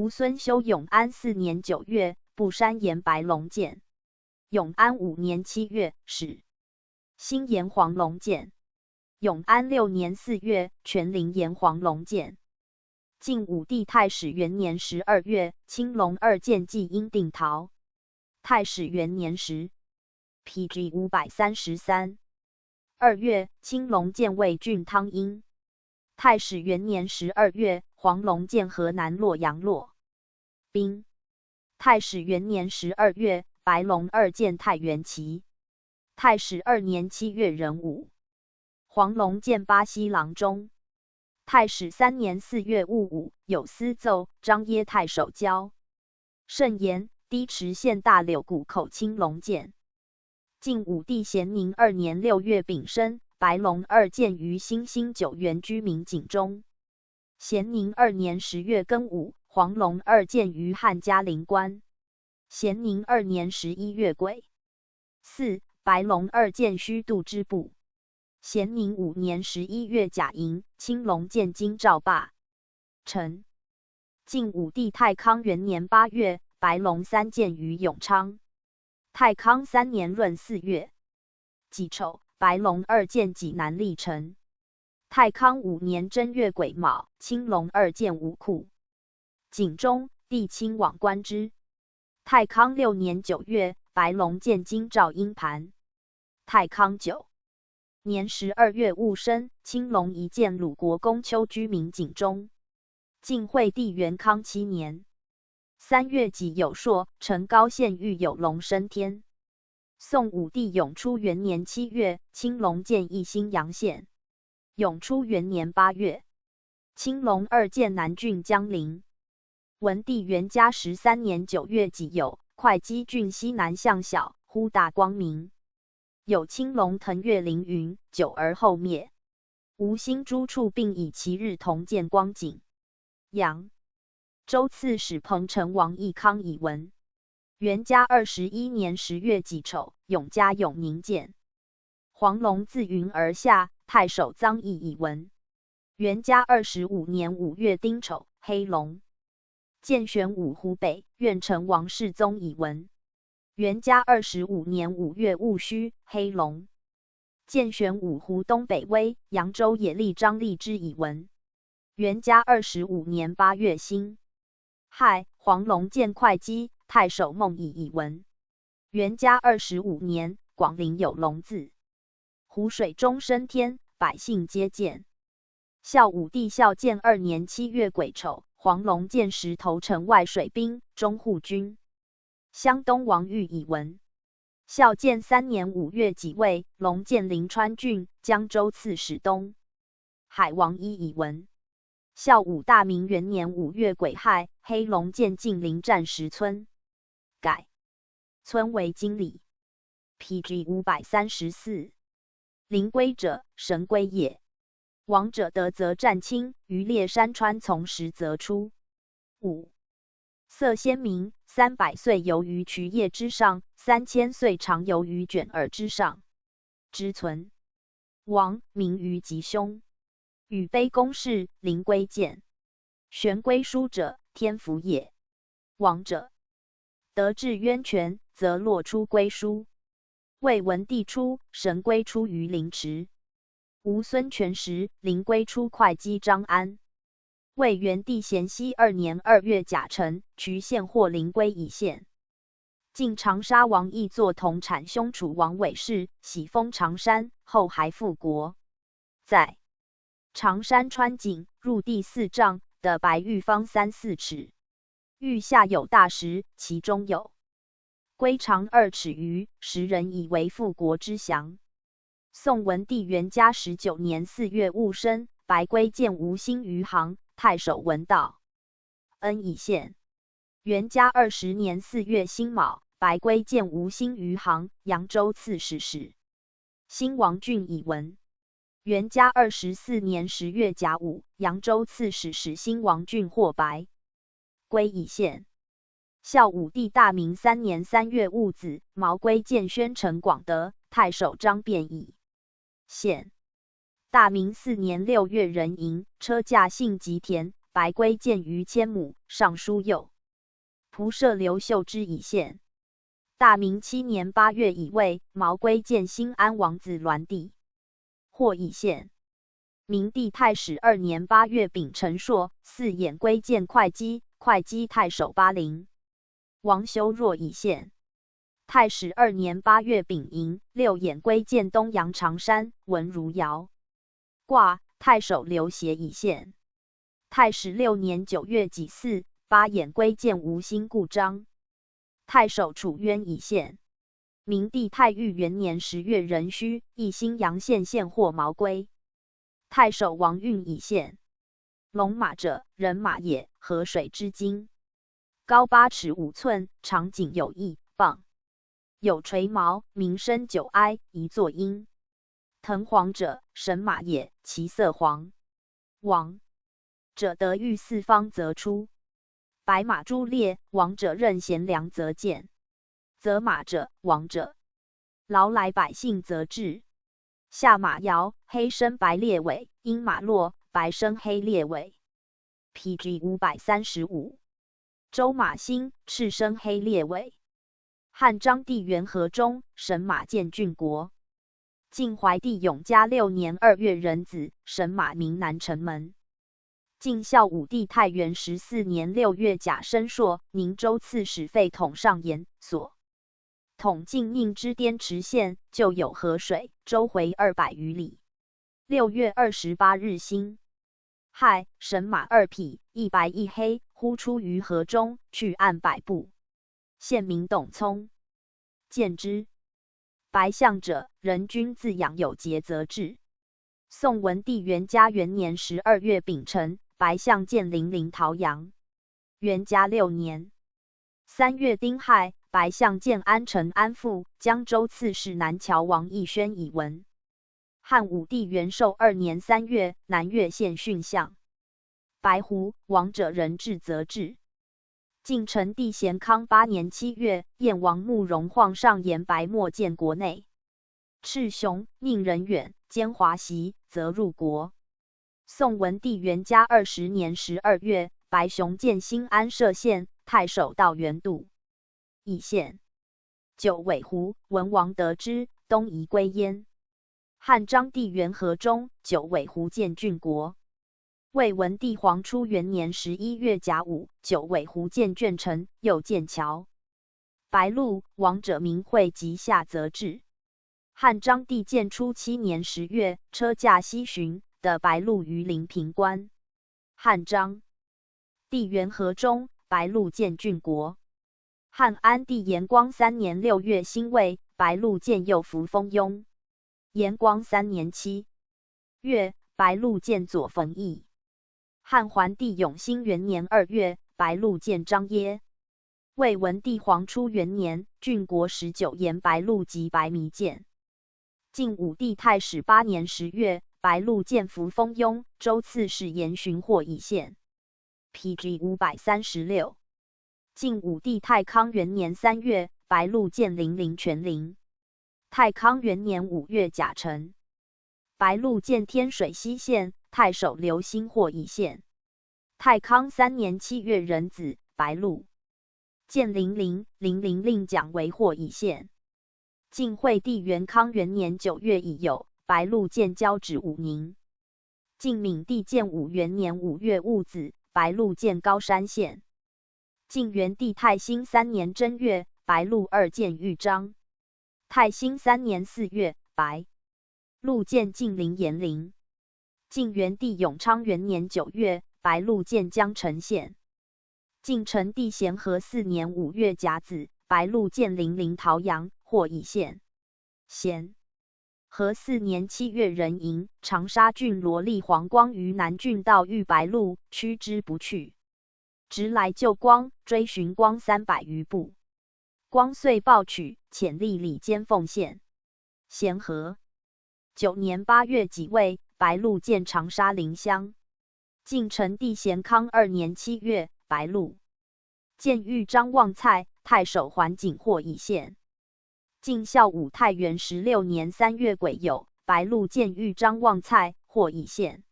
吴孙修永安4年9月，布山延白龙剑。永安5年7月，始。新延黄龙剑。永安6年4月，全陵延黄龙剑。晋武帝太始元年12月，青龙2剑继因定陶。太始元年10 ，PG 533。2月，青龙剑为郡汤阴。太始元年12月，黄龙剑河南洛阳洛兵。太始元年12月，白龙2剑太原齐。太始2年7月壬午，黄龙剑巴西郎中。太始3年4月戊午，有司奏张掖太守交慎言低池县大柳谷口青龙剑。晋武帝咸宁2年6月丙申，白龙2剑于新兴9原居民井中。咸宁2年10月庚午，黄龙2剑于汉嘉陵关。咸宁2年11月癸巳，白龙2剑虚度之部。咸宁5年11月甲寅，青龙剑京兆坝城。晋武帝太康元年8月，白龙3剑于永昌。太康3年闰4月己丑，白龙2剑济南历城。太康5年正月癸卯，青龙2剑吴库景中，帝亲往观之。太康6年9月，白龙剑京兆阴盘。太康9年12月戊申，青龙一剑鲁国公丘居民井中。晋惠帝元康7年3月己酉朔，成高县遇有龙升天。宋武帝永初元年7月，青龙剑一新阳县。永初元年8月，青龙2剑南郡江陵。文帝元嘉13年9月己酉，会稽郡西南向小，忽大光明。有青龙腾跃凌云，久而后灭。吴兴诸处并以其日同见光景。扬州刺史彭城王义康以闻。元嘉21年10月己丑，永嘉永宁见。黄龙自云而下，太守臧义以闻。元嘉25年5月丁丑，黑龙建玄武湖北苑城王世宗以闻。元嘉25年5月戊戌，黑龙建玄武湖东北威扬州野吏张立之以闻。元嘉25年8月辛亥，黄龙建会稽太守孟乙以闻。元嘉25年，广陵有龙字，湖水中升天，百姓皆见。孝武帝孝建2年7月癸丑，黄龙建石头城外水兵，中护军。湘东王玉以闻。孝建3年5月己未，龙建临川郡，江州刺史东海王一以闻。孝武大明元年5月癸亥，黑龙建晋陵战石村，改村为今里。PG 534。灵龟者，神龟也。亡者得则战青，于列山川从实则出。5. 色鲜明，300岁游于渠叶之上，3000岁长游于卷耳之上。之存。王，名于吉凶。羽卑公室，灵龟见。玄龟书者，天福也。亡者得至渊泉，则落出龟书。魏文帝初，神龟出于灵池。吴孙权时，灵龟出会稽张安。魏元帝咸熙2年2月甲辰，渠县获灵龟以献。晋长沙王义作同产兄楚王韦氏，喜封长山，后还复国。在长山川井，入地4丈的白玉方3、4尺，玉下有大石，其中有龟长2尺余，时人以为复国之祥。宋文帝元嘉19年4月戊申，白龟见吴兴余杭，太守闻道恩以献。元嘉20年4月辛卯，白龟见吴兴余杭，扬州刺史使。兴王俊以闻。元嘉24年10月甲午，扬州刺史使兴王俊获白龟以献。孝武帝大明3年3月戊子，毛龟见宣城广德，太守张辩以献。大明4年6月壬寅，车驾幸吉田，白归建于千亩，尚书右仆射刘秀之以县。大明7年8月乙未，毛归建兴安王子栾帝，或以县。明帝太史2年8月丙辰朔，4衍归建会稽，会稽太守巴陵，王修若以县。太史2年8月丙寅，6衍归建东阳长山，文如尧。卦太守刘协以县。太史6年9月己巳，8衍归建吴兴故章。太守楚渊以县。明帝太裕元年10月壬戌，义兴阳县县获毛归。太守王运以县。龙马者，人马也，河水之精，高8尺5寸，长颈有1磅，有垂毛，名深9哀，一作鹰。腾黄者，神马也，其色黄。王者得遇四方则出。白马朱列，王者任贤良则见。则马者，王者劳来百姓则治。下马摇，黑身白列尾，阴马落，白身黑列尾。PG 535。周马兴，赤身黑列尾。汉章帝元和中，神马建郡国。晋怀帝永嘉6年2月壬子，神马名南城门。晋孝武帝太元14年6月甲申朔，宁州刺史费统上言所。统晋宁之滇池县，就有河水，周回200余里。6月28日辛亥，神马2匹，一白一黑，忽出于河中，去岸100步。县民董聪见之。白象者，人君自养有节则治。宋文帝元嘉元年12月丙辰，白象见零陵桃阳。元嘉6年3月丁亥，白象见安城安富，江州刺史南谯王义宣以闻。汉武帝元寿2年3月，南岳县训象。白狐，王者人治则治。晋成帝咸康8年7月，燕王慕容晃上言白墨建国内。赤雄，宁人远，兼华袭，则入国。宋文帝元嘉20年12月，白熊建新安社县，太守道元度以县。九尾狐，文王得之，东夷归燕。汉章帝元和中，九尾狐建郡国。魏文帝黄初元年11月甲午，九尾狐建鄄城，又建桥。白鹿，王者名讳及下则治。汉章帝建初7年10月，车驾西巡，得白鹿于临平关。汉章帝元和中，白鹿建郡国。汉安帝延光3年6月辛未，白鹿建右扶风雍。延光3年7月，白鹿建左冯邑。汉桓帝永兴元年2月，白鹿建张掖。魏文帝黄初元年，郡国19沿白鹿及白弥建。晋武帝太始8年10月，白鹿建扶风雍，州刺史严询获以县。PG 536。晋武帝太康元年3月，白鹿建零陵全陵。太康元年5月甲辰，白鹿建天水西县，太守刘兴获以县。太康3年7月壬子，白鹿建零陵，零陵令蒋为获以县。晋惠帝元康元年9月乙酉，白鹿建交趾武宁。晋闵帝建武元年5月戊子，白鹿建高山县。晋元帝太兴3年正月，白鹿2建豫章。太兴3年4月，白鹿建晋陵延陵。晋元帝永昌元年9月，白鹿建江城县。晋成帝咸和4年5月甲子，白鹿建零陵桃阳，获以县。咸和4年7月壬寅，长沙郡罗立黄光于南郡道遇白鹿，驱之不去。直来救光，追寻光300余步。光遂报取，遣吏里监奉县。咸和9年8月己未，白鹿建长沙临乡。晋成帝咸康2年7月，白鹿建豫章旺蔡，太守桓景获以县。晋孝武太元16年3月癸酉，白鹿建豫章旺蔡，获以县。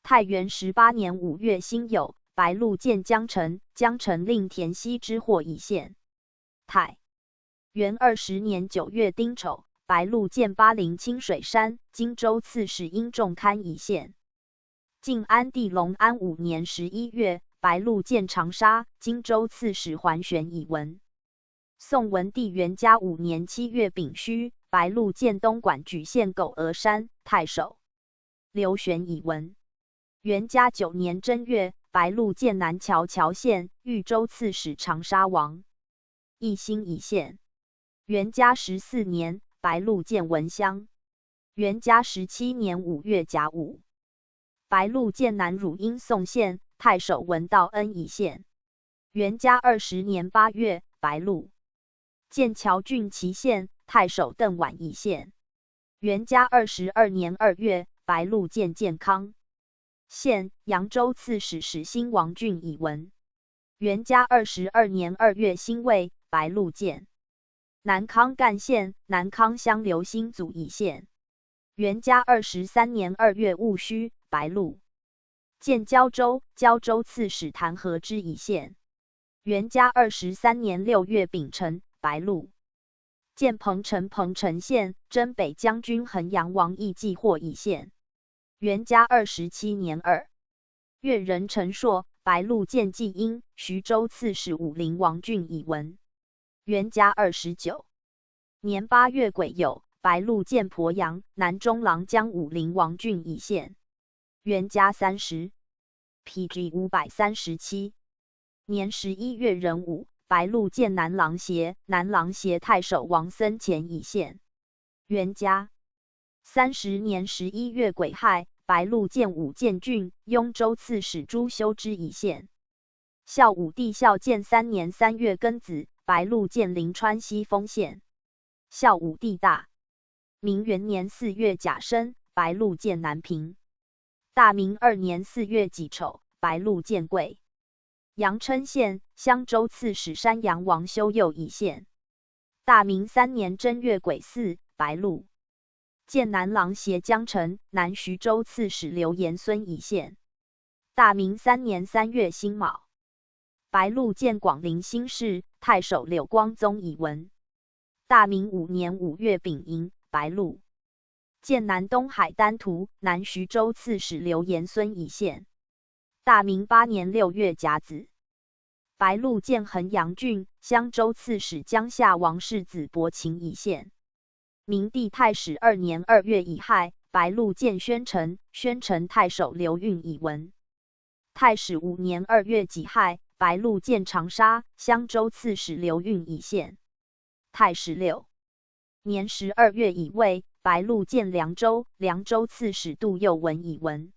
太元18年5月辛酉，白鹿见江城，江城令田西之祸已现。太元20年9月丁丑，白鹿见巴陵清水山，荆州刺史殷仲堪已现。晋安帝隆安5年11月，白鹿见长沙，荆州刺史桓玄已闻。宋文帝元嘉5年7月丙戌，白鹿见东莞莒县狗峨山，太守刘玄已闻。元嘉9年正月，白鹿见南谯谯县，豫州刺史长沙王奕欣已现。元嘉14年，白鹿见文乡。元嘉17年5月甲午，白鹿见南汝阴宋县，太守文道恩已现。元嘉20年8月，白鹿见谯郡祁县，太守邓琬已现。元嘉22年2月，白鹿见建康县，扬州刺史史兴王俊已闻。元嘉22年2月辛未，白鹿见南康干县，南康乡刘兴祖已现。元嘉23年2月戊戌，白鹿见胶州，胶州刺史谭和之已现。元嘉23年6月丙辰，白鹿见彭城，彭城县，征北将军衡阳王义季获已现。元嘉27年2月壬辰朔，白鹿见季阴，徐州刺史武陵王俊已闻。元嘉29年8月癸酉，白鹿见鄱阳，南中郎将武陵王俊已现。元嘉30 PG 537年11月壬午，白鹿见南郎协，南郎协太守王僧虔已现。元嘉30年11月癸亥，白鹿见武建郡，雍州刺史朱修之已现。孝武帝孝建3年3月庚子，白鹿见临川西丰县。孝武帝大明元年4月甲申，白鹿见南平。大明2年4月己丑，白鹿见贵阳郴县，襄州刺史山阳王修佑已现。大明3年正月癸巳，白鹿见南郎协江城，南徐州刺史刘延孙已现。大明3年3月辛卯，白鹿见广陵新市，太守柳光宗已闻。大明5年5月丙寅，白鹿见南东海丹徒，南徐州刺史刘延孙已现。大明8年6月甲子，白鹿见衡阳郡，襄州刺史江夏王世子伯禽已现。明帝太始2年2月乙亥，白鹿见宣城，宣城太守刘运已闻。太始5年2月己亥，白鹿见长沙，襄州刺史刘运已现。太始6年12月乙未，白鹿见凉州，凉州刺史杜佑文已闻。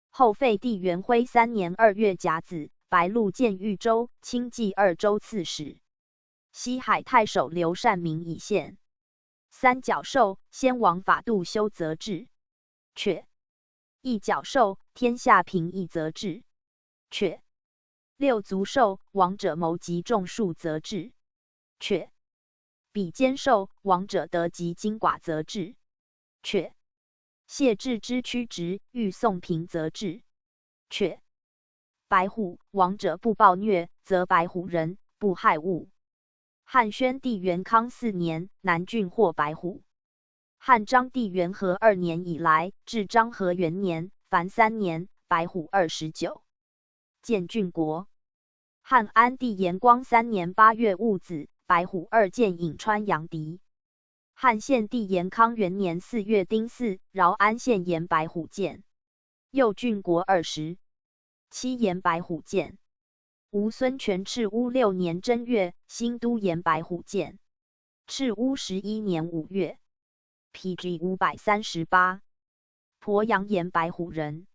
后废帝元徽3年2月甲子，白鹿见豫州，清济2州刺史。西海太守刘善明已现。三角兽，先王法度修则治。却一角兽，天下平易则治。却六足兽，王者谋及众数则治。却比肩兽，王者得及精寡则治。却谢至之曲直，欲送平则治。却白虎，王者不暴虐，则白虎人，不害物。汉宣帝元康4年，南郡获白虎。汉章帝元和2年以来，至章和元年，凡3年，白虎29。建郡国。汉安帝延光3年8月戊子，白虎2见颍川阳翟。汉献帝延康元年4月丁巳，饶安县沿白虎见。右郡国27沿白虎见。吴孙权赤乌6年正月，新都沿白虎见。赤乌11年5月 PG 538鄱阳沿白虎人。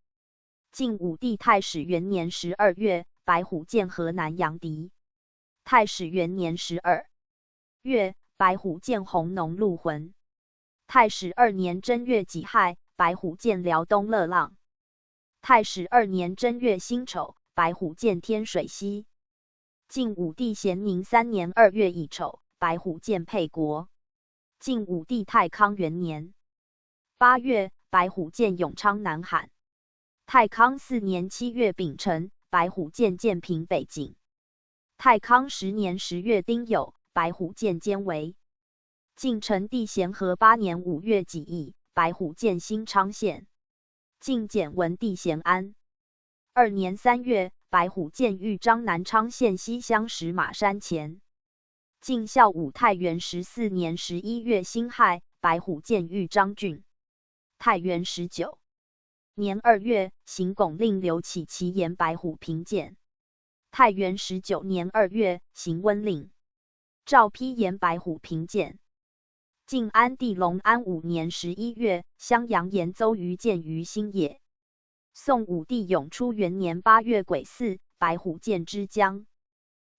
晋武帝太始元年12月，白虎见河南阳翟。太始元年12月，白虎见弘农陆浑。太始2年正月己亥，白虎见辽东乐浪。太始2年正月辛丑，白虎见天水西。晋武帝咸宁3年2月乙丑，白虎见沛国。晋武帝太康元年8月，白虎见永昌南罕。太康4年7月丙辰，白虎剑建平北境。太康10年10月丁酉，白虎剑监为。晋成帝咸和8年5月己寅，白虎剑新昌县。晋简文帝咸安2年3月，白虎剑豫章南昌县西乡石马山前。晋孝武太元14年11月辛亥，白虎剑豫章郡。太元19年2月，行拱令刘启其言白虎平剑。太元19年2月，行温令诏批言白虎平剑。晋安帝隆安5年11月，襄阳延邹于建于新野。宋武帝永初元年8月癸巳，白虎剑之江。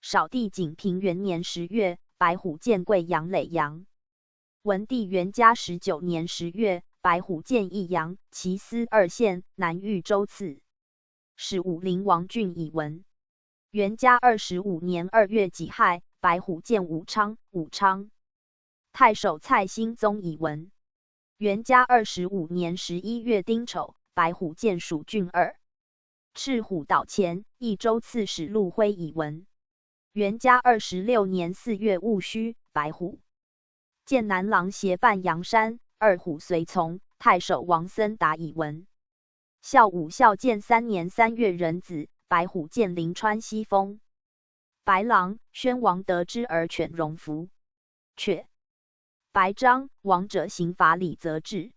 少帝景平元年10月，白虎剑贵阳耒阳。文帝元嘉19年10月，白虎剑益阳、其司2县，南豫州刺史武陵王俊以闻。元嘉25年2月己亥，白虎剑武昌、武昌。太守蔡兴宗以闻。元嘉25年11月丁丑，白虎剑蜀郡2。赤虎岛前，益州刺史陆辉以闻。元嘉26年4月戊戌，白虎剑南郎协办阳山，2虎随从，太守王森达以闻。孝武孝建3年3月壬子，白虎剑临川西风。白狼宣王得之而犬戎服，却白章王者刑罚李则治。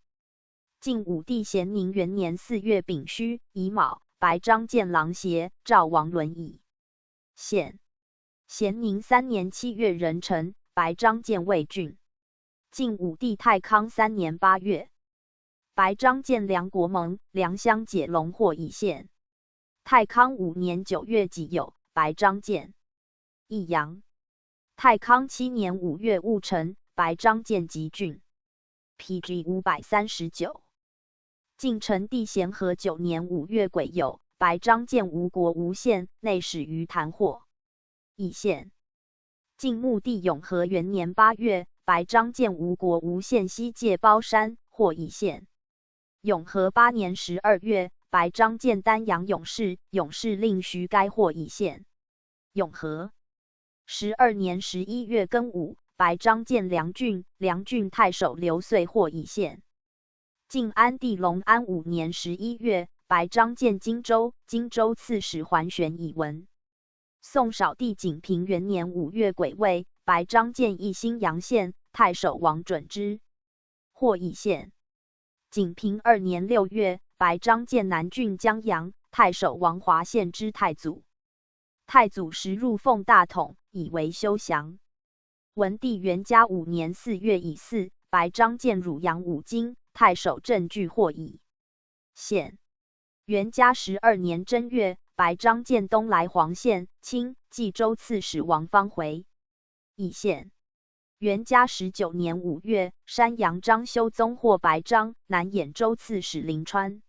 晋武帝咸宁元年4月丙戌乙卯，白章见郎协，赵王轮椅。县咸宁3年7月壬辰，白章见魏郡。晋武帝太康3年8月，白章见梁国盟、梁乡解龙获以县。太康5年9月己酉，白章见益阳。太康7年5月戊辰，白章见吉郡。PG 539。晋成帝咸和9年5月癸酉，白章见吴国吴县，内史于谭获以县。晋穆帝永和元年8月，白章见吴国吴县西界包山，获以县。永和8年12月，白章见丹阳勇士，勇士令徐该获以县。永和12年11月庚午，白章见梁郡，梁郡太守刘遂获以县。晋安帝隆安5年11月，白章见荆州，荆州刺史桓玄以闻。宋少帝景平元年5月癸未，白章见义兴阳县，太守王准之获以县。景平2年6月，白章见南郡江阳，太守王华县之太祖。太祖时入奉大统，以为休降。文帝元嘉5年4月乙巳，白章见汝阳五经，太守郑据获以县。元嘉12年正月，白章见东莱黄县、清冀州刺史王方回以县。元嘉19年5月，山阳张修宗获白章，南兖州刺史临川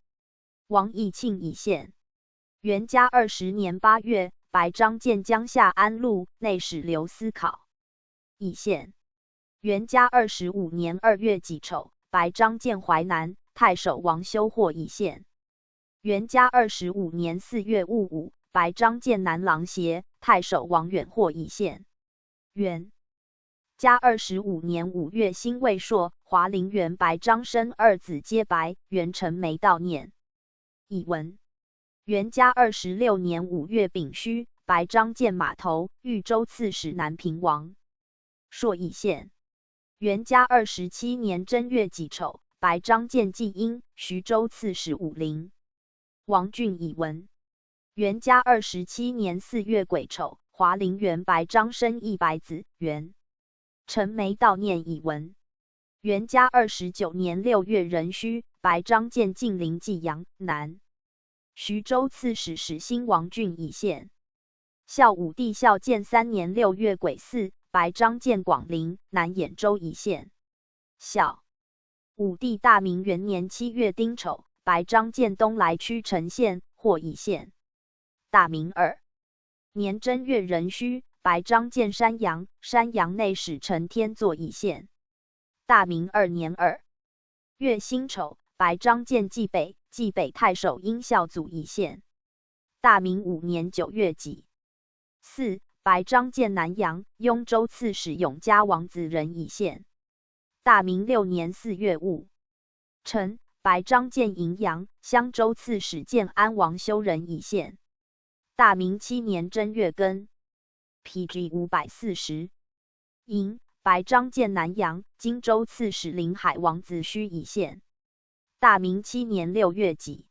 王义庆以县。元嘉20年8月，白章见江夏安陆，内史刘思考以县。元嘉25年2月己丑，白章见淮南，太守王修获以县。元嘉25年4月戊午，白章见南郎协，太守王远获以县。元嘉25年5月辛未朔，华陵园白章生2子皆白，元成没悼念以闻。元嘉26年5月丙戌，白章见码头，豫州刺史南平王朔以县。元嘉27年正月己丑，白章见季阴，徐州刺史武陵王俊以闻。元嘉27年4月癸丑，华陵园白章生一白子，元成没悼念以闻。元嘉29年6月壬戌，白章见晋陵济阳南徐州刺史始兴王俊以县。孝武帝孝建3年6月癸巳，白章见广陵南兖州以县。孝武帝大明元年7月丁丑，白章见东莱曲城县，获以县。大明2年正月壬戌，白章见山阳，山阳内史陈天作以县。大明2年2月辛丑，白章建冀北，冀北太守殷孝祖以县。大明5年9月己巳，白章建南阳，雍州刺史永嘉王子仁以县。大明6年4月戊辰，白章建荥阳，襄州刺史建安王修仁以县。大明7年正月庚，PG 540，寅，白章建南阳，荆州刺史临海王子胥以县。大明7年6月己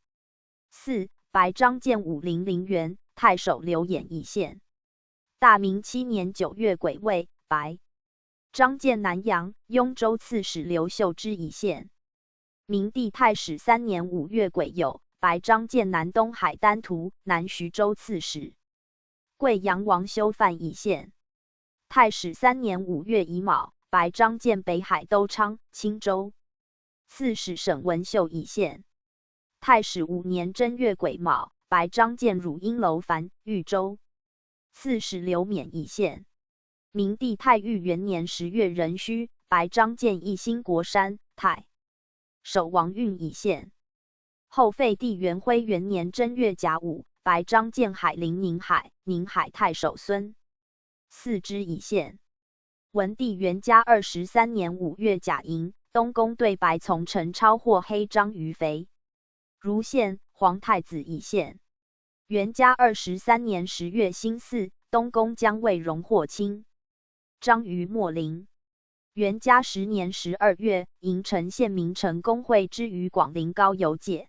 巳，白章建武陵陵园，太守刘演以县。大明7年9月癸未，白章建南阳，雍州刺史刘秀之以县。明帝太始3年5月癸酉，白章建南东海丹徒，南徐州刺史。贵阳王修范以县。太始3年5月乙卯，白章建北海都昌，青州刺史沈文秀以县。太始5年正月癸卯，白章建汝阴楼烦，豫州刺史刘勉以县。明帝太裕元年10月壬戌，白章建义兴国山，太守王运以县。后废帝元徽元年正月甲午，白章建海陵宁海，宁海太守孙嗣之以县。文帝元嘉23年5月甲寅，东宫对白从陈超获黑章鱼肥，如县，皇太子以县。元嘉23年10月辛巳，东宫将魏荣获卿章于秣陵。元嘉10年12月，营城县明城公会之于广陵高邮界，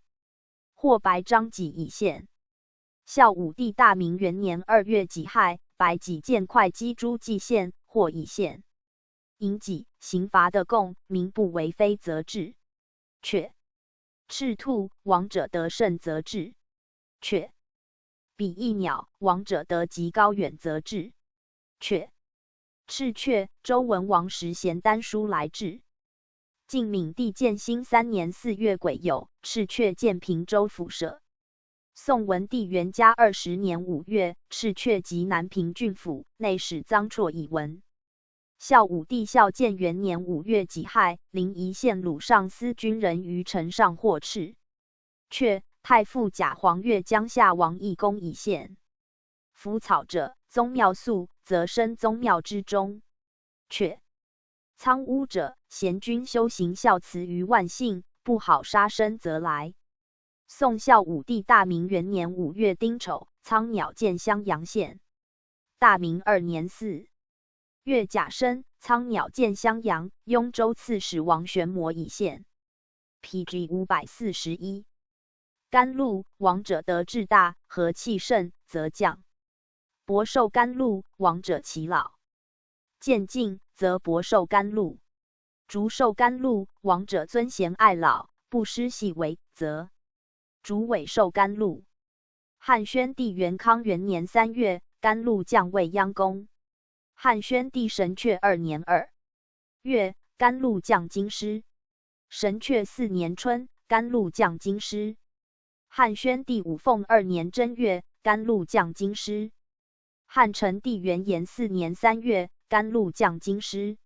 获白章己以县。孝武帝大明元年2月己亥，白己建会稽诸暨县，获以县。营己，刑罚的供，民不为非则治。却赤兔，亡者得胜则治。却比翼鸟，亡者得极高远则治。却赤阙，周文王时咸丹书来治。晋闵帝建兴3年4月癸酉，赤阙建平州府舍。宋文帝元嘉20年5月，赤阙即南平郡府，内史臧绰以闻。孝武帝孝建元年5月己亥，临沂县鲁上司军人于城上获赤阙。太傅贾黄钺江夏王义公以县。夫草者，宗庙肃，则生宗庙之中。却苍乌者，贤君修行孝慈于万姓，不好杀生则来。宋孝武帝大明元年5月丁丑，苍鸟建襄阳县。大明2年4月甲申，苍鸟建襄阳，雍州刺史王玄谟以县。PG 541。甘露，亡者得志大，和气盛，则降。伯受甘露，亡者其老。渐进，则伯受甘露。竹受甘露，亡者尊贤爱老，不失细微，则竹尾受甘露。汉宣帝元康元年3月，甘露降未央宫。汉宣帝神阙2年2月，甘露降京师。神阙4年春，甘露降京师。汉宣帝武凤2年正月，甘露降京师。汉成帝元延4年3月，甘露降京师。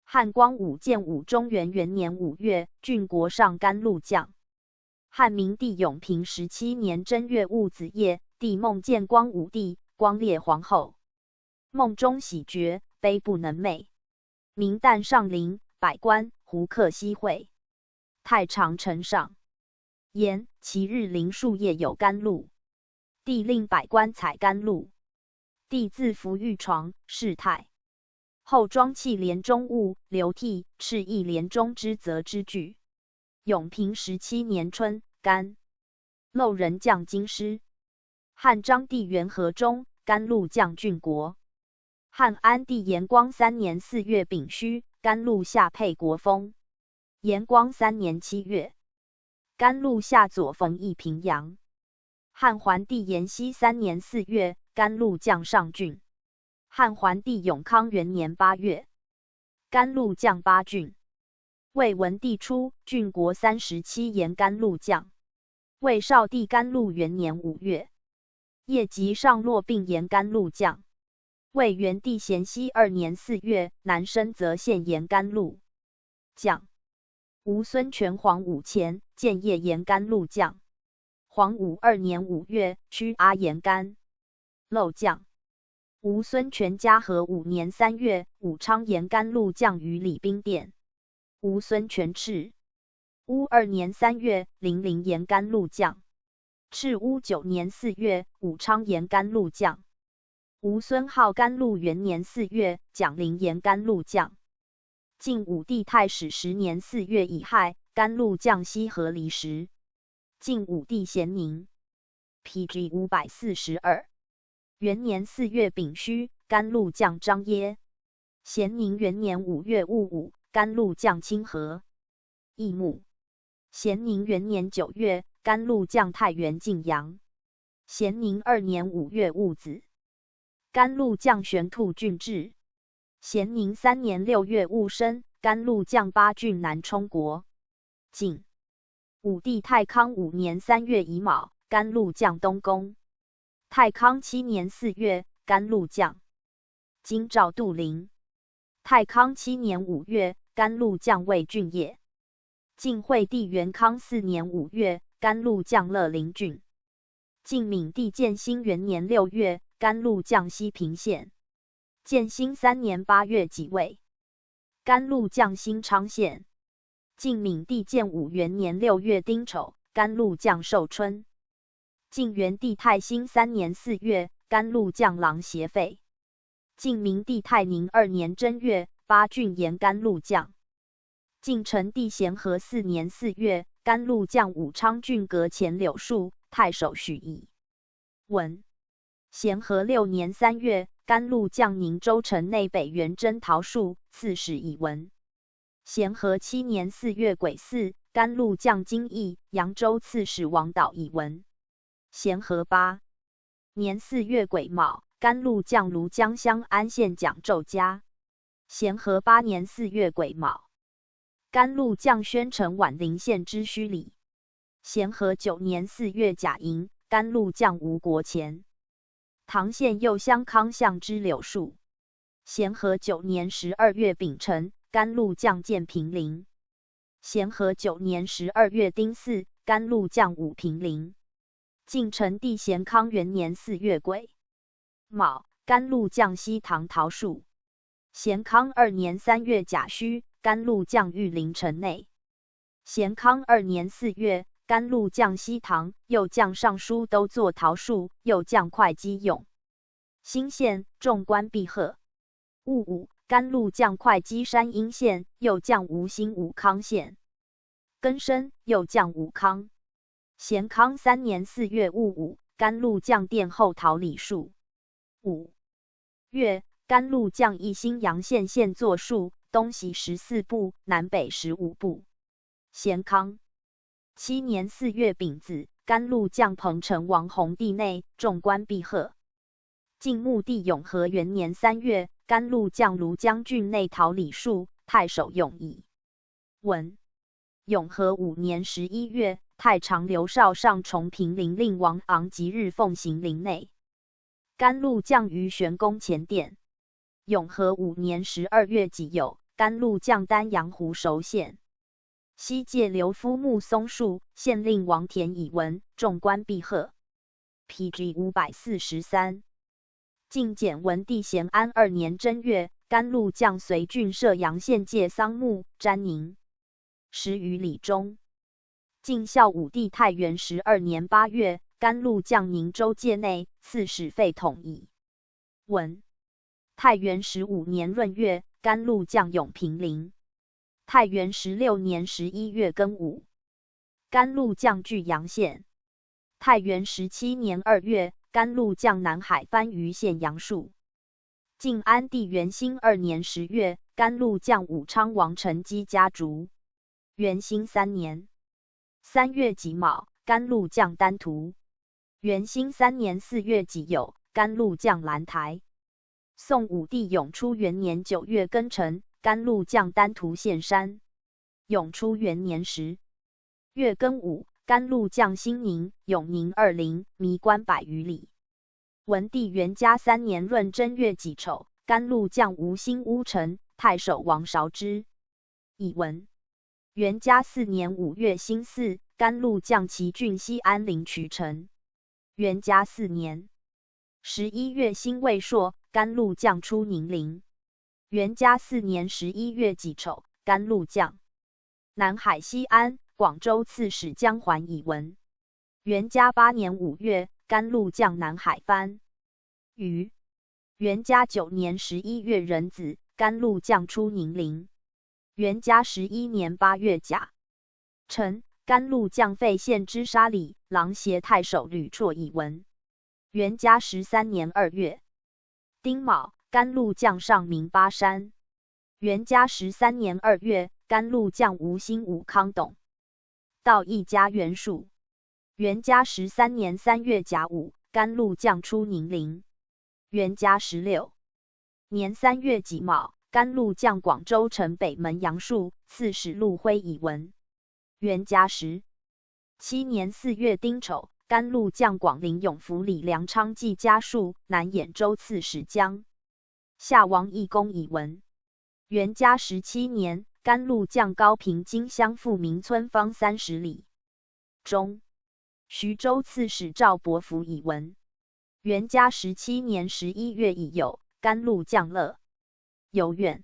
汉光武建武中元元年5月，郡国上甘露降。汉明帝永平17年正月戊子夜，帝梦见光武帝、光烈皇后，梦中喜绝，悲不能寐。明旦上陵，百官胡客西会。太常呈上言，其日临树叶有甘露。帝令百官采甘露。帝自服御床，事太后装器帘中物，流涕，赤翼帘中之则之具。永平17年春，甘露人降京师。汉章帝元和中，甘露降郡国。汉安帝延光3年4月丙戌，甘露下沛国封。延光3年7月，甘露下左冯邑平阳。汉桓帝延熙3年4月，甘露降上郡。汉桓帝永康元年8月，甘露降巴郡。魏文帝初，郡国37延甘露降。魏少帝甘露元年5月，业及上洛并延甘露降。魏元帝咸熙2年4月，南深泽县延甘露降。吴孙权黄武前，建业延干陆将。黄武2年5月，驱阿延干漏将。吴孙权嘉禾5年3月，武昌延干陆将于礼宾殿。吴孙权斥。乌2年3月，零陵延干陆将。赤乌9年4月，武昌延干陆将。吴孙浩甘露元年4月，蒋陵延干陆将。晋武帝太始10年4月乙亥，甘露将西河离石。晋武帝咸宁 ，PG 542。元年4月丙戌，甘露将张耶。咸宁元年5月戊午，甘露将清河。义穆。咸宁元年9月，甘露将太原晋阳。咸宁2年5月戊子，甘露将玄兔郡治。咸宁3年6月戊申，甘露将巴郡南充国。晋武帝太康5年3月乙卯，甘露将东宫。太康7年4月，甘露将京兆杜陵。太康7年5月，甘露将魏郡业。晋惠帝元康4年5月，甘露将乐陵郡。晋闵帝建兴元年6月，甘露将西平县。建兴3年8月即位，甘露将新昌县。晋闵帝建武元年6月丁丑，甘露将寿春。晋元帝太兴3年4月，甘露将郎协废。晋明帝太宁2年正月，巴郡延甘露将。晋成帝咸和4年4月，甘露将武昌郡阁前柳树，太守许邑。文咸和6年3月，甘露将宁州城内北元征桃树，刺史以文。咸和7年4月癸巳，甘露将金义，扬州刺史王导以文。咸和8年4月癸卯，甘露将庐江乡安县蒋胄家。咸和8年4月癸卯，甘露将宣城宛陵县知虚里。咸和9年4月甲寅，甘露将吴国前。唐县右乡康巷之柳树。咸和9年12月丙辰，甘露将建平陵。咸和9年12月丁巳，甘露将武平陵。晋成帝咸康元年4月癸卯，甘露将西塘桃树。咸康2年3月甲戌，甘露将御陵城内。咸康2年4月，甘露将西塘，又将尚书都作桃树，又将会稽用。兴县众官毕贺。戊午，甘露将会稽山阴县，又将吴兴武康县。庚申，又将武康。咸康3年4月戊午，甘露将殿后桃李树。5月，甘露将义兴阳县县作树，东西14步，南北15步。咸康7年4月丙子，甘露将彭城王弘帝内，众官毕贺。晋穆帝永和元年3月，甘露将庐江郡内桃李树，太守永义。文永和5年11月，太常刘绍上崇平陵令王昂即日奉行陵内。甘露将于玄宫前殿。永和5年12月己酉，甘露将丹阳湖熟县。西界刘夫木松树，县令王田以文，众官毕贺。PG 543。晋简文帝咸安2年正月，甘露将随郡射阳县界桑木、詹宁10余里中。晋孝武帝太元12年8月，甘露将宁州界内，刺史废统议。文太元15年闰月，甘露将永平陵。太元16年11月庚午，甘露将据阳县。太元17年2月，甘露将南海番禺县杨树。晋安帝元兴2年10月，甘露将武昌王承基家族。元兴3年3月己卯，甘露将丹徒。元兴3年4月己酉，甘露将兰台。宋武帝永初元年9月庚辰，甘露将丹徒献山。永初元年10月庚午，甘露将兴宁、永宁2陵，迷关100余里。文帝元嘉3年闰正月己丑，甘露将吴兴乌城，太守王韶之。以文元嘉4年5月辛巳，甘露降齐郡西安陵渠城。元嘉4年11月辛未朔，甘露降出宁陵。元嘉4年11月己丑，甘露降南海西安，广州刺史江环以闻。元嘉8年5月，甘露降南海藩。于元嘉9年11月壬子，甘露降出宁陵。元嘉11年8月甲辰，甘露降费县之沙里，郎协太守吕绰以闻。元嘉13年2月丁卯，甘露降上明巴山。元嘉13年2月，甘露降吴兴武康董道一家元数。元嘉13年3月甲午，甘露降出宁陵。元嘉16年3月己卯，甘露降广州城北门杨树，刺史陆辉以闻。元嘉17年4月丁丑，甘露降广陵永福里梁昌记家树，南兖州刺史江夏王义公以闻。元嘉17年，甘露降高平金乡富民村方30里。中徐州刺史赵伯符以闻。元嘉17年11月乙酉，甘露降乐游苑。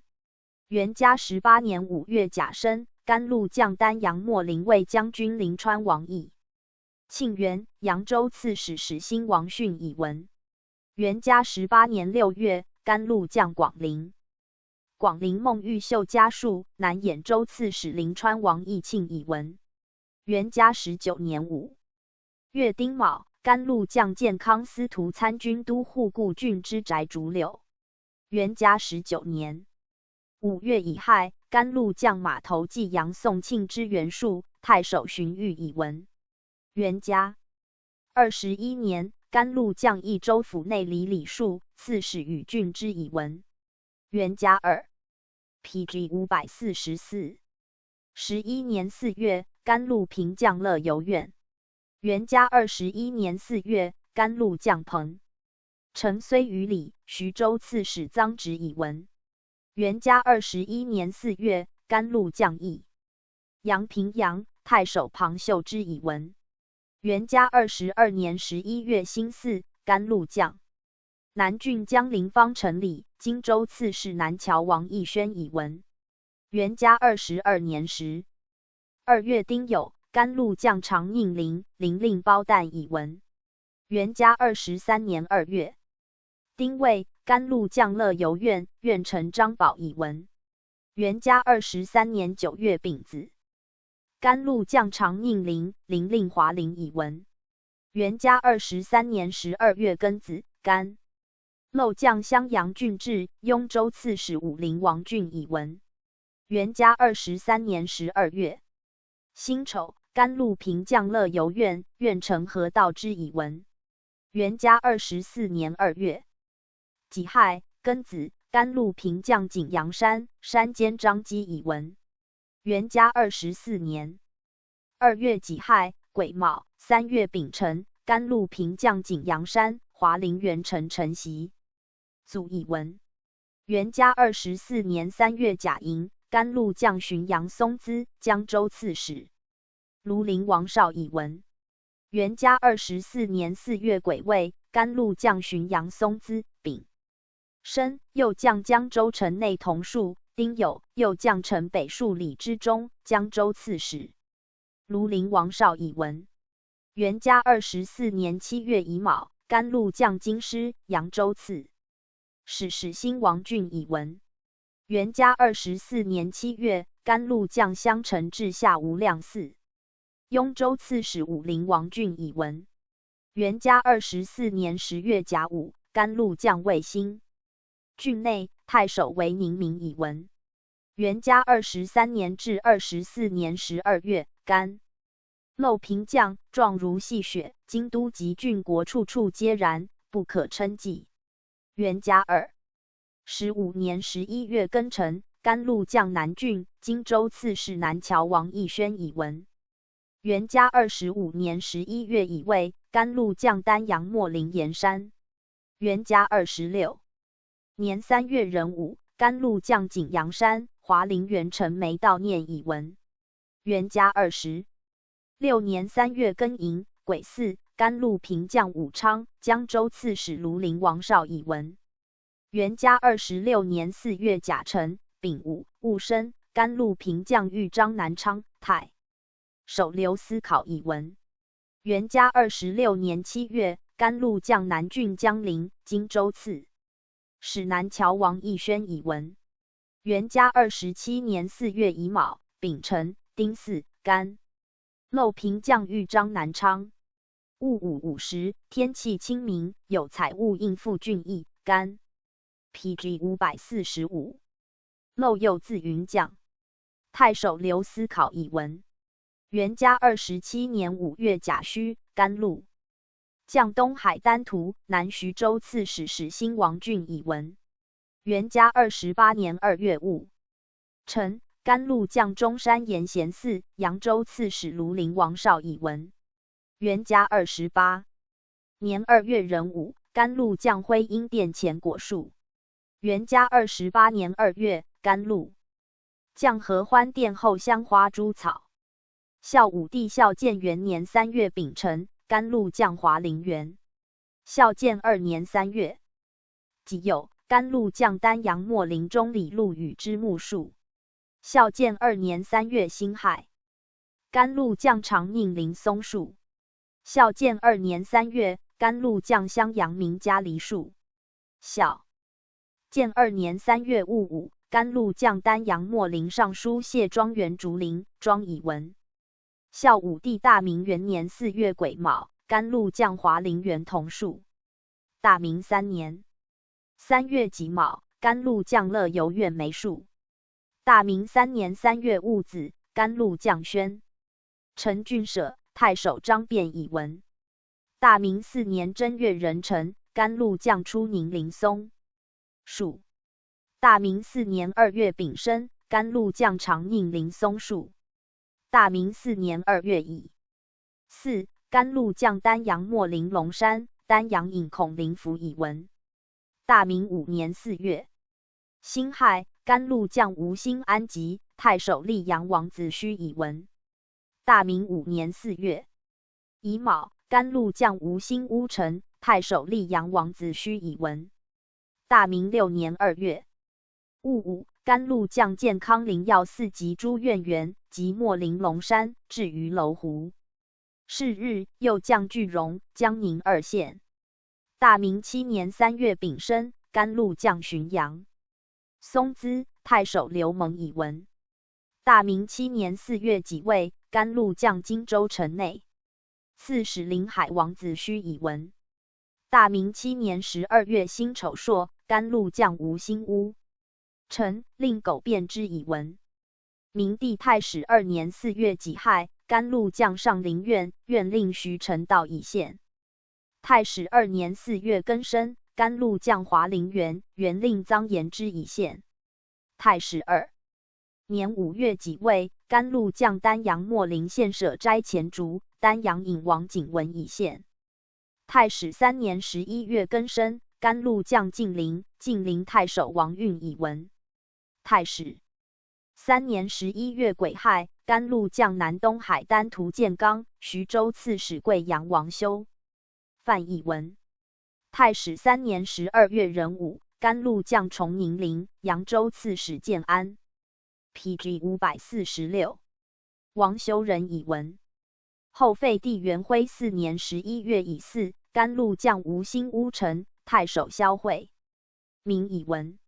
元嘉18年5月甲申，甘露降丹阳莫陵卫将军临川王义。庆元，扬州刺史史兴王训以闻。元嘉18年6月，甘露降广陵。广陵孟玉秀家树，南兖州刺史临川王义庆以闻。元嘉19年5月丁卯，甘露降建康司徒参军都护固郡之宅竹柳。元嘉19年5月乙亥，甘露降马头记杨宋庆之元数，太守荀彧以闻。元嘉21年，甘露降益州府内里李树，刺史禹郡之以闻。元嘉2 PG 54411年4月，甘露平降乐游苑。元嘉21年4月，甘露降彭城睢于里，徐州刺史臧植以闻。元嘉21年4月，甘露降益阳平阳，太守庞秀之以闻。元嘉22年11月辛巳，甘露降南郡江陵方城里，荆州刺史南谯王义宣以闻。元嘉22年12月丁酉，甘露降长宁陵，陵令包旦以闻。元嘉23年2月丁未，甘露降乐游苑，苑丞张宝以闻。元嘉23年9月丙子，甘露降长宁陵，陵令华陵以闻。元嘉23年12月庚子，甘露降襄阳郡治，雍州刺史武陵王俊以闻。元嘉23年12月辛丑，甘露平降乐游苑，苑丞何道之以闻。元嘉24年2月己亥，庚子，甘露平降景阳山，山间张基以闻。元嘉24年2月己亥，癸卯，3月丙辰，甘露平降景阳山，华陵元丞陈袭祖以闻。元嘉24年3月甲寅，甘露降浔阳松滋，江州刺史庐陵王绍以闻。元嘉24年4月癸未，甘露降浔阳松滋，丙申，又降江州城内同数，丁酉，又降城北数里之中，江州刺史庐陵王绍以闻。元嘉24年7月乙卯，甘露降京师，扬州刺史史兴王俊以闻。元嘉24年7月，甘露降襄城至下无量寺，雍州刺史武陵王俊以闻。元嘉24年10月甲午，甘露降卫星郡内，太守为宁明以闻。元嘉23年至24年12月，甘露平降，状如细雪，京都及郡国处处皆然，不可称计。元嘉15年11月庚辰，甘露降南郡，荆州刺史南谯王义宣以闻。元嘉25年11月乙未，甘露降丹阳莫陵岩山。元嘉26年3月壬午，甘露降景阳山，华陵元丞梅悼念以闻。元嘉26年3月庚寅，癸巳，甘露平将武昌、江州刺史庐陵王绍以闻。元嘉26年4月甲辰，丙午，戊申，甘露平将豫章南昌、太守刘思考以闻。元嘉26年7月，甘露将南郡江陵、荆州刺史南谯王义宣以闻。元嘉27年4月乙卯，丙辰、丁巳，甘露平将豫章南昌。戊午午时，天气清明，有采物应付郡邑，甘 PG 545。漏又自云将。太守刘思考以闻。元嘉27年5月甲戌，甘露将东海丹徒、南徐州刺史始兴王俊以闻。元嘉28年2月戊辰，甘露将中山严贤寺、扬州刺史庐陵王绍以闻。元嘉28年2月壬午，甘露将徽因殿前果树。元嘉28年2月，甘露将合欢殿后香花诸草。孝武帝孝建元年3月丙辰，甘露将华陵园。孝建2年3月己酉，甘露将丹阳莫陵中李路与之木树。孝建2年3月辛亥，甘露将长宁陵松树。孝建2年3月，甘露将襄阳名家梨树。孝建2年3月戊午，甘露将丹阳莫陵尚书谢庄园竹林，庄以闻。孝武帝大明元年4月癸卯，甘露将华陵园桐树。大明3年3月己卯，甘露将乐游苑梅树。大明3年3月戊子，甘露将宣陈郡舍、太守张辩以闻。大明4年正月壬辰，甘露将出宁陵松树。大明4年2月丙申，甘露将长宁陵松树。大明4年2月乙巳，甘露将丹阳莫陵龙山、丹阳尹孔林符以闻。大明5年4月辛亥，甘露将吴兴安吉、太守溧阳王子虚以闻。大明5年4月乙卯，甘露将吴兴乌臣、太守溧阳王子虚以闻。大明6年2月戊午，甘露将建康灵药寺及诸院园及莫陵龙山，至于楼湖。是日，又将句容、江宁2县。大明7年3月丙申，甘露将浔阳、松滋、太守刘蒙以闻。大明7年4月己未，甘露将荆州城内刺史临海王子虚以闻。大明7年12月辛丑朔，甘露将吴兴乌臣令苟辩之以闻。明帝太始2年4月己亥，甘露将上林苑院令徐承道以县。太始2年4月庚申，甘露将华陵园园令臧延之以县。太始2年5月己未，甘露将丹阳莫陵县舍斋前竹、丹阳尹王景文以县。太始3年11月庚申，甘露将晋陵太守王运以闻。太始3年11月癸亥，甘露将南东海丹徒建刚、徐州刺史贵阳王修范以闻。太始3年12月壬午，甘露将崇宁陵、扬州刺史建安。PG 546。王修人以闻。后废帝元徽4年11月乙巳，甘露将吴兴乌臣、太守萧惠明以闻。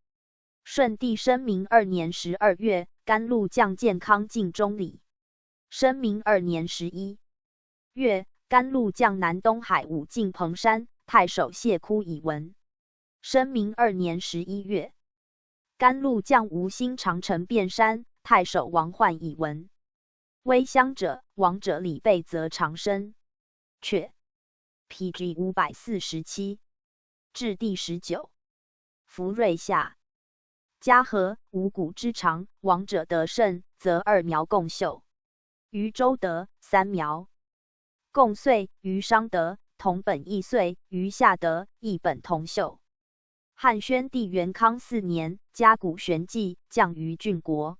顺帝申明2年12月，甘露将建康晋中里。申明2年11月，甘露将南东海武进彭山、太守谢窟以闻。申明2年11月，甘露将吴兴长城遍山、太守王焕以闻。威乡者，王者礼备则长生。却 PG 547。至第19。福瑞下。嘉禾五谷之长，王者得胜，则2苗共秀。于周得3苗共岁，于商得同本异岁，于夏得异本同秀。汉宣帝元康4年，加谷玄纪降于郡国。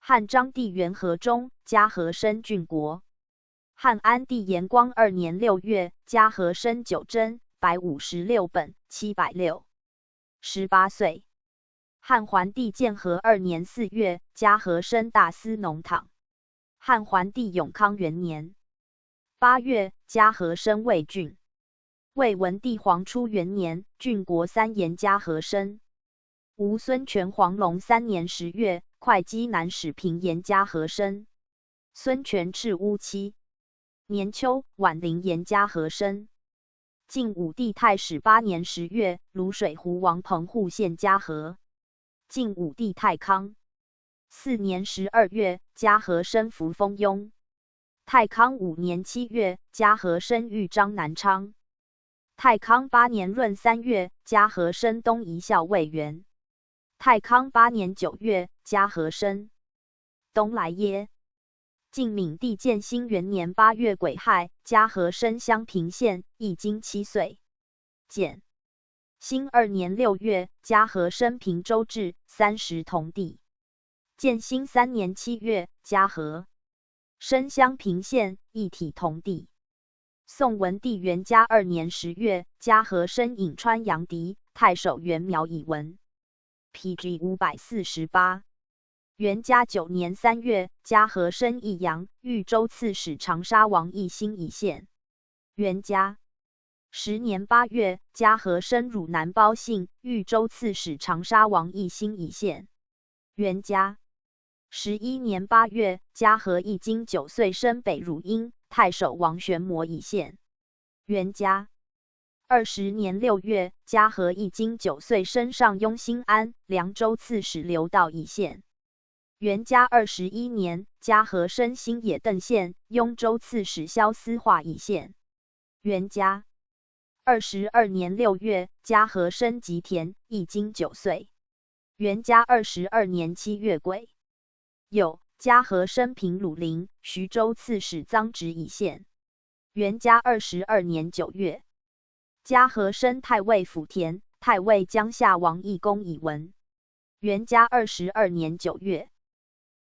汉章帝元和中，嘉禾升郡国。汉安帝延光2年6月，嘉禾升九真156本706。18岁。汉桓帝建和2年4月，嘉禾升大司农堂。汉桓帝永康元年8月，嘉禾升魏郡。魏文帝黄初元年，郡国3言嘉禾升。吴孙权黄龙3年10月，会稽南使平言嘉禾升。孙权赤乌期年秋，宛陵言嘉禾升。晋武帝太始8年10月，泸水湖王棚户县嘉禾。晋武帝太康4年12月，嘉禾升扶风雍。太康5年7月，嘉禾升豫章南昌。太康8年闰3月，嘉禾升东夷校尉员。太康8年9月，嘉禾升东莱耶。晋闵帝建兴元年8月癸亥，嘉禾升襄平县，已经7岁。建兴2年6月，嘉禾升平州治30同地。建兴3年7月，嘉禾升襄平县，一体同地。宋文帝元嘉2年10月，嘉禾升颍川阳翟，太守元苗以文。PG 548。元嘉9年3月，嘉禾升益阳，豫州刺史长沙王奕兴以县。元嘉10年8月，嘉禾升汝南包信，豫州刺史长沙王奕兴以县。元嘉11年8月，嘉禾已经9岁，升北汝阴，太守王玄谟以县。元嘉20年6月，嘉禾已经9岁，升上雍兴安，凉州刺史刘道以县。元嘉21年，嘉禾升新野邓县，雍州刺史萧思化以县。元嘉22年6月，嘉禾升吉田，已经9岁。元嘉22年7月癸酉，嘉禾升平鲁陵，徐州刺史臧植以县。元嘉22年9月，嘉禾升太尉府田，太尉江夏王义公以文。元嘉22年9月，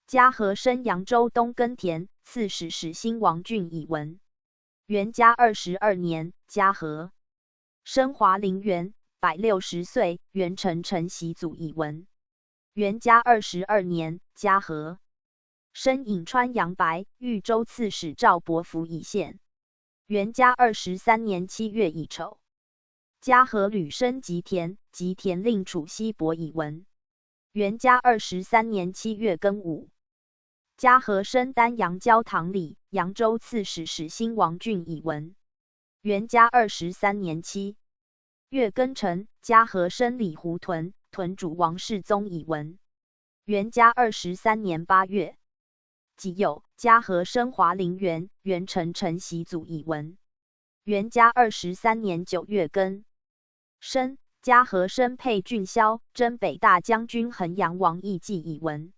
嘉禾升扬州东耕田，刺史始兴王俊以文。元嘉22年，嘉禾升华陵园，160岁，元成承袭祖以文。元嘉22年，嘉禾升颍川阳白，豫州刺史赵伯符以县。元嘉23年7月乙丑，嘉禾屡升吉田，吉田令处西伯以文。元嘉23年7月庚午，嘉禾升丹阳焦堂里，扬州刺史始兴王俊以文。元嘉23年7月庚辰，嘉禾升李湖屯，屯主王世宗以文。元嘉23年8月己酉，嘉禾升华陵园，元成承袭祖以文。元嘉23年9月庚申，嘉禾升沛郡萧，征北大将军衡阳王义季以文。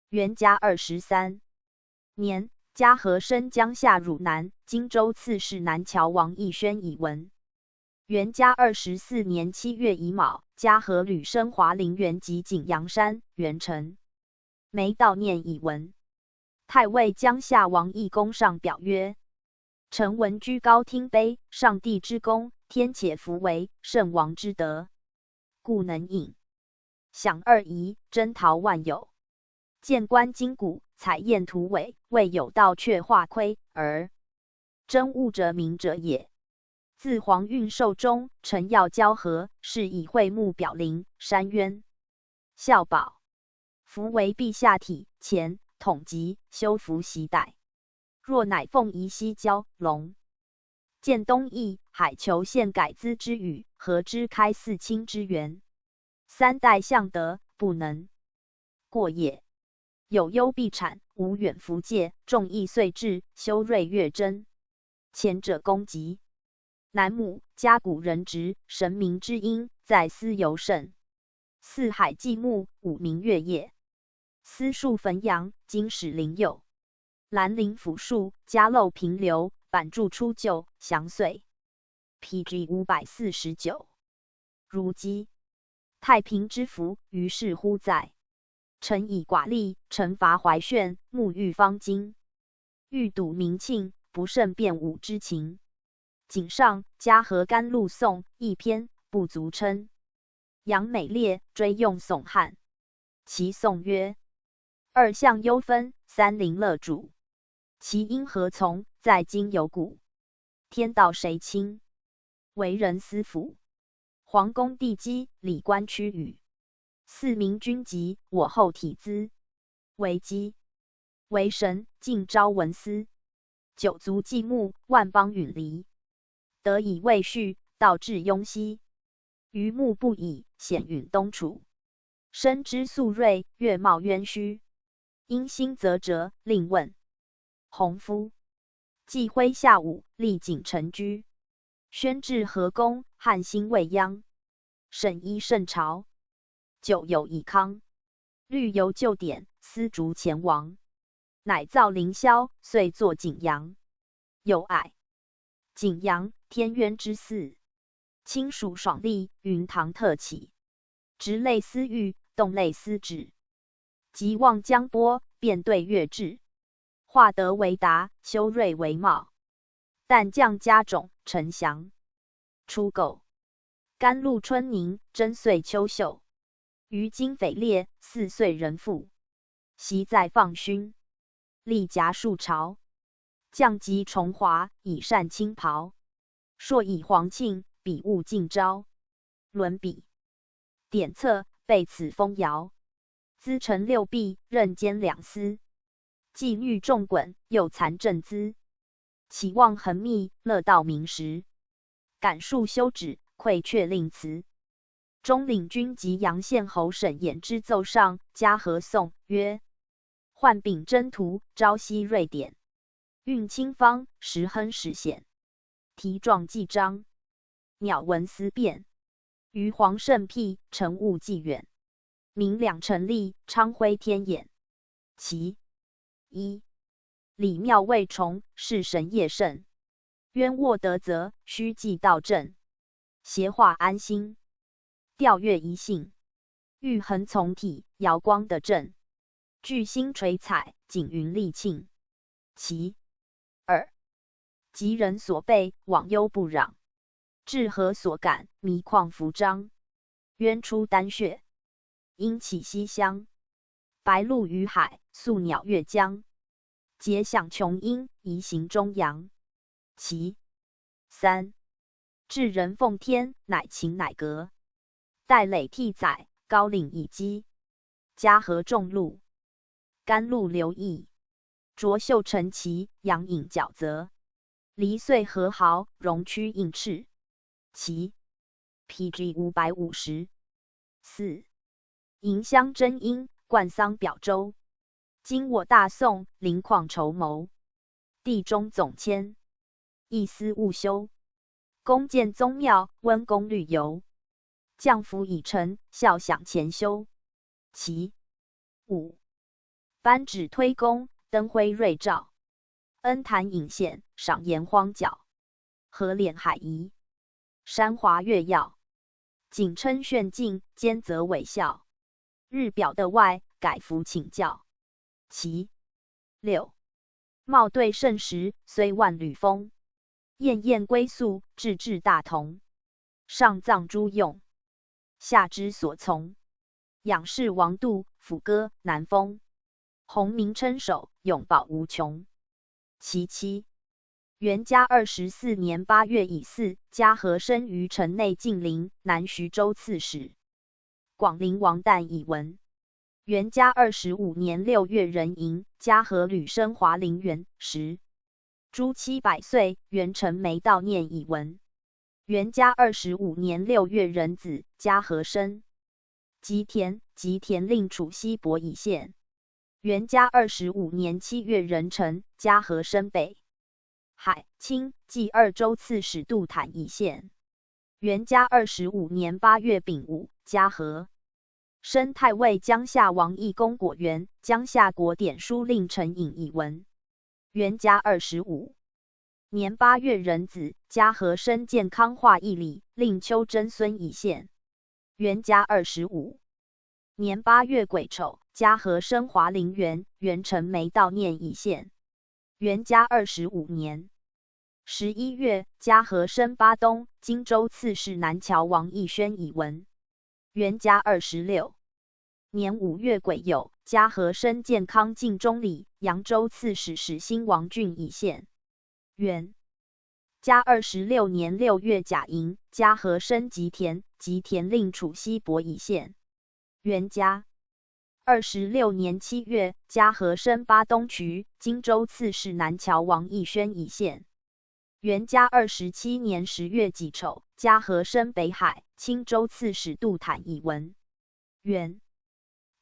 元嘉23年，嘉禾升江夏汝南，荆州刺史南谯王义宣以文。元嘉24年7月乙卯，嘉禾屡升华陵园及景阳山，元成没悼念以文。太尉江夏王义公上表曰：臣闻居高听卑，上帝之功，天且弗为，圣王之德，故能引享二夷，征讨万有，见观今古，采验图伪，未有道却化亏，而真物者明者也。自黄运寿中，臣要交合，是以会幕表灵，山渊孝保，夫为陛下体前统级，修服袭带。若乃凤仪西郊龙见东邑，海求县改资之语，何之开四卿之源？三代相德，不能过也。有忧必产，无远弗届，众议遂至，修睿越真。前者公极，南亩家古人直，神明之音，在斯尤甚。四海纪木，五明月夜。丝树汾阳，金始灵佑。兰陵府树，家漏平流，板柱出厩，祥岁。PG 549。如积太平之福，于是乎在。臣以寡力，惩罚怀炫，沐浴方巾，欲睹明庆，不胜辩武之情。井上嘉禾甘露颂一篇，不足称。杨美烈追用宋汉，其颂曰：二相忧分，三邻乐主。其因何从？在今有古。天道谁亲？为人司府。皇宫地基，礼官区宇。四民君集，我后体资。为基，为神，尽朝文思。九族祭墓，万邦允离。得以未续，道至雍熙。余木不已，显允东楚。身之素锐，月貌渊虚。因心则折，令问。弘夫。既麾下武，历景成居。宣至河宫，汉兴未央。审依圣朝，久有以康。虑犹旧典，丝竹前王。乃造凌霄，遂作景阳。有矮。景阳，天渊之祀。清暑爽利，云堂特起。直类丝玉，动类丝指。即望江波，便对月至。化德为达，修睿为茂。旦降加种，承祥。初狗。甘露春凝，真岁秋秀。于今匪烈，4岁人妇。习在放勋。历夹数朝。降及重华，以善青袍。朔以黄庆，比物尽招。伦比。典册，备此风摇。资臣6弼，任兼2司。既欲众衮，又残正资。期望恒密，乐道明时。感述修止，愧却令辞。中领军及阳县侯沈衍之奏上，嘉禾颂曰：宦秉征途，朝夕瑞典。运清方，时亨始显。题状记章。鸟闻思辨。余黄圣辟，乘务既远。明两成立，昌辉天眼。其一。礼庙未崇，事神业盛。冤卧得则，须记道正。邪化安心。调阅一信。玉衡从体，瑶光的正。巨星垂彩，景云丽庆。其二。及人所备，往忧不攘。至何所感，迷旷浮张。渊出丹穴。阴起西乡。白鹭于海，宿鸟越江。结响琼音，移行中阳。其三。至人奉天，乃晴乃革。代累替载，高岭以积。嘉禾众路。甘露流溢。卓秀成旗，阳影皎泽。离岁和豪，荣躯映赤。其 PG 550。4. 迎香真音，冠桑表周。今我大宋，临旷筹谋。地中总迁。一丝勿修。宫建宗庙，温宫律游。降服已成，孝享前修。其5. 颁旨推宫，灯辉瑞照。恩坛隐现，赏颜荒角。河敛海夷。山华月耀。景琛炫镜，兼则伪笑。日表的外，改服请教。其6. 貌对盛时，虽万缕风。燕燕归宿，志志大同。上藏诸用。下之所从。仰视王度，抚歌南风。鸿名称首，永保无穷。其7. 元嘉24年8月乙巳，嘉禾生于城内晋陵，南徐州刺史。广陵王旦以闻。元嘉25年6月壬寅，嘉禾屡升华陵园时。朱700岁，元成梅悼念以闻。元嘉25年6月壬子，嘉禾生。吉田令处西伯以县。元嘉25年7月壬辰，嘉禾生北海、清、冀2州刺史杜坦以县。元嘉25年8月丙午，嘉禾升太尉江夏王义公果园，江夏国典书令陈颖以闻。元嘉25年8月壬子，嘉禾升建康化义礼，令邱真孙以县。元嘉25年8月癸丑，嘉禾生华陵园，元成梅悼念乙县。元嘉25年11月，嘉禾生巴东荆州刺史南谯王奕宣以文。元嘉26年5月癸酉，嘉禾生建康晋中里，扬州刺史始兴王俊以县。元嘉26年6月甲寅，嘉禾生吉田令处西伯以县。元嘉26年7月，嘉禾生巴东渠，荆州刺史南谯王奕宣以县。元嘉27年10月己丑，嘉禾生北海，青州刺史杜坦以文。元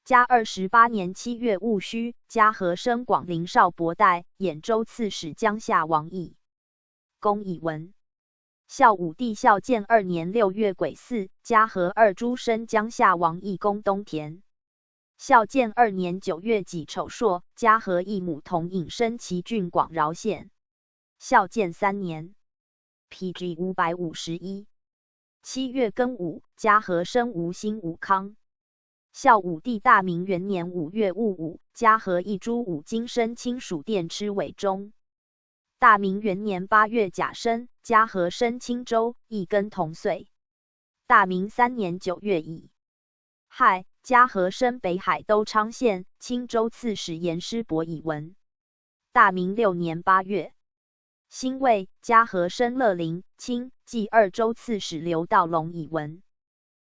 嘉28年7月戊戌，嘉禾生广陵少伯代，兖州刺史江夏王义公以文。孝武帝孝建2年6月癸巳，嘉禾二诸生江夏王义公东田。孝建2年9月己丑朔，嘉禾义母同隐生齐郡广饶县。孝建3年 ，PG 551。7月庚午，嘉禾生吴兴武康。孝武帝大明元年5月戊午，嘉禾义诸武京生亲属殿螭尾中。大明元年8月甲申，嘉禾生青州，义庚同岁。大明3年9月乙亥，嘉禾生北海都昌县，青州刺史严师伯以文。大明6年8月辛未，嘉禾生乐陵、清冀二州刺史刘道隆以文。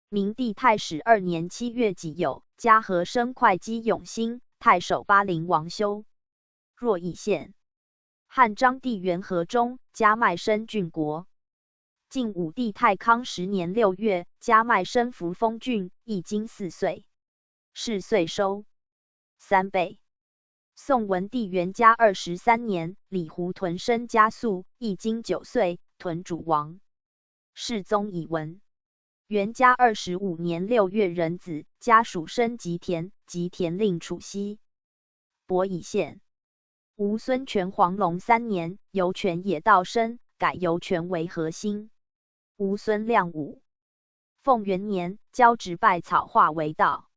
明帝太始2年7月己酉，嘉禾生会稽永兴，太守巴陵王修若以县。汉章帝元和中，嘉迈生郡国。晋武帝太康10年6月，嘉迈生扶风郡，义经4岁，是岁收3倍。宋文帝元嘉23年，李胡屯生嘉肃，义经9岁，屯主王。世宗以文。元嘉25年6月壬子，嘉属生吉田令处西伯以县。吴孙权黄龙3年，由权也道生，改由权为核心。吴孙亮武凤元年，交直拜草化为道。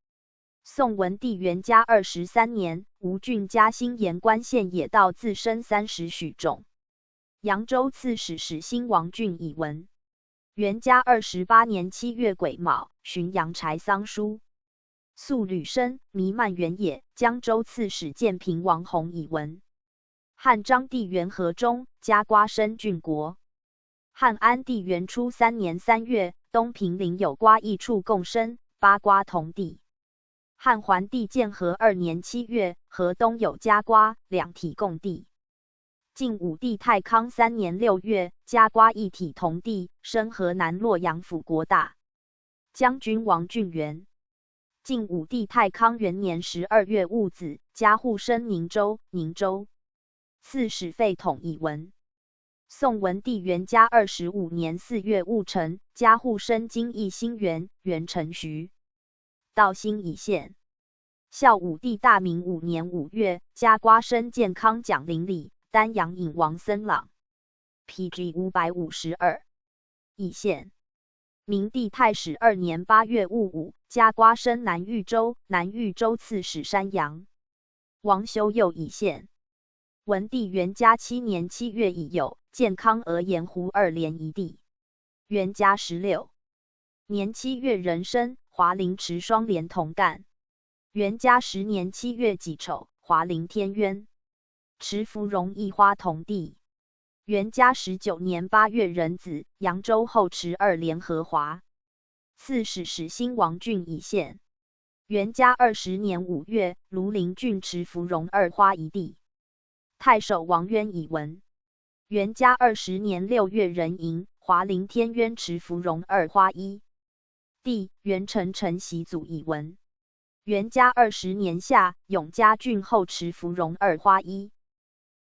宋文帝元嘉23年，吴郡嘉兴盐官县野道自生30许种。扬州刺史始兴王俊以文。元嘉28年7月癸卯，巡阳柴桑书。宿吕生，弥漫原野，江州刺史建平王弘以文。汉章帝元和中，嘉瓜生郡国。汉安帝元初3年3月，东平陵有瓜一处共生，八瓜同地。汉桓帝建和2年7月，河东有嘉瓜，两体共地。晋武帝太康3年6月，嘉瓜一体同地，升河南洛阳府国大将军王俊元。晋武帝太康元年12月戊子，嘉户生宁州，刺史废统以文。宋文帝元嘉25年4月戊辰，嘉户生京义兴元，元成徐道兴以县。孝武帝大明5年5月，嘉瓜生建康蒋陵里，丹阳尹王森朗。PG 552以县。明帝太始2年8月戊午，嘉瓜生南豫州刺史山阳。王修右以县。文帝元嘉7年7月乙酉，建康峨盐湖2连一地。元嘉16年7月壬申，华陵池双连同干。元嘉10年7月己丑，华陵天渊，池芙蓉一花同地。元嘉19年8月壬子，扬州后池2连合华。刺史始兴王俊以县。元嘉20年5月，庐陵郡池芙蓉2花一地。太守王渊以文。元嘉20年6月壬寅，华陵天渊池芙蓉2花一地。元成承袭祖以文。元嘉20年夏，永嘉郡后池芙蓉2花一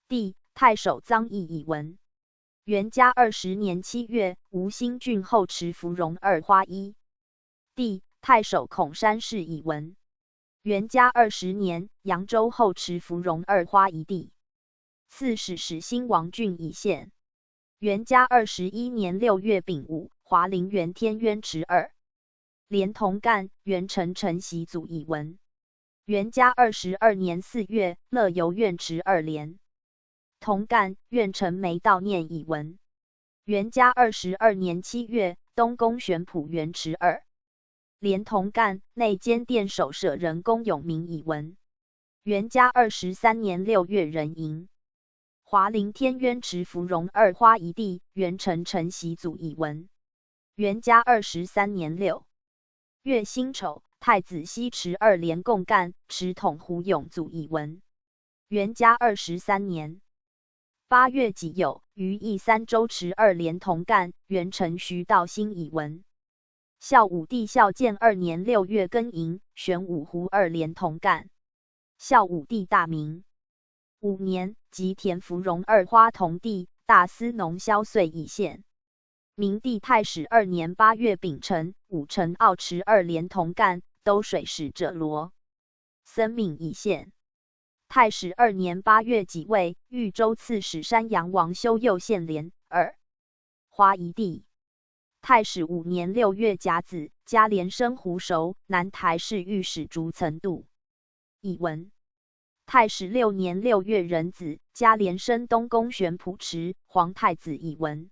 地。太守臧义以文。元嘉20年7月，吴兴郡后池芙蓉2花一地。太守孔山氏以文。元嘉20年，扬州后池芙蓉2花一地。刺史始兴王俊以县。元嘉21年6月丙午，华陵园天渊池2连同干，元成承袭祖以文。元嘉22年4月，乐游院池2连同干，愿承梅悼念以闻。元嘉22年7月，东宫玄圃元池2连同干，内监殿守舍人龚永明以闻。元嘉23年6月，壬寅，华陵天渊池芙蓉2花一地，元辰承袭祖以闻。元嘉23年6月辛丑，太子西池2连共干，池统胡永祖以闻。元嘉23年8月己酉，于义三州池2连同干，元辰徐道兴以闻。孝武帝孝建2年6月庚寅，玄武湖2连同干。孝武帝大明5年，吉田芙蓉2花同地，大司农萧岁以县。明帝太史2年8月丙辰，武城奥池2连同干，都水使者罗僧命以县。太史2年8月己未，豫州刺史山阳王修右县连2花一地。太史5年6月甲子，加连升湖熟，南台市御史逐曾度以闻。太史6年6月壬子，加连升东宫玄圃池，皇太子以闻。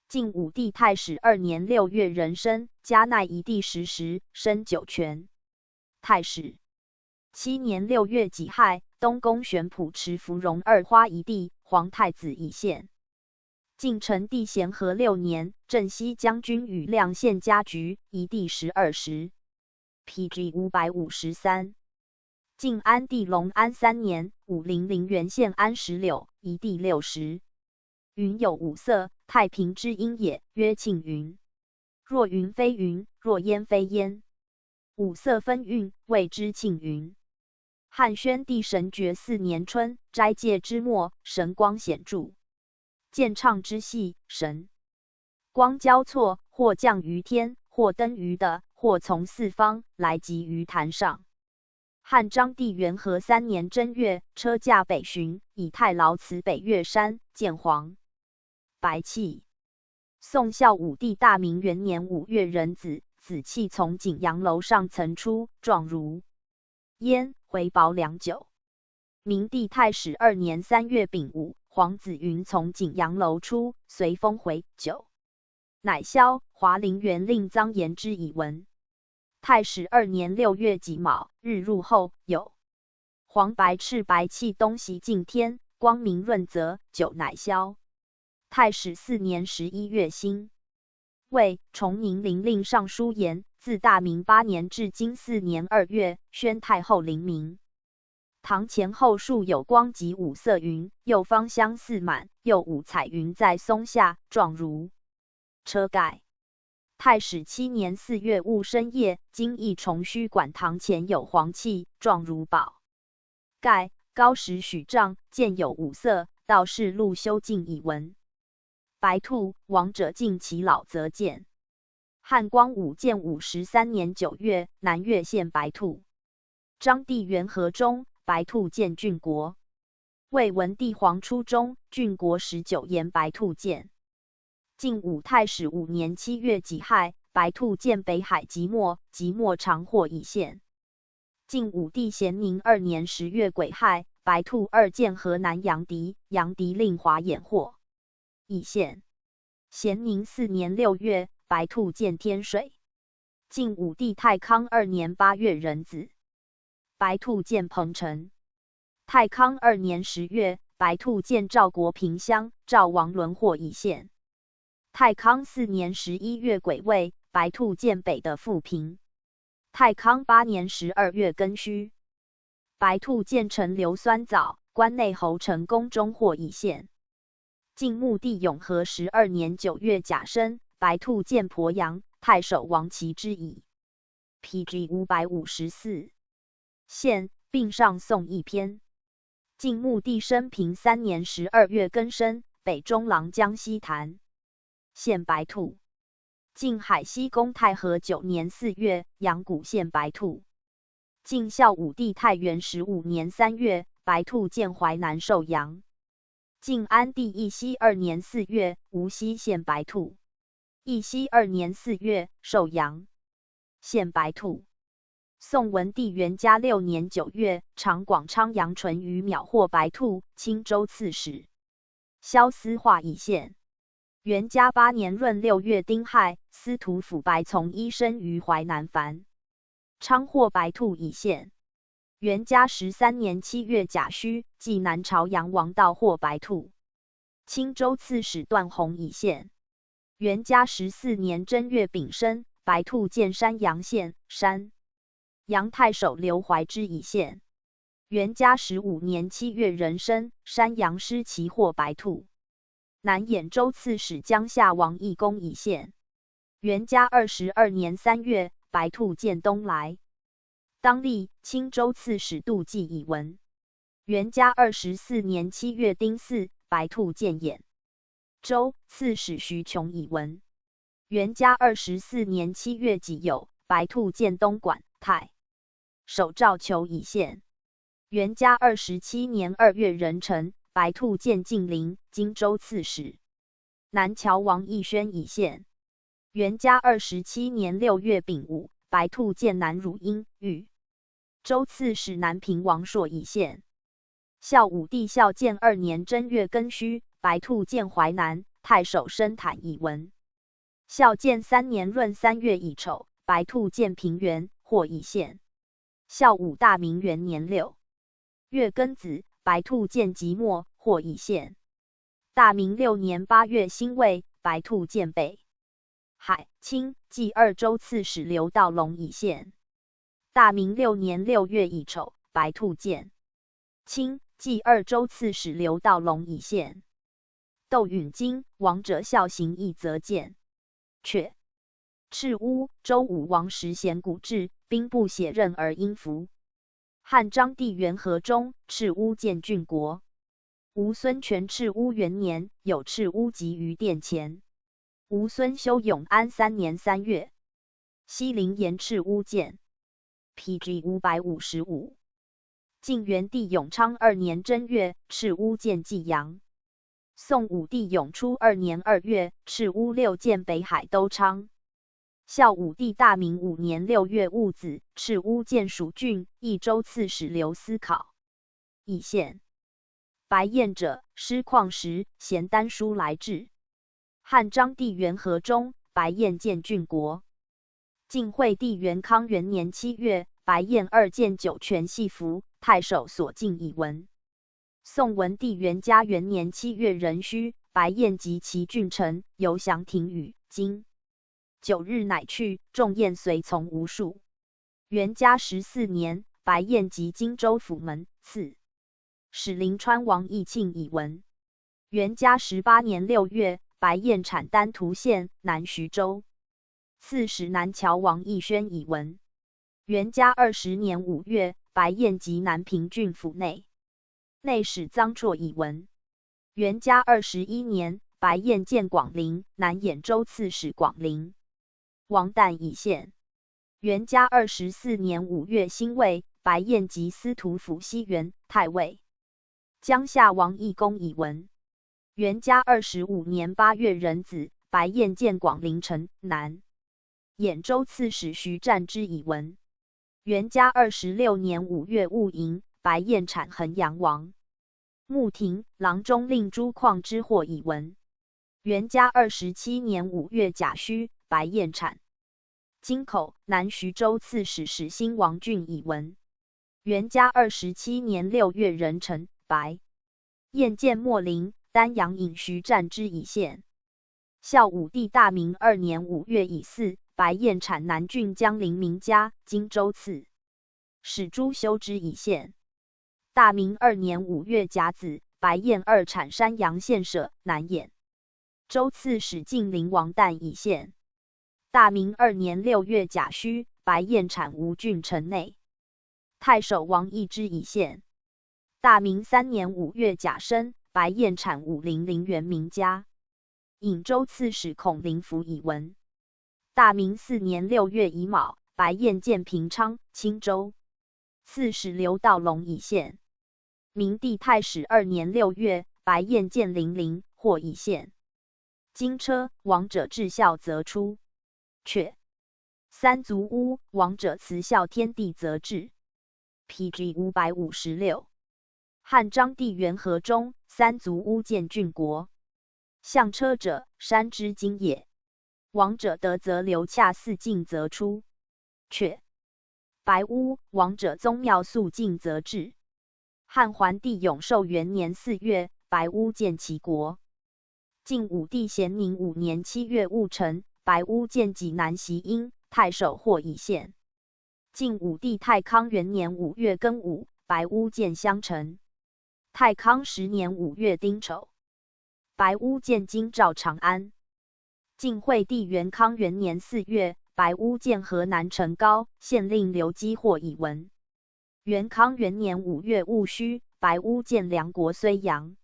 晋武帝太史2年6月壬申，加奈夷地10时，升酒泉。太史7年6月己亥，东宫玄圃池芙蓉2花一地，皇太子以县。晋成帝咸和6年，镇西将军与亮县家局，一地12时。PG 553。晋安帝隆安3年，武陵陵源县安石榴，一地6时。云有五色，太平之音也，曰庆云。若云非云，若烟非烟。五色分韵，谓之庆云。汉宣帝神爵4年春，斋戒之末，神光显著。见唱之细，神光交错，或降于天，或登于地，或从四方来集于坛上。汉章帝元和3年正月，车驾北巡，以太牢辞北岳山，见黄白气。宋孝武帝大明元年5月壬子，紫气从景阳楼上层出，状如烟，回薄良久。明帝太史2年3月丙午，黄子云从景阳楼出，随风回久，乃萧。华陵园令臧言之以闻。太史2年6月己卯，日入后，有黄白赤白气东袭近天，光明润泽，久乃消。太史4年11月辛未，崇宁陵令尚书言，自大明8年至今4年2月，宣太后临明。堂前后树有光及五色云，右方相似满，右五彩云在松下，状如车盖。太史7年4月戊申夜，今义重虚馆堂前有黄气，状如宝盖，高10许丈，见有五色，道士路修径以闻。白兔，亡者尽其老则见。汉光武建53年9月，南岳县白兔。章帝元和中，白兔见郡国。魏文帝皇初中，郡国19言白兔见。晋武太史5年7月己亥，白兔见北海即墨，即墨长获以县。晋武帝咸宁2年10月癸亥，白兔2见河南杨迪，杨迪令华衍获以县。咸宁4年6月，白兔见天水。晋武帝太康2年8月壬子，白兔见彭城。太康2年10月，白兔见赵国平乡，赵王伦获以县。太康4年11月癸未，白兔见北的富平。太康8年12月庚戌，白兔见陈留酸枣，关内侯陈宫中获以县。晋穆帝永和12年9月甲申，白兔见鄱阳，太守王齐之矣。PG 554。县，并上颂一篇。晋穆帝生平3年12月庚申，北中郎江西坛县白兔。晋海西宫太和9年4月，阳谷县白兔。晋孝武帝太元15年3月，白兔见淮南寿阳。晋安帝义熙2年4月，无锡县白兔。义熙2年4月，寿阳县白兔。宋文帝元嘉6年9月，常广昌阳淳于秒获白兔，青州刺史。萧思化以县。元嘉8年闰6月丁亥，司徒府白从一生于淮南樊。昌获白兔以县。元嘉13年7月甲戌，继南朝阳王道获白兔。青州刺史段宏以县。元嘉14年正月丙申，白兔见山阳县，山阳太守刘怀之以县。元嘉15年7月壬申，山阳失其获白兔。南兖州刺史江夏王义公以县。元嘉22年3月，白兔见东来。当立青州刺史杜季以闻。元嘉24年7月丁巳，白兔见兖州刺史徐琼以闻。元嘉24年7月己酉，白兔见东莞太守赵求以县。元嘉27年2月壬辰，白兔见晋陵荆州刺史南谯王义宣以县。元嘉27年6月丙午，白兔见南汝阴豫州刺史南平王朔以县。孝武帝孝建2年正月庚戌，白兔见淮南太守申坦以闻。孝建3年闰3月乙丑，白兔见平原或以县。孝武大明元年6月庚子，白兔见即墨或以县。大明6年8月辛未，白兔见北海清冀2州刺史刘道隆以县。大明6年6月乙丑，白兔见清冀2州刺史刘道隆以县。窦允金王者孝行义则见阙赤乌周武王时贤古制，兵不血刃而因服。汉章帝元和中，赤乌建郡国。吴孙权赤乌元年，有赤乌集于殿前。吴孙修永安3年3月，西陵沿赤乌建。PG 555。晋元帝永昌2年正月，赤乌建济阳。宋武帝永初2年2月，赤乌6建北海都昌。孝武帝大明5年6月戊子，赤乌建蜀郡，益州刺史刘思考以县。白燕者，师旷时，咸丹书来至。汉章帝元和中，白燕建郡国。晋惠帝元康元年7月，白燕2建酒泉系服，太守所敬以闻。宋文帝元嘉元年7月壬戌，白燕及其郡臣游降庭宇，今9日乃去，众燕随从无数。元嘉14年，白燕及荆州府门刺史临川王义庆以闻。元嘉18年6月，白燕产丹涂县南徐州，刺史南谯王义宣以闻。元嘉20年5月，白燕及南平郡府内史臧绰以闻。元嘉21年，白燕建广陵，南兖州刺史广陵王旦以县。元嘉24年5月辛未，白燕及司徒府西原太尉江夏王义公以闻。元嘉25年8月壬子，白燕建广陵城南兖州刺史徐湛之以闻。元嘉26年5月戊寅，白燕产衡阳王穆廷郎中令朱况之祸以闻。元嘉27年5月甲戌，白燕产京口南徐州刺史始兴王俊以闻。元嘉27年6月壬辰，白燕建秣陵，丹阳尹徐湛之以县。孝武帝大明2年5月乙巳，白燕产南郡江陵名家，荆州刺史朱修之以县。大明2年5月甲子，白燕2产山阳县舍南兖州刺史晋陵王旦以县。大明2年6月甲戌，白燕产吴郡城内太守王义之以县。大明3年5月甲申，白燕产武陵陵园名家，颍州刺史孔林甫以闻。大明4年6月乙卯，白燕建平昌青州刺史刘道隆以县。明帝太始2年6月，白燕建零陵或以县。金车王者至孝则出阙三足乌，王者慈孝天帝则治。PG 556。汉章帝元和中，三足乌建郡国。象车者，山之金也。王者得则流，洽四境则出。却白乌，王者宗庙肃静则治。汉桓帝永寿元年4月，白乌建齐国。晋武帝咸宁5年7月戊辰，白乌建济南袭阴，太守或以县。晋武帝太康元年5月庚午，白乌建襄城。太康10年5月丁丑，白乌建京兆长安。晋惠帝元康元年4月，白乌建河南成高，县令刘基或以闻。元康元年5月戊戌，白乌建梁国睢阳。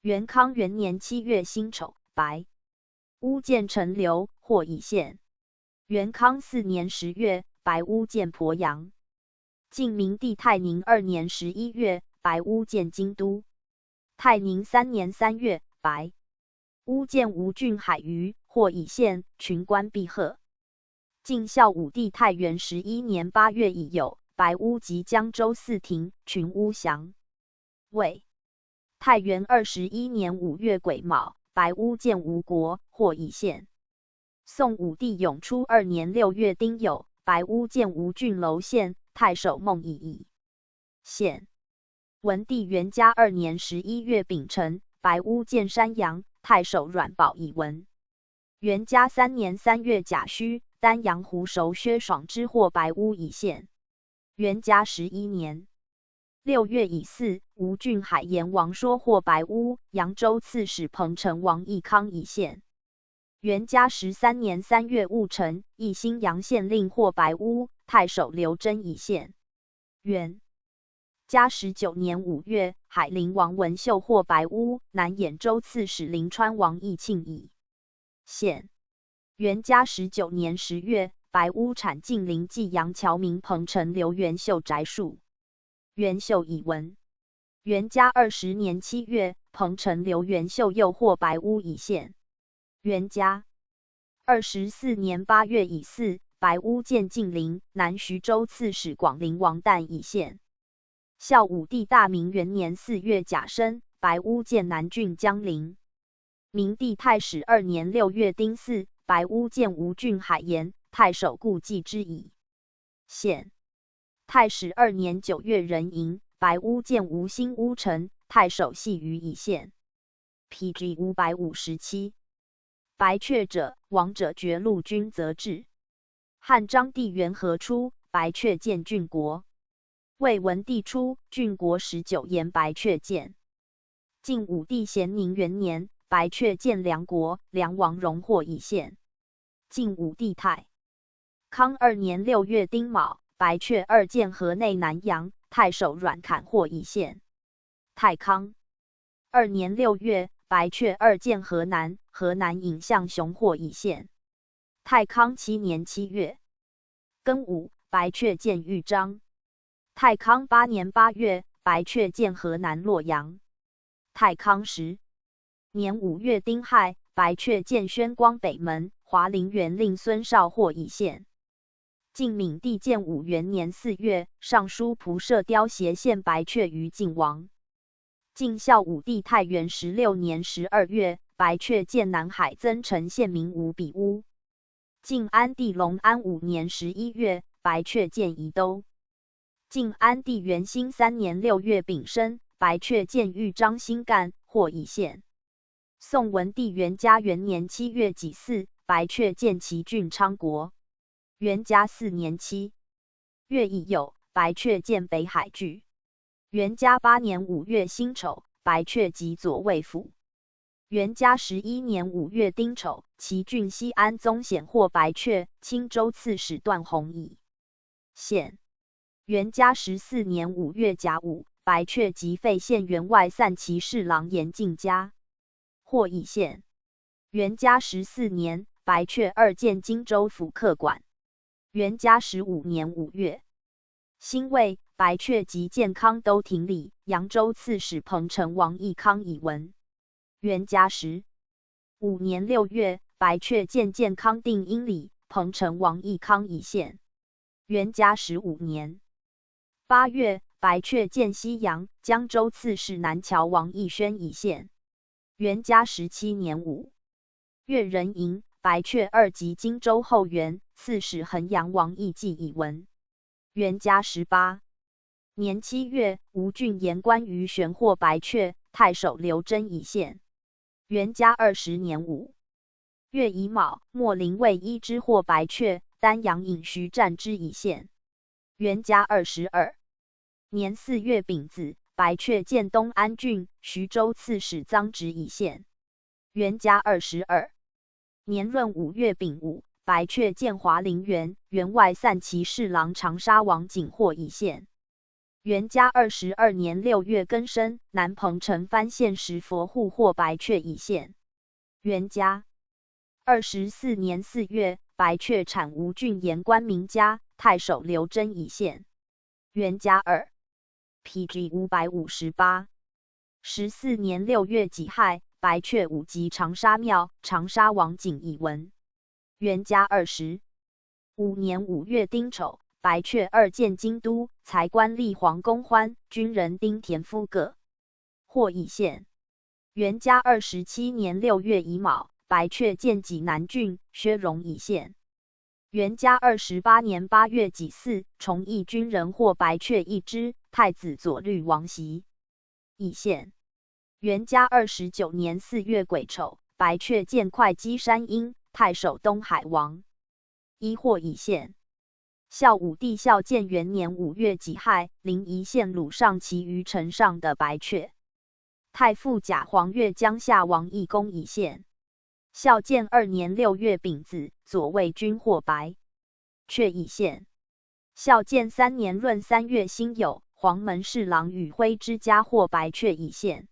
元康元年7月辛丑，白乌建陈留，或以县。元康4年10月，白乌建鄱阳。晋明帝泰宁2年11月，白乌建京都。泰宁3年3月，白乌建吴郡海隅，或以县，群官毕贺。晋孝武帝太元11年8月已有，白乌及江州四亭，群乌降。魏太元21年5月癸卯，白乌建吴国，或以县。宋武帝永初2年6月丁酉，白乌建吴郡楼县，太守孟以以县。文帝元嘉2年11月丙辰，白乌建山阳，太守阮宝以闻。元嘉3年3月甲戌，丹阳胡熟薛爽之获白乌以县。元嘉11年6月乙巳，吴郡海盐王说获白乌，扬州刺史彭城王义康以县。元嘉13年3月戊辰，义兴阳县令获白乌，太守刘真以县。元嘉19年5月，海陵王文秀获白乌，南兖州刺史临川王义庆以县。元嘉19年10月，白乌产晋陵济阳侨民彭城刘元秀宅戍。元秀以闻。元嘉20年7月，彭城刘元秀又获白乌以县。元嘉24年8月乙巳，白乌建晋陵，南徐州刺史广陵王旦以县。孝武帝大明元年4月甲申，白乌建南郡江陵。明帝太始2年6月丁巳，白乌建吴郡海盐，太守顾忌之以县。太始2年9月壬寅，白乌建吴新乌城，太守系于以县。PG 557。白阙者，王者绝陆军则治。汉章帝元和初，白阙建郡国。魏文帝初，郡国19沿白阙建。晋武帝咸宁元年，白阙建梁国，梁王荣获以县。晋武帝太康2年6月丁卯，白阙2建河内南阳，太守阮侃获以县。太康2年6月，白阙2建河南，河南尹相雄获以县。太康7年7月庚午，白阙建豫章。太康8年8月，白阙建河南洛阳。太康10年5月丁亥，白阙建宣光北门，华陵园令孙绍获以县。晋闵帝建武元年4月，尚书仆射刁协献白阙于晋王。晋孝武帝太元16年12月，白阙建南海增城县名吴比乌。晋安帝隆安5年11月，白阙建宜都。晋安帝元兴3年6月丙申，白阙建豫章新干，获以县。宋文帝元嘉元年7月己巳，白阙建齐郡昌国。元嘉4年7月乙酉，白阙建北海郡。元嘉8年5月辛丑，白阙及左卫府。元嘉11年5月丁丑，齐郡西安宗显获白阙，青州刺史段弘以县。元嘉14年5月甲午，白阙及废县员外散骑侍郎严敬家，获以县。元嘉14年，白阙2建荆州府客馆。元嘉15年5月辛未，白阙及建康都亭里，扬州刺史彭城王义康以闻。元嘉15年6月，白阙建健康定阴里，彭城王义康以县。元嘉15年8月，白阙见西阳江州刺史南谯王义宣以县。元嘉17年5月壬寅，白阙2级荆州后援刺史衡阳王义季以文。元嘉18年7月，吴郡言关于玄获白阙，太守刘真以县。元嘉20年5月乙卯，莫林卫一之获白阙，丹阳尹徐战之以县。元嘉22年4月丙子，白阙见东安郡徐州刺史臧植以县。元嘉22年闰5月丙午，白阙见华陵园员外散骑侍郎长沙王景获以县。元嘉22年6月庚申，南彭城番县石佛户获白阙以县。元嘉24年4月，白阙产吴郡言关名家，太守刘真以县。元嘉2 PG 558。14年6月己亥，白阙5级长沙庙，长沙王景以文。元嘉25年5月丁丑，白阙2见京都，才官吏黄公欢，军人丁田夫各获以县。元嘉27年6月乙卯，白阙见济南郡薛荣以县。元嘉28年8月己巳，崇义军人获白阙一之，太子左律王袭以县。元嘉29年4月癸丑，白阙见会稽山阴，太守东海王一获以县。孝武帝孝建元年5月己亥，临沂县鲁上骑于城上的白阙，太傅贾黄钺江夏王义公以县。孝建2年6月丙子，左卫军获白阙以县。孝建3年闰3月辛酉，黄门侍郎宇辉之家获白阙以县。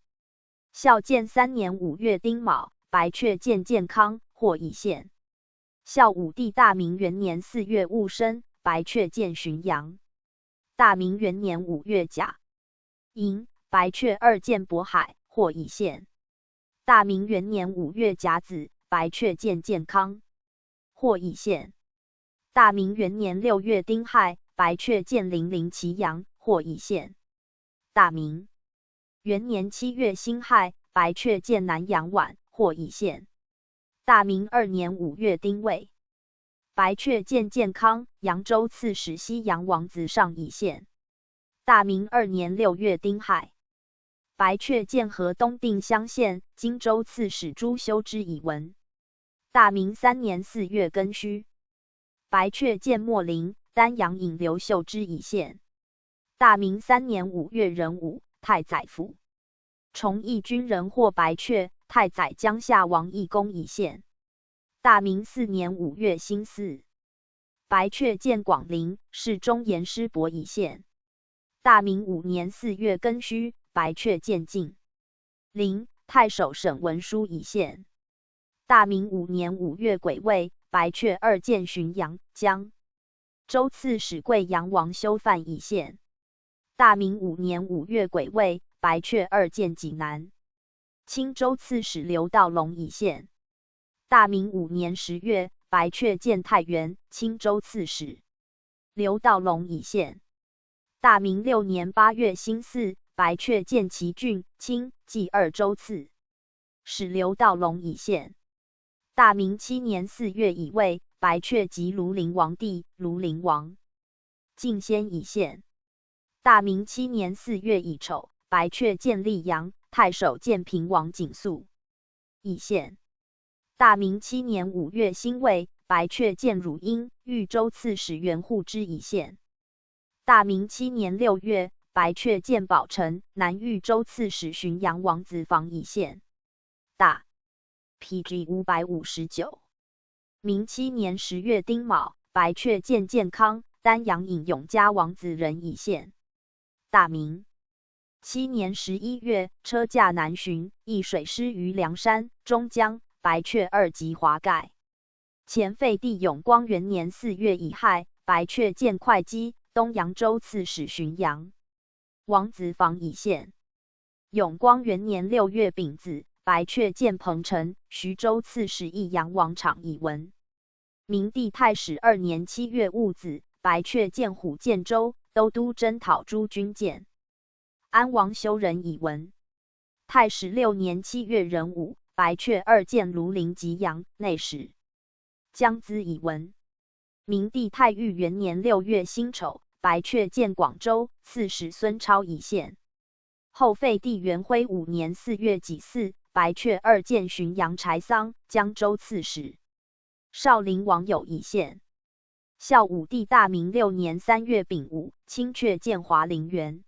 孝建3年5月丁卯，白阙见健康获以县。孝武帝大明元年4月戊申，白阙见浔阳。大明元年5月甲寅，白阙2见渤海获以县。大明元年5月甲子，白阙见健康获以县。大明元年6月丁亥，白阙见零陵祁阳获以县。大明元年7月辛亥，白阙见南阳宛获以县。大明2年5月丁未，白阙见健康扬州刺史西阳王子上以县。大明2年6月丁亥，白阙见河东定襄县荆州刺史朱修之以文。大明3年4月庚戌，白阙见秣陵丹阳尹刘秀之以县。大明3年5月壬午，太宰府崇义军人获白阙，太宰江夏王义公以县。大明4年5月辛巳，白阙见广陵侍中言师伯以县。大明5年4月庚戌，白阙见晋陵太守沈文书以县。大明5年5月癸未，白阙2见浔阳江州刺史贵阳王修范以县。大明5年5月癸未，白阙2见济南青州刺史刘道隆以县。大明5年10月，白阙见太原青州刺史刘道隆以县。大明6年8月辛巳，白阙见祁郡青冀2州刺史刘道隆以县。大明7年4月乙未，白阙即庐陵王弟庐陵王敬先以县。大明7年4月乙丑，白阙见溧阳太守建平王景肃以县。大明7年5月辛未，白阙见汝阴豫州刺史袁护之以县。大明7年6月，白阙见宝城南豫州刺史浔阳王子房以县。大 PG 559。明7年10月丁卯，白阙见健康丹阳尹永嘉王子仁以县。大明7年11月，车驾南巡，易水师于梁山、中江，白阙2级华盖。前废帝永光元年4月乙亥，白阙见会稽东扬州刺史浔阳王子房以县。永光元年6月丙子，白阙见彭城徐州刺史益阳王昶以文。明帝太始2年7月戊子，白阙见虎建州都督征讨诸军舰。安王修仁以闻。太始6年7月壬午，白阙2见庐陵吉阳内史。姜资以闻。明帝太裕元年6月辛丑，白阙见广州刺史孙超以献。后废帝元徽5年4月己巳，白阙2见浔阳柴桑江州刺史。少陵王有以献。孝武帝大明6年3月丙午，清阙见华陵园。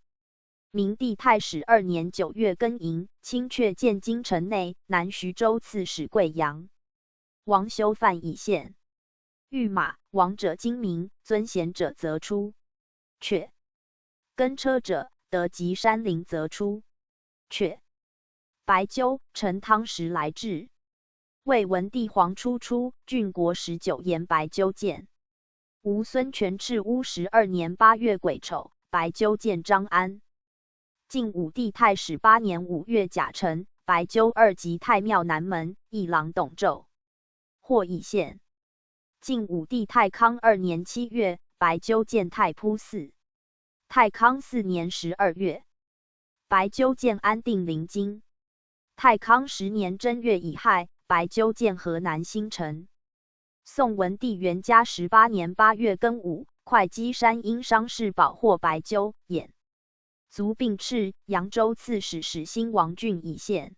明帝太始2年9月庚寅，清阙见京城内南徐州刺史贵阳。王修范以献。御马，王者精明，尊贤者则出。阙。跟车者，得及山林则出。阙。白鸠，陈汤时来至。魏文帝皇初郡国19言白鸠见。吴孙权赤乌12年8月癸丑，白鸠见张安。晋武帝太始8年5月甲辰，白鸠2及太庙南门一郎董胄。或以献。晋武帝太康2年7月，白鸠见太仆寺。太康4年12月，白鸠见安定陵京。太康10年正月乙亥，白鸠见河南新城。宋文帝元嘉18年8月庚午，会稽山因伤势保获白鸠，眼卒病逝。扬州刺史始兴王俊以献。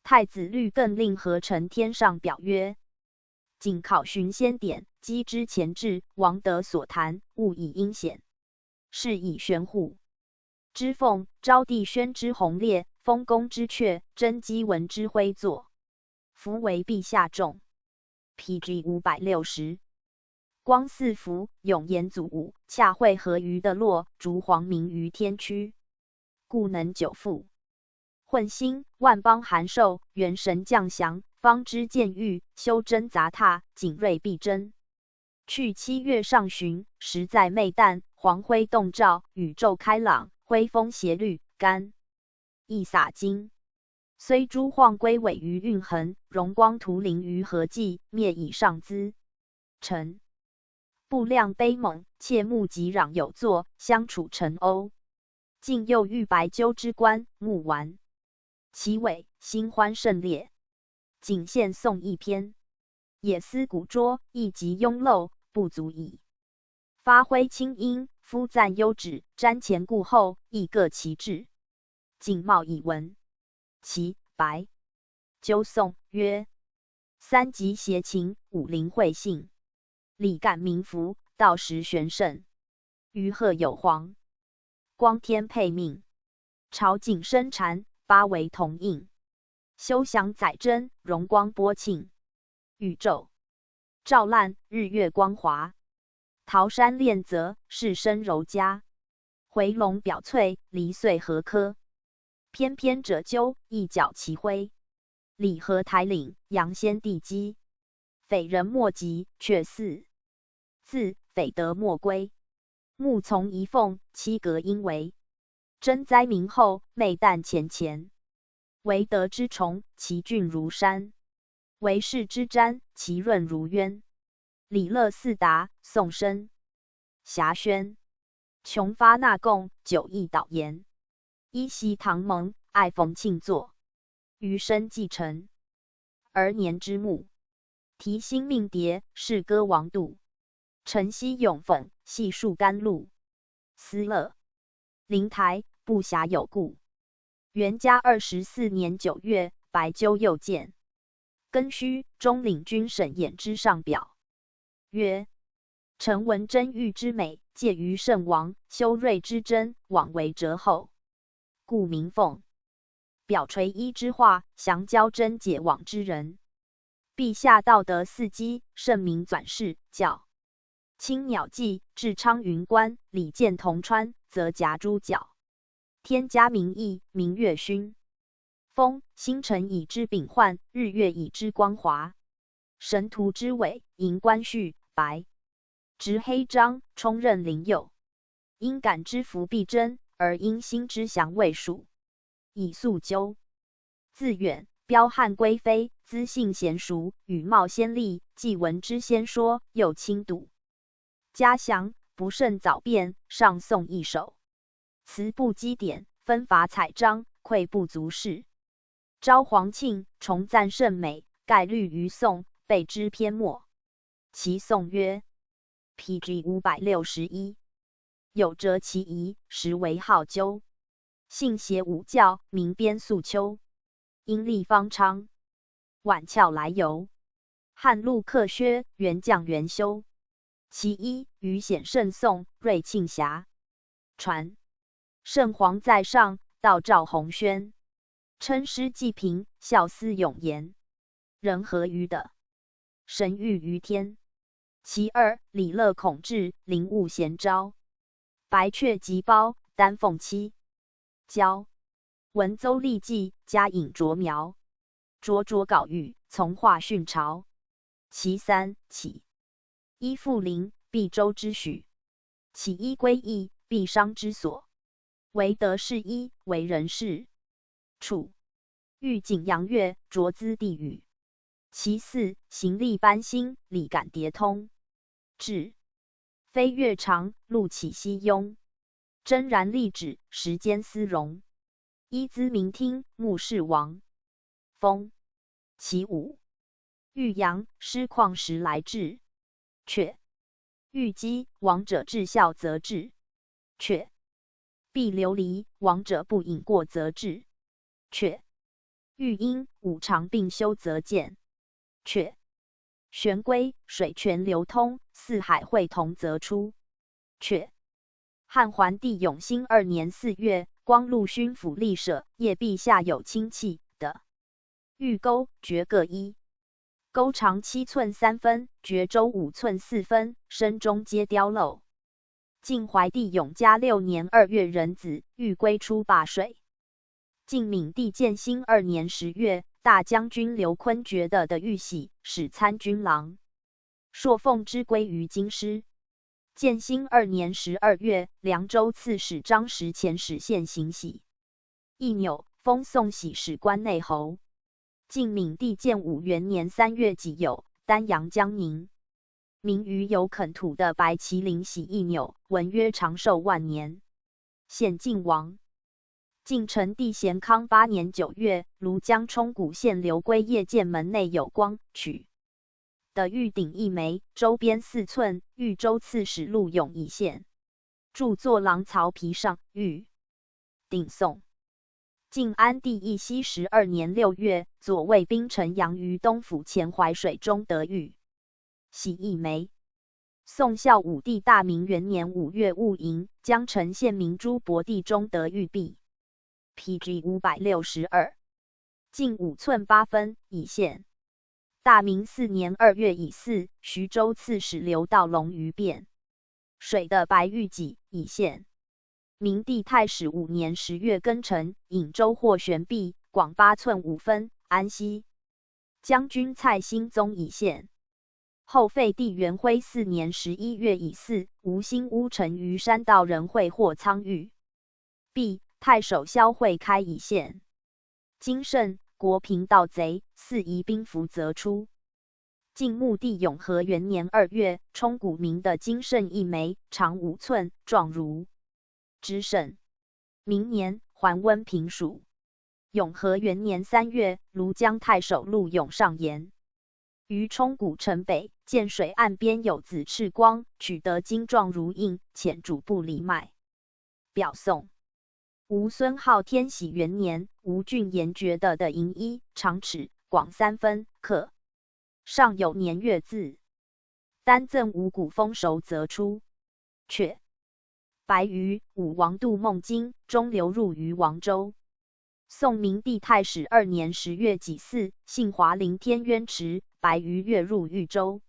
太子律更令合成天上表曰：谨考寻先典，稽之前志，王德所谈，勿以阴险，是以玄乎。之凤，昭帝宣之鸿烈，封公之阙，真姬闻之徽作。夫为陛下重。PG 560。光四福，永延祖武，恰会合于的洛，逐黄明于天区，故能久复。混星，万邦函授，元神降祥，方知见欲，修真杂沓，景锐必真。去7月上旬，时在昧旦，黄辉洞照，宇宙开朗，辉风斜律，干亦洒金。虽诸晃归尾于运衡，荣光图灵于和济，灭以上资。臣不量悲猛，切慕极壤有作，相处陈瓯。晋又遇白鸠之官，目完。其尾，心欢甚烈。仅献颂一篇。也思古拙，亦极庸陋，不足矣。发挥清音，夫赞优旨，瞻前顾后，亦各其志。景茂以闻。其白鸠颂曰：三极谐情，五灵会性，礼感民服，道时玄圣，鱼鹤有黄，光天配命，朝景生禅，八维同应，修祥载真，荣光波庆，宇宙照烂，日月光华，桃山炼泽，世生柔佳，回龙表翠，离岁和科。翩翩者鸠，一角其辉；礼和台岭，阳先地基。匪人莫及，却似自匪德莫归。目从一凤，七格应为。真哉明后，昧旦前。为德之虫，其峻如山；为世之瞻，其润如渊。礼乐四达，颂声遐轩。穷发纳贡，久议导言。依稀唐蒙，爱逢庆作，余生继承。而年之暮，题新命牒，是歌王度。晨曦咏讽，细数甘露。思乐，灵台，不暇有故。元嘉24年9月，白鸠又见。庚戌，中领军审验之上表，曰：臣闻真玉之美，介于圣王；修睿之真，枉为折后。故名奉。表垂衣之画，详教真解枉之人。陛下道德祀机，圣明转世，教青鸟记，至昌云观，礼见同川，则夹诸角。天加明义，明月勋。风，星辰以之秉焕，日月以之光华。神图之尾，银冠序，白执黑章，充任灵佑。因感之福必真，而因心之祥未数。以素鸠。自远，彪悍归飞，资性娴熟，语貌先丽，既闻之先说，又轻笃。嘉祥不胜早辩，上颂一首。词不积典，分法采章，愧不足视。昭皇庆重赞甚美，盖虑于颂，备之篇末。其颂曰 ：PG 561。有折其仪，实为好鸠。性邪武教，名边素丘。阴历方昌，晚翘来游。汉陆克薛，元将元修。其一，余显圣颂，瑞庆遐。传圣皇在上，道赵鸿轩。称师济贫，孝思永言。人合于德，神育于天。其二，礼乐孔至，灵物贤昭。白雀及褒，丹凤期。交文邹历记，嘉颖卓苗。灼灼稿玉，从化训朝。其三，起依附邻，必周之许。起依归义，必商之所。为德是一，为人是处。欲景阳月，着资地宇。其四，行力班心，理感迭通。至飞越长，路起西庸。真然立止，时间思容。一资明听，目视王。风其五，欲扬，师旷时来至。却欲击，王者至孝则至。却必流离，王者不饮过则至。却欲阴，五常并修则见。却玄归，水泉流通，四海会同则出。却汉桓帝永兴2年4月，光禄勋府立舍，谒陛下有亲戚的。玉钩橛各一，钩长7寸3分，橛周5寸4分，身中皆雕镂。晋怀帝永嘉6年2月壬子，玉归出灞水。晋闵帝建兴2年10月，大将军刘琨爵的玉玺，使参军郎。朔奉之归于京师。建兴2年12月，凉州刺史张时遣使献行玺。一钮，封宋喜史关内侯。晋闵帝建武元年3月己酉，丹阳江宁。名于有垦土的白麒麟玺一钮，文曰长寿万年。献晋王。晋成帝咸康8年9月，庐江冲谷县刘归业见门内有光，取的玉鼎一枚，周边4寸，豫州刺史陆永一献。著作郎曹皮上，玉鼎宋。晋安帝义熙12年6月，左卫兵陈阳于东府前淮水中得玉玺一枚。宋孝武帝大明元年5月戊寅，江城县明珠博地中得玉璧。PG 562。晋5寸8分，以献。大明4年2月乙巳，徐州刺史刘道龙于汴水的白玉戟，以献。明帝太始5年10月庚辰，颍州获玄璧，广8寸5分，安西将军蔡兴宗以献。后废帝元徽4年11月乙巳，吴兴乌臣于山道人会获苍玉璧，太守萧会开以献。金圣国平盗贼，四夷兵符则出。晋穆帝永和元年2月，冲谷明的金圣一枚，长5寸，状如之圣。明年，桓温平蜀。永和元年3月，庐江太守陆永上言。于冲谷城北，见水岸边有紫赤光，取得金状如印，遣主簿离脉。表宋。吴孙浩天禧元年，吴郡严爵的银衣，长尺，广3分，刻上有年月字。单赠五谷丰熟则出。却白鱼，武王杜梦经，中流入于王州。宋明帝太始2年10月己巳，幸华陵天渊池，白鱼跃入豫州。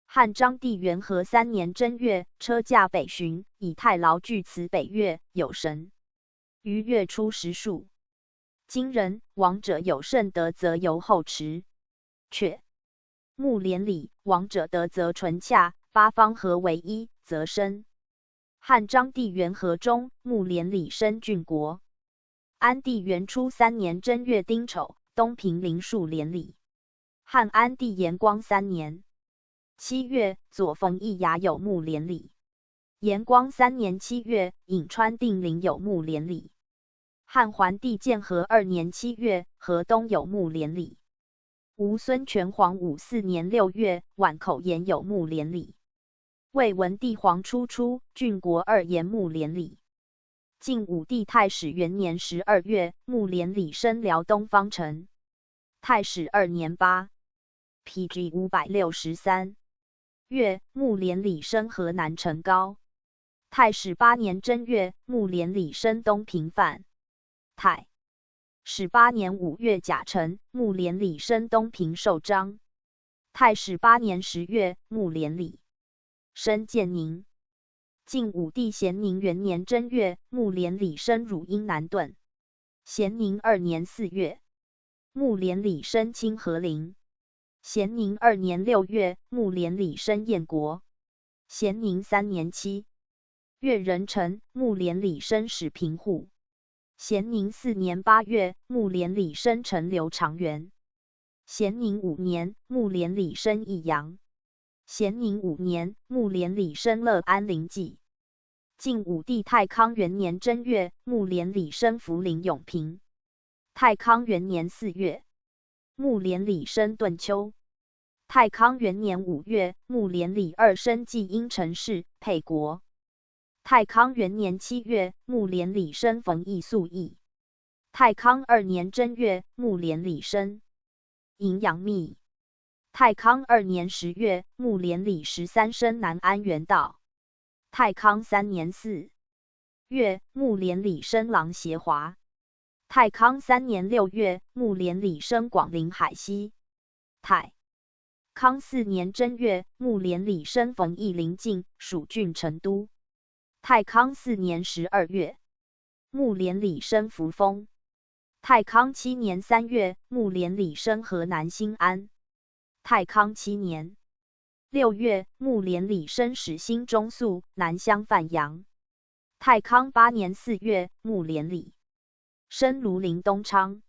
汉章帝元和3年正月，车驾北巡，以太牢据此北越，有神。于月出10数。今人王者有甚德，则由后持。却木连理，王者德则纯洽，八方合为一，则生。汉章帝元和中，木连理升郡国。安帝元初3年正月丁丑，东平陵树连理。汉安帝延光3年7月，左冯翊牙有木连理。延光3年7月，颍川定陵有木连理。汉桓帝建和2年7月，河东有木连理。吴孙权黄武4年6月，宛口沿有木连理。魏文帝黄初，郡国2沿木连理。晋武帝太始元年12月，木连理升辽东方城。太始2年8 ，PG 563月，木连理升河南城高。太始8年正月，木连理升东平范。太始8年5月甲辰，木连理升东平寿张。太始8年10月，木连理升建宁。晋武帝咸宁元年正月，木连理升汝阴南顿。咸宁2年4月，木连理升清河陵。咸宁2年6月，木连理升燕国。咸宁3年7月壬辰，木连理升始平户。咸宁4年8月，木连理升陈留长垣。咸宁5年，木连理升益阳。咸宁5年，木连理升乐安陵济。晋武帝太康元年正月，木连理升福陵永平。太康元年4月，木连理升顿丘。太康元年5月，木连理2升济阴城氏沛国。太康元年7月，木连理升冯翊宿邑。太康2年正月，木连理升荥阳密。太康2年10月，木连理13升南安元道。太康3年4月，木连理升琅邪华。太康3年6月，木连理升广陵海西。太康4年正月，木连理升冯翊临晋属郡成都。太康4年12月，木连理升扶风。太康7年3月，木连理升河南新安。太康7年6月，木连理升始兴中粟南乡范阳。太康8年4月，木连理升庐陵东昌。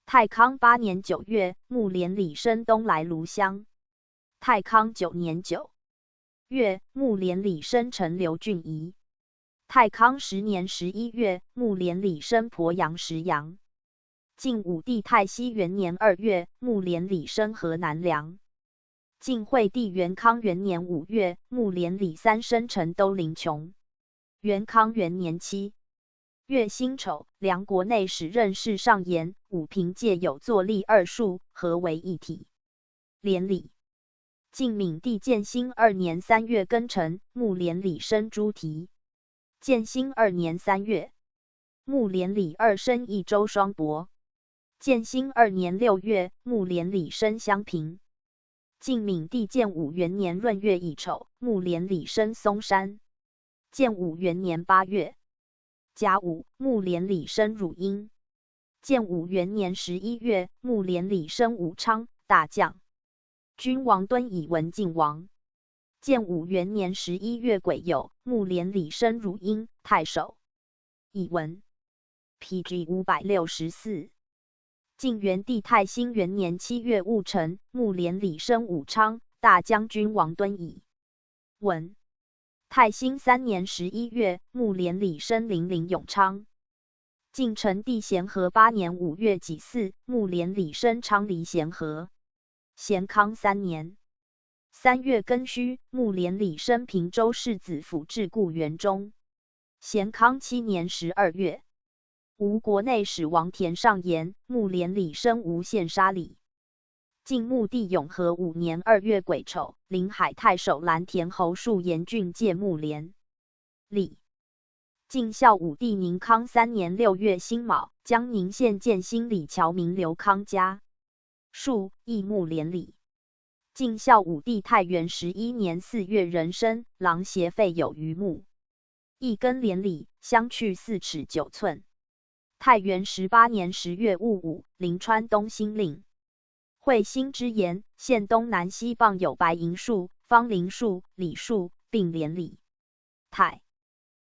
太康8年9月，木连理升东来庐乡。太康9年9月，木连理升陈留郡夷。太康10年11月，木连理升鄱阳石阳。晋武帝太熙元年2月，木连理升河南梁。晋惠帝元康元年5月，木连理3升陈都临邛。元康元年7月辛丑，梁国内史任事上言，武平界有作吏2数，合为一体。连理。晋闵帝建兴2年3月庚辰，木连理升诸提。建兴2年3月，木连理2升益州双博。建兴2年6月，木连理升襄平。晋闵帝建武元年闰月乙丑，木连理升嵩山。建武元年8月甲午，木连理升汝阴。建武元年11月，木连理升武昌大将。君王敦以文晋王。建武元年11月癸酉，木连理升汝阴太守。以文 PG 564。晋元帝太兴元年7月戊辰，木连理升武昌大将军王敦以文。太兴3年11月，木连理升零陵永昌。晋成帝咸和8年5月己巳，木连理升昌黎咸和。咸康3年3月庚戌，木连理升平州世子府治故园中。咸康7年12月，吴国内史王田上言，木连理升吴县沙里。晋穆帝永和5年2月癸丑，临海太守蓝田侯戍延郡借木连理。晋孝武帝宁康3年6月辛卯，江宁县建兴里侨民刘康家戍邑木连理。晋孝武帝太元11年4月壬申，琅邪废有余木，一根连理，相去4尺9寸。太元18年10月戊午，临川东兴令。会兴之言，县东南西傍有白银树、芳林树、李树，并连理。太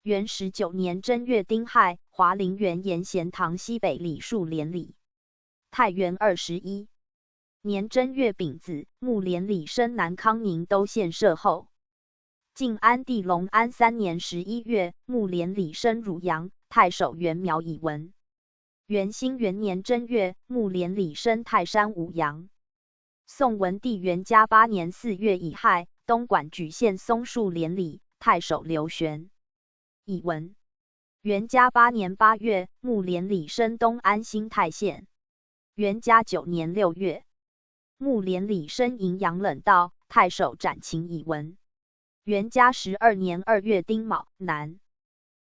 元19年正月丁亥，华陵园沿咸塘西北李树连理。太元21年正月丙子，木连李生南康宁都县设后。晋安帝隆安3年11月，木连李生汝阳，太守袁苗以文。元兴元年正月，木连李生泰山武阳。宋文帝元嘉8年4月乙亥，东莞莒县松树连理，太守刘玄以文。元嘉8年8月，木连李生东安新泰县。元嘉9年6月，木连李生迎阳冷道，太守斩秦以文。元嘉12年2月丁卯，南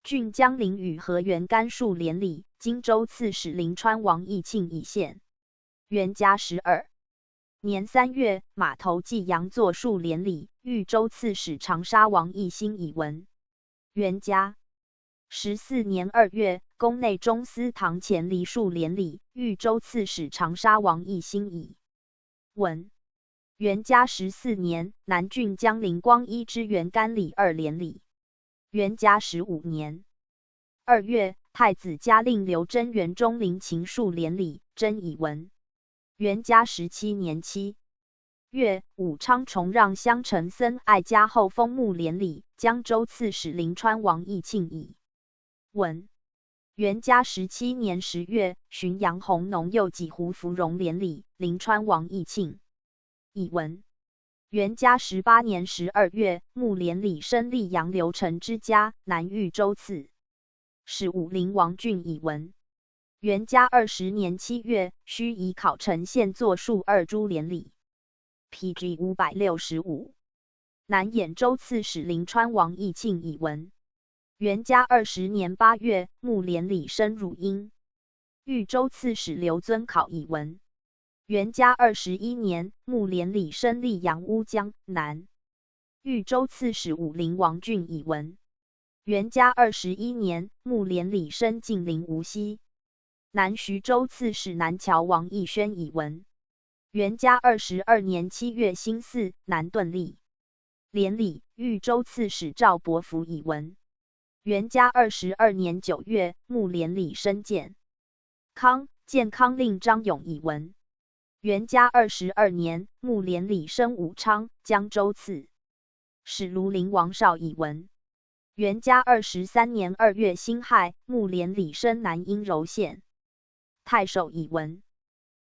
郡江陵与河源甘树连理，荆州刺史临川王义庆以县。元嘉12年3月，马头济阳作树连理，豫州刺史长沙王义兴以文。元嘉14年2月，宫内中司堂前梨树连理，豫州刺史长沙王义兴以文。元嘉14年，南郡江陵光一支元甘里2连理。元嘉15年2月，太子嘉令刘真元中陵秦树连理，真以文。元嘉17年7月，武昌重让襄城僧爱家后封木连理，江州刺史临川王义庆以文。元嘉17年10月，浔阳弘农右济胡芙蓉连理，临川王义庆以文。元嘉18年12月，木连理生溧阳刘成之家，南豫州刺史武陵王俊以文。元嘉20年7月，盱以考城县作树2株连理。PG 565，南兖州刺史临川王义庆以文。元嘉20年8月，木连理生汝阴，豫州刺史刘遵考以文。元嘉21年，木连理生溧阳乌江，南豫州刺史武陵王俊以文。元嘉21年，木连理生晋陵无锡，南徐州刺史南谯王义宣以文。元嘉22年7月辛巳，南顿立连理，豫州刺史赵伯符以文。元嘉22年9月，木连理生建康，建康令张勇以文。元嘉22年，木连理生武昌，江州刺史庐陵王绍以文。元嘉23年2月辛亥，木连理生南阴柔县，太守以文。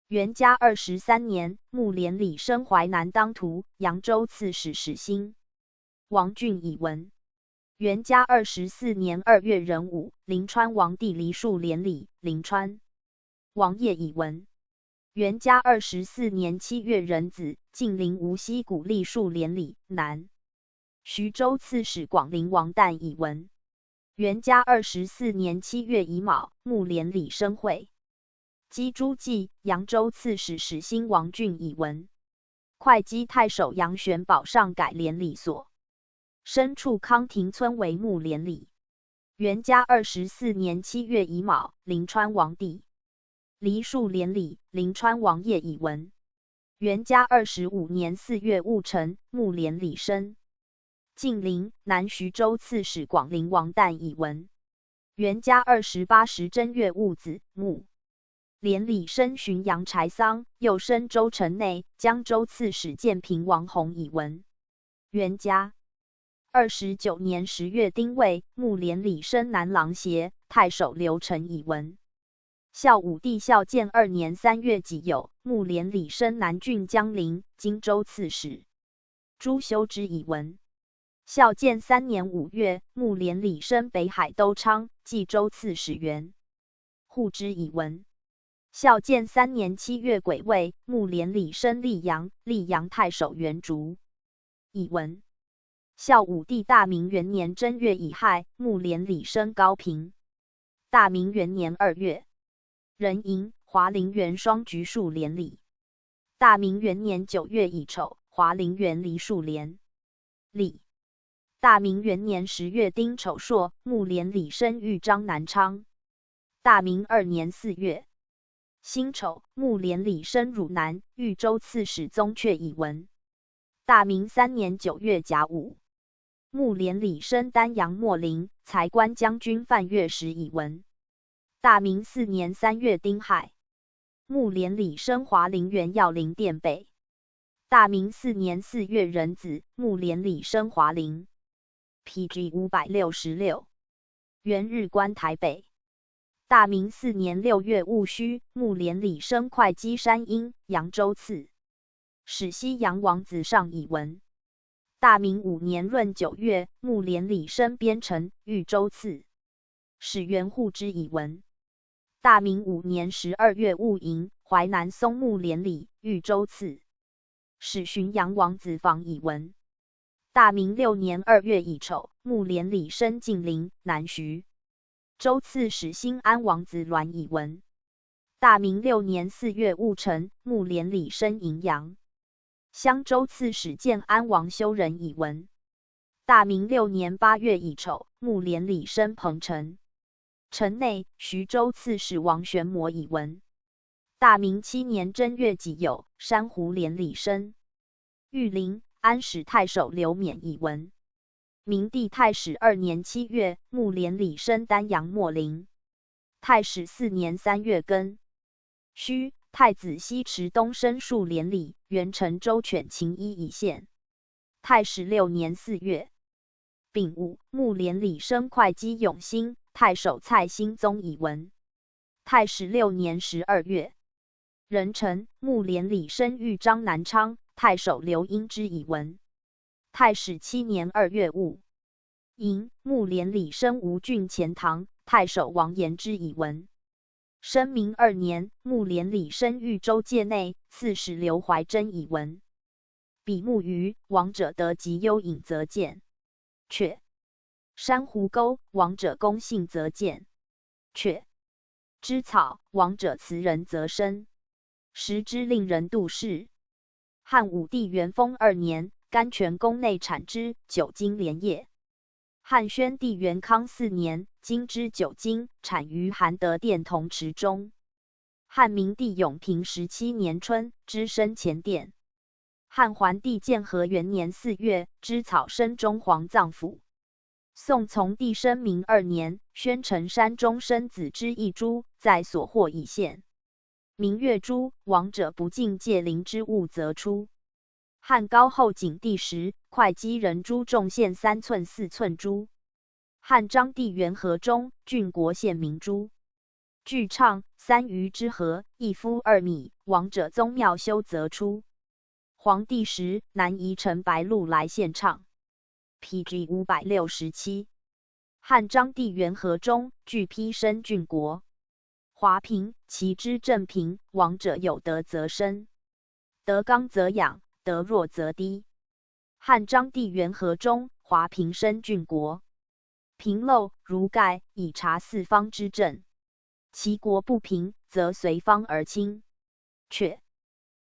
元嘉23年，木连理生淮南当涂，扬州刺史始兴王俊以文。元嘉24年2月壬午，临川王弟梨树连理，临川王业以文。元嘉24年7月壬子，晋陵无锡古栗树连理，南徐州刺史广陵王旦以文。元嘉24年7月乙卯，木连理生会稽诸暨，扬州刺史始兴王俊以文。会稽太守杨玄宝上改连理所，身处康亭村为木连理。元嘉24年7月乙卯，临川王弟梨树连理，临川王业以文。元嘉25年4月戊辰，木连理生晋陵，南徐州刺史广陵王旦以文。元嘉28时正月戊子，木连理生浔阳柴桑，又升州城内，江州刺史建平王弘以文。元嘉29年10月丁未，木连理生南郎协，太守刘成以文。孝武帝孝建2年3月己酉，木连理生南郡江陵，荆州刺史朱修之以文。孝建3年5月，木连理生北海都昌，冀州刺史袁护之以文。孝建3年7月癸未，木连理生溧阳太守袁烛以文。孝武帝大明元年正月乙亥，木连理生高平。大明元年2月，壬寅，华陵园双菊树连理。大明元年9月乙丑，华陵园梨树连理。大明元年10月丁丑朔，木连理生豫章南昌。大明2年4月辛丑，木连理生汝南，豫州刺史宗悫以文。大明3年9月甲午，木连理生丹阳秣陵，才官将军范岳时以文。大明4年3月丁亥，木连里生华陵元耀陵殿北。大明4年4月壬子，木连里生华陵。PG 566。元日官台北。大明4年6月戊戌，木连里生会稽山阴，扬州刺史西洋王子上以文。大明5年闰9月，木连里生边城，豫州刺史元护之以文。大明5年12月戊寅，淮南松木连里，豫州刺史浔阳王子访以文。大明6年2月乙丑，木连里生晋陵，南徐州刺史兴安王子栾以文。大明6年4月戊辰，木连里生荥阳襄州刺史建安王修仁以文。大明6年8月乙丑，木连里生彭城城内，徐州刺史王玄谟以文。大明7年正月己酉，山湖连里生玉陵，安史太守刘勉以文。明帝太史2年7月，木连里生丹阳秣陵。太史4年3月庚戌，太子西池东生树连里，元成州犬秦一以县。太史6年4月丙午，木连里生会稽永兴，太守蔡兴宗以文。太史6年12月壬辰，木连里生豫章南昌，太守刘英之以文。太史7年2月戊寅，木连里生吴郡钱塘，太守王延之以文。申明2年，木连里生豫州界内，刺史刘怀真以文。比目鱼，王者得吉幽隐则见。却珊瑚沟，王者公信则见。却枝草，王者辞人则生。食之令人妒视。汉武帝元丰2年，甘泉宫内产之9斤连叶。汉宣帝元康4年，金之9斤，产于含德殿铜池中。汉明帝永平17年春，之生前殿。汉桓帝建和元年4月，之草生中皇葬府。宋从帝生明2年，宣城山中生子之一株，在所获以献。明月珠，王者不敬戒灵之物则出。汉高后景帝时，会稽人朱仲献3寸4寸珠。汉章帝元和中，郡国献明珠。据唱3余之和，一夫2米，王者宗庙修则出。黄帝时，南夷乘白鹿来献唱。PG 567。汉章帝元和中，据丕生郡国。华平，其之正平，王者有德则生，德刚则养，德弱则低。汉章帝元和中，华平生郡国。平陋如盖，以察四方之政。其国不平，则随方而倾。却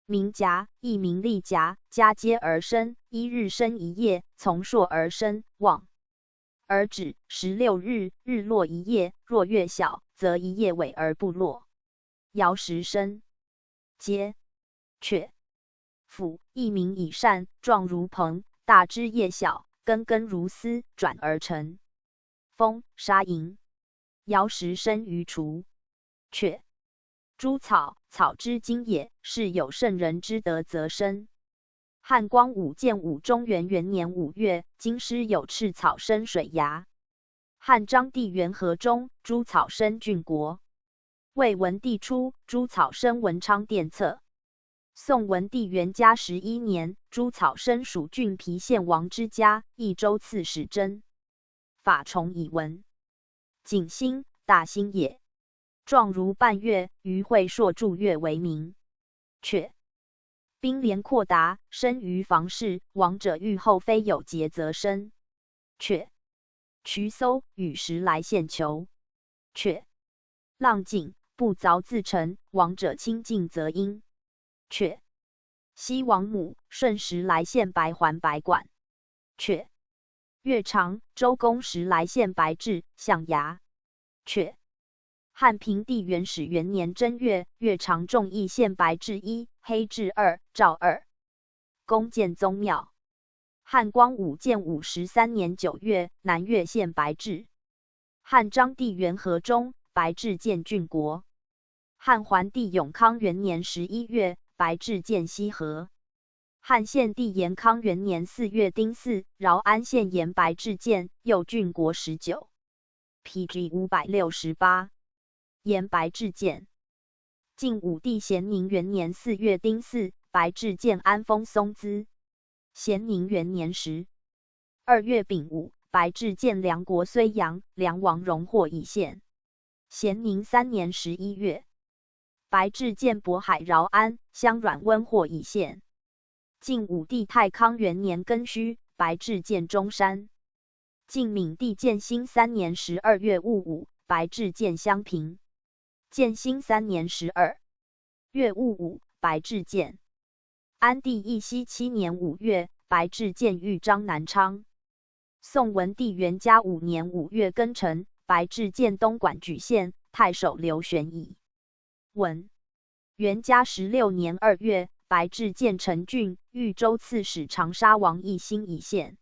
名夹，亦名利夹，夹接而生，一日生一夜，从朔而生，望而止，16日，日落一夜，若月小，则一夜尾而不落。爻时生。皆却辅，一名以善，状如鹏，大枝叶小，根根如丝，转而成。风沙银。爻时生于雏。却诸草，草之精也，是有圣人之德则生。汉光武建武中元元年5月，京师有赤草生水崖。汉章帝元和中，诸草生郡国。魏文帝初，诸草生文昌殿侧。宋文帝元嘉11年，诸草生蜀郡郫县王之家，益州刺史真法崇以文。景兴，大兴也。状如半月，于会朔柱月为名。却兵连阔达，生于房室，王者欲后非有节则生。却渠搜，与时来献求。却浪井，不凿自成，王者清净则阴。却西王母，顺时来献白环白管。却月长，周公时来献白质，象牙。却汉平帝元始元年正月，月长仲义献白质1，黑质2，赵2。公建宗庙。汉光武建武13年9月，南岳献白质。汉章帝元和中，白质建郡国。汉桓帝永康元年11月，白至见西河。汉献帝延康元年4月丁巳，饶安县延白至见，右郡国19。PG 568。延白至见。晋武帝咸宁元年4月丁巳，白至见安封松滋。咸宁元年12月丙午，白至见梁国睢阳，梁王荣获以县。咸宁3年11月，白至见渤海饶安，襄阮温获以县。晋武帝太康元年庚戌，白至见中山。晋闵帝建兴3年12月戊午，白至见襄平。建兴3年12月戊午，白至见。安帝义熙7年5月，白至见豫章南昌。宋文帝元嘉5年5月庚辰，白至见东莞莒县，太守刘玄矣。文元嘉16年2月，白至见陈郡，豫州刺史长沙王奕欣以县。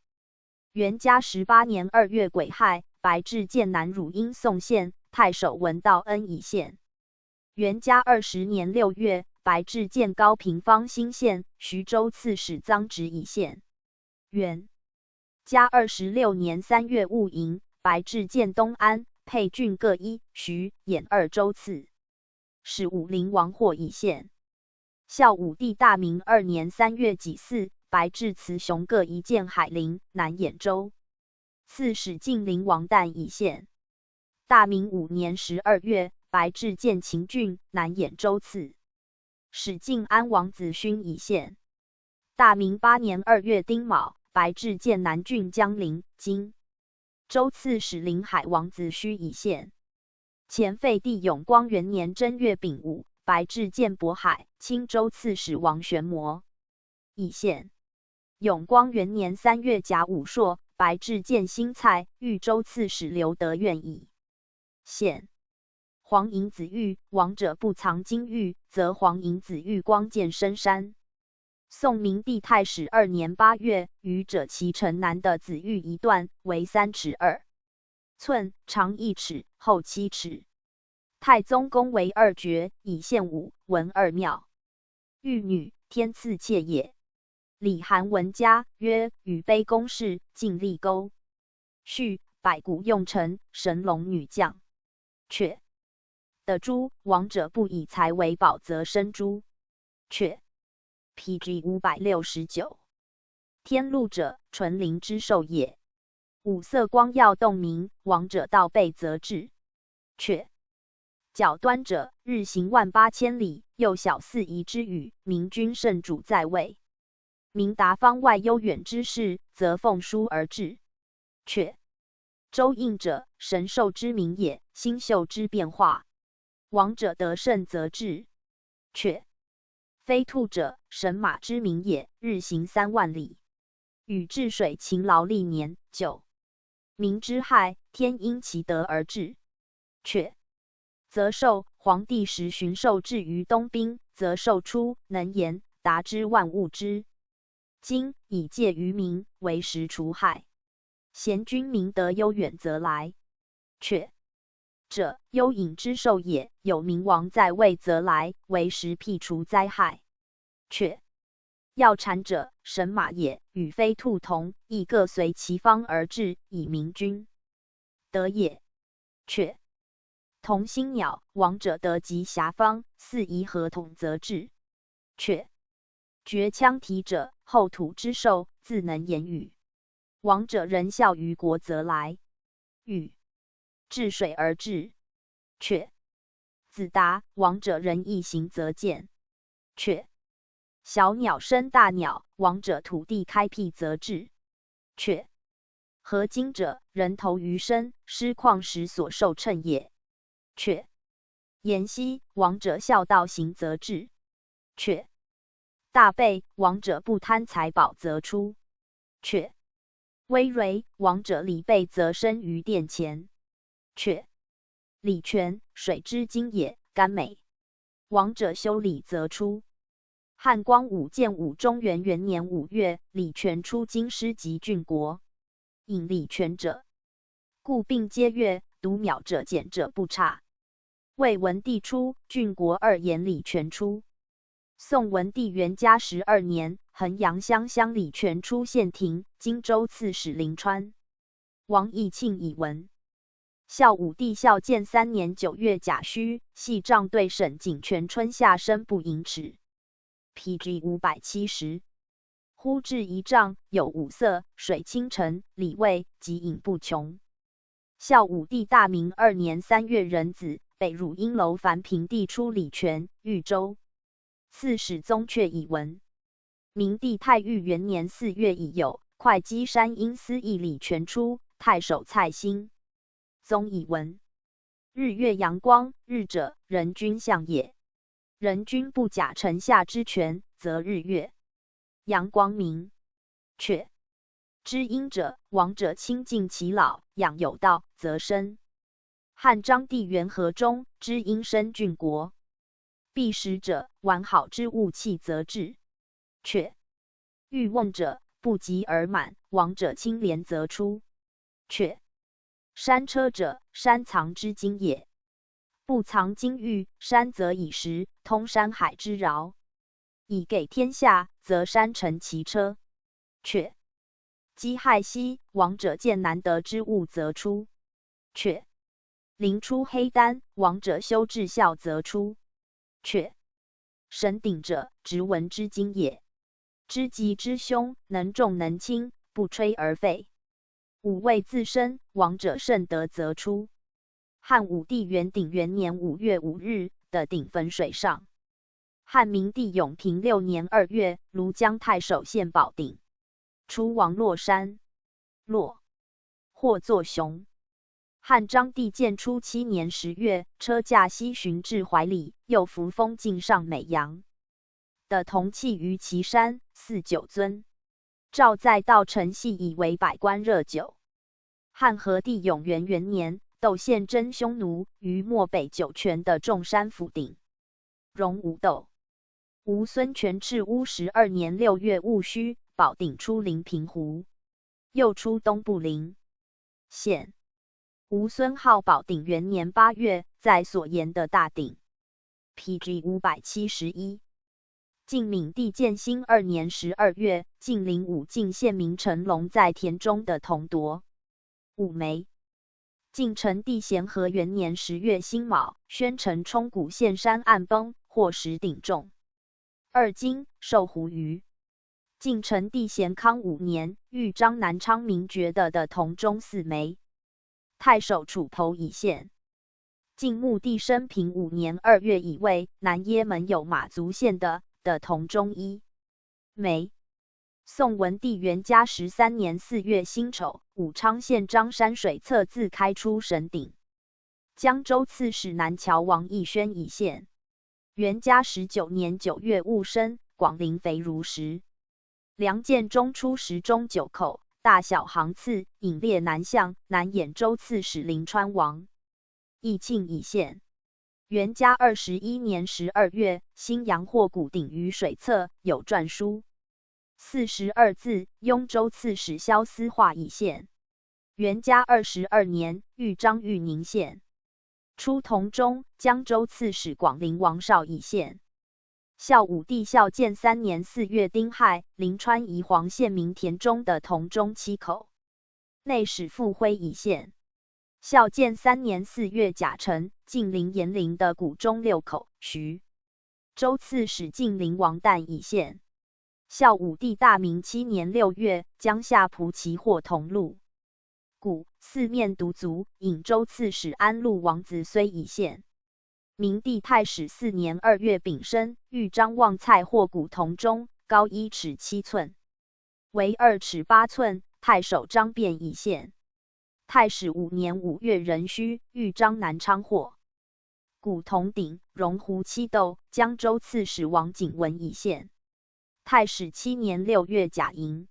元嘉18年2月癸亥，白至见南汝阴宋县，太守文道恩以县。元嘉20年6月，白至见高平方兴县，徐州刺史臧植以县。元嘉26年3月戊寅，白至见东安、沛郡各一、徐、兖2州刺史武陵王获以县。孝武帝大明2年3月己巳，白至慈雄各一见海陵、南兖州刺史晋陵王旦以县。大明5年12月，白至见秦郡、南兖州刺史晋安王子勋以县。大明8年2月丁卯，白至见南郡江陵、荆州刺史临海王子胥以县。前废帝永光元年正月丙午，白至见渤海、青州刺史王玄谟以县。永光元年3月甲午朔，白至见新蔡、豫州刺史刘德愿以县。黄银子玉，王者不藏金玉，则黄银子玉光见深山。宋明帝太始2年8月，余者其城南的子玉一段，为3尺2寸，长1尺，厚7尺。太宗宫为2爵，以献武、文2庙。玉女，天赐妾也。李韩文家曰：羽卑宫室，尽力钩。序，百谷用臣，神龙女将。却的猪，王者不以财为宝，则生猪。却 PG 569。天禄者，纯灵之兽也。五色光耀洞明，王者道备则至。却角端者，日行18000千里，又小4夷之语，明君圣主在位。明达方外悠远之事，则奉书而至。却周应者，神兽之名也，星宿之变化。王者得胜则至。却飞兔者，神马之名也，日行3万里，禹治水勤劳历年。9民之害，天因其德而至。却则寿，皇帝时巡狩至于东滨，则寿出，能言，达之万物之今，以戒于民，为时除害。贤君明德悠远则来。却者，幽隐之兽也，有明王在位则来，为时辟除灾害。却要产者，神马也，与飞兔同，亦各随其方而至，以明君德也。却同心鸟，王者得及遐方，4夷合同则至。却绝羌蹄者，后土之兽，自能言语。王者仁孝于国则来。禹治水而至。却子达，王者仁义行则见。却小鸟生大鸟，王者土地开辟则至。却合金者，人投于身，失矿时所受称也。却延禧，王者孝道行则至。却大备，王者不贪财宝则出。却微蕤，王者礼备则生于殿前。却礼泉，水之精也，甘美，王者修礼则出。汉光武建武中元元年5月，礼泉出京师及郡国，引礼泉者，故并皆悦，独渺者简者不差。魏文帝初，郡国2言李全出。宋文帝元嘉12年，衡阳乡乡李全出县庭，荆州刺史临川。王义庆以闻。孝武帝孝建3年9月甲戌，系帐对沈景全春夏申不盈尺。PG 570。忽至仪仗，有五色，水清澄，礼味，及饮不穷。孝武帝大明2年3月壬子，北汝阴楼樊平帝出礼泉，豫州。刺史宗悫以闻。明帝太裕元年4月乙酉，会稽山阴司役李全出，太守蔡兴。宗以闻。日月阳光，日者，人君相也。人君不假臣下之权，则日月阳光明。却知阴者，王者亲近其老，养有道，则生。汉章帝元和中，知阴生郡国。必食者，完好之物气则至。却欲瓮者，不及而满，王者清廉则出。却山车者，山藏之金也。不藏金玉，山则以石通山海之饶，以给天下，则山成其车。却饥害兮，王者见难得之物则出。却临出黑丹，王者修治效则出。却神鼎者，直文之精也。知吉之凶，能重能轻，不吹而废。五味自身，王者甚得则出。汉武帝元鼎元年5月5日的鼎焚水上。汉明帝永平6年2月，庐江太守献宝鼎，出王洛山。洛，或作熊。汉章帝建初7年10月，车驾西巡至怀里，又扶风进上美阳的铜器于岐山，祀9尊。诏在道成系以为百官热酒。汉和帝永元元年，窦宪真匈奴于漠北酒泉的众山phủ鼎，荣无窦。吴孙权赤乌12年6月戊戌，宝鼎出临平湖，又出东部陵县。吴孙号宝鼎元年8月，在所言的大鼎。PG 571。晋闵帝建兴2年12月，晋陵武进县民陈龙在田中的铜夺5枚。晋成帝咸和元年10月辛卯，宣城冲谷县山岸崩，获10鼎重2斤，授胡虞。晋成帝咸康5年，豫章南昌名爵的铜钟4枚。太守楚侯以县。晋穆帝生平5年2月乙未，南耶门有马足县的铜钟1枚。宋文帝元嘉13年4月辛丑，武昌县张山水侧自开出神鼎。江州刺史南谯王义宣以县。元嘉19年9月戊申，广陵肥如石。梁建中出10中9口，大小行次，引列南向，南兖州刺史临川王义庆以县。元嘉21年12月，新阳获古鼎于水侧，有篆书42字，雍州刺史萧思化以县。元嘉22年，豫章豫宁县。出同中，江州刺史广陵王绍以县。孝武帝孝建3年4月丁亥，临川宜黄县民田中的铜钟7口。内史傅辉以县。孝建3年4月甲辰，晋陵延陵的古钟6口。徐州刺史晋陵王旦以县。孝武帝大明7年6月，江夏蒲齐获铜鹿鼓，四面独足，颍州刺史安陆王子虽以县。明帝太始4年2月丙申，豫章旺蔡获古铜钟，高1尺7寸，为2尺8寸，太守张辩以县。太始5年5月壬戌，豫章南昌获古铜鼎，荣湖七斗，江州刺史王景文以县。太始7年6月甲寅，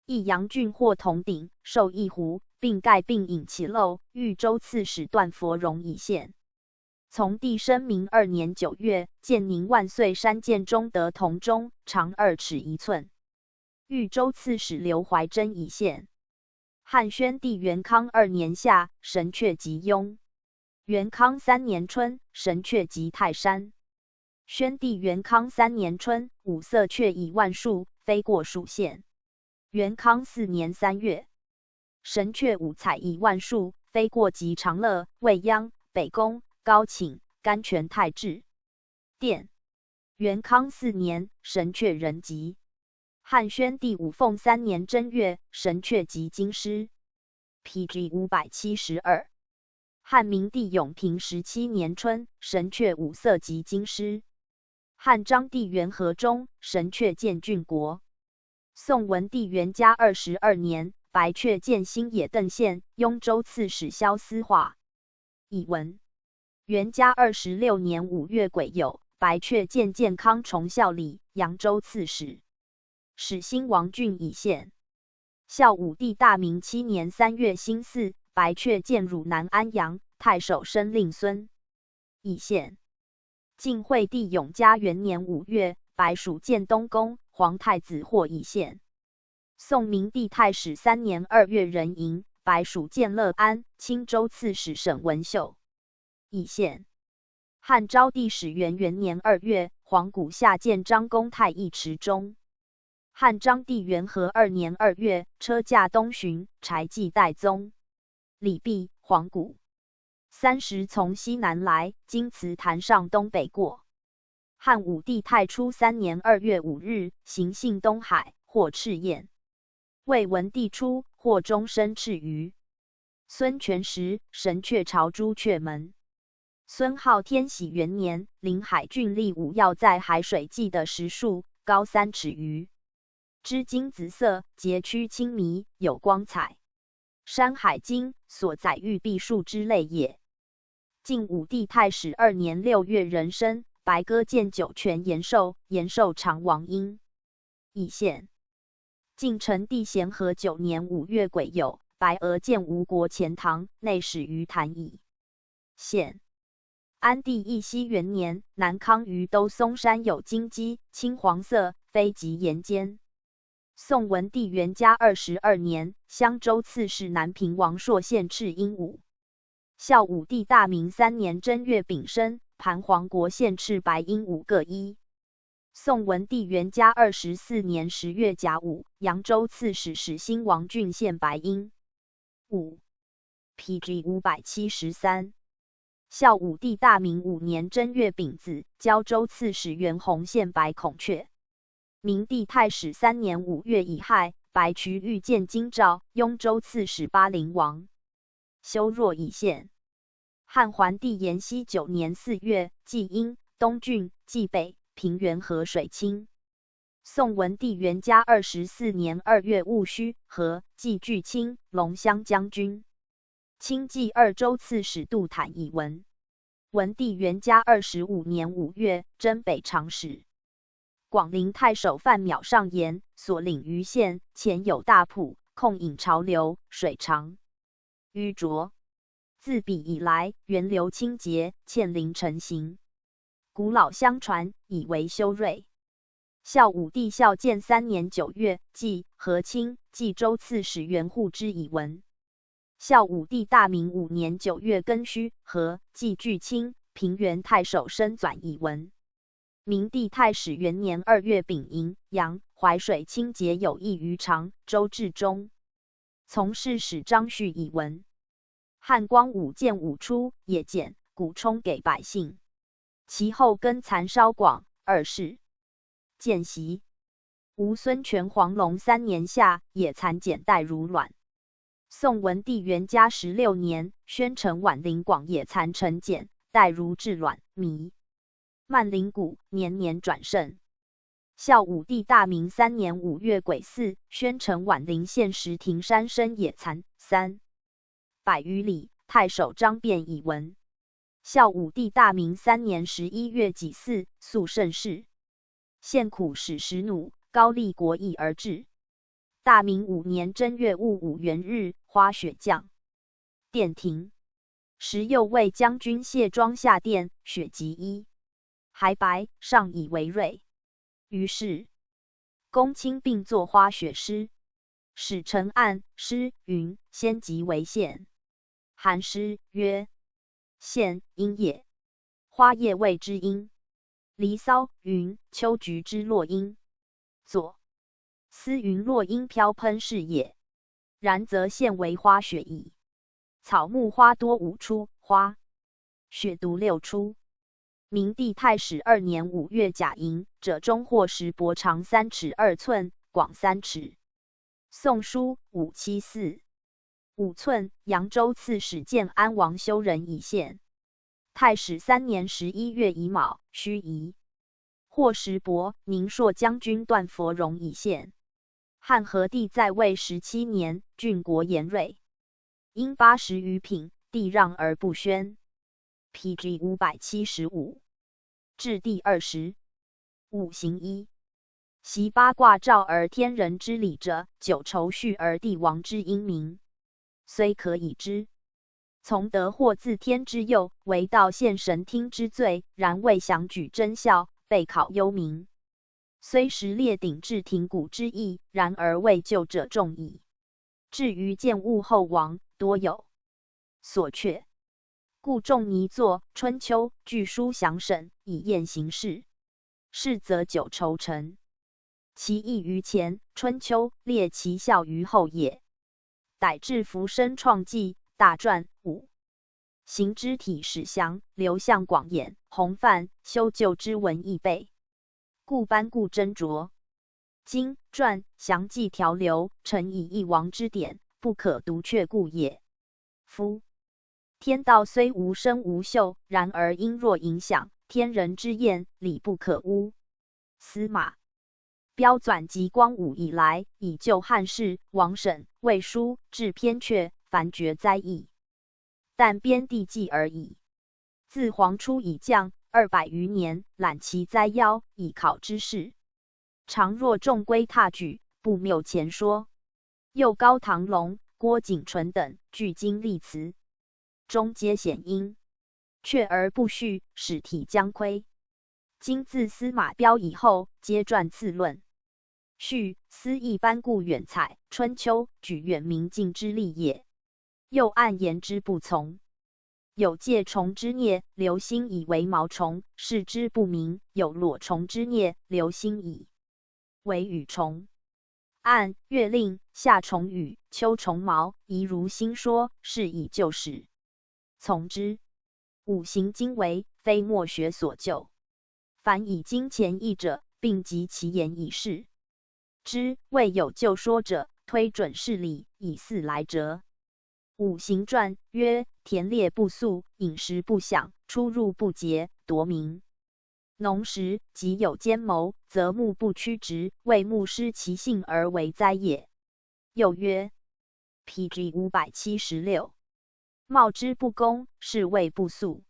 益阳郡获铜鼎，授一壶，并盖并引其漏，豫州刺史段佛荣以县。从帝生明2年9月，建宁万岁山建中得铜钟，长2尺1寸，豫州刺史刘怀真以县。汉宣帝元康2年夏，神阙即雍元康3年春，神阙及泰山。宣帝元康3年春，五色雀以万数，飞过蜀县。元康4年3月，神阙五彩以万数，飞过及长乐、未央、北宫、高寝、甘泉太治殿。元康4年，神阙人吉。汉宣帝武凤3年正月，神阙及京师。PG 572。汉明帝永平17年春，神阙五色及京师。汉章帝元和中，神阙见郡国。宋文帝元嘉22年，白阙见新野邓县，雍州刺史萧思化。译文：元嘉26年5月癸酉，白阙见建康崇孝里，扬州刺史，始兴王郡以县。孝武帝大明7年3月辛巳，白阙见汝南安阳，太守申令孙以县。晋惠帝永嘉元年5月，白蜀建东宫，皇太子或以县。宋明帝太始3年2月壬寅，白蜀建乐安，青州刺史沈文秀以县。汉昭帝始元元年2月，黄谷下建张公太尉池中。汉章帝元和2年2月，车驾东巡，柴忌代宗。李泌，黄谷。30从西南来，经祠坛上东北过。汉武帝太初3年2月5日，行幸东海，获赤焰。魏文帝初，获终身赤鱼。孙权时，神阙朝朱雀门。孙浩天禧元年，临海郡立武要在海水记的石树，高3尺余，枝金紫色，节曲清迷，有光彩。山海经所载玉璧树之类也。晋武帝太始2年6月壬申，白鸽见酒泉延寿，延寿长王婴以县。晋成帝咸和9年5月癸酉，白鹅见吴国钱塘，内始于坛以县。安帝义熙元年，南康于都松山有金鸡，青黄色，飞及岩间。宋文帝元嘉22年，襄州刺史南平王朔献敕鹦鹉。孝武帝大明3年正月丙申，盘黄国献敕白鹦鹉各一。宋文帝元嘉24年10月甲午，扬州刺史始兴王俊献白鹰5。PG 573。孝武帝大明5年正月丙子，胶州刺史袁弘献白孔雀。明帝太始3年5月乙亥，白渠遇见京兆，雍州刺史巴陵王修若以县。汉桓帝延熙9年4月，济阴、东郡、济北、平原河水清。宋文帝元嘉24年2月戊戌，和济巨卿、龙骧将军。清济2州刺史杜坦以文。文帝元嘉25年5月，征北长史。广陵太守范邈上言，所领余县，前有大瀑，控引潮流，水长淤浊。自彼以来，源流清洁，堑陵成形。古老相传，以为修睿。孝武帝孝建3年9月，祭和亲冀州刺史袁护之以文。孝武帝大明5年9月庚戌，和冀巨卿平原太守申纂以文。明帝太始元年2月丙寅，阳淮水清洁有益于常州治中。从事史张旭以文。汉光武建武初，也减谷充给百姓。其后耕蚕稍广，二是见习。吴孙权黄龙3年夏，也蚕茧带如卵。宋文帝元嘉16年，宣城宛陵广也蚕成茧，带如治卵糜。曼陵谷年年转盛。孝武帝大明3年5月癸巳，宣城宛陵县石亭山生野蚕300余里，太守张辩以文。孝武帝大明3年11月己巳，肃圣事。献苦使石弩，高丽国议而至。大明5年正月戊午元日，花雪降。殿停。时右卫将军谢庄下殿，雪及衣，还白，上以为瑞。于是公卿并作花雪诗。使陈案诗云：先即为县。韩诗曰：现阴也。花叶谓之阴。离骚、云、秋菊之落阴。左思云落阴飘喷是也。然则现为花雪矣。草木花多5出，花雪独6出。明帝太史2年5月甲寅，者中或石帛长3尺2寸，广3尺。宋书574。5寸，扬州刺史建安王修仁以献。太史3年11月乙卯，盱眙。或石帛，宁朔将军段佛荣以献。汉和帝在位17年，郡国严锐，因80余品，帝让而不宣。PG 575。至第20。五行一。习八卦照而天人之理者，九畴序而帝王之英明，虽可以知。从得或自天之佑，为道现神听之罪，然未详举真效，备考幽冥。虽实列鼎至庭古之意，然而未就者众矣。至于见物后亡，多有所却。故仲尼作《春秋》，据书详审，以验形势。是则九畴成。其意于前，《春秋》列其效于后也。逮至浮生创纪大传5。行之体始详，流向广演，弘范修旧之文亦备。故班固斟酌。经传详记条流，诚以一王之典，不可独却故也。夫天道虽无声无秀，然而因若影响，天人之验，理不可污。司马彪纂及光武以来，以就汉室、王审、魏书，治偏阙，凡决灾异，但编地纪而已。自黄初以降200余年，览其灾妖，以考之事。常若众归踏举，不谬前说。又高唐龙、郭景纯等具经历词，中皆显因，却而不续，使体将亏。今自司马彪以后，皆传次论。序思亦班固远采《春秋》，举远明镜之例也。又按言之不从。有介虫之啮，留心以为毛虫，视之不明；有裸虫之啮，留心以为羽虫。按月令，夏虫羽，秋虫毛，宜如心说，是以就始。从之。五行经为，非墨学所就。凡以经前义者，并及其言以示之，未有就说者，推准事理，以似来折。五行传曰：田猎不肃，饮食不享，出入不节，夺民。农时即有奸谋，则目不曲直，为目失其性而为灾也。又曰 PG 576。貌之不公，是谓不肃。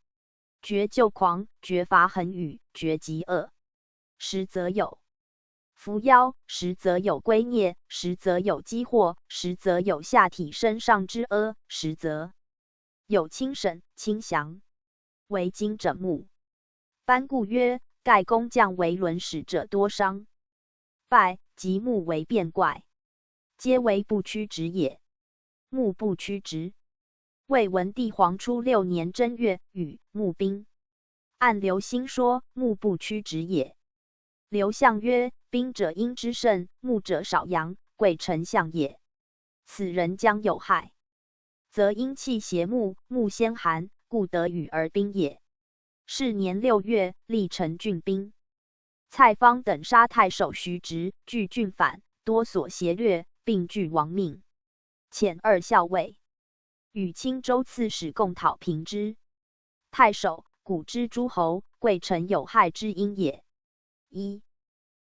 绝就狂，绝罚恒语，绝极恶。实则有伏妖，实则有归孽，实则有积祸，实则有下体身上之阿，实则有轻审、轻降。为经者目。班固曰：盖工匠为轮使者多伤败，及木为变怪，皆为不曲直也。木不曲直。魏文帝黄初6年正月，与木兵。按刘兴说，木不曲直也。刘向曰：兵者阴之盛，木者少阳，贵丞相也。此人将有害，则阴气邪木，木先寒，故得与而兵也。是年6月，历陈郡兵。蔡方等杀太守徐直，据郡反，多所挟掠，并俱亡命。遣2校尉与青州刺史共讨平之。太守古之诸侯，贵臣有害之因也。一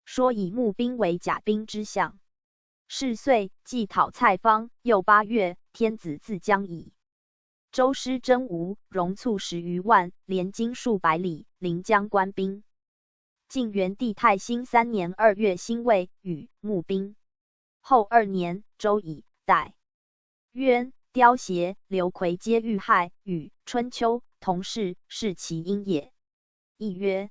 说以募兵为甲兵之象。是岁，既讨蔡方，又8月，天子自将矣。周师征吴，戎卒10余万，连经数百里，临江官兵。晋元帝太兴3年2月辛未，与募兵。后2年，周以代渊、刁协、刘奎皆遇害，与春秋同事，是其因也。亦曰：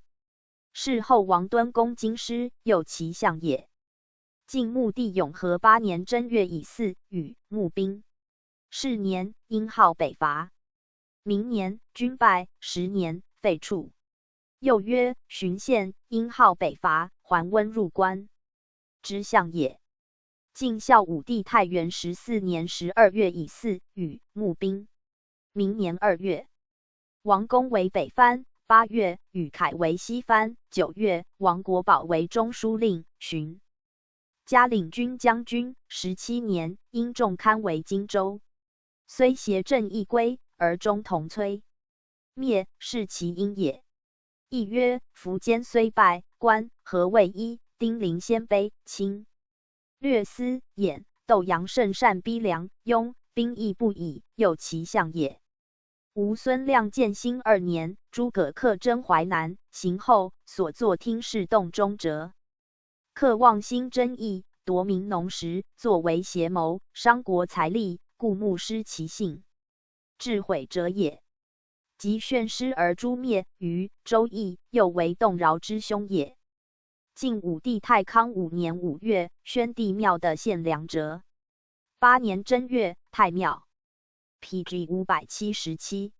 事后王敦攻京师，又其象也。晋穆帝永和8年正月乙巳，与募兵。是年，殷号北伐。明年，军败，10年，废黜。又曰：荀县因号北伐，还温入关，之相也。晋孝武帝太元14年12月乙巳，与募兵。明年2月，王公为北藩。8月，宇凯为西藩。9月，王国宝为中书令，荀嘉领军将军。17年，因仲堪为荆州，虽挟郑义归，而终同崔灭，是其因也。亦曰：苻坚虽败，关何谓一？丁陵鲜卑，侵略司兖窦阳甚善逼梁雍，兵役不已，又其相也。吴孙亮建兴2年，诸葛恪征淮南，行后所作听事洞中折。恪忘心争议，夺民农时，作为邪谋，伤国财力，故牧失其性，致毁者也。即炫师而诛灭于周易，又为动饶之凶也。晋武帝太康5年5月，宣帝庙的献良折。8年正月，太庙 PG 577，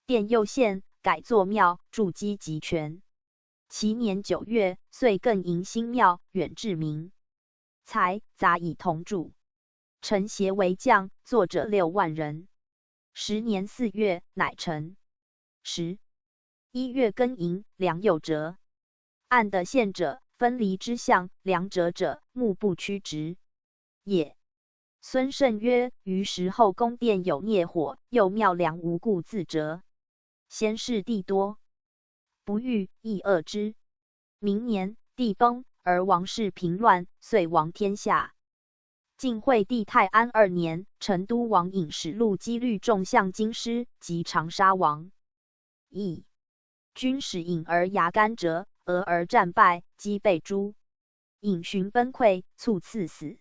殿右县，改作庙，筑基集权。其年9月，遂更营新庙，远至民财杂以同铸，陈协为将，作者6万人。10年4月，乃成。11月更营，良有折。按的县者，分离之象，良折者，目不屈直也。孙慎曰：于时后宫殿有孽火，又庙梁无故自折，先世地多，不欲亦恶之。明年，帝崩，而王室平乱，遂亡天下。晋惠帝太安2年，成都王尹使陆基律众相京师及长沙王义军使尹而牙干折，俄而战败，击被诛。尹寻崩溃，猝赐死。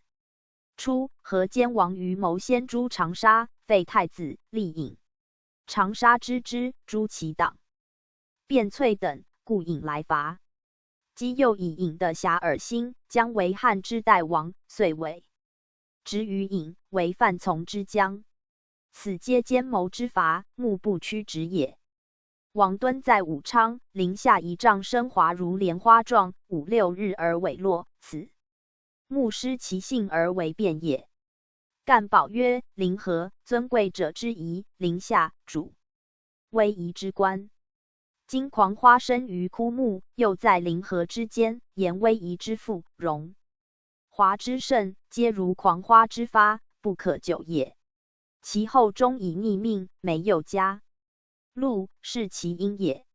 初，河间王于谋先诛长沙，废太子，立尹。长沙知之，诛其党，卞粹等，故尹来伐。姬又以尹的遐迩心，将为汉之代王，遂委职于尹，为范从之将。此皆奸谋之伐，目不屈直也。王敦在武昌，陵下一丈生华如莲花状，5、6日而萎落，此目失其性而为变也。干宝曰：陵何？尊贵者之仪，陵下主威仪之官。今狂花生于枯木，又在陵河之间，言威仪之富，荣华之盛，皆如狂花之发，不可久也。其后终以逆命，没有加禄，是其因也。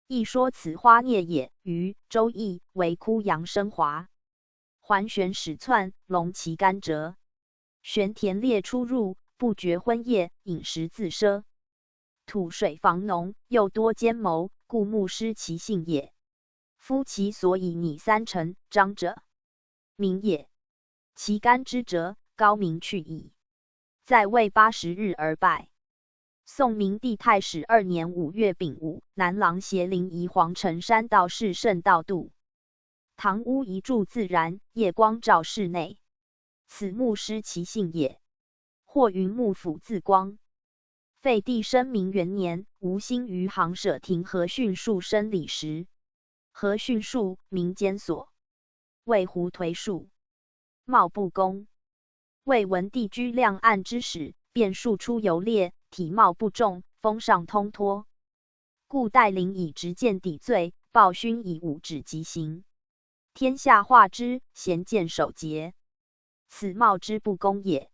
亦说此花孽也，于周易为枯杨生华，环旋始窜，隆其干折，玄田猎出入，不绝昏夜，饮食自奢，土水防农，又多奸谋，故目失其性也。夫其所以拟3成章者，明也。其干之折，高明去矣。在位80日而败。宋明帝太始2年5月丙午，南郎协临沂黄城山道士圣道度。堂屋一柱自燃，夜光照室内，此目失其性也。或云幕府自光。废帝生明元年，吴兴于行舍亭何训树生礼时。何训树，民间所谓胡颓树，貌不公。魏文帝居亮岸之始，便树出游猎，体貌不重，风上通脱，故戴陵以直谏抵罪，鲍勋以武指极刑。天下化之，贤见守节，此貌之不公也。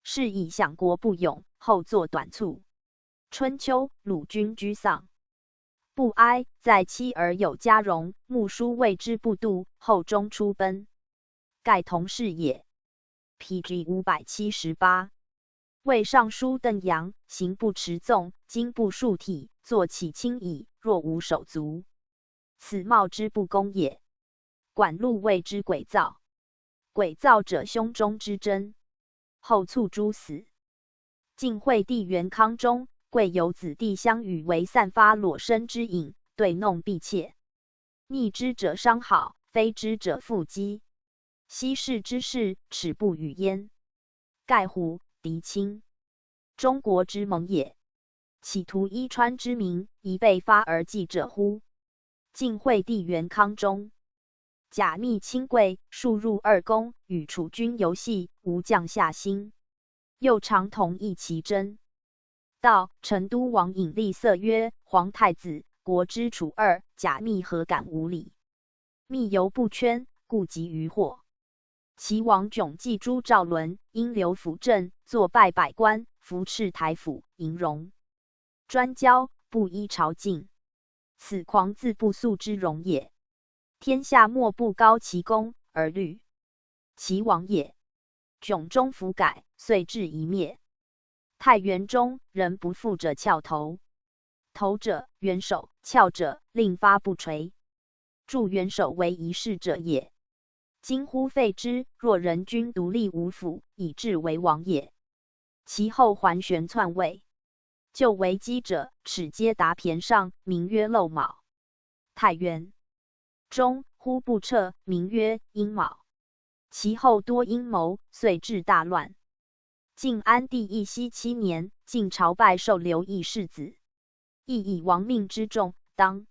是以享国不勇，后作短促。春秋，鲁君居丧，不哀，在妻而有家荣，穆叔谓之不度，后终出奔，盖同事也。PG 578。魏尚书邓阳，行不持纵，经不束体，坐起轻矣，若无手足，此貌之不公也。管路谓之诡造，诡造者胸中之真，后卒诛死。晋惠帝元康中，贵有子弟相与为散发裸身之饮，对弄婢妾，逆之者伤好，非之者复击。昔世之事，耻不与焉。盖乎敌亲，中国之盟也。企图依川之名，宜被发而祭者乎？晋惠帝元康中，假密亲贵，数入二宫，与楚军游戏，无将下心。又常同议其争。到成都王尹厉色曰：“皇太子，国之楚二，假密何敢无礼？密犹不圈，故急于祸。”齐王迥记诸赵伦，因留辅政，作拜百官，服斥台府，迎戎专交，不依朝禁。此狂自不速之容也。天下莫不高其功而虑其王也。迥终弗改，遂至一灭。太元中，人不复者翘头，头者元首，翘者令发不垂。助元首为一事者也。今乎废之，若人君独立无辅，以致为王也。其后还旋篡位。就为姬者，齿皆达骈上，名曰漏卯。太元中，忽不彻，名曰阴卯。其后多阴谋，遂致大乱。晋安帝义熙7年，晋朝拜授刘义世子，亦以亡命之重，当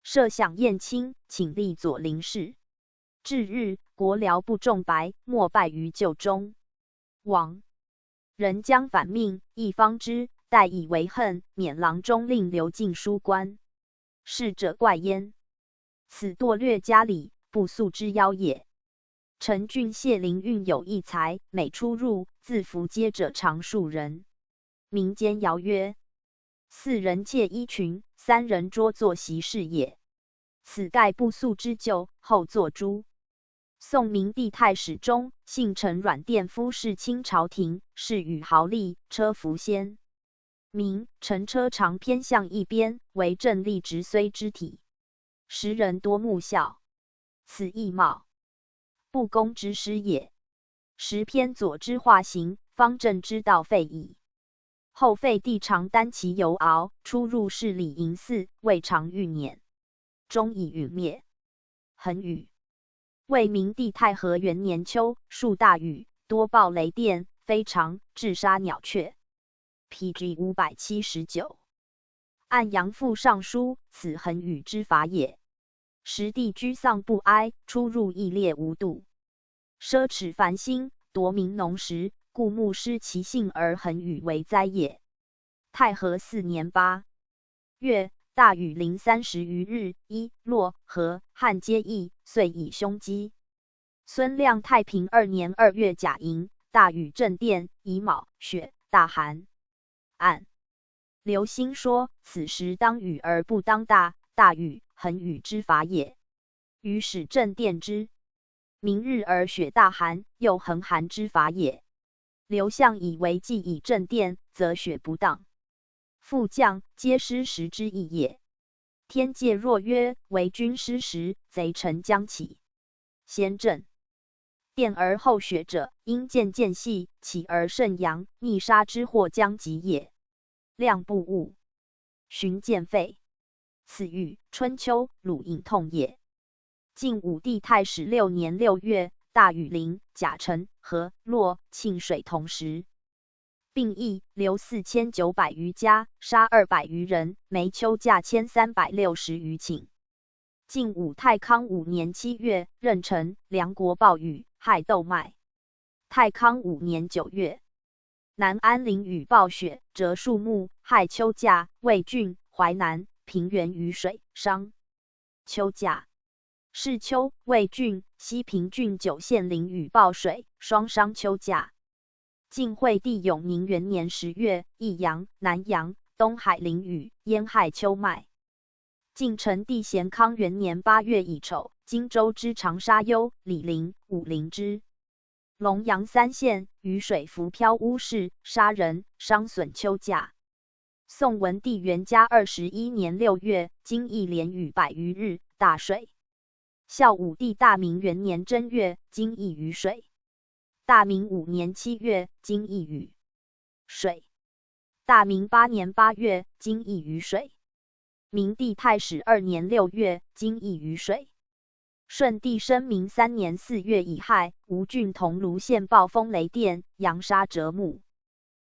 设享宴卿，请立左邻事。至日，国辽不重白，莫败于旧中。王人将反命，亦方之，待以为恨，免郎中令刘进书官。逝者怪焉。此堕略家礼，不速之夭也。陈郡谢灵运有一才，每出入，自服接者常数人。民间谣曰：“4人窃衣裙，3人桌坐席是也。”此盖不速之旧，后作诸。宋明帝太史中，姓陈阮殿夫侍清朝廷，仕与豪利，车服先。明乘车常偏向一边，为正立直虽之体。时人多慕笑。此亦卯不公之师也。时偏左之化形，方正之道废矣。后废帝常单其游敖，出入室里营祀，未尝欲辇。终以陨灭。恒宇魏明帝太和元年秋，数大雨，多暴雷电，非常，致杀鸟雀。PG 579。按阳父上书，此恒宇之法也。时帝居丧不哀，出入亦烈无度，奢侈繁兴，夺民农时，故牧失其性而恒宇为灾也。太和4年8月，大雨淋30余日，一洛河汉皆疫，遂以凶击。孙亮太平2年2月甲寅，大雨震殿，乙卯雪大寒。按刘歆说，此时当雨而不当大，大雨恒宇之法也。于使震殿之。明日而雪大寒，又恒寒之法也。刘向以为既以震殿，则雪不当。复降，皆失时之意也。天界若曰：为君失时，贼臣将起。先震殿而后雪者，因渐渐细，起而甚阳，逆杀之祸将及也。量不误，寻见废。此欲春秋鲁隐痛也。晋武帝太史6年6月，大雨淋，甲辰、河、洛、沁水同时。并役流4900余家，杀200余人，煤丘价1360余顷。晋武太康5年7月，壬辰，梁国暴雨，害豆麦。太康5年9月，南安淋雨暴雪，折树木，害丘架、魏郡、淮南、平原雨水，伤丘架。是丘、魏郡、西平郡9县淋雨暴水，双伤丘架。晋惠帝永宁元年10月，益阳、南阳、东海淋雨，淹害丘麦。晋成帝咸康元年8月乙丑，荆州之长沙丘、醴陵、武陵之龙阳3县，雨水浮漂屋室，杀人，伤损丘架。宋文帝元嘉21年6月，京邑连雨100余日，大水。孝武帝大明元年正月，京邑雨水。大明5年7月，京邑雨水。大明8年8月，京邑雨水。明帝太史2年6月，京邑雨水。顺帝生明3年4月乙亥，吴郡桐庐县暴风雷电，扬沙折木。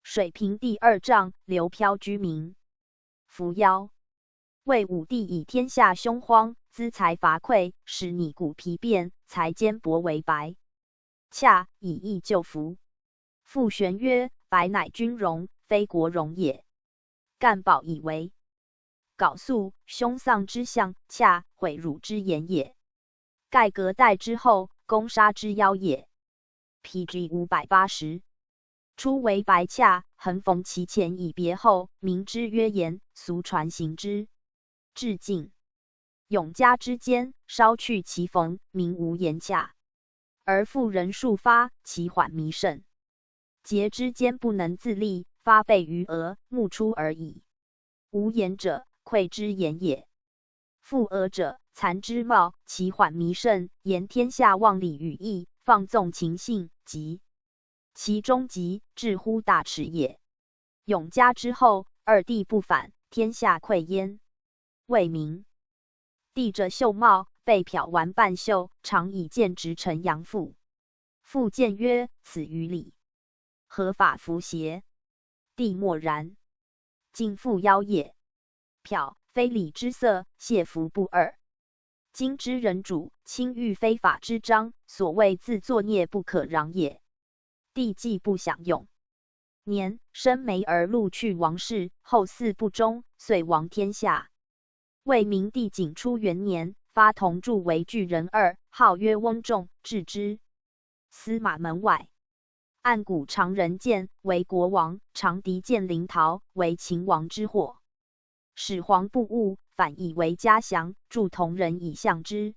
水平第2丈，流漂居民。伏妖。魏武帝以天下凶荒，资财乏匮，使拟骨疲变，才坚帛为白。洽以义救服。傅玄曰：白乃君荣，非国荣也。干宝以为缟素凶丧之象，洽毁辱之言也。盖隔代之后，攻杀之妖也。PG 580。初为白洽，横逢其前以别后，名之曰言，俗传行之。至晋，永嘉之间，稍去其逢，名无言洽。而妇人数发，其缓弥甚。桀之间不能自立，发备于额，目出而已。无言者，愧之言也。负额者，残之貌，其缓弥甚，言天下妄理与义，放纵情性，及其终极，至乎大耻也。永嘉之后，二帝不反，天下溃焉。魏明帝者秀茂，被漂完半袖，常以剑直陈阳腹。父谏曰：此于理，何法服邪？帝默然。今复妖也。漂非礼之色，亵服不二。今之人主，轻欲非法之章，所谓自作孽不可攘也。帝既不享用，年生梅而禄去王室，后嗣不忠，遂亡天下。魏明帝景初元年，发同柱为巨人2，号曰翁仲，置之司马门外。按古常人见为国王，常敌见临洮，为秦王之祸。始皇不悟，反以为嘉祥，助同人以相之。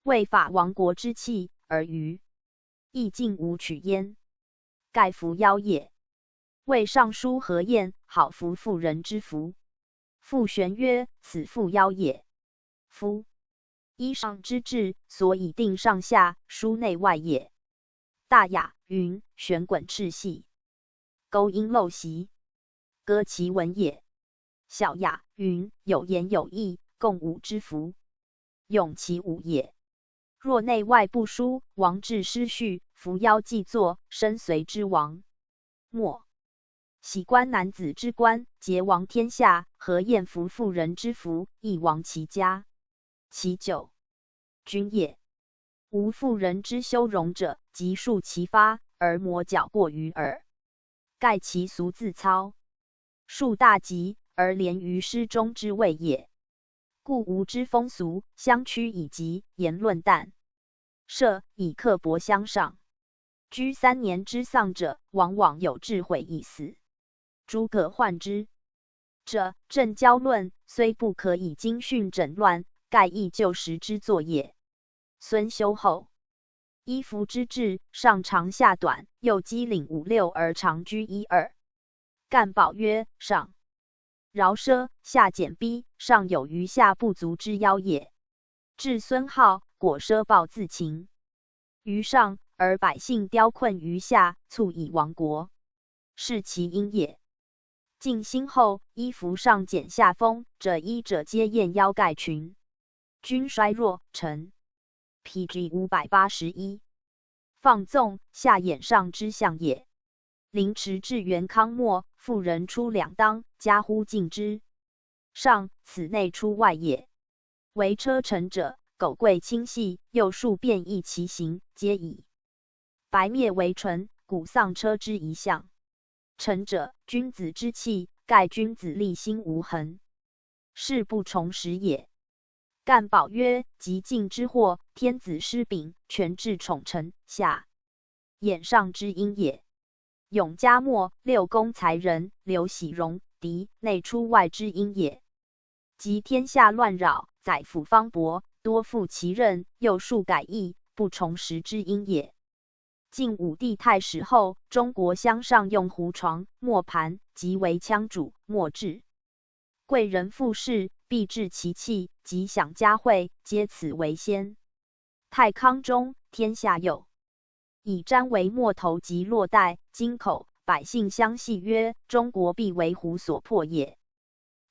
为法亡国之器，而于亦尽无取焉。盖服妖也。魏尚书何晏好服妇人之服。傅玄曰：此妇妖也。夫衣裳之制，所以定上下，书内外也。大雅云悬滚赤细，钩音漏习，歌其文也。小雅云有言有意，共舞之服，咏其舞也。若内外不书，王制失序，服妖既作，身随之亡。末喜观男子之官，桀亡天下，何晏服妇人之服，亦亡其家。其九，君也。无妇人之修容者，即数其发，而磨角过于耳。盖其俗自操，数大吉，而连于诗中之谓也。故吴之风俗，相趋以极，言论淡，设以刻薄相上。居3年之丧者，往往有智慧已死，诸可患之。这正交论，虽不可以经训整乱，盖亦旧时之作也。孙修后，衣服之制，上长下短，右肌领5、6而长居1、2。干宝曰：上饶奢，下简逼，上有余下不足之妖也。至孙皓，果奢暴自秦于上，而百姓刁困于下，促以亡国，是其因也。晋兴后，衣服上简下丰，者衣者皆燕腰盖裙，君衰弱，臣。PG 581。放纵下衍上之象也。凌迟至元康末，妇人出2当，加乎禁之。上此内出外也。为车臣者，苟贵轻细，又数变异其形，皆以白灭为纯，古丧车之一象。臣者，君子之气，盖君子立心无痕，是不重实也。干宝曰：极尽之祸，天子失秉，权至宠臣下，衍上之因也。永嘉末，6公才人，刘喜荣嫡，内出外之因也。及天下乱扰，宰辅方伯，多负其任，又数改易，不重实之因也。晋武帝太始后，中国乡上用胡床、磨盘，即为羌主，莫治。贵人富士，必治其器，及享嘉惠，皆此为先。太康中，天下有以毡为末头及落带、金口，百姓相戏曰：中国必为胡所破也。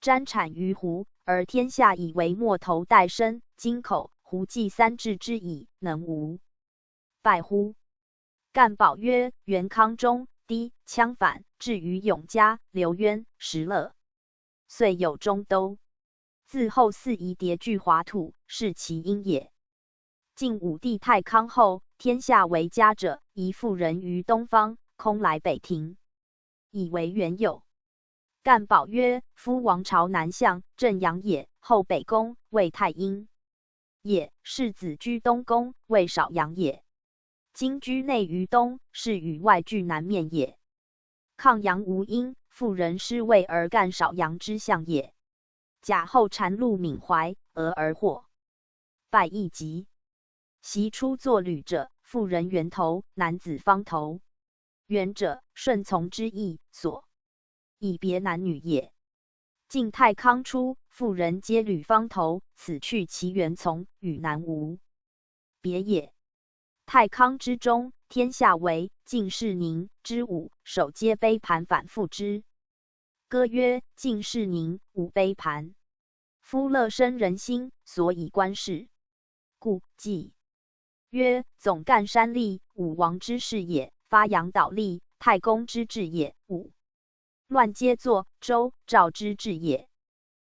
毡产于胡，而天下以为末头带身、金口，胡计3治之矣，能无败乎？干宝曰：元康中，低羌反，至于永嘉、刘渊、石勒，遂有中都。自后嗣夷迭据华土，是其因也。晋武帝太康后，天下为家者，夷妇人于东方，空来北庭，以为原有。干宝曰：夫王朝南向，正阳也，后北宫，为太阴也；世子居东宫，为少阳也。今居内于东，是与外居南面也。抗阳无阴，妇人失位而干少阳之象也。贾后谗禄闵怀，俄而获，败亦急。袭出作旅者，妇人圆头，男子方头。圆者，顺从之意所，以别男女也。晋太康初，妇人皆履方头，此去其圆从，与男无别也。太康之中，天下为晋士宁之武，手皆杯盘反复之。歌曰：晋士宁，武杯盘。夫乐生人心，所以观世。故记曰：总干山吏，武王之事也；发扬导吏，太公之治也。武乱皆作周、赵之治也。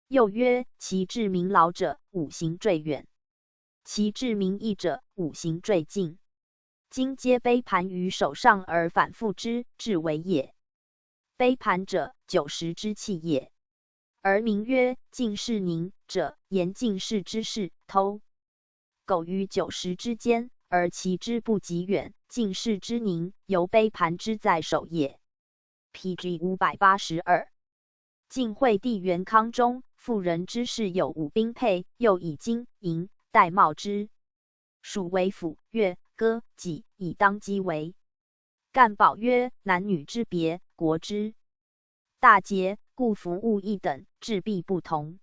又曰：其治民劳者，武行坠远；其治民易者，武行坠近。今皆杯盘于手上而反复之，治为也。杯盘者，酒食之器也。而名曰晋士宁者，言晋士之事，偷苟于酒食之间，而其之不及远。晋士之宁，由杯盘之在手也。PG 582。晋惠帝元康中，妇人之事有5兵配，又以金银玳瑁之，属为府、乐、歌、伎，以当机为。干宝曰：男女之别，国之大节，故服务一等，制弊不同。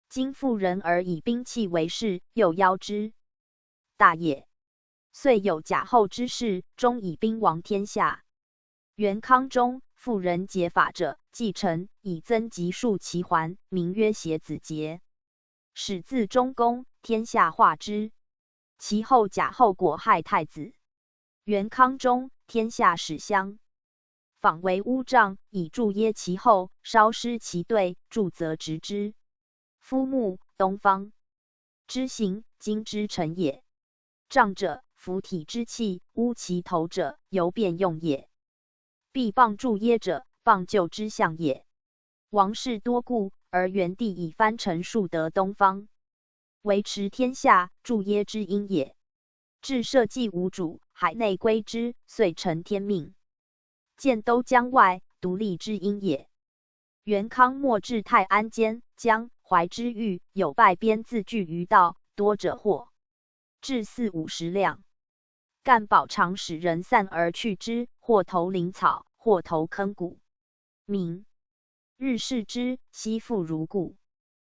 今妇人而以兵器为事，又邀之大也。遂有贾后之事，终以兵王天下。元康中，妇人节法者，继承以增及数其环，名曰协子节。始自中宫，天下化之。其后贾后果害太子。元康中，天下始相仿为巫帐，以助噎其后，稍失其队，助则直之。夫木，东方之行，金之臣也。杖者，服体之器；乌其头者，由变用也。臂棒助噎者，棒救之象也。王室多故，而元帝以藩臣数得东方，维持天下，助噎之因也。至社稷无主，海内归之，遂成天命。建都江外，独立之因也。元康末至泰安间，江淮之域，有败边自据于道，多者获至40-50两。干宝常使人散而去之，或投林草，或投坑谷。民日视之，悉复如故。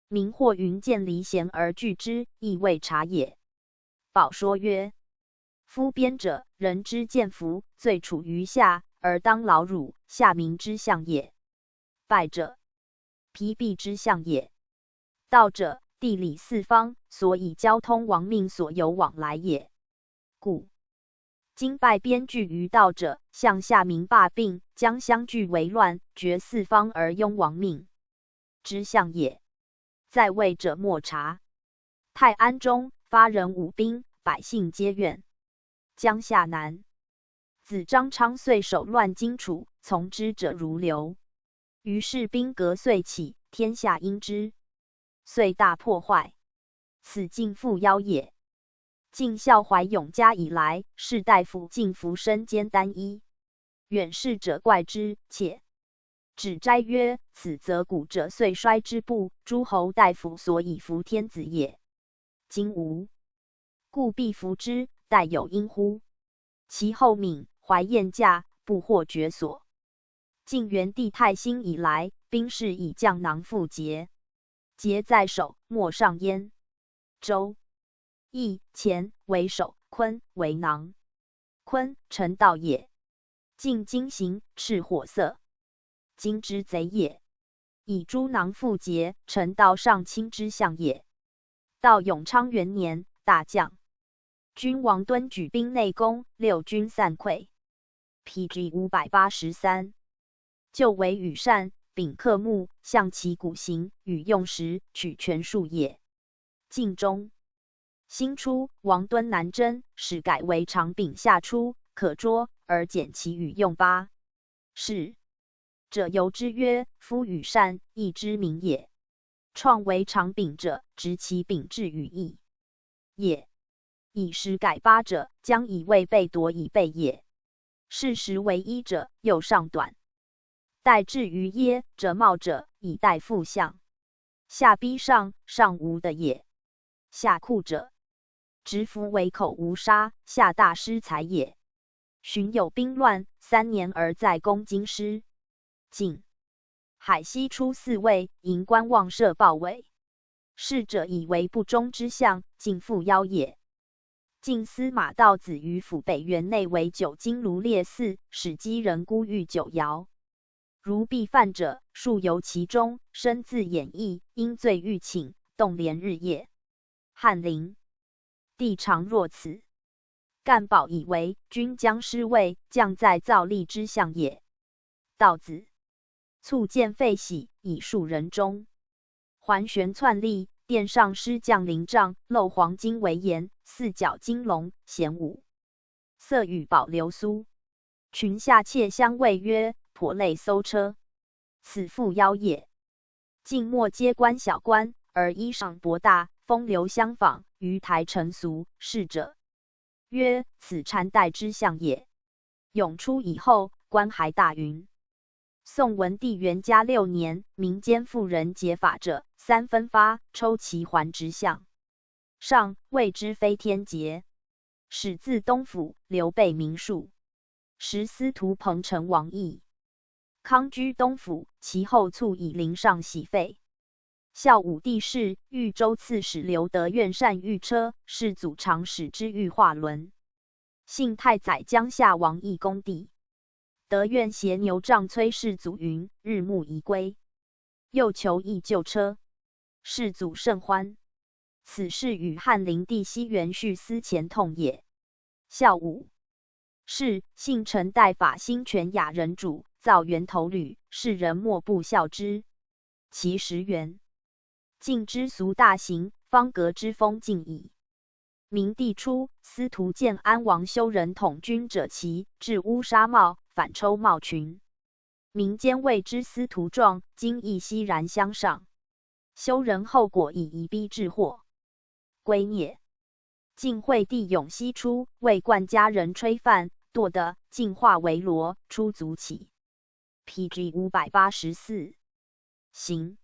民或云见离贤而拒之，亦未察也。宝说曰：夫边者，人之见福，罪处于下，而当劳辱，下民之象也。败者，疲弊之象也。道者，地理四方，所以交通亡命所由往来也。故今败边据于道者，向下民罢并，将相聚为乱，绝四方而庸亡命之象也。在位者莫察。泰安中，发人武兵，百姓皆怨。江夏南，子张昌遂手乱荆楚，从之者如流。于是兵革遂起，天下因之，遂大破坏。此晋复妖也。晋孝怀永嘉以来，士大夫尽服身兼单一，远视者怪之，且指摘曰：此则古者遂衰之部，诸侯大夫所以服天子也。今无，故必服之，待有因乎？其后闵、怀燕驾，不获决所。晋元帝太兴以来，兵士以将囊复节，节在手，莫上焉。周、易、乾为手，坤为囊。坤，臣道也。晋金行，赤火色，金之贼也。以诸囊复节，臣道上卿之象也。到永昌元年，大将君王敦举兵内攻，六军散溃。PG 583。就为羽扇，秉克木，象其骨形，与用时，取全数也。晋中兴初，王敦南征，始改为长柄下出，可捉，而减其羽用八。是者由之曰：夫羽扇，亦之名也。创为长柄者，执其柄至羽翼也。以时改八者，将以为被夺以备也。是时为一者，又上短。待至于耶者，帽者以待复象。下逼上，上无的也。下库者，执服为口无杀，下大师才也。寻有兵乱，3年而在攻京师。晋海西出4位，营观望射豹尾。是者以为不忠之相，尽复邀也。晋司马道子于府北园内为九金卢列寺，使姬人孤欲九爻。如必犯者，数游其中，身自演绎，因罪欲请，动连日夜。翰林帝常若此。干宝以为君将失位，将在造立之相也。道子卒见废喜，以数人中。环旋窜立，殿上施将灵帐，镂黄金为檐，四角金龙，显武色与宝流苏。群下窃相谓曰：颇类搜车，此复妖也。晋末皆官小官，而衣裳博大，风流相仿，于台成俗。是者曰：此禅代之相也。永初以后，官还大云。宋文帝元嘉6年，民间妇人解法者，3分发，抽其环直相，上谓之非天劫。始自东府，刘备名数。时司徒彭城王邑。康居东府，其后卒以陵上洗废。孝武帝谥豫州刺史刘德愿善御车，世祖常使之御画轮。幸太宰江夏王义公帝。德愿携牛杖催世祖云：日暮宜归。又求义旧车，世祖甚欢。此事与汉灵帝西元续思前痛也。孝武是幸臣代法兴全雅人主，造源头履，世人莫不效之。其实源晋之俗大行，方格之风尽矣。明帝初，司徒建安王修仁统军者齐，置乌纱帽，反抽帽裙。民间谓之司徒状，今亦熙然相上。修仁后果以夷逼治祸，归孽。晋惠帝永熙初，为冠家人吹犯，堕的，进化为罗，出族起。PG 584。行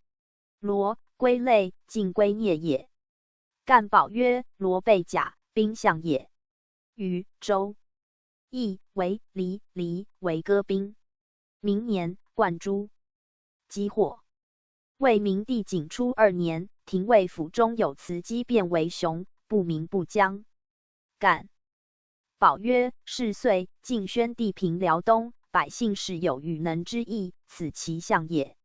罗归类，晋归孽也。干宝曰：罗被甲，兵相也。禹周义为离为歌兵。明年，冠诸饥祸。魏明帝景初2年，廷尉府中有雌鸡变为熊，不鸣不将。干宝曰：是岁，晋宣帝平辽东，百姓始有与能之意，此其相也。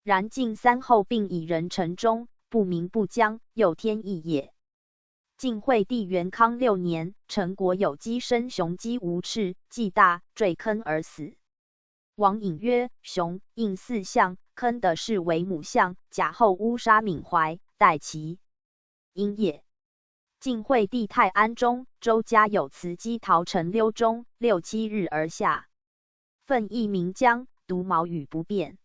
然晋3后并以人臣中，不鸣不将，有天意也。晋惠帝元康6年，陈国有鸡生雄鸡无翅，既大，坠坑而死。王隐曰：熊应4象，坑的是为母象，假后乌纱闵怀，待其因也。晋惠帝太安中，周家有雌鸡逃城溜中，6、7日而下，奋翼鸣将，独毛羽不变。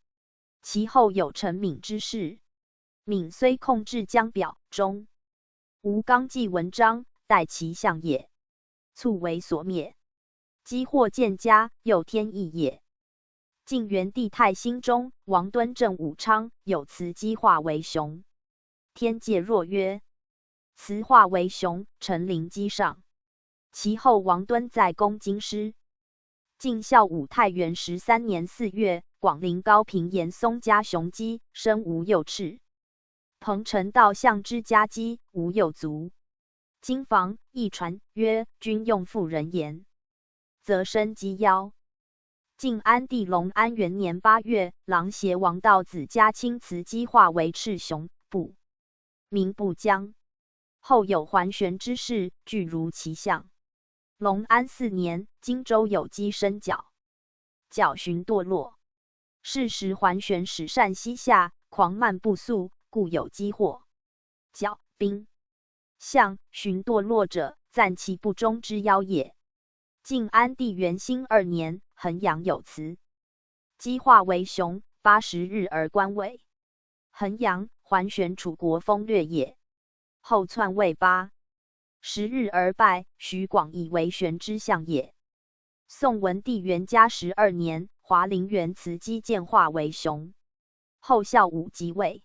其后有陈闵之事，闵虽控制江表，终无纲纪文章，待其相也，卒为所灭。积祸渐加，有天意也。晋元帝太兴中，王敦正武昌，有雌鸡化为熊。天界若曰：雌化为熊，臣灵机上。其后王敦在攻京师。晋孝武太元13年4月，广陵高平严嵩家雄鸡，生无幼翅。彭城道相之家鸡，无幼足。今房一传曰：君用妇人言，则生鸡夭。晋安帝隆安元年8月，郎邪王道子家亲雌鸡化为赤熊，不鸣不将。后有环旋之势，俱如其相。隆安4年，荆州有鸡生角，角寻堕落。是时桓玄使善西下，狂慢不速，故有饥祸。角兵象寻堕落者，暂其不忠之妖也。晋安帝元兴2年，衡阳有祠，姬化为雄，80日而官位。衡阳，桓玄楚国封略也。后篡位810日而败，徐广以为玄之相也。宋文帝元嘉12年，华陵园祠姬建化为雄，后孝武即位。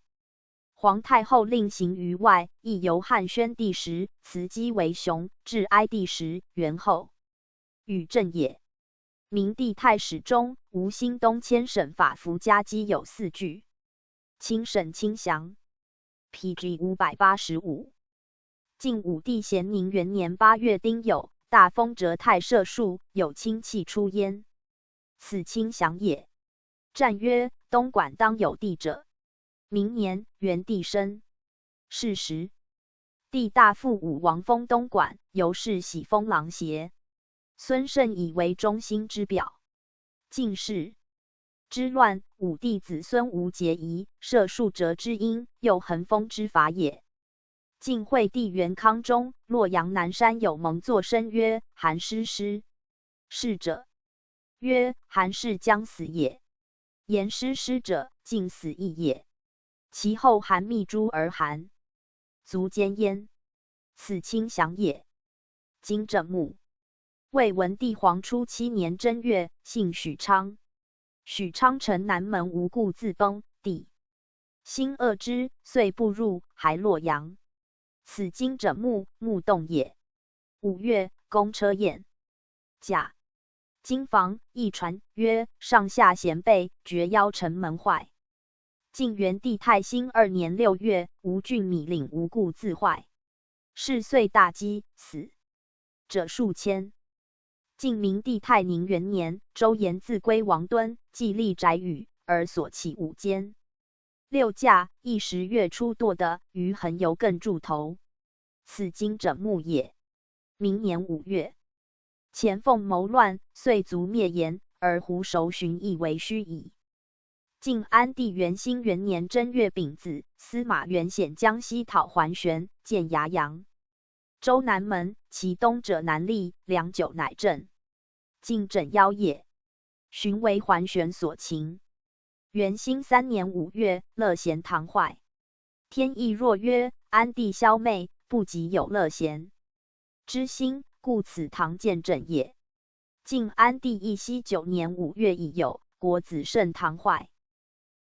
皇太后令行于外，亦由汉宣帝时，祠姬为雄，至哀帝时，元后。与正也。明帝太史中，吴兴东迁省法服家基有4句。清省清祥 ，PG 585。晋武帝咸宁元年8月丁酉，大封哲太社庶，有亲戚出焉，此清祥也。战曰：东莞当有地者。明年，元帝生。是时，帝大父武王封东莞，由是喜封郎协。孙胜以为忠心之表。晋室之乱，武帝子孙无节仪，设数折之因，又恒封之法也。晋惠帝元康中，洛阳南山有蒙作声曰：韩师师。是者，曰：韩氏将死也。言师师者，晋死亦也。其后韩密诛而韩卒奸焉，此清祥也。今正穆。魏文帝黄初7年正月，姓许昌。许昌城南门无故自崩，帝心恶之，遂不入，还洛阳。此今枕木洞也。5月，公车宴，甲金房一传曰：上下咸备，绝邀城门坏。晋元帝太兴2年6月，吴郡米岭无故自坏，是岁大饥，死者数千。晋明帝太宁元年，周延自归王敦，既立宅宇，而所起5间。6驾，一10月初堕的，于衡游更筑头，此今枕木也。明年5月，前凤谋乱，遂卒灭颜，而胡守寻亦为虚矣。晋安帝元兴元年正月丙子，司马元显江西讨桓玄，建牙阳。州南门，其东者南利，良久乃镇。晋镇妖也。寻为桓玄所擒。元兴3年5月，乐贤堂坏。天意若曰：安帝消昧，不及有乐贤之心，故此堂建镇也。晋安帝义熙9年5月已有，国子圣堂坏。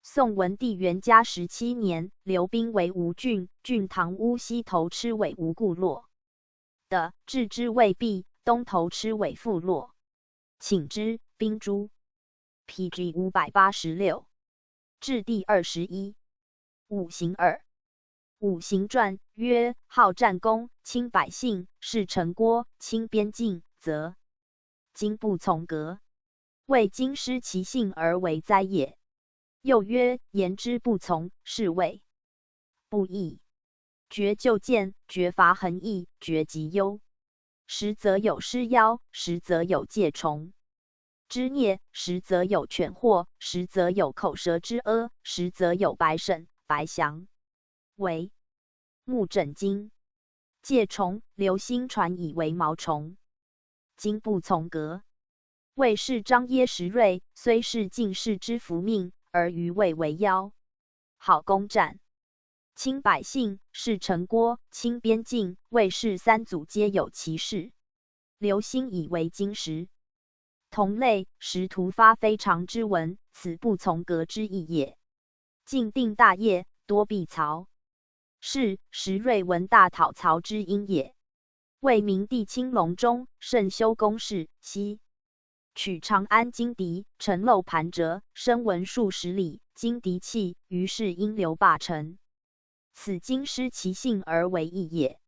宋文帝元嘉17年，刘兵为吴郡，郡堂乌西头吃尾无故落的，置之未毕，东头吃尾复落，请之，兵诛。PG 586。至第21。五行2。五行传曰：好战功，轻百姓，事成郭，轻边境，则今不从革，为今失其性而为灾也。又曰：言之不从，是谓不义。绝就见，绝伐横溢，绝极忧。实则有失妖，实则有介虫之孽，实则有犬祸，实则有口舌之阿，实则有白沈、白翔。为木枕经。介虫，流星传以为毛虫。今不从革。魏氏张耶石瑞，虽是进士之福命，而于魏为妖。好攻战。轻百姓，事成郭，轻边境，魏氏3祖皆有其事。流星以为金石。同类，时突发非常之文，此不从革之意也。晋定大业，多避曹。是石瑞闻大讨曹之因也。魏明帝清隆中，甚修宫室，西取长安金敌，城漏盘折，深闻数10里，金敌弃，于是因流霸城。此今失其性而为义也。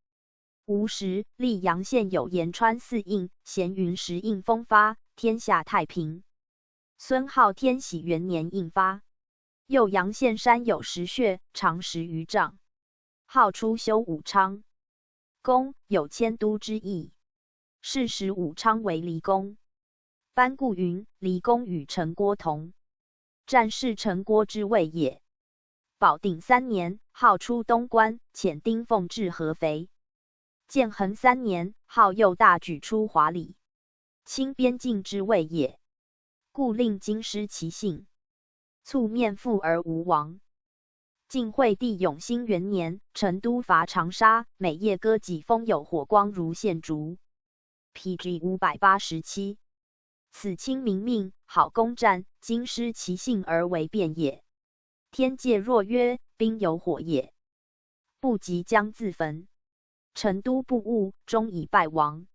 吴时，溧阳县有延川4印，咸云10印封发，天下太平。孙浩天禧元年印发。右阳县山有石穴，长10余丈。号出修武昌宫，有迁都之意。是时武昌为离公。班固云：离公与陈郭同，战是陈郭之位也。保定3年，号出东关，遣丁奉至合肥。建恒3年，号右大举出华里，清边境之位也。故令京师其姓，卒面附而无王。晋惠帝永兴元年，成都伐长沙，每夜歌己风有火光如线烛。PG 587。此亲民命，好攻战，京师其姓而为变也。天界若曰：兵有火也，不即将自焚。成都不悟，终以败亡。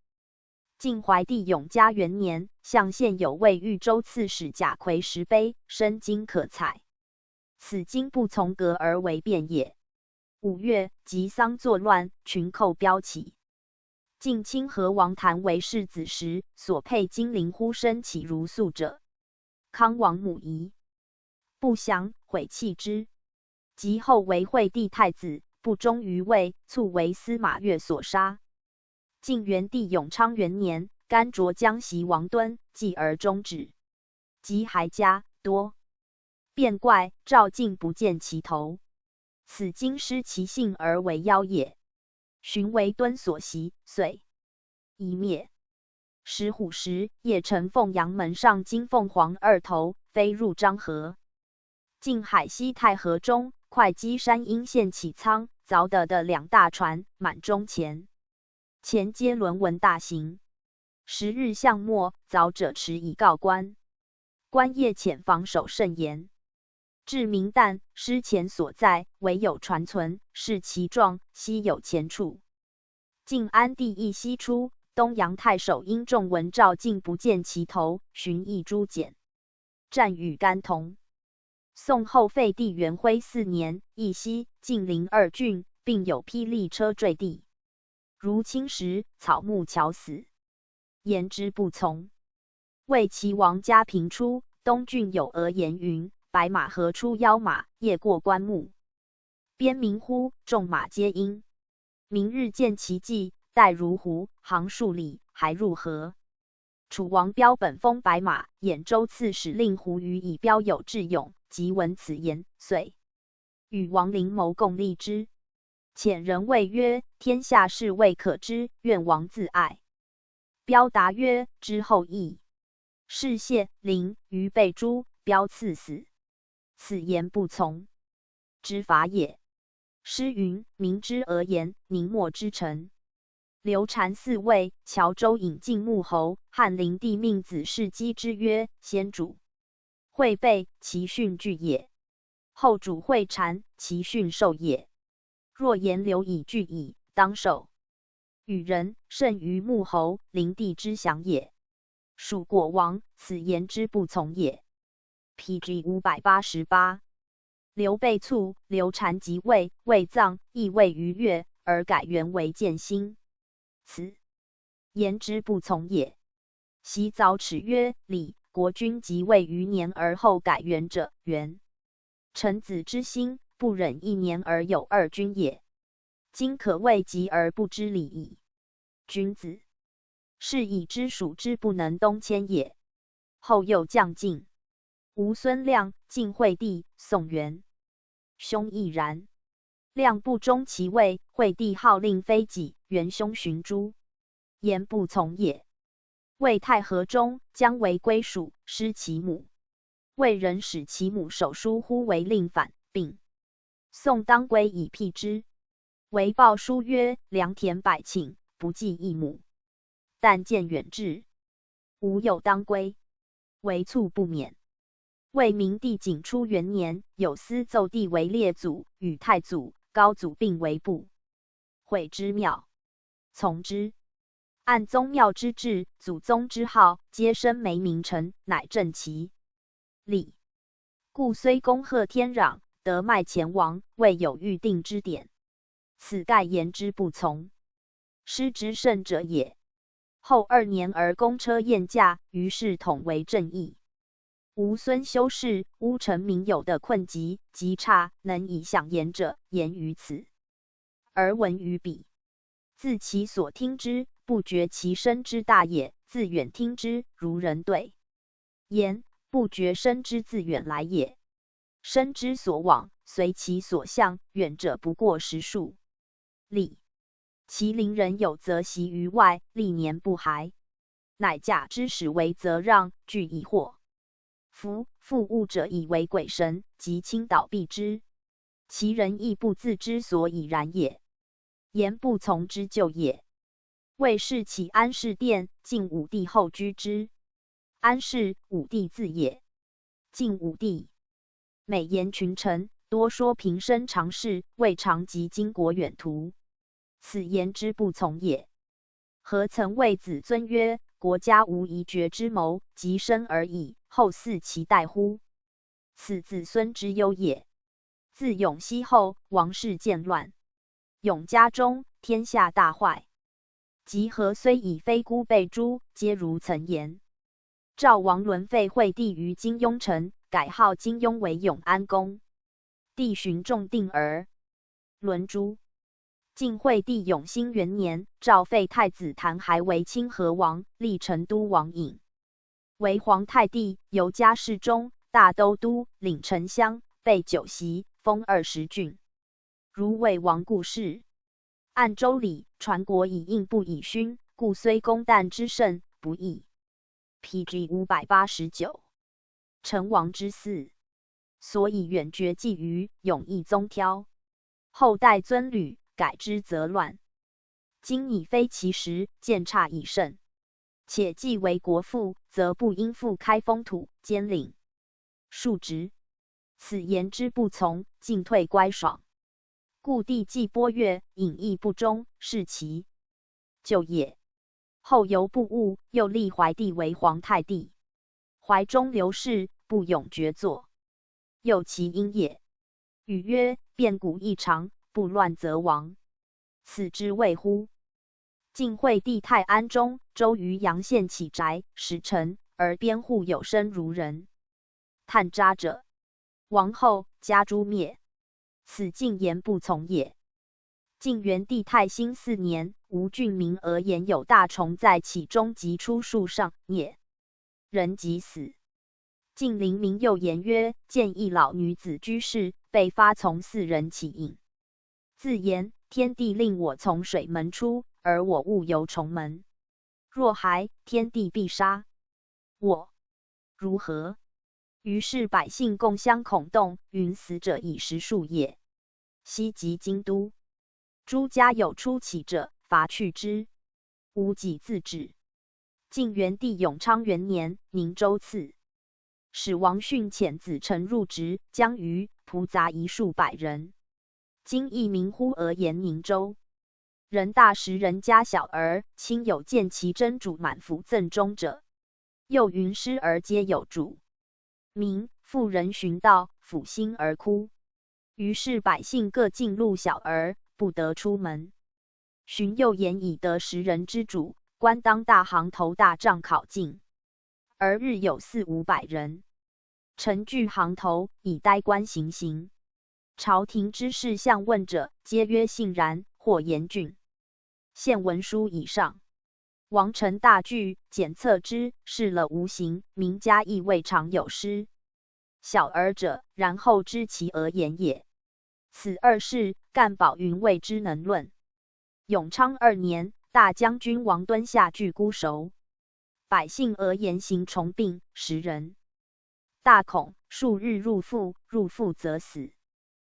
晋怀帝永嘉元年，象县有位豫州刺史贾逵石碑，深经可采。此经不从革而为变也。5月，疾丧作乱，群寇飙起。晋清河王谭为世子时，所佩金陵呼声起如粟者。康王母仪，不降，毁弃之。及后为惠帝太子，不忠于位，卒为司马越所杀。晋元帝永昌元年，甘卓江袭王敦，继而终止。及还家多变怪，赵晋不见其头。此经失其姓而为妖也。寻为敦所袭，遂夷灭。石虎时，邺城凤阳门上金凤凰2头，飞入漳河。晋海西太河中，会稽山阴县起仓，凿得的2大船，满中前皆轮纹大形。10日向末，凿者持以告官。官夜遣防守甚严。至明旦，失前所在，唯有船存，视其状，悉有前处。晋安帝义西出，东阳太守殷仲闻赵晋不见其头，寻议诛简。战与甘同。宋后废帝元徽4年，义西、晋陵2郡，并有霹雳车坠地。如青石，草木翘死，言之不从。魏齐王嘉平初，东郡有讹言云：白马何出妖马，夜过关木。边民呼，众马皆应。明日见其迹，待如狐，行数里，还入河。楚王标本封白马，兖州刺史令狐疑以标有智勇，即闻此言，遂与王陵谋共立之。遣人谓曰：天下事未可知，愿王自爱。标答曰：之后议。是谢陵于被诛，标赐死。此言不从，之法也。诗云：明之讹言，宁末之臣。刘禅嗣位，谯州引进穆侯，汉灵帝命子世基之曰：先主会备，其训具也；后主会禅，其训受也。若言流以具矣，当受。与人甚于穆侯，灵帝之降也。属国王，此言之不从也。PG 588。刘备卒，刘禅即位，未葬，亦未逾越，而改元为建兴。此言之不从也。昔凿耻曰：李国君即位余年而后改元者，元臣子之心，不忍1年而有2君也。今可谓急而不知礼矣。君子是以知蜀之不能东迁也。后又将晋、吴孙亮、晋惠帝、宋元兄亦然。亮不忠其位，惠帝号令非己，元凶寻诛，言不从也。魏太和中，将为归属，失其母。魏人使其母手书呼为令反，并宋当归以辟之。为报书曰：良田百顷，不计一亩。但见远至，无有当归，为卒不免。魏明帝景初元年，有司奏帝为列祖，与太祖、高祖并为部，毁之庙，从之。按宗庙之制，祖宗之号，皆升梅名臣，乃正其礼。故虽恭贺天壤，得迈前王，未有预定之典。此盖言之不从，失之甚者也。后2年而公车宴驾，于是统为正义。吴孙修士、乌臣民有的困疾极差，能以享言者，言于此，而闻于彼。自其所听之，不觉其身之大也，自远听之，如人对言，不觉身之自远来也。身之所往，随其所向，远者不过10数里。其邻人有则习于外，历年不还，乃假之使为则让，具疑惑。夫复物者以为鬼神，即倾倒避之，其人亦不自知所以然也。言不从之就也。魏氏起安氏殿，晋武帝后居之。安氏，武帝字也。晋武帝美言群臣，多说平生常事，未尝及经国远途。此言之不从也。何曾谓子尊曰：国家无宜绝之谋，及生而已，后嗣其代乎？此子孙之忧也。自永熙后，王室渐乱，永家中，天下大坏。及和虽以非孤被诛，皆如曾言。赵王伦废惠帝于金庸城，改号金庸为永安公。帝寻众定而伦诛。晋惠帝永兴元年，诏废太子谭还为清河王，立成都王尹为皇太帝，由加侍中、大都督，领丞相，备酒席，封20郡。如魏王故事。按周礼，传国以应不以勋，故虽公旦之盛，不义。PG 589。成王之嗣，所以远绝迹于永义宗挑。后代尊吕，改之则乱。今拟非其时，见差已甚。且既为国父，则不应复开封土，兼领庶职。此言之不从，进退乖爽。故帝既波越，隐逸不忠，是其咎也。后犹不悟，又立怀帝为皇太帝。怀中刘氏，不永绝作，又其因也。语曰：变古异常，不乱则亡。此之谓乎？晋惠帝太安中，周于阳县起宅，使臣，而边户有身如人。探渣者，王后家诛灭。此进言不从也。晋元帝太兴4年，吴郡民而言有大虫在其中，及出树上，啮人即死。晋灵民又言曰：见一老女子居士，被发从4人起饮。自言：天地令我从水门出，而我误由虫门。若还，天地必杀我，如何？于是百姓共相恐动，云死者以10数也。西及京都，诸家有出起者，伐去之，无己自止。晋元帝永昌元年，宁州刺使王训遣子臣入职，将于仆杂一数百人。今亦名乎而言宁州。人大10人家小儿，亲有见其真主满服赠终者，又云师而皆有主。民妇人寻道，抚心而哭。于是百姓各进入小儿，不得出门。荀又言以得10人之主，官当大行头大帐考进，而日有4、500人。臣据行头，以待官行刑。朝廷之事相问者，皆曰信然，或严峻。献文书以上。王臣大惧，检测之，试了无形，民家亦未尝有失。小儿者，然后知其而言也。此2事，干宝云谓之能论。永昌2年，大将军王敦下据孤熟，百姓而言行重病，10人。大恐，数日入腹，入腹则死。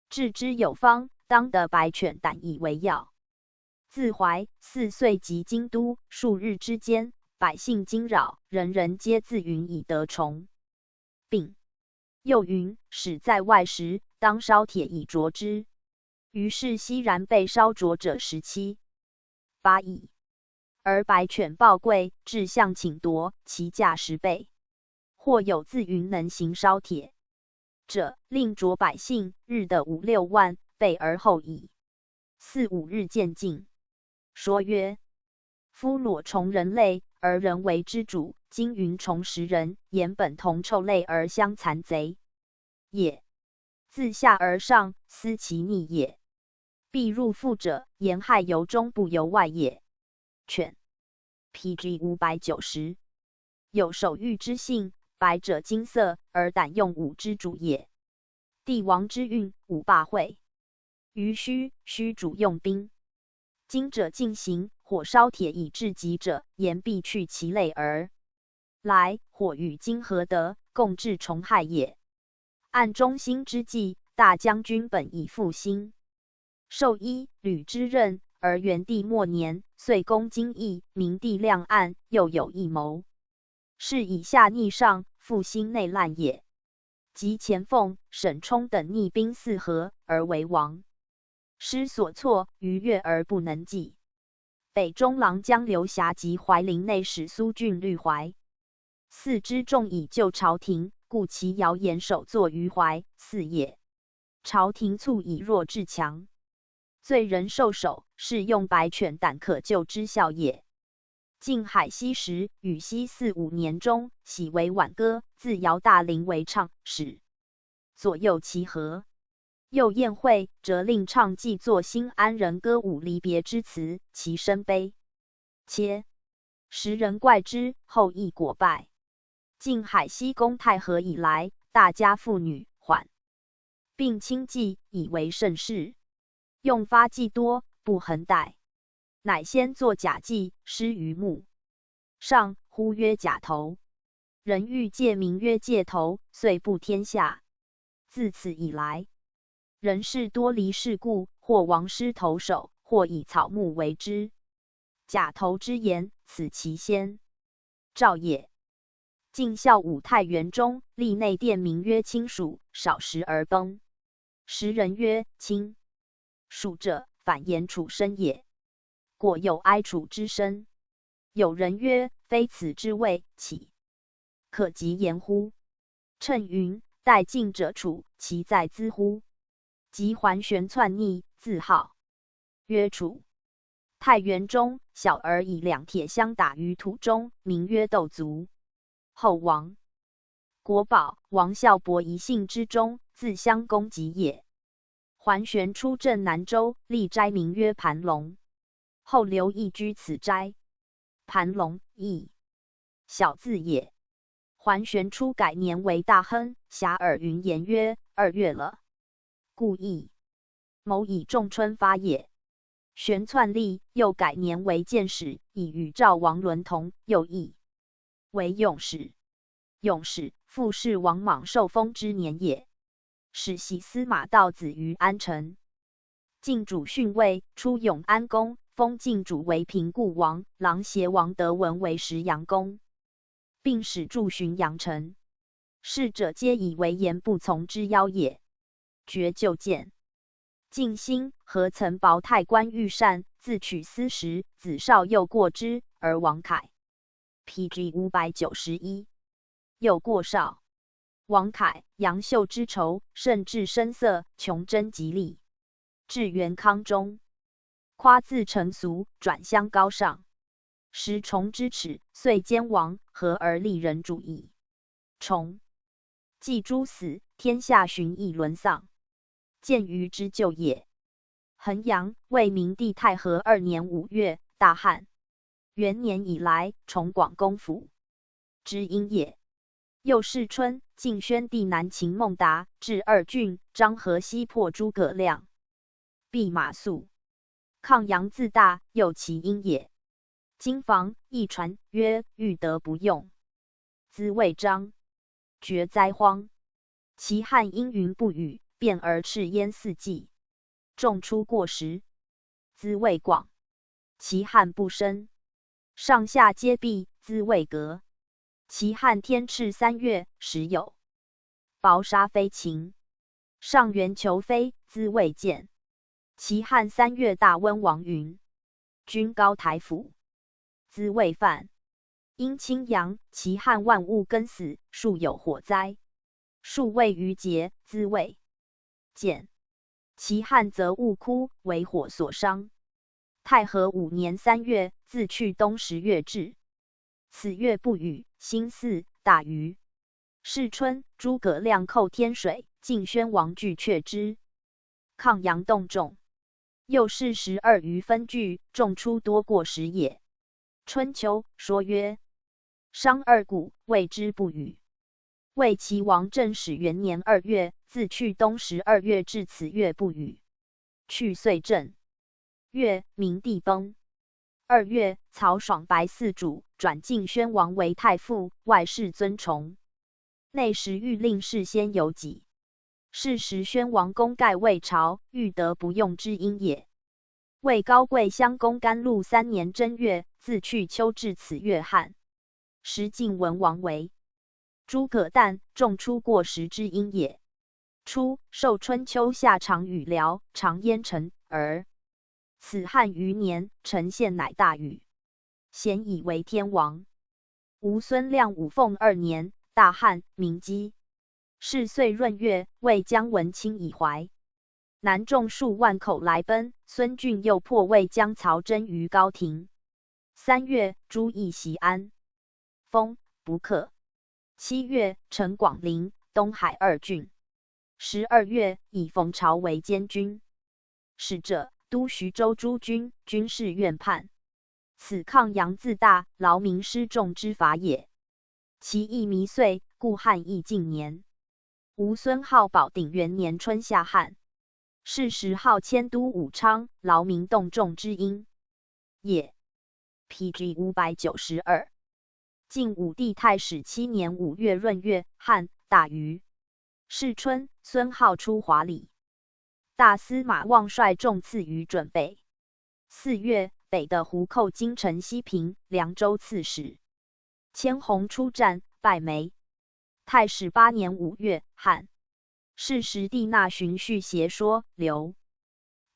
治之有方，当得白犬胆以为药。自怀4岁及京都，数日之间，百姓惊扰，人人皆自云以得虫病。又云：使在外时，当烧铁以灼之。于是悉然被烧灼者17、8矣。而白犬暴贵，至相请夺，其价10倍。或有自云能行烧铁者，令着百姓，日的5、6万，备而后已。4、5日渐尽。说曰：夫裸虫人类，而人为之主，今云虫食人，言本同臭类而相残贼也。自下而上，思其逆也。必入腹者，言害由中不由外也。犬 PG 590。有手玉之性，白者金色，而胆用武之主也。帝王之运，武罢会。于虚主用兵。金者进行，火烧铁以至极者，言必去其类而来。火与金合得，共治虫害也。按中兴之际，大将军本以复兴，授一吕之任，而元帝末年，遂攻金邑，明帝亮暗，又有一谋，是以下逆上，复兴内乱也。及钱凤、沈冲等逆兵四合，而为王。失所措，逾越而不能济。北中郎将刘霞及怀陵内史苏峻虑怀四之众以救朝廷，故其谣言首作于怀四也。朝廷卒以弱制强，罪人受首，是用白犬胆可救之效也。晋海西时，禹熙4、5年中，喜为挽歌，自姚大陵为唱使，左右其和。又宴会，则令唱既作新安人歌舞离别之词，其声悲切，时人怪之，后亦果败。晋海西公太和以来，大家妇女缓并轻祭，以为盛事，用发既多，不恒待，乃先作假祭，施于墓上，呼曰假头。人欲借名曰借头，遂布天下。自此以来，人事多离世故，或亡师头首，或以草木为之。假头之言，此其先兆也。晋孝武太元中，立内殿名曰清蜀，少时而崩。时人曰清蜀者，反言楚生也。果有哀楚之声。有人曰：非此之谓，岂可及言乎？称云：待晋者楚，其在兹乎？即桓玄篡逆，自号曰楚。太元中，小儿以两铁相打于土中，名曰斗卒。后王国宝、王孝伯一姓之中，自相攻击也。桓玄出镇南州，立斋名曰盘龙。后刘义居此斋。盘龙，义小字也。桓玄初改年为大亨，遐迩云言曰：2月了，故义。某以仲春发也。玄篡立，又改年为建始，以与赵王伦同，又义为永始。永始，复是王莽受封之年也。始袭司马道子于安城。晋主逊位，出永安宫，封晋主为平固王，郎邪王德文为石阳公，并使驻巡阳城。士者皆以为言不从之邀也。绝就谏。晋兴何曾薄太官御膳，自取私食，子少又过之，而王凯。PG 591。又过少。王凯，杨秀之仇，甚至声色，穷争极利。至元康中，夸自成俗，转相高尚。时崇之耻，遂兼王，和而立人主义。崇既诛死，天下循议沦丧。见于之旧也。衡阳，魏明帝太和2年5月，大旱。元年以来，崇广公府之因也。又是春，晋宣帝南秦孟达，至2郡，张合西破诸葛亮，弼马谡。抗阳自大，又其因也。今房一传曰：欲得不用，兹谓张绝灾荒。其旱阴云不雨，变而赤淹四季，众出过时，兹谓广。其旱不生，上下皆闭，兹谓革。其旱天赤3月，时有薄沙飞禽，上圆求飞，兹谓见。其旱3月大温王云，君高台府，兹谓犯。因清阳，其旱万物更死，数有火灾，数未于节，兹谓见。其旱则物枯，为火所伤。太和5年3月，自去冬10月至。此月不雨，辛巳，大雨。是春，诸葛亮寇天水，晋宣王惧却之。抗阳动众，又是12余分聚，众出多过时也。春秋说曰：商二古，谓之不语。魏齐王正始元年2月，自去冬12月至此月不语。去岁正月，明帝崩。2月，曹爽白嗣主，转晋宣王为太傅，外事尊崇。内时欲令事先有己。是时宣王功盖魏朝，欲得不用之因也。魏高贵襄公甘露3年正月，自去秋至此月旱。时晋文王为诸葛诞，众出过时之因也。初，受春秋夏常雨辽，常淹城，而此旱余年，陈县乃大禹，咸以为天王。吴孙亮武凤2年，大旱，民饥。是岁闰月，魏将文卿以怀。南众数万口来奔，孙峻又破魏将曹真于高亭。3月，诸邑袭安，封不克。7月，陈广陵、东海2郡。12月，以冯朝为监军。使者都徐州诸军，军事院判。此抗阳自大，劳民失众之法也。其意弥岁，故汉亦近年。吴孙号保鼎元年春夏旱。是时号迁都武昌，劳民动众之因也。PG 592。晋武帝太始7年5月闰月，旱，大禹。是春，孙皓出华里。大司马望率众次于准备。4月，北的胡寇京城西平，凉州刺史千弘出战，败没。太始8年5月，旱。是时帝纳荀彧邪说，刘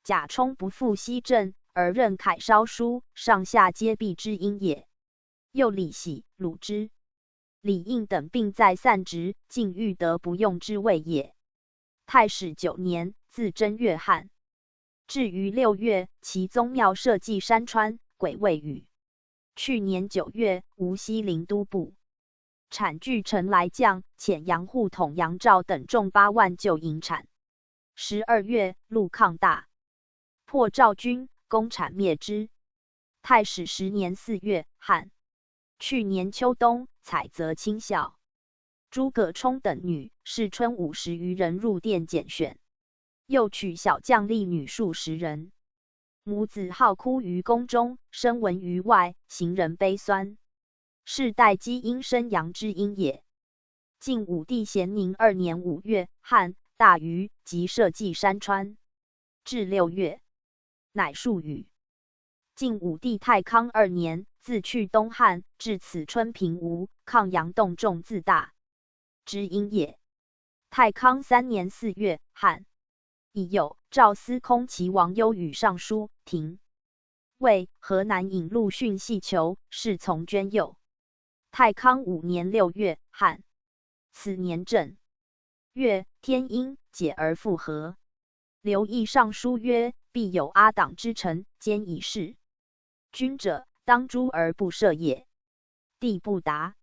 贾充不复西镇，而任凯烧书，上下皆避之因也。又李喜、鲁之、李应等并在散职，竟欲得不用之谓也。太始9年，自正月旱。至于6月，其宗庙社稷山川，鬼未雨。去年9月，无锡临都部产据城来将，遣杨户统杨兆等众8万救引产。12月，陆抗大，破赵军，攻产灭之。太始10年4月，旱。去年秋冬，采择清孝。诸葛冲等女，士春50余人入殿拣选，又取小将吏女数10人。母子好哭于宫中，声闻于外，行人悲酸。是代基因生阳之因也。晋武帝咸宁2年5月，旱，大禹，即社稷山川。至6月，乃数雨。晋武帝太康2年，自去东汉，至此春平吴，抗阳动众自大之因也。太康3年4月，旱。已有赵司空齐王忧与上书，廷尉河南尹陆逊系求，侍从捐右。太康5年6月，旱。此年正月，天阴，解而复和。刘毅上书曰：必有阿党之臣，兼以事君者，当诛而不赦也。帝不答。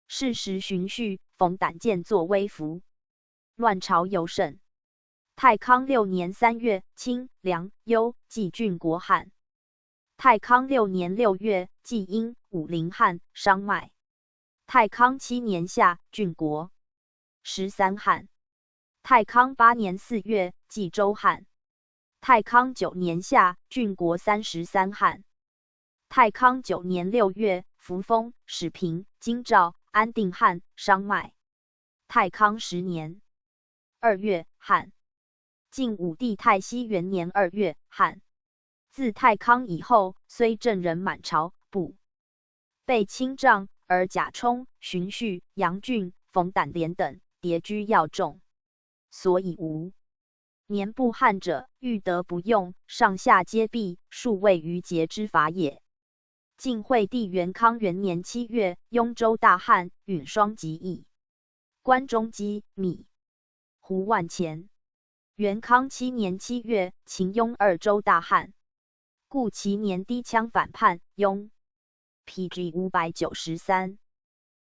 是时荀彧、冯胆见作威服，乱朝尤甚。太康6年3月，清、凉、幽、冀郡国旱。太康6年6月，冀阴、武陵旱，商麦。太康7年夏，郡国13旱。太康8年4月，冀州旱。太康9年夏，郡国33旱。太康9年6月，扶风、始平、京兆、安定旱，商麦。太康10年2月，旱。晋武帝太熙元年2月，旱。自太康以后，虽郑人满朝，不被侵帐，而贾充、荀彧、杨俊、冯胆连等迭居要众，所以无年不旱者，欲得不用，上下皆避，数位于节之法也。晋惠帝元康元年7月，雍州大旱，允霜极易，关中饥米胡万钱。元康7年7月，秦雍2州大旱，故其年低羌反叛，雍 PG 593。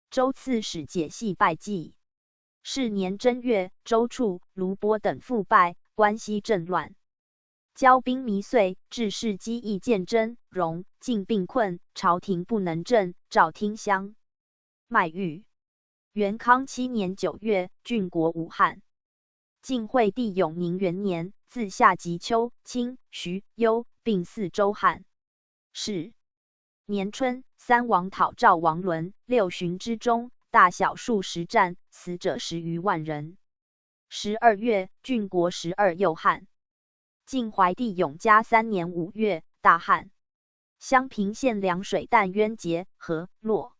州刺史解系败绩。是年正月，周处、卢波等复败，关西政乱。骄兵弥遂，致仕机亦见真，荣尽病困，朝廷不能正，诏听乡卖狱。元康7年9月，郡国武汉。晋惠帝永宁元年，自夏及秋、清、徐、幽并4州汉。是年春，三王讨赵王伦，6旬之中，大小数十战，死者10余万人。12月，郡国12又汉。晋怀帝永嘉3年5月，大旱。襄平县凉水淡渊节、河、洛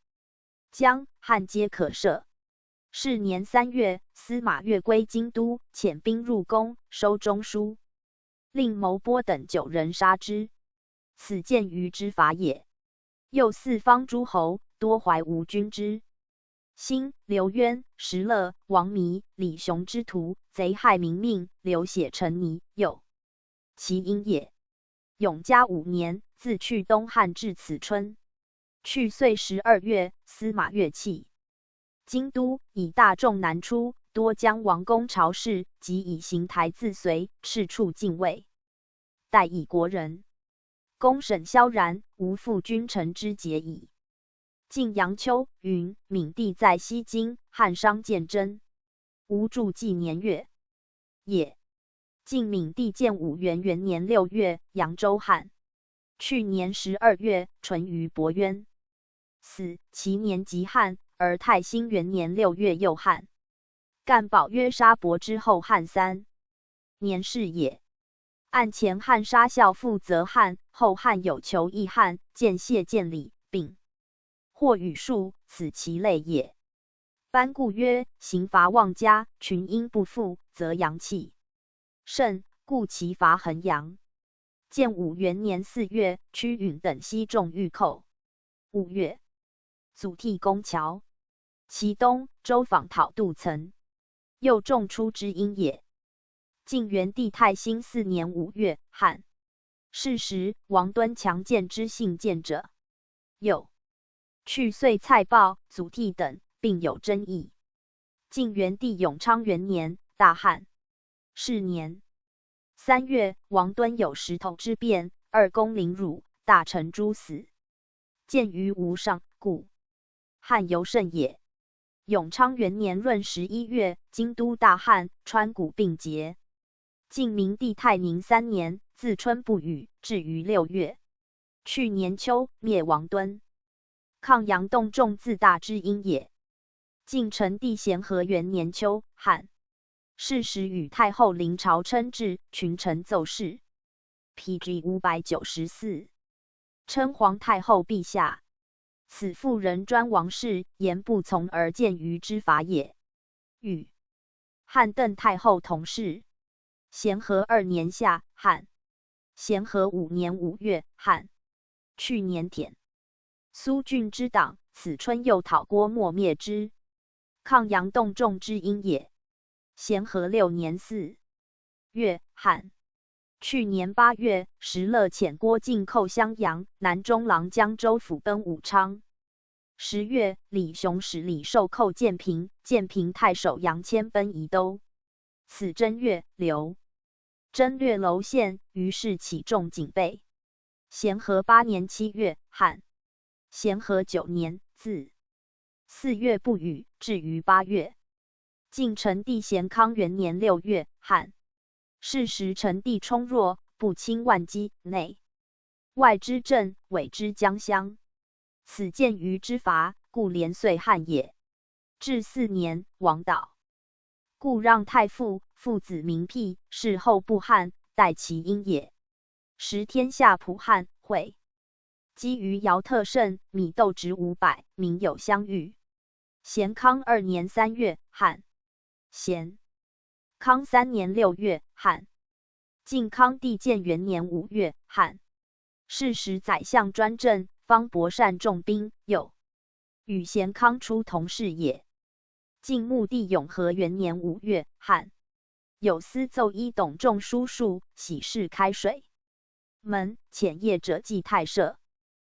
江、汉皆可涉。是年3月，司马越归京都，遣兵入宫，收中书令牟波等9人杀之。此见于之法也。又四方诸侯多怀吴君之心，刘渊、石勒、王弥、李雄之徒，贼害民命，流血成泥，有其因也。永嘉5年，自去东汉至此春。去岁12月，司马越弃京都，以大众南出，多将王公朝士，及以行台自随，赤处禁卫，待以国人。公审萧然，无负君臣之节矣。晋阳秋，云闵帝在西京，汉商见真。无注记年月也。晋闵帝建武元元年6月，扬州汉。去年12月，淳于伯渊。死，其年即汉，而太兴元年6月又汉。干宝曰杀伯之后汉3年是也。案前汉杀孝父则汉，后汉有求义汉，见谢见礼，并或语数，此其类也。班固曰：刑罚妄加，群英不复，则阳气甚，故其罚衡阳。建武元年4月，屈允等西众御寇。5月，祖逖攻谯，其东周访讨杜曾，又众出之因也。晋元帝太兴4年5月，汉。是时，王敦强谏之信谏者有去岁蔡豹、祖逖等，并有争议。晋元帝永昌元年，大旱。是年3月，王敦有石头之变，2公凌辱，大臣诛死。见于吴上，故汉尤甚也。永昌元年闰11月，京都大旱，川谷并竭。晋明帝太宁3年，自春不雨，至于6月。去年秋，灭王敦。抗杨洞众自大之因也。晋成帝咸和元年秋，汉。是时与太后临朝称制，群臣奏事。PG 594。称皇太后陛下。此妇人专王事，言不从而见于之法也。与汉邓太后同事。咸和2年夏，汉。咸和5年5月，汉。去年田苏峻之党，此春又讨郭沫灭之，抗杨洞众之因也。咸和6年4月，汉。去年8月，石勒遣郭靖寇襄阳，南中郎江州府奔武昌。10月，李雄使李寿寇建平，建平太守杨谦奔宜都。此正月，刘征略娄县，于是起众警备。咸和8年7月，汉。咸和9年，自4月不雨，至于8月。晋成帝咸康元年6月，汉。是时成帝冲弱，不侵万机，内外之政，委之江乡。此见于之罚，故连岁汉也。至4年，王倒，故让太傅，父子名辟，事后不汉，待其因也。时天下普汉，会基于尧特盛，米豆值500，民有相遇。咸康2年3月，汉。咸康3年6月，汉。晋康帝建元年5月，汉。是时宰相专政，方伯善重兵，有与咸康初同事也。晋穆帝永和元年5月，汉。有司奏一董仲书数，喜事开水门，遣业者祭太社。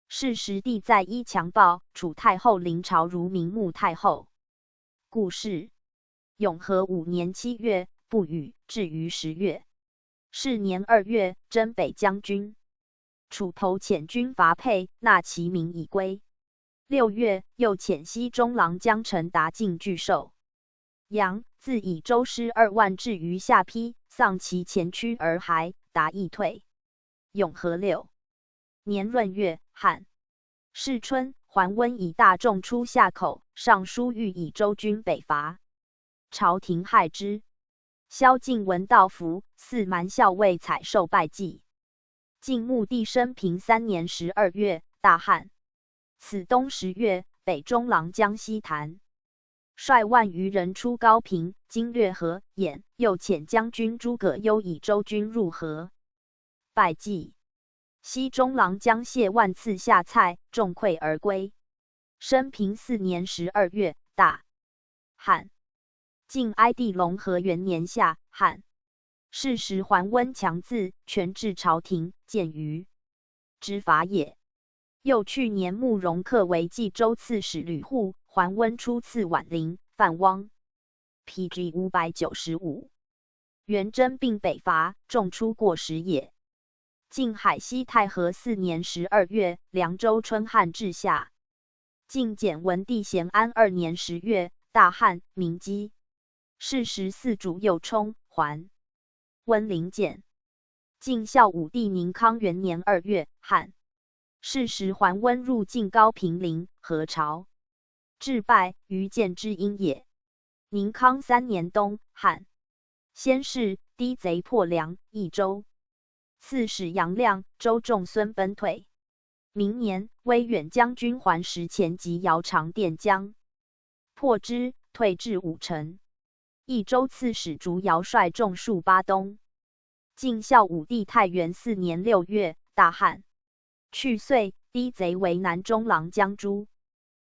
是时帝在伊强暴，楚太后临朝如明穆太后。故事永和5年7月，不雨，至于10月。是年2月，征北将军。楚头遣军伐沛，纳其民以归。6月，又遣西中郎将陈达进拒守。杨自以州师2万至于下邳，丧其前驱而还，达亦退。永和6年闰月，旱。是春，桓温以大众出夏口，上书欲以州军北伐，朝廷害之。萧敬闻道服，四蛮校尉采受拜祭。晋穆帝生平3年12月，大旱。此冬10月，北中郎将西谭率万余人出高平，经略河、兖，又遣将军诸葛优以州军入河，拜祭。西中郎将谢万赐下蔡，众溃而归。生平4年12月，大旱。晋哀帝隆和元年夏，旱。是时桓温强自，权治朝廷，见于之法也。又去年慕容恪为冀州刺史吕护，桓温初赐宛陵、范汪。PG 595。元征并北伐，众出过时也。晋海西太和4年12月，凉州春旱至夏。晋简文帝咸安2年10月，大旱，民饥。是时四主又冲、桓温临简。晋孝武帝宁康元年2月，旱。是时桓温入晋高平陵，何朝。至败，于见之阴也。宁康3年冬，旱。先是，低贼破梁、益州。刺史杨亮、周仲孙奔退。明年，威远将军桓石前及姚长电江，破之，退至武城。益州刺史竹尧率众戍巴东。晋孝武帝太元4年6月，大旱。去岁，低贼为南中郎将朱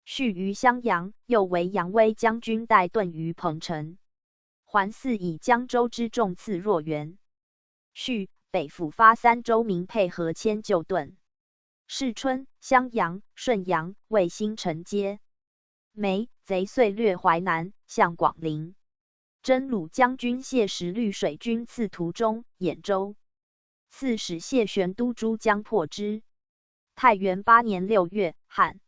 续于襄阳，又为扬威将军带盾于彭城。桓嗣以江州之众赐若元。续北府发3州民配合迁就盾。是春，襄阳、顺阳、卫星城皆没。贼遂略淮南，向广陵。征虏将军谢石率水军刺途中、兖州。刺史谢玄都诸将破之。太元8年6月，旱。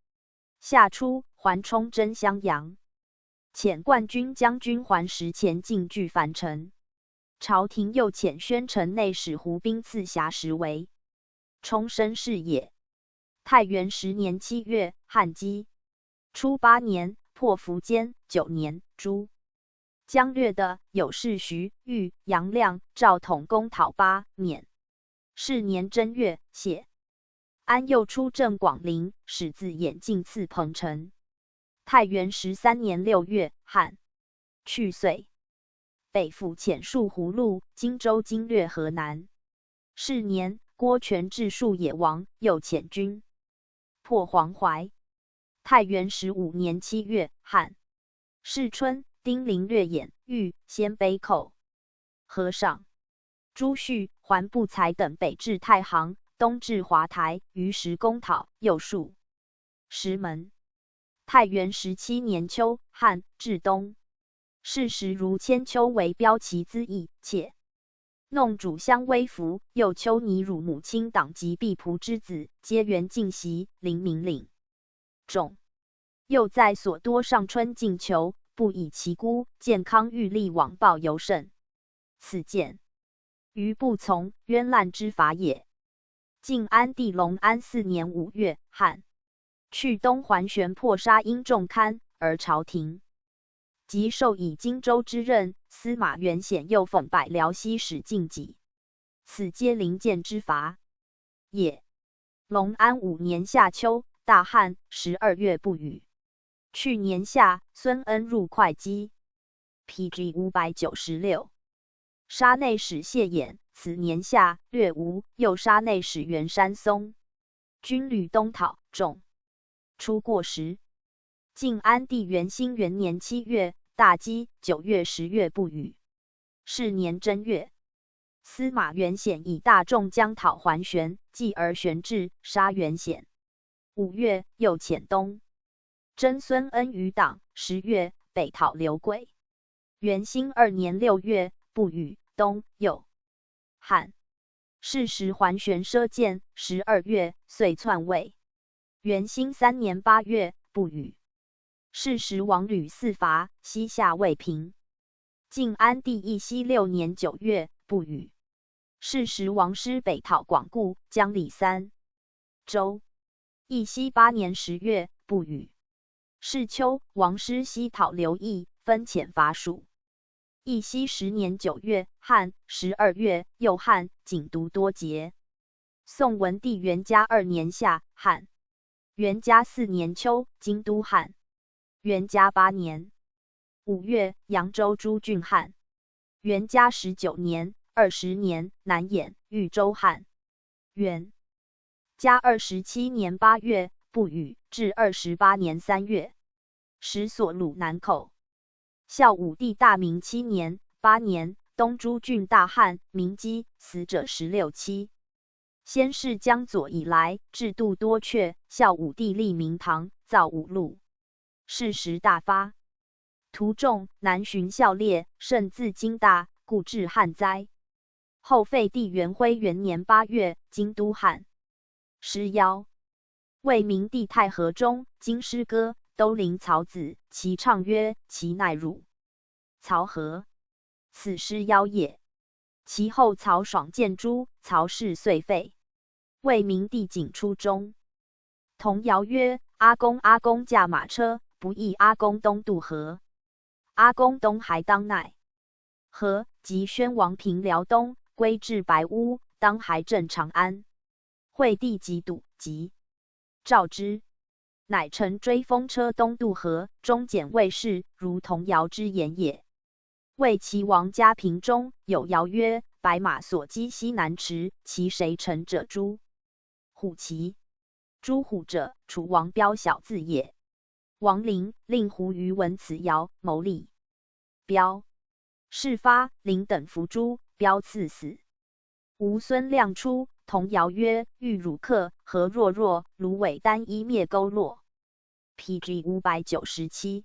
夏初，桓冲征襄阳，遣冠军将军桓石前进据樊城。朝廷又遣宣城内史胡兵刺峡石为冲生事也。太元10年7月，旱饥。初8年，破苻坚。9年，诛。将略的有事徐豫、杨亮、赵统攻讨巴免。是年正月，谢安又出镇广陵，使自兖进刺彭城。太元13年6月，旱。去岁，北府遣戍葫芦、荆州经略河南。是年，郭权至戍野王，又遣军破黄淮。太元15年7月，旱。是春，丁零略兖、豫、鲜卑寇。河上。朱旭、桓不才等北至太行，东至华台，于时攻讨，又戍石门。太元17年秋，旱，至东。是时如千秋为骠骑资议，且弄主相威服，又丘尼辱母亲党及婢仆之子，皆原进袭，临民领众。又在所多上春进求，不以其孤，健康欲立往报尤甚。此见于不从，冤滥之法也。晋安帝隆安4年5月，旱。去东桓玄破杀殷仲堪，而朝廷即授以荆州之任。司马元显又讽百辽西使晋己，此皆临谏之法也。隆安5年夏秋，大旱，12月不雨。去年夏，孙恩入会稽。PG 596。杀内史谢衍，此年夏，略吴，又杀内史袁山松。军旅东讨，众出过时。晋安帝元兴元年7月，大饥，9月、10月不雨。是年正月，司马元显以大众将讨桓玄，继而玄至，杀元显。5月，又遣东征孙恩于党。10月，北讨刘贵。元兴2年6月，不雨，冬又汉。是时桓玄奢见，12月，遂篡位。元兴3年8月，不与。是时王屡四伐，西夏未平。晋安帝义熙6年9月，不与。是时王师北讨广固，将李三州。义熙8年10月，不与。是秋，王师西讨刘义，分遣伐蜀。义熙10年9月，汉。12月，又汉，景都多劫。宋文帝元嘉2年夏，汉。元嘉4年秋，京都汉。元嘉8年5月，扬州诸郡汉。元嘉19年、20年，南兖、豫州汉。元嘉27年8月，不与，至28年3月，使所鲁南口。孝武帝大明7年、8年，东诸郡大旱，民饥，死者16期。先是江左以来，制度多阙。孝武帝立明堂，造五路。是时大发，徒众，南巡校猎，甚自京大，故致旱灾。后废帝元徽元年8月，京都旱。师夭。魏明帝太和中，京师歌，都灵曹子，其唱曰：其乃汝。曹和。此师夭也。其后曹爽见诸，曹氏遂废。魏明帝景初中。童谣曰：阿公阿公驾马车，不意阿公东渡河。阿公东还当奈何？及宣王平辽东，归至白屋，当还镇长安。惠帝即笃，即召之，乃乘追风车东渡河，终检卫士，如童谣之言也。魏齐王嘉平中有谣曰：白马所击西南池，其谁乘者诸？虎骑。诸虎者，楚王彪小字也。王陵令胡于闻此谣，谋立彪。事发，陵等伏诛，彪赐死。吴孙亮出，童谣曰：欲汝克，何若若，芦苇单衣灭勾落。PG 597。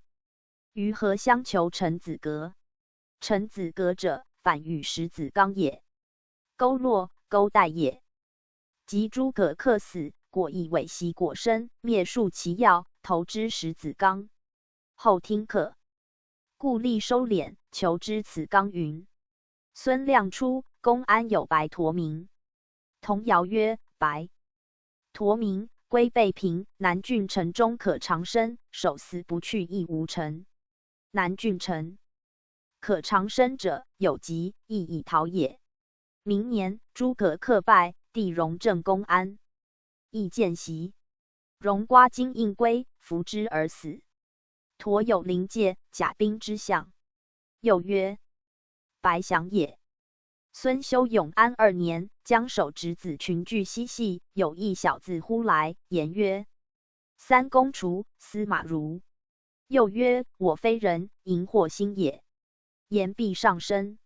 于河相求陈子革。陈子革者，反与石子刚也。勾落，勾带也。及诸葛恪死，果亦尾袭果身，灭数其要，投之石子刚。后听可，故立收敛，求之此刚云。孙亮出，公安有白驼名。童谣曰：白驼名，归备平，南郡城中可长生，守死不去亦无成。南郡城可长生者，有疾，亦以逃也。明年，诸葛恪败，帝荣正公安，亦见袭。荣刮金印归，服之而死。驼有灵界，甲兵之象，又曰：白祥也。孙修永安2年，将守侄子群聚嬉戏，有一小子呼来，言曰：三公除，司马如。又曰：我非人，荧惑星也。言必上身。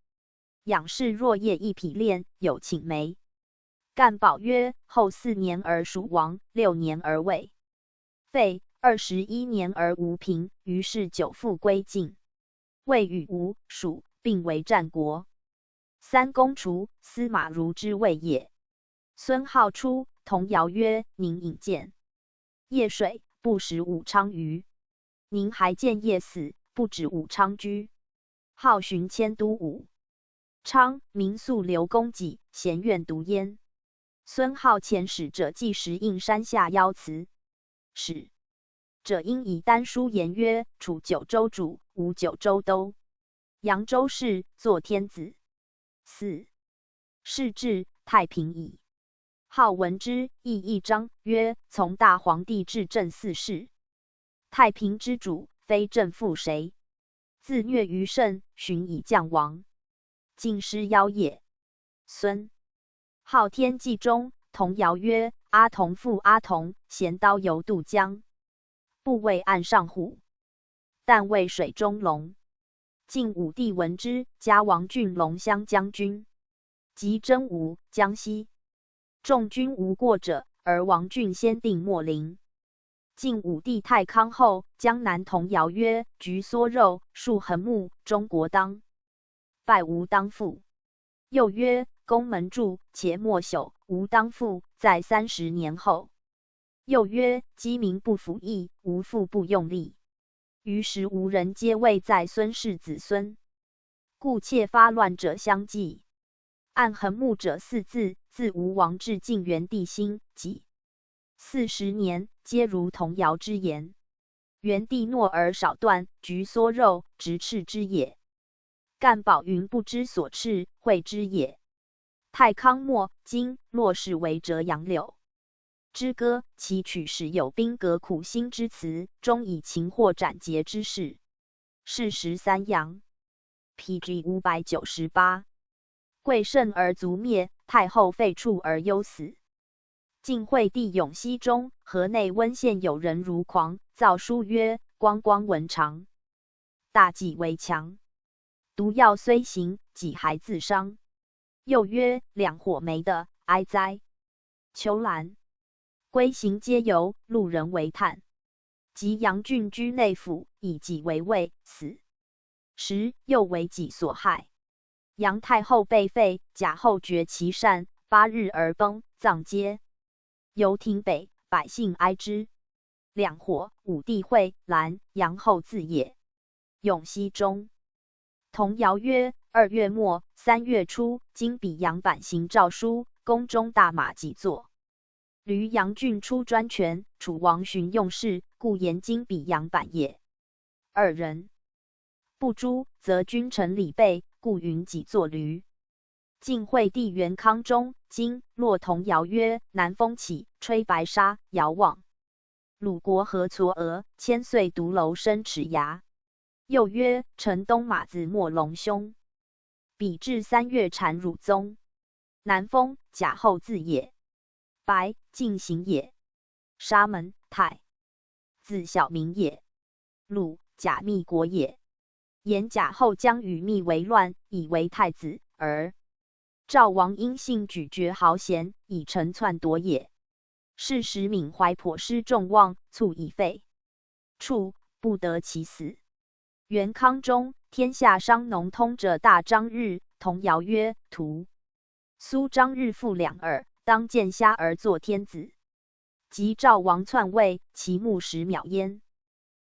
仰视若夜一匹练，有请眉。干宝曰：后4年而蜀亡，6年而魏废，21年而吴平，于是久复归晋。魏与吴、蜀并为战国。三公除，司马如之谓也。孙皓出，童谣曰：宁引荐夜水，不食武昌鱼。宁还见夜死，不止武昌居。号寻迁都武昌，民宿刘公己，咸愿独焉。孙皓遣使者祭石印山下邀辞，使者因以丹书言曰：楚九州主，吴九州都，扬州市，作天子。4. 是至，太平矣。号闻之，亦一章曰：从大皇帝至正4世，太平之主，非正负谁？自虐于圣，寻以降王。晋师夭也。孙昊天纪中，童谣曰：阿童父阿童，衔刀游渡江。不畏岸上虎，但畏水中龙。晋武帝闻之，加王俊龙骧将军。及征吴、江西，众军无过者，而王俊先定秣陵。晋武帝太康后，江南童谣曰：菊缩肉，树横木，中国当。败吴当复。又曰：宫门柱，且莫朽，吾当复在30年后。又曰：鸡鸣不服役，吾复不用力。于时无人皆位在孙氏子孙，故窃发乱者相继。按横木者4字，自吴王至晋元帝兴己40年，皆如童谣之言。元帝诺而少断，橘缩肉，直斥之也。干宝云不知所斥，会之也。太康末，今骆氏为折杨柳之歌，其曲始有宾阁苦心之词，终以情或斩节之事。是13阳 ，PG 598。贵盛而卒灭，太后废黜而忧死。晋惠帝永熙中，河内温县有人如狂，造书曰：光光文长，大计为强。毒药虽行，己还自伤。又曰：两火没的，哀哉！秋兰归行皆游，路人为叹。及杨俊居内府，以己为卫，死时又为己所害。杨太后被废，贾后绝其善，8日而崩，葬皆游亭北，百姓哀之。两火，武帝惠兰，杨后自也。永熙中，童谣曰：2月末3月初，经比杨版行诏书，宫中大马即作。闾杨俊出专权，楚王寻用事，故言经比杨版也。2人不诛，则君臣礼备，故允己作闾。晋惠帝元康中，今洛童谣曰：南风起，吹白沙，遥望。鲁国何嵯峨，千岁独楼生齿牙。又曰：城东马子莫龙兄。比至3月产汝宗。南风，贾后字也。白，晋行也。沙门，太子小名也。鲁，贾密国也。言贾后将与密为乱，以为太子，而赵王因性举绝豪贤，以臣篡夺也。是时闵怀颇失众望，卒以废。处，不得其死。元康中，天下商农通者大张日，童谣曰：徒苏张日父两耳，当见虾而作天子。及赵王篡位，其目10秒焉。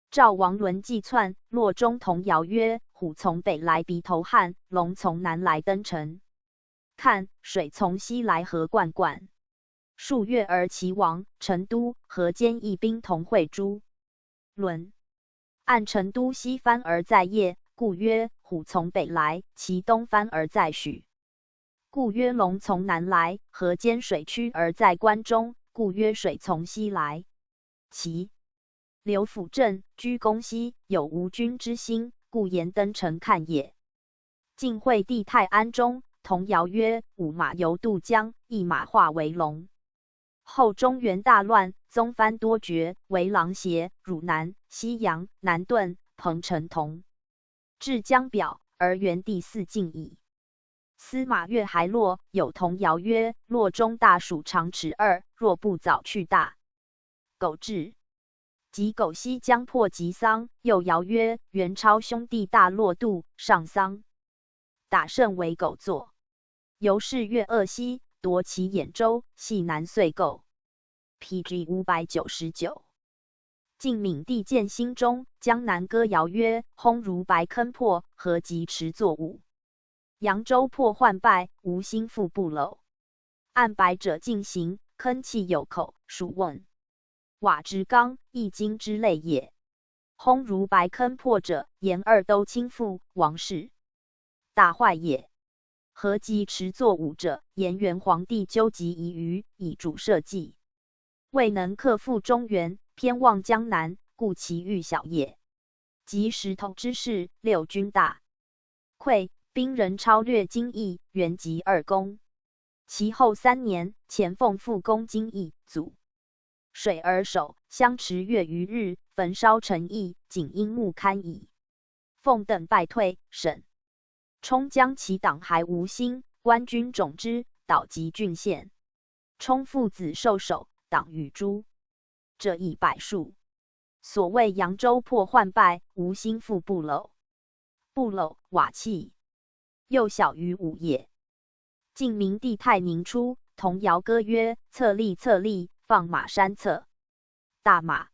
赵王轮计篡，洛中童谣曰：虎从北来鼻头汉，龙从南来登城。看，水从西来河灌灌。数月而齐亡，成都、河间一兵同会诛。伦按成都西藩而在邺，故曰虎从北来；其东藩而在许，故曰龙从南来；河间水曲而在关中，故曰水从西来。其刘辅正居宫西，有无君之心，故言登城看也。晋惠帝太安中，童谣曰：五马游渡江，一马化为龙。后中原大乱，宗藩多绝，为琅邪、汝南、西阳、南顿、彭城同。至江表，而元帝嗣晋矣。司马越还洛有童谣曰：洛中大暑长尺2，若不早去大狗至。及狗西江破及桑，又谣曰：元超兄弟大洛渡，上桑，打胜为狗作。由是越恶西，夺其兖州，系南遂构。PG 599。晋闵帝建兴中，江南歌谣曰：轰如白坑破，何及池作舞。扬州破患败，无心复不搂。按白者进行，坑气有口，属问。瓦直刚，易经之类也。轰如白坑破者，言二都倾覆，王室大坏也。何及池作舞者，言元皇帝纠集夷余，以主社稷，未能克复中原，偏望江南，故其欲小也。及石头之事，六军大溃，兵人超略京邑，原及2公。其后3年，前奉复攻京邑，阻水而守，相持月余日，焚烧城邑，仅因木堪矣。奉等败退，沈冲将其党还无心，官军种之，导及郡县。冲父子受首，党与诛，这亦百数。所谓扬州破患败，无心复不搂。不搂，瓦器，又小于5也。晋明帝太宁初，童谣歌曰：策立策立，放马山侧。大马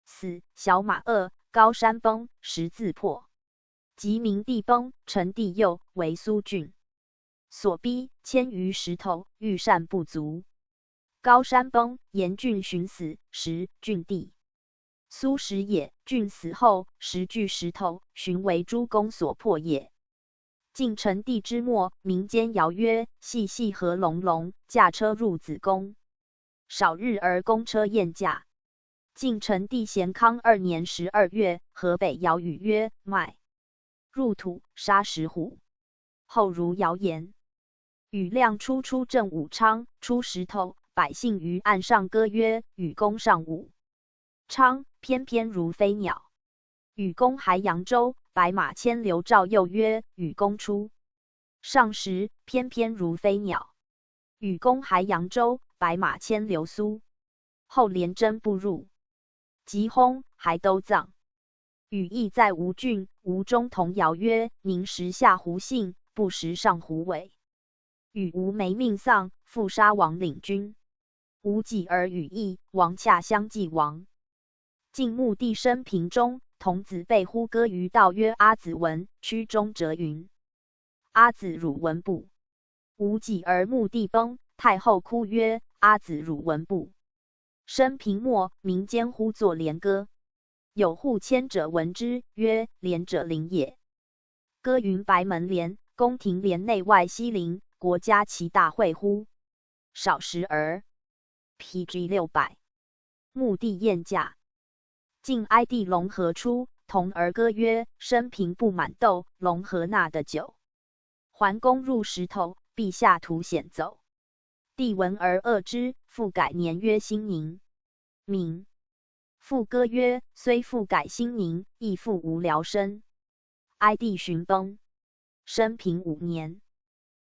死，小马饿，高山崩，十字破。及明帝崩，陈帝幼，为苏峻所逼，千余石头，御膳不足。高山崩，严峻寻死，时峻帝苏时也。峻死后，时具石头，寻为诸公所破也。晋成帝之末，民间谣曰：细细和隆隆，驾车入子宫。少日而公车宴驾。晋成帝咸康2年12月，河北谣语曰：迈入土，杀石虎。后如谣言。禹亮初出镇武昌，出石头，百姓于岸上歌曰：禹公上武昌，翩翩如飞鸟。禹公还扬州，白马牵流赵又曰：禹公出上时，翩翩如飞鸟。禹公还扬州，白马牵流苏。后连征不入。即薨，还都葬。禹亦在吴郡，吴中童谣曰：宁时下胡姓，不时上胡尾。禹无没命丧，复杀王领军。吴己而禹义，王洽相继亡。晋穆帝生平中，童子被呼歌于道曰：阿子文，曲中折云。阿子汝文不。吴己而穆帝崩，太后哭曰：阿子汝文不。生平末，民间呼作连歌。有户迁者闻之，曰：连者灵也。歌云：白门帘，宫廷帘内外西陵，国家其大会乎？少时而 PG 600。穆帝宴驾。晋哀帝隆和出，童儿歌曰：生平不满豆，隆和纳的酒。桓公入石头，陛下图显走。帝闻而恶之，复改年曰兴宁。明复歌曰：虽复改兴宁，亦复无聊生。哀帝寻崩。生平5年。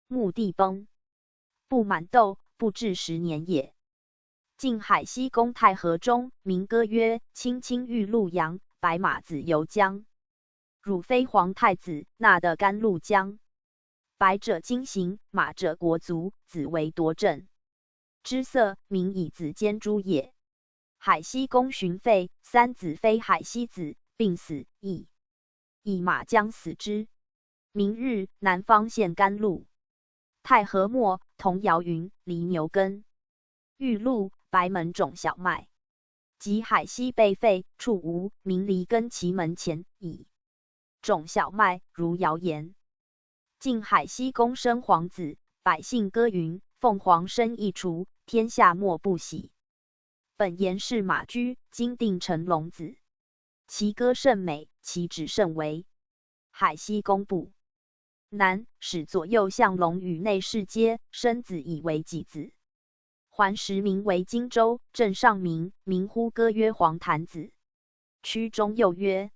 穆帝崩。不满豆，不至10年也。晋海西宫太和中，民歌曰：青青玉露阳，白马子游江。汝非皇太子，纳得甘露江。白者经行，马者国足，子为夺政。之色，民以子兼诛也。海西公荀废，3子非海西子，病死，以马将死之。明日，南方献甘露。太和末，童谣云：犁牛耕，玉露，白门种小麦。及海西被废，处无，民犁耕其门前，以种小麦，如谣言。晋海西公生皇子，百姓歌云：凤凰生一雏，天下莫不喜。本言是马驹，今定成龙子。其歌甚美，其旨甚微。海西公布。南使左右相龙与内侍皆生子以为己子。还时名为荆州，镇上民，名呼歌曰：黄坛子。曲中又曰：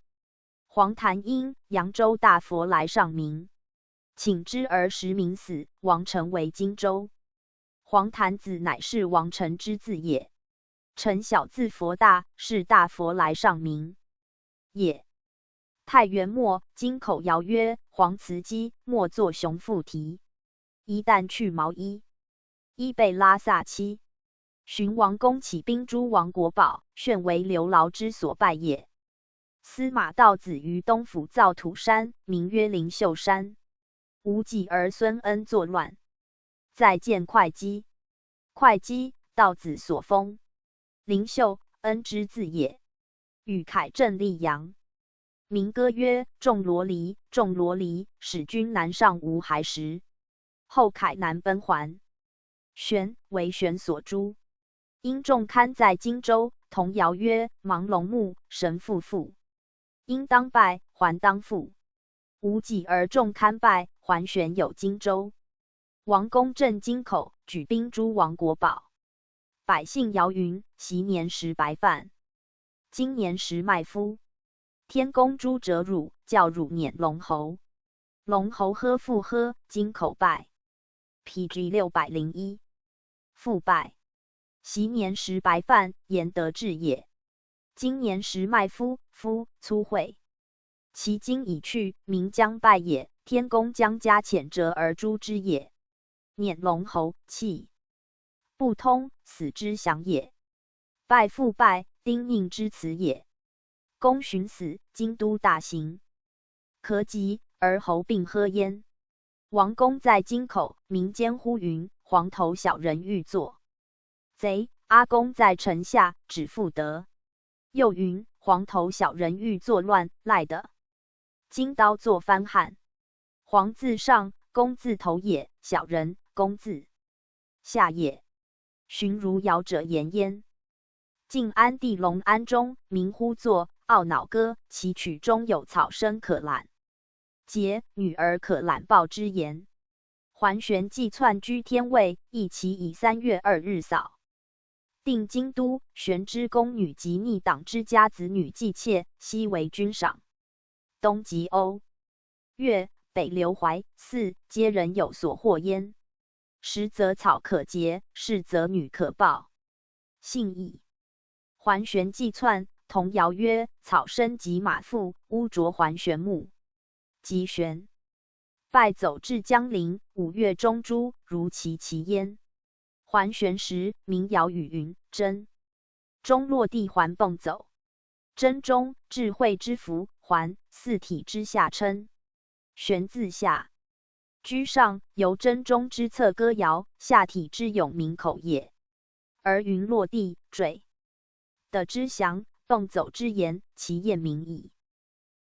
黄坛因扬州大佛来上名，请之而时名死，王成为荆州。黄坛子乃是王成之字也。臣小字佛大，是大佛来上名也。太元末，京口谣曰：黄茨基，莫作雄妇啼。一旦去毛衣，衣被拉萨妻。寻王公起兵诛王国宝，炫为刘牢之所败也。司马道子于东府造土山，名曰灵秀山。吴己儿孙恩作乱，再见会稽。会稽，道子所封。灵秀，恩之字也。禹凯镇溧阳。民歌曰：种罗梨，种罗梨，使君南上无孩时。后凯南奔还。玄为玄所诛。因仲堪在荆州，童谣曰：芒龙木，神父父。因当拜，还当复。吴己而仲堪拜，还玄有荆州。王公镇京口，举兵诛王国宝。百姓谣云：昔年食白饭，今年食麦麸。天公诛折乳，教乳撵龙侯。龙侯喝复喝，京口拜。PG 601。复拜。昔年食白饭，言得志也。今年食麦麸，麸粗秽。其今已去，民将拜也。天公将加遣折而诛之也。辇龙侯，气不通，死之祥也。拜复拜，丁宁之子也。公寻死，京都大刑，可及而侯并喝焉。王公在京口，民间呼云：黄头小人欲作贼。阿公在城下，指复得。又云：黄头小人欲作乱，赖的。金刀作翻汉。黄字上，公字头也；小人，公字下也。寻如尧者言焉。晋安帝隆安中，民呼作懊恼歌，其曲中有草声可览。桀女儿可览报之言。桓玄既篡居天位，亦其以3月2日扫。定京都，玄之宫女及逆党之家子女祭妾，悉为君赏。东极欧、越、北流淮、泗，皆人有所获焉。时则草可结，是则女可报。信义。桓玄既篡，童谣曰：草生及马腹，污浊桓玄墓。及玄败走至江陵，5月中诸，如其焉。桓玄时，民谣语云：真中落地桓迸走。真中，智慧之福，桓四体之下称。玄字下，居上，由真中之侧歌谣，下体之永明口也。而云落地坠的之祥，迸走之言，其验明矣。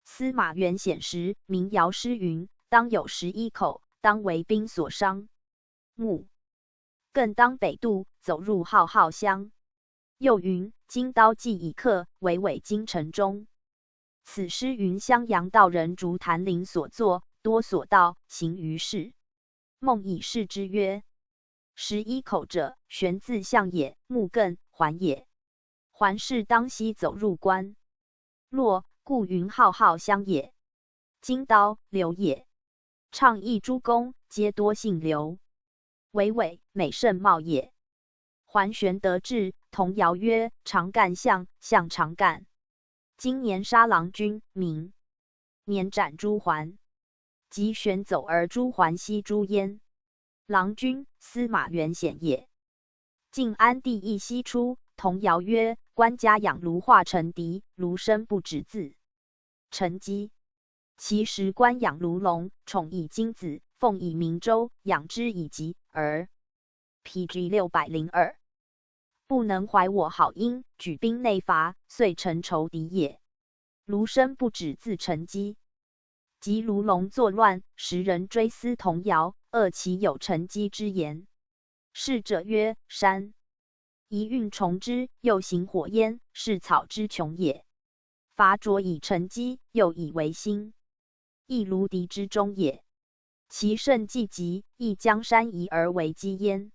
司马元显时，民谣诗云：当有11口，当为兵所伤。木更当北渡，走入浩浩乡。又云：金刀既已刻，巍巍京城中。此诗云襄阳道人竹坛陵所作，多所道，行于世。孟以示之曰：11口者，玄字象也，木艮桓也。桓氏当西走入关洛，故云浩浩乡也。金刀刘也。倡议诸公，皆多姓刘。巍巍美甚茂也。桓玄得志，童谣曰：常干相，相常干。今年杀郎君，明年斩诸桓。即玄走而诸桓悉诛焉。郎君，司马元显也。晋安帝亦悉出，童谣曰：官家养卢化成敌，卢生不止字。成基。其时官养卢龙，宠以金子，奉以明州，养之以疾，而 PG 602不能怀我好音，举兵内伐，遂成仇敌也。卢生不止自成基。及卢龙作乱，时人追思童谣，恶其有成基之言。是者曰：山一运重之，又行火焰，是草之穷也。伐卓以成基，又以为兴，亦卢敌之中也。其胜既急，亦将山移而为基焉。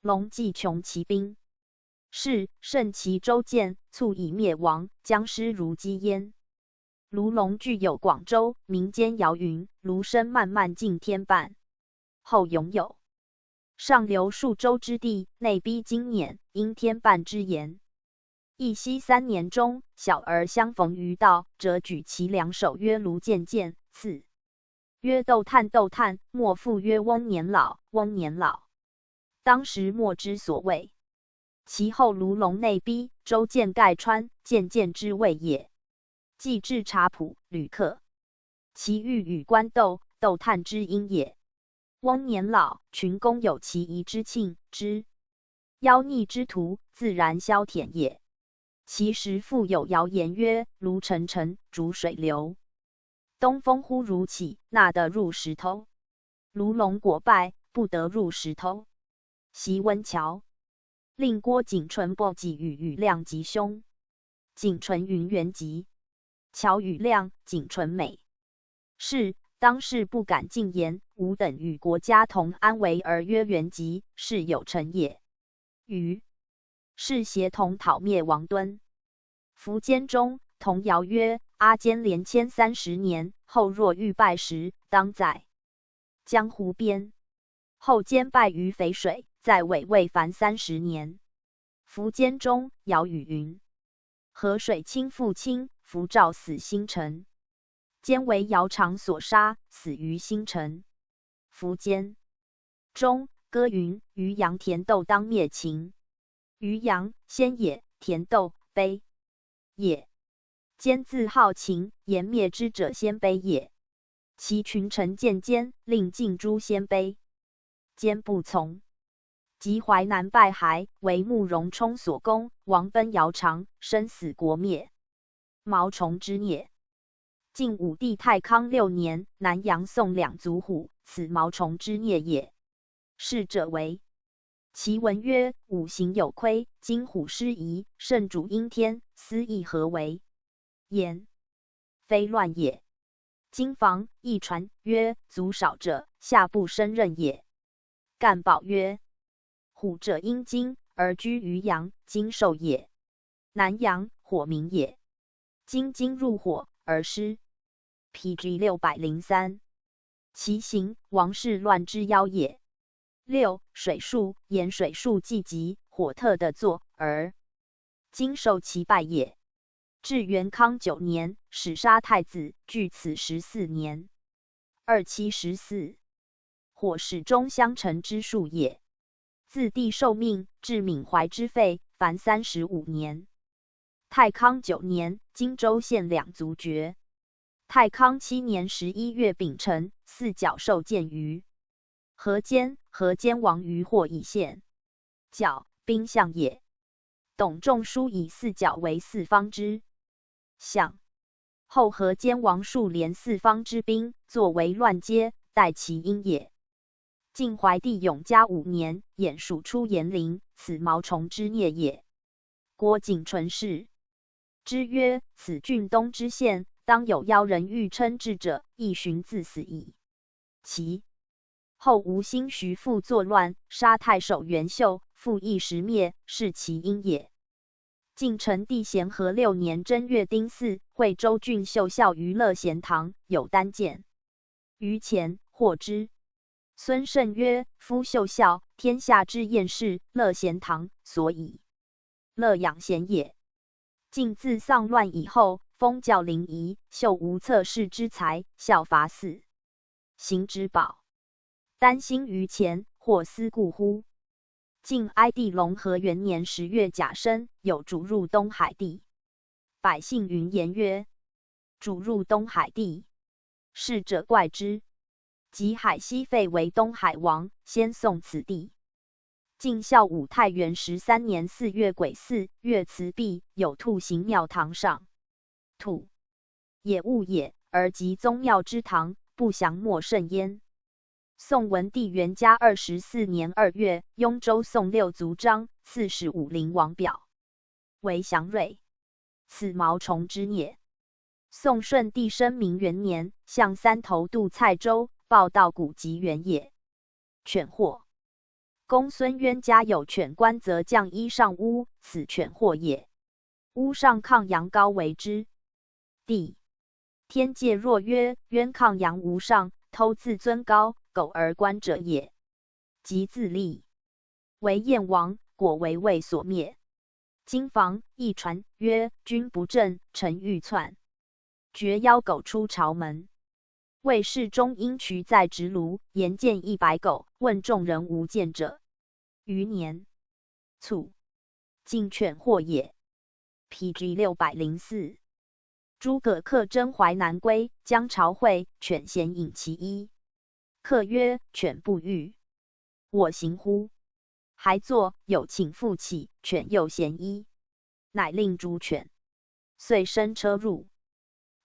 龙既穷其兵，是胜其州建，卒以灭亡，将失如基焉。卢龙具有广州，民间谣云：卢生漫漫尽天半，后永有。上流数州之地，内逼今辇，因天半之言。义熙3年中，小儿相逢于道，折举其两手曰：卢见见，次曰窦探窦探，末复曰翁年老，翁年老。当时莫之所谓。其后卢龙内逼，州建盖川，渐渐之谓也。既至察浦，旅客。其欲与官斗，窦探之因也。翁年老，群公有其仪之庆之妖逆之徒，自然消舔也。其时复有谣言曰：卢沉沉，逐水流。东风忽如起，纳得入石头。卢龙果败，不得入石头。袭温峤，令郭景纯报己与羽亮吉凶。景纯云元吉，峤羽亮，景纯美。是当世不敢进言，吾等与国家同安危而曰元吉，是有成也。禹是协同讨灭王敦。苻坚中，童谣曰：阿坚连迁30年，后若欲败时，当在江湖边。后坚败于淝水，在尾未凡30年。苻坚中，谣语云：河水清复清，苻照死星辰。坚为尧常所杀，死于星辰。苻坚中，歌云：渔阳田豆当灭秦。渔阳，先也；田豆，卑也。兼自好秦，言灭之者鲜卑也。其群臣见奸，令尽诛鲜卑，奸不从。及淮南败骸，为慕容冲所攻，王奔姚长，生死国灭。毛虫之孽。晋武帝太康6年，南阳宋两族虎，此毛虫之孽也。逝者为。其文曰：五行有亏，今虎失仪，圣主应天，斯亦何为？言非乱也。今房亦传曰：族少者，下不生任也。干宝曰：虎者因金，而居于阳，金受也。南阳，火明也。今金入火，而失。PG 603。其行，王室乱之妖也。6. 水术，言水术既极，火特的作，而今受其败也。至元康9年，始杀太子，距此14年。2714。火始终相承之术也。自帝受命，至闵怀之废，凡35年。太康9年，荆州县两族绝。太康7年11月丙辰，四角受建于河间，河间王于或以县。角，兵象也。董仲舒以四角为四方之象。后河间王数连四方之兵，作为乱阶，待其因也。晋怀帝永嘉5年，衍属出延陵，此毛虫之孽也。郭景纯氏之曰：此郡东之县，当有妖人欲称制者，亦寻自死矣。其后吴兴徐父作乱，杀太守袁秀，复一时灭，是其因也。晋成帝咸和6年正月丁巳，惠州郡秀孝于乐贤堂，有单见于前，获之。孙胜曰：夫秀孝，天下之厌士，乐贤堂所以乐养贤也。晋自丧乱以后，封教临沂，秀无测试之才，效伐四行之宝。丹心于前，或思故乎？晋哀帝隆和元年10月甲申，有主入东海地。百姓云言曰：主入东海地，逝者怪之。即海西废为东海王，先送此地。晋孝武太元13年4月癸巳，月辞毕，有兔行庙堂上。兔也物也，而及宗庙之堂，不详莫甚焉。宋文帝元嘉24年2月，雍州宋六族章刺史武陵王表为祥瑞，此毛虫之孽。宋顺帝生明元年，向三头渡蔡州，报道古籍原也。犬祸。公孙渊家有犬官，则将衣上屋，此犬祸也。屋上抗阳高为之。帝天界若曰：渊抗阳无上，偷自尊高，苟而观者也。即自立为燕王，果为魏所灭。今房亦传曰：君不正，臣欲篡。绝妖狗出朝门。魏世忠因渠在直庐，言见100狗，问众人无见者。余年卒，晋犬祸也。PG 604。诸葛恪征淮南归，将朝会，犬咸饮其衣。恪曰：犬不欲我行乎？还作有请复起，犬又咸衣，乃令诛犬，遂生车入，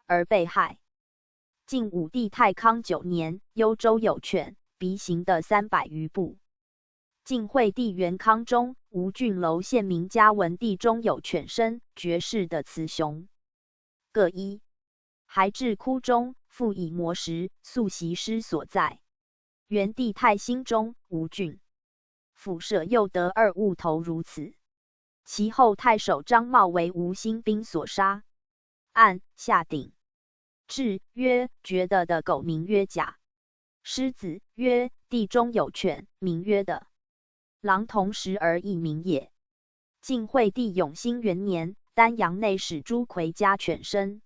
而被害。晋武帝太康9年，幽州有犬，鼻行的300余步。晋惠帝元康中，吴郡楼县名家文帝中有犬生，绝世的雌雄各一，还至窟中，复以磨石，素习师所在。元帝太兴中，吴郡府舍又得2物头如此。其后太守张茂为吴兴兵所杀，按下鼎。至曰：觉得的狗名曰甲。狮子曰：地中有犬，名曰的。狼同时而异名也。晋惠帝永兴元年，丹阳内史朱馗家犬生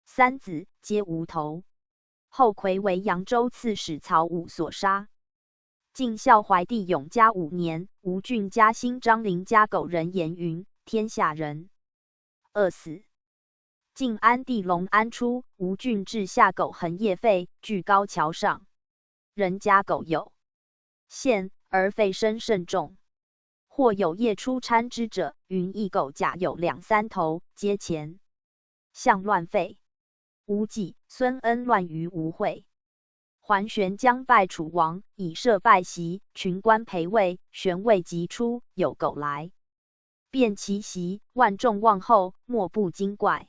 3子，皆无头。后馗为扬州刺史曹武所杀。晋孝怀帝永嘉5年，吴郡嘉兴张陵家狗人言云：天下人饿死。晋安帝隆安初，吴郡至下狗横夜吠，据高桥上，人家狗有现，而吠声甚重。或有夜出参之者，云一狗甲有2、3头，皆前向乱吠。吴忌、孙恩乱于吴会。桓玄将败楚王，以设拜席，群官陪位，玄位即出，有狗来，便其席，万众望后，莫不惊怪。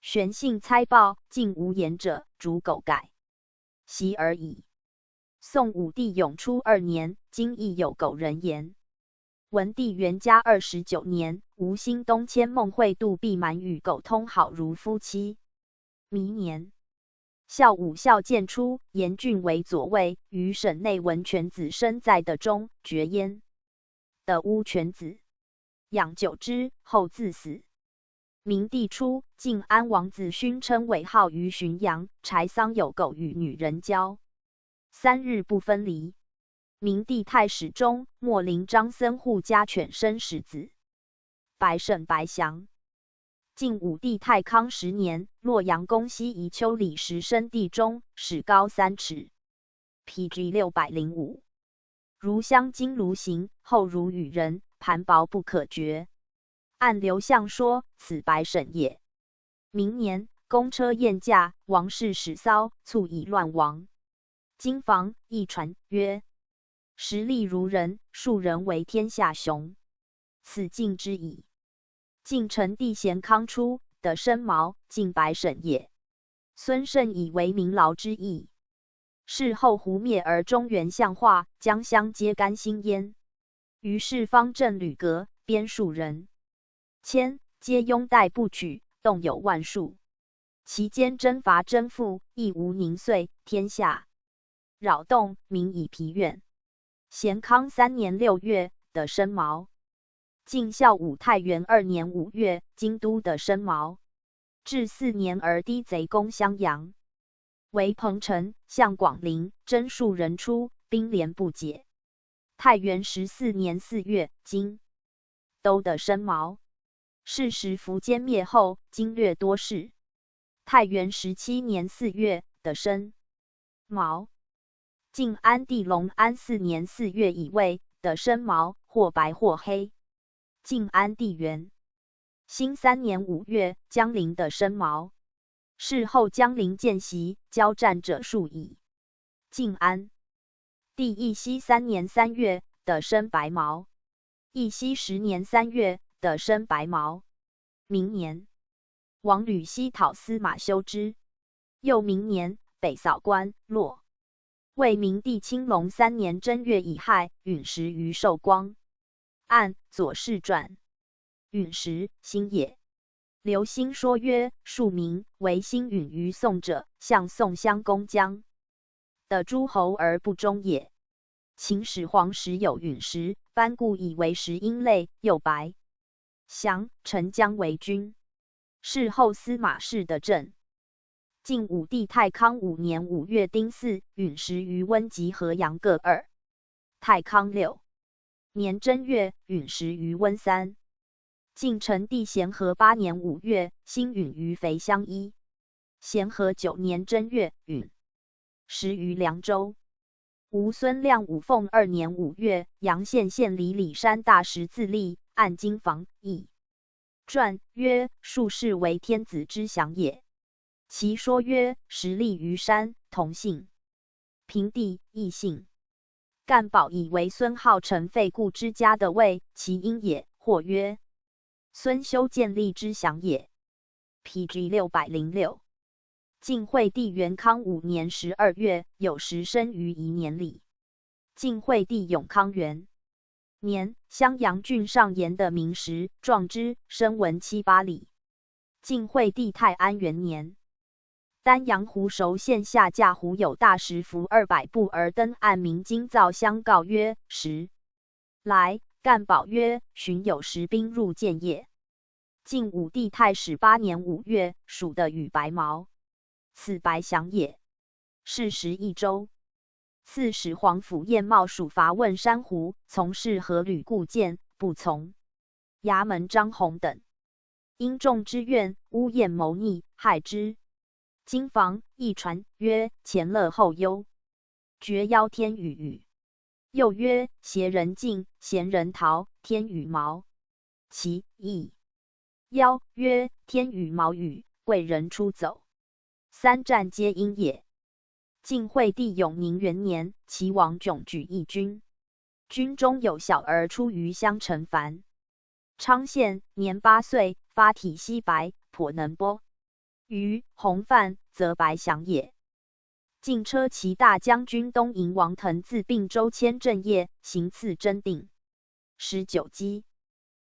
玄信猜报，竟无言者，逐狗改席而已。宋武帝永初2年，今亦有狗人言。文帝元嘉29年，吴兴东迁孟会度毕满与狗通好如夫妻。弥年，孝武孝建初，严俊为左卫，于省内闻犬子生在的中，绝焉。的乌犬子，养9只，后自死。明帝初，晋安王子勋称尾号于浔阳，柴桑有狗与女人交，3日不分离。明帝太史中莫陵张僧护家犬生10子，白胜白祥。晋武帝太康10年，洛阳宫西宜丘里石生地中，始高3尺 ，PG 605。如香金如行，后如羽人，盘薄不可决。按刘向说，此白沈也。明年，公车宴驾，王室始骚，卒以乱亡。经房一传曰：实力如人，庶人为天下雄，此晋之矣。晋成帝咸康初，的生毛，晋白沈也。孙胜以为民劳之意。事后胡灭而中原相化，江乡皆甘心焉。于是方正吕革，编数人，迁皆拥戴不取，动有万数。其间征伐征赋，亦无宁岁，天下扰动，民以疲怨。咸康3年6月，的生毛。晋孝武太元2年5月，京都的生毛。至4年而低贼攻襄阳，为彭城、向广陵，征数人出，兵连不解。太元14年4月，京都的生毛。是时苻坚灭后，经略多事。太元17年4月，的生毛。晋安帝隆安4年4月乙未，的生毛，或白或黑。晋安帝元兴3年5月，江陵的生毛。事后江陵见袭，交战者数矣。晋安帝义熙3年3月，的生白毛。义熙10年3月，的生白毛。明年，王吕西讨司马修之。又明年，北扫关洛。魏明帝清隆3年正月乙亥，陨石于寿光。按左氏传，陨石，星也。刘歆说曰：庶民为星陨于宋者，向宋襄公姜的诸侯而不忠也。秦始皇时有陨石，班固以为石英类，又白降，陈姜为君。事后司马氏的政。晋武帝太康5年5月丁巳，陨石于温及河阳各2。太康6年正月，陨石于温3。晋成帝咸和8年5月，星陨于肥乡1。咸和9年正月，陨石于凉州。吴孙亮武凤2年5月，阳县县里里山大石自立，按经房义传曰：术士为天子之享也。其说曰：实立于山，同姓。平地异姓。干宝以为孙浩成废故之家的位，其因也。或曰：孙修建立之享也。PG 606。晋惠帝元康5年12月，有时生于宜年里。晋惠帝永康元年，襄阳郡上言的名时，壮之，声闻7、8里。晋惠帝太安元年，丹阳湖熟县下架湖有大石浮200步而登岸，民京造相告曰：时来。干宝曰：寻有石兵入见也。晋武帝太始8年5月，属的羽白毛，此白祥也。是时益州。刺史皇甫彦茂属伐问山胡，从事河吕固建，不从。衙门张宏等因众之怨，诬彦谋逆，害之。经房亦传曰：前乐后忧，绝邀天与语。又曰：邪人进，贤人逃，天与毛。其意邀曰：天与毛语，贵人出走，三战皆因也。晋惠帝永宁元年，齐王迥举义军，军中有小儿出于襄城樊昌县，年8岁，发体稀白，颇能播。于弘范，则白翔也。晋车骑大将军东营王腾自并州迁正业，行刺真定，19击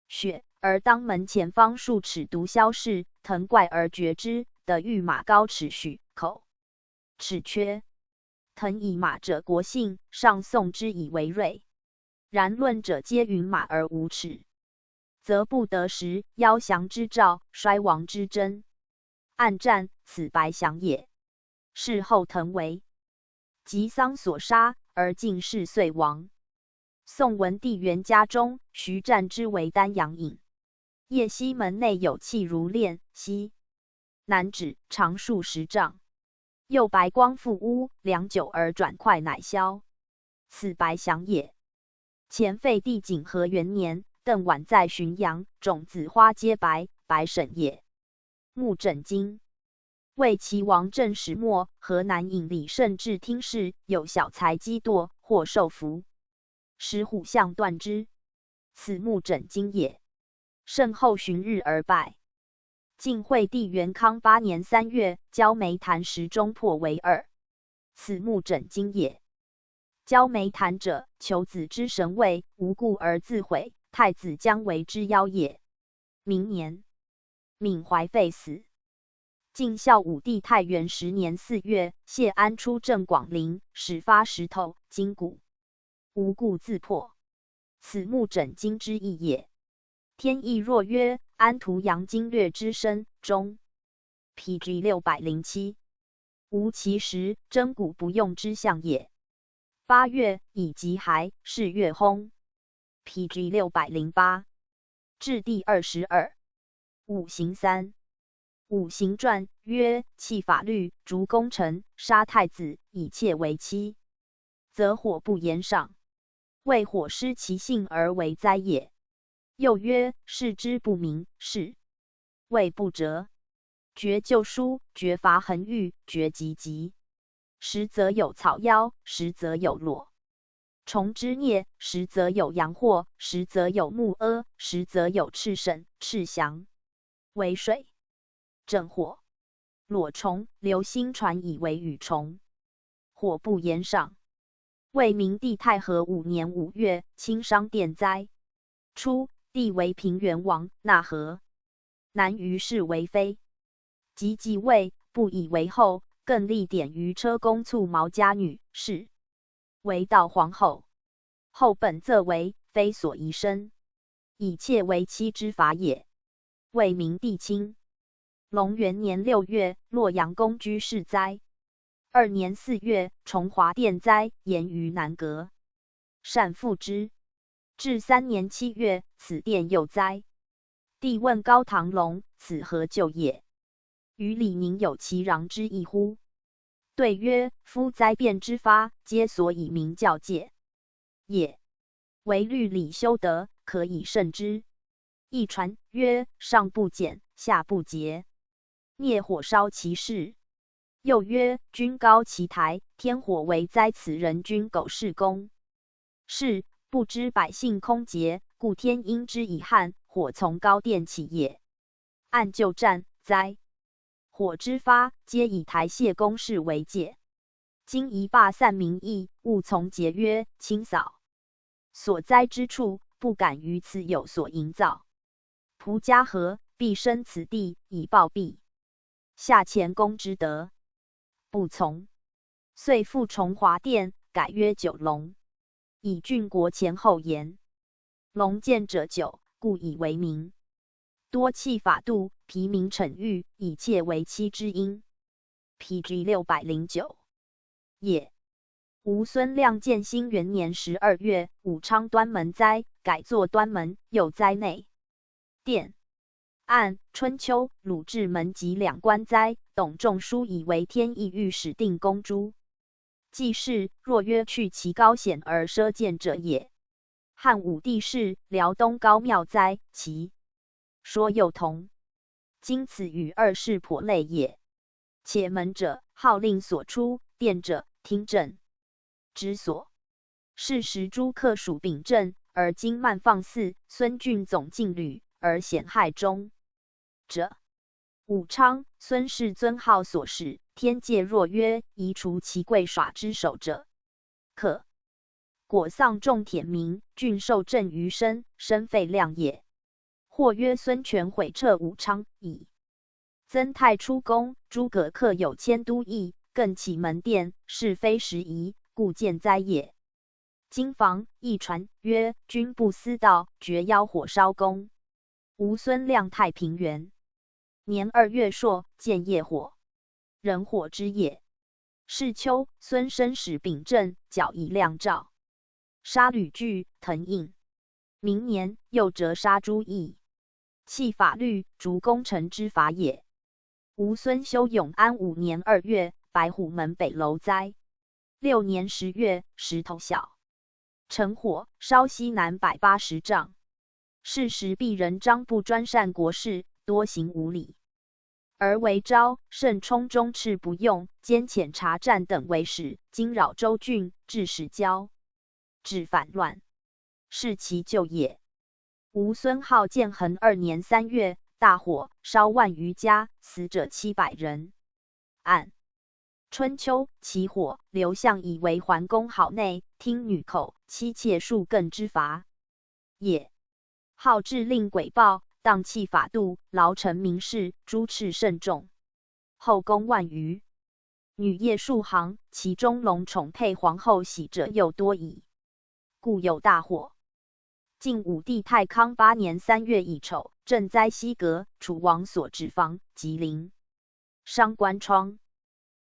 血，而当门前方数尺毒消逝，腾怪而绝之，得御马高尺许，口齿缺。腾以马者国姓，上宋之以为锐。然论者皆云马而无齿，则不得时，邀降之兆，衰亡之真。暗战，此白翔也。事后腾为及丧所杀，而进士遂亡。宋文帝元嘉中，徐湛之为丹阳尹。夜西门内有气如炼，西南指长数10丈。又白光复屋，良久而转快乃消，此白翔也。前废帝景和元年，邓琬在浔阳，种子花皆白，白沈也。穆诊经为齐王正始末，河南尹李胜至听事，有小才激堕，或受俘，使虎象断之，此穆诊经也。胜后旬日而败。晋惠帝元康8年3月，交煤炭时中破为2，此穆诊经也。交煤炭者，求子之神位，无故而自毁，太子将为之妖也。明年，闵怀废死。晋孝武帝太元10年4月，谢安出镇广陵，始发石头、筋骨，无故自破，此穆诊经之意也。天意若曰：安图阳经略之身中 ，PG 607，无其实，真骨不用之象也。8月，以及亥，是月薨 ，PG 608，至第22。五行3，五行传曰：弃法律，逐功臣，杀太子，以妾为妻，则火不言上，为火失其性而为灾也。又曰：视之不明，是谓不哲。绝旧书，绝伐横狱，绝籍籍。实则有草妖，实则有裸虫之孽，实则有阳祸，实则有木阿，实则有赤神、赤翔。为水正火，裸虫流星传以为羽虫，火不言上。为明帝太和5年5月，清商店灾。初，帝为平原王，纳和南于氏为妃。及继位，不以为后，更立典于车公促毛家女，是为道皇后。后本则为非所宜生，以妾为妻之法也。为明帝亲。隆元年6月，洛阳宫居士灾。2年4月，崇华殿灾，言于南阁，善复之。至3年7月，此殿又灾。帝问高唐龙：此何救也？于李宁有其壤之意乎？对曰：夫灾变之发，皆所以明教戒也。唯律礼修德，可以胜之。亦传曰：上不减，下不竭，灭火烧其事。又曰：君高其台，天火为灾，此人君苟事功。是不知百姓空竭，故天因之以旱，火从高殿起也。按旧战灾火之发，皆以台榭公事为戒。今宜罢散民意，务从节约，清扫所灾之处，不敢于此有所营造。仆家和，必生此地，以报弊下前公之德，不从，遂复崇华殿，改曰九龙，以郡国前后言。龙见者久，故以为名。多弃法度，疲民逞欲，以妾为妻之因。PG 609也。吴孙亮建兴元年12月，武昌端门灾，改作端门，又灾内殿。按春秋鲁治门及两官灾，董仲舒以为天意御史定公诸。既是若曰去其高显而奢见者也。汉武帝是辽东高庙哉，其说幼童。今此与二世颇类也。且门者，号令所出；殿者，听政之所。是时诸客属秉政，而今慢放肆；孙峻总禁旅，而显害中者。武昌孙氏尊号所使，天界若曰宜除其贵耍之首者，可果丧众舔民，郡受震于身，身废量也。或曰孙权毁撤武昌，以曾泰出宫，诸葛恪有迁都邑，更起门殿，是非时宜，故见灾也。今房亦传曰，君不思道，绝妖火烧宫。吴孙亮太平元年2月朔，见业火，人火之也。是秋，孙生使秉政，矫以亮诏，杀吕据、滕胤。明年，又折杀诸邑，弃法律，逐功臣之法也。吴孙修永安5年2月，白虎门北楼灾。6年10月，石头小成火，烧西南180丈。是时鄙人张不专善国事，多行无礼，而为昭、盛冲中斥不用，兼遣察战等为使，惊扰州郡，致使交致反乱，是其咎也。吴孙浩建恒2年3月，大火，烧万余家，死者700人。按春秋起火，刘向以为桓公好内，听女口，妻妾数更之罚也。好致令诡报，当弃法度，劳臣民士，诛斥甚重。后宫万余，女业数行，其中龙宠配皇后喜者又多矣，故有大火。晋武帝太康8年3月乙丑，赈灾西阁，楚王所置房，吉林伤官疮。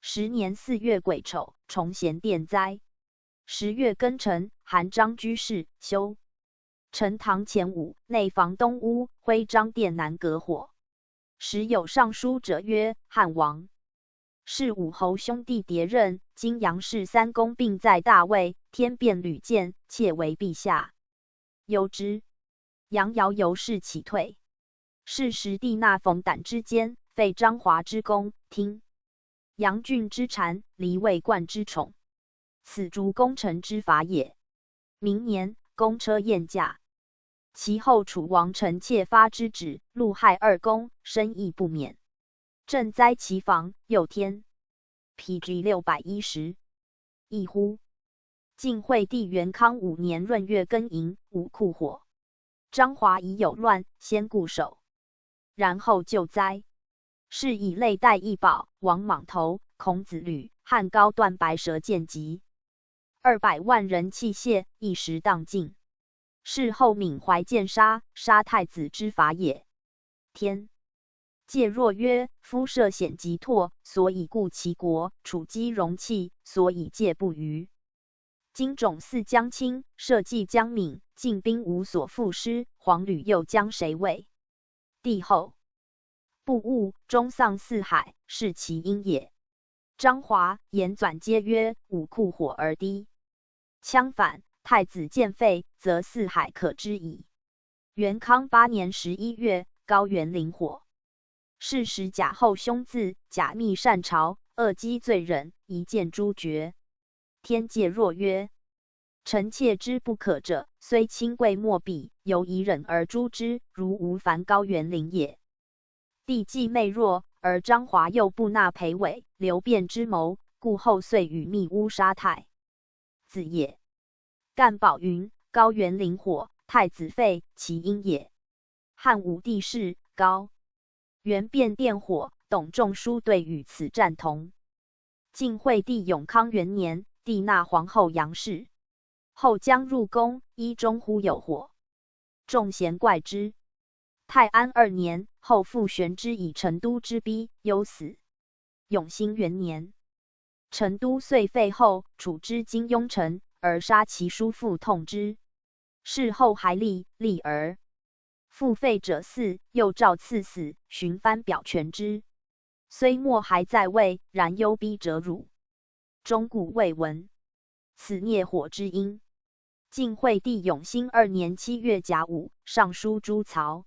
10年4月癸丑，崇贤殿灾。10月庚辰，韩章居士修陈堂前午，内房东屋，徽章殿南隔火。时有上书者曰：汉王是武侯兄弟迭任，今杨氏3公并在大位，天变屡见，窃为陛下忧之。杨尧由是起退。是时帝纳冯胆之奸，废张华之功，听杨俊之谗，离魏冠之宠，此逐功臣之法也。明年，公车宴驾。其后楚王臣妾发之旨，戮害2公，生亦不免。赈灾其房，又添 PG 610。一乎！晋惠帝元康5年闰月庚寅，武库火。张华已有乱，先固守，然后救灾。是以类戴一宝、王莽头、孔子履、汉高断白蛇见疾，200万人器械一时荡尽。是后闵怀剑杀太子之法也。天介若曰：夫涉险急拓，所以固其国；处机容器，所以戒不虞。今种似将倾，社稷将闵，晋兵无所复施，黄吕又将谁为？帝后不悟，终丧四海，是其因也。张华、严纂皆曰：武库火而低。相反，太子建废，则四海可知矣。元康8年11月，高原领火。是时贾后兄自贾密擅朝，恶击罪人，一剑诛绝。天介若曰：臣妾之不可者，虽亲贵莫比，犹以忍而诛之，如无凡高原领也。帝既媚弱，而张华又不纳裴伟、刘辩之谋，故后遂与密乌杀太子也。干宝云：高原领火，太子废，其因也。汉武帝是高原变电火，董仲舒对与此赞同。晋惠帝永康元年，帝纳皇后杨氏，后将入宫，衣中忽有火，众贤怪之。太安2年，后复悬之以成都之逼，忧死。永兴元年，成都遂废后，处之金庸城，而杀其叔父痛之。事后还立儿，父废者嗣，又诏赐死，寻藩表全之。虽末还在位，然忧逼者辱，终故未闻。此孽火之因。晋惠帝永兴2年7月甲午，上书诸曹。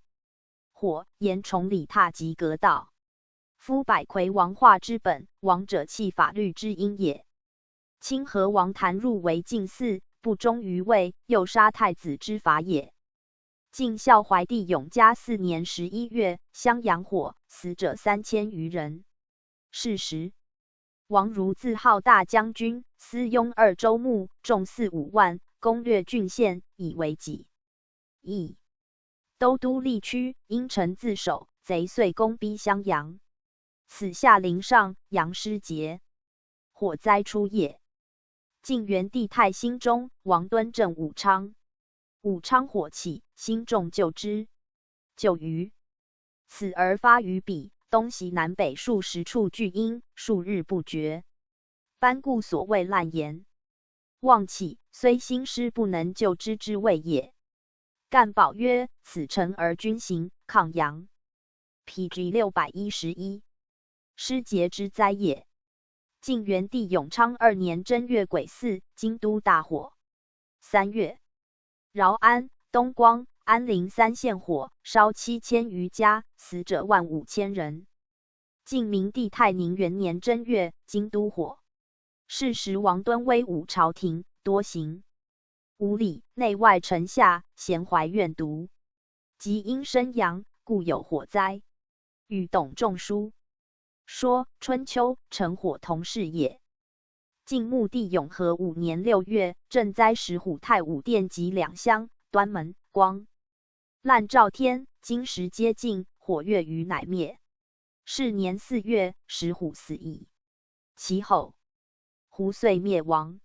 火，言崇礼踏及革道。夫百魁王化之本，王者弃法律之因也。清河王谭入为晋嗣，不忠于位，又杀太子之法也。晋孝怀帝永嘉4年11月，襄阳火，死者3000余人。是时，王如自号大将军，司拥2州牧，众4、5万，攻略郡县，以为己意。都督吏区，因城自守，贼遂攻逼襄阳。此下临上，阳失节，火灾初也。晋元帝太兴中，王敦镇武昌。武昌火起，兴众救之，救于此而发于彼，东西南北数10处聚阴，数日不绝。班固所谓烂言，望起，虽兴师不能救之谓也。干宝曰：此臣而君行，抗阳。PG 611。失节之灾也。晋元帝永昌2年正月癸巳，京都大火。3月，饶安、东光、安陵3县火，烧7000余家，死者15000人。晋明帝泰宁元年正月，京都火。是时王敦威武朝廷，多行无礼，内外臣下咸怀怨毒，即因生阳，故有火灾。与董仲舒说春秋，成火同事也。晋穆帝永和5年6月，赈灾石虎太武殿及2乡，端门、光烂照天，金石皆尽，火跃于乃灭。是年4月，石虎死矣。其后，胡遂灭亡。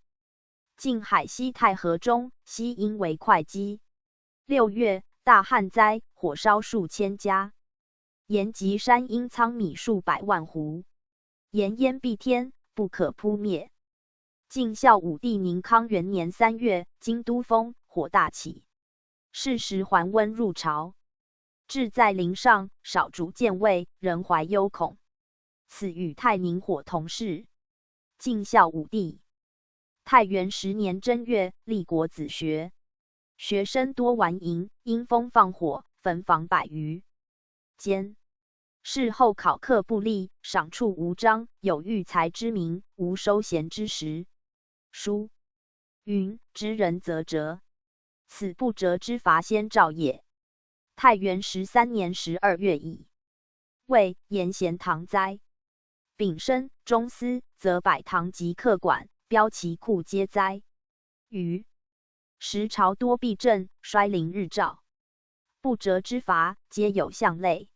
晋海西太和中，西因为会稽。6月，大旱灾，火烧数千家。延吉山因仓米数百万斛，炎烟蔽天，不可扑灭。晋孝武帝宁康元年3月，京都风，火大起。是时桓温入朝，志在陵上，少逐渐位，人怀忧恐。此与太宁火同事。晋孝武帝太元10年正月，立国子学，学生多顽淫，因风放火，焚房100余间。事后考课不力，赏处无章，有育才之名，无收贤之实。书云：知人则折，此不折之罚先兆也。太元13年12月矣。谓延贤堂灾。丙申，中司、则百堂及客馆、标旗库皆灾。余时朝多避震，衰临日照，不折之罚，皆有相类。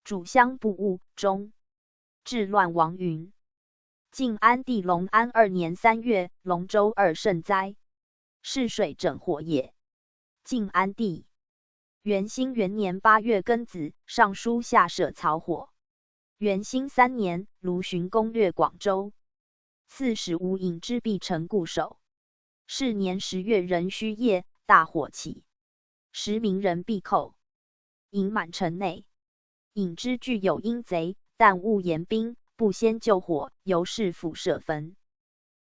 主相不误，中治乱亡云。晋安帝隆安2年3月，龙舟2圣灾，是水整火也。晋安帝元兴元年8月庚子，上书下赦曹火。元兴3年，卢循攻略广州，刺史吴隐之必城固守。是年10月壬戌夜，大火起，10名人bị扣，隐满城内。隐之具有阴贼，但勿言兵，不先救火，由是辐射焚，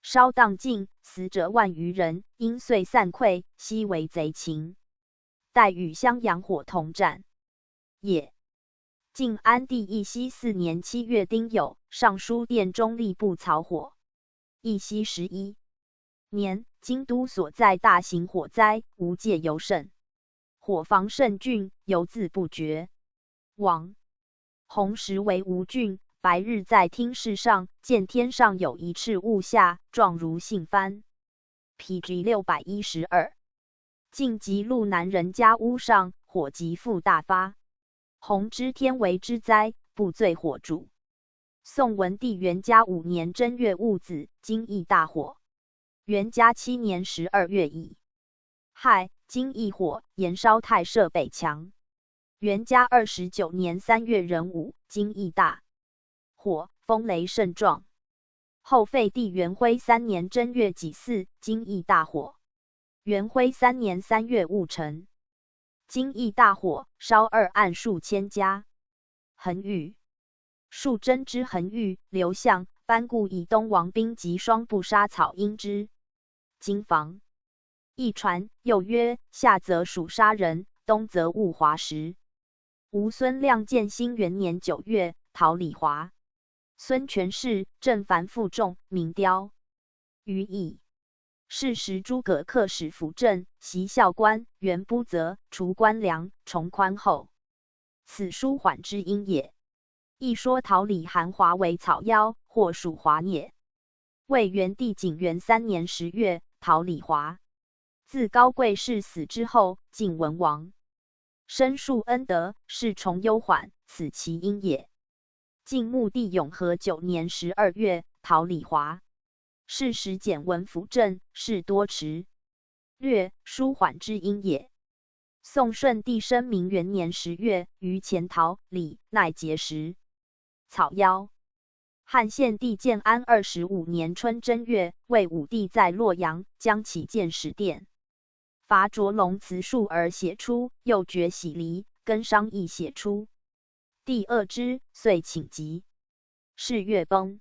烧荡尽，死者10000余人，因遂散溃，悉为贼情。待与襄阳火同战也。晋安帝义熙4年7月丁酉，尚书殿中吏部曹火。义熙11年，京都所在大型火灾，无界尤甚，火防甚峻，犹自不绝。王弘时为吴郡，白日在厅室上，见天上有一赤物下，状如信幡。PG 612。晋及路南人家屋上，火急复大发。弘知天为之灾，不罪火主。宋文帝元嘉5年正月戊子，京邑大火。元嘉7年12月矣。亥，京邑火，延烧太社北墙。元嘉29年3月壬午，京邑大火，风雷甚壮。后废帝元徽3年正月己巳，京邑大火。元徽3年3月戊辰，京邑大火，烧2案数千家。恒玉，树真之恒玉，刘向、班固以东王兵及双部杀草因之。京房。一传，又曰：夏则属杀人，冬则物华时。吴孙亮建兴元年9月，讨李华。孙权氏，郑凡负重，名雕。于邑。是时诸葛恪使辅政，袭校官，原不责，除官粮，从宽厚。此舒缓之因也。亦说讨李韩华为草妖，或属华孽。魏元帝景元3年10月，讨李华。自高贵氏死之后，晋文王。申述恩德，是从忧缓，此其因也。晋穆帝永和9年12月，讨李华。是时简文辅政，事多迟。略，舒缓之因也。宋顺帝生明元年10月，于前讨李奈结时。草妖。汉献帝建安25年春正月，魏武帝在洛阳将起建始殿。伐卓龙辞树而写出，又决喜离，跟商议写出。帝恶之，遂请疾。是月崩。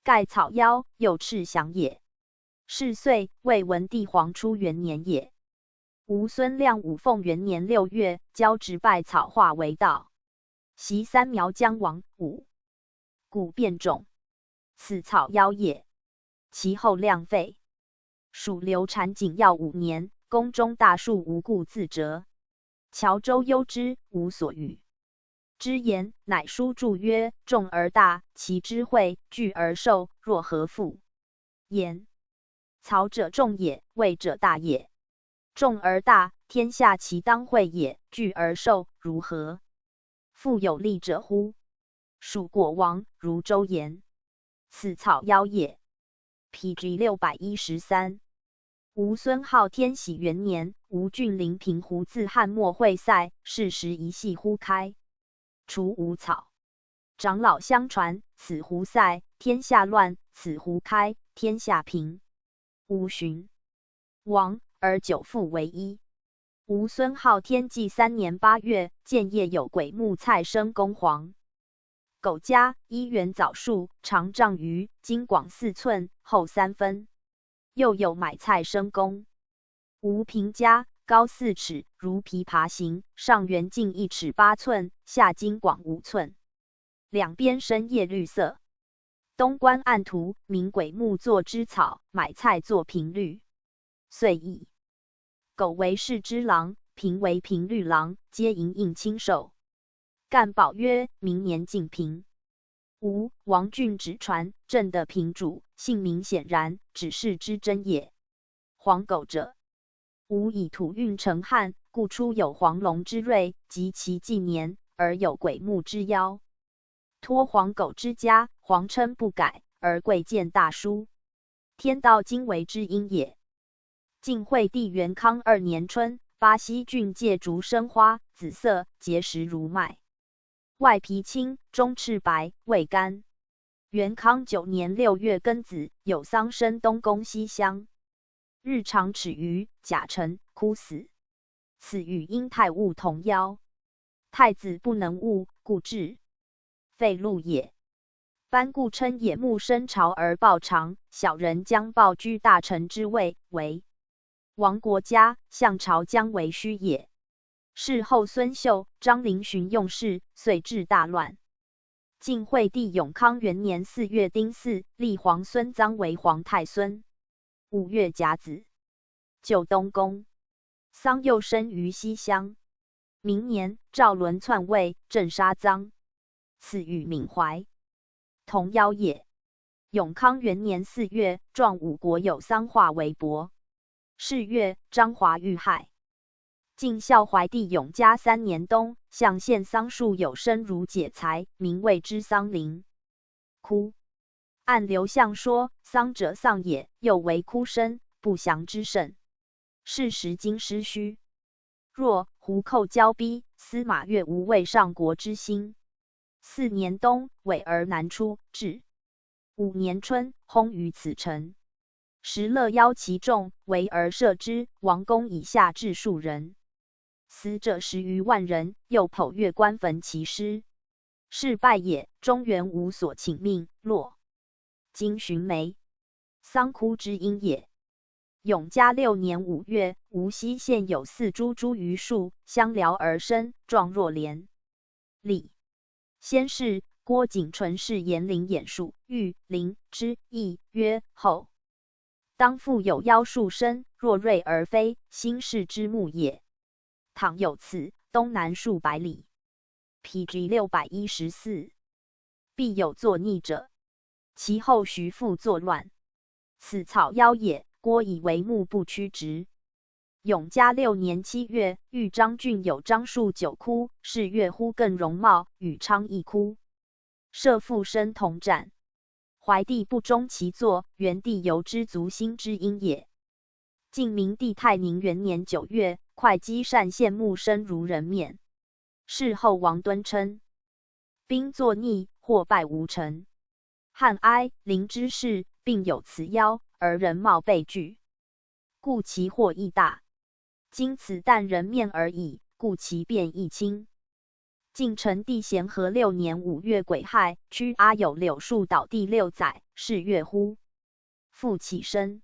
盖草妖，又赤祥也。是岁，魏文帝黄初元年也。吴孙亮武凤元年6月，交植稗草化为道。袭3苗姜王武，故变种。此草妖也。其后亮废。属刘禅景耀5年，宫中大树无故自折。乔州忧之，无所语。之言，乃书注曰：重而大，其之惠；巨而寿，若何复？言草者重也，魏者大也。重而大，天下其当惠也；巨而寿，如何？复有利者乎？蜀国王如周言，此草妖也。PG 613。吴孙浩天禧元年，吴郡临平湖自汉末会塞，是时一系忽开。除无草。长老相传，此湖塞，天下乱；此湖开，天下平。吴寻亡，而久复为一。吴孙浩天纪3年8月，建业有鬼木蔡生公黄。苟家1元枣树，长丈余，茎广4寸，厚3分。又有买菜生公。吴平家高4尺，如枇杷形，上圆径1尺8寸，下茎广5寸，两边深叶绿色。东观案图，名鬼木作之草，买菜作平绿。遂矣。苟为市之郎，平为平绿郎，皆营应亲授。干宝曰：明年进平。吴王俊指传，朕的平主，姓名显然，指示之真也。黄狗者。吴以土运成汉，故出有黄龙之瑞，及其纪年，而有鬼木之妖。托黄狗之家，皇称不改，而贵贱大殊。天道经为之因也。晋惠帝元康2年春，巴西郡借竹生花，紫色，结实如麦，外皮青，中赤白，味甘。元康9年6月庚子，有桑生东宫西厢。日长尺余，甲辰，枯死。此与因太戊同夭。太子不能悟，故至。废禄也。班固称野木生朝而报长，小人将报居大臣之位，为亡国家，相朝将为虚也。事后孙秀、张陵寻用事，遂致大乱。晋惠帝永康元年4月丁巳，立皇孙臧为皇太孙。5月甲子，就东宫。臧又生于西乡。明年，赵伦篡位，镇杀臧。此与闵怀同夭也。永康元年4月，壮武国有臧化为伯。是月，张华遇害。晋孝怀帝永嘉3年冬，象县桑树有生如解材，名谓之桑林。枯。按刘向说，桑者丧也，又为枯生，不祥之甚。是时经师虚。若胡寇交逼，司马越无为上国之心。4年冬，委而南出，至5年春，薨于此城。时乐邀其众围而射之，王宫以下至数人，死者10余万人。又剖月官焚其尸，是败也。中原无所请命，洛今寻梅，丧哭之因也。永嘉6年5月，无锡县有4株榆树，相寮而生，状若莲。李先是，郭景纯是延陵演树，欲灵之意，曰后。当复有妖树生，若瑞而飞，心氏之木也。倘有此，东南数百里。PG 614，必有作逆者，其后徐复作乱。此草妖也。郭以为木不屈直。永嘉6年7月，豫章郡有樟树9枯，是月乎更容貌，与昌一枯。设复生同战。怀帝不忠其作，元帝由之足心之因也。晋明帝太宁元年9月，会稽单县木生如人面。事后王敦称，兵作逆，或败无成。汉哀灵之事，并有此妖，而人貌被拒，故其祸亦大。今此但人面而已，故其变亦轻。晋成帝咸和6年5月癸亥，屈阿有柳树倒地6载，是月乎？复起身。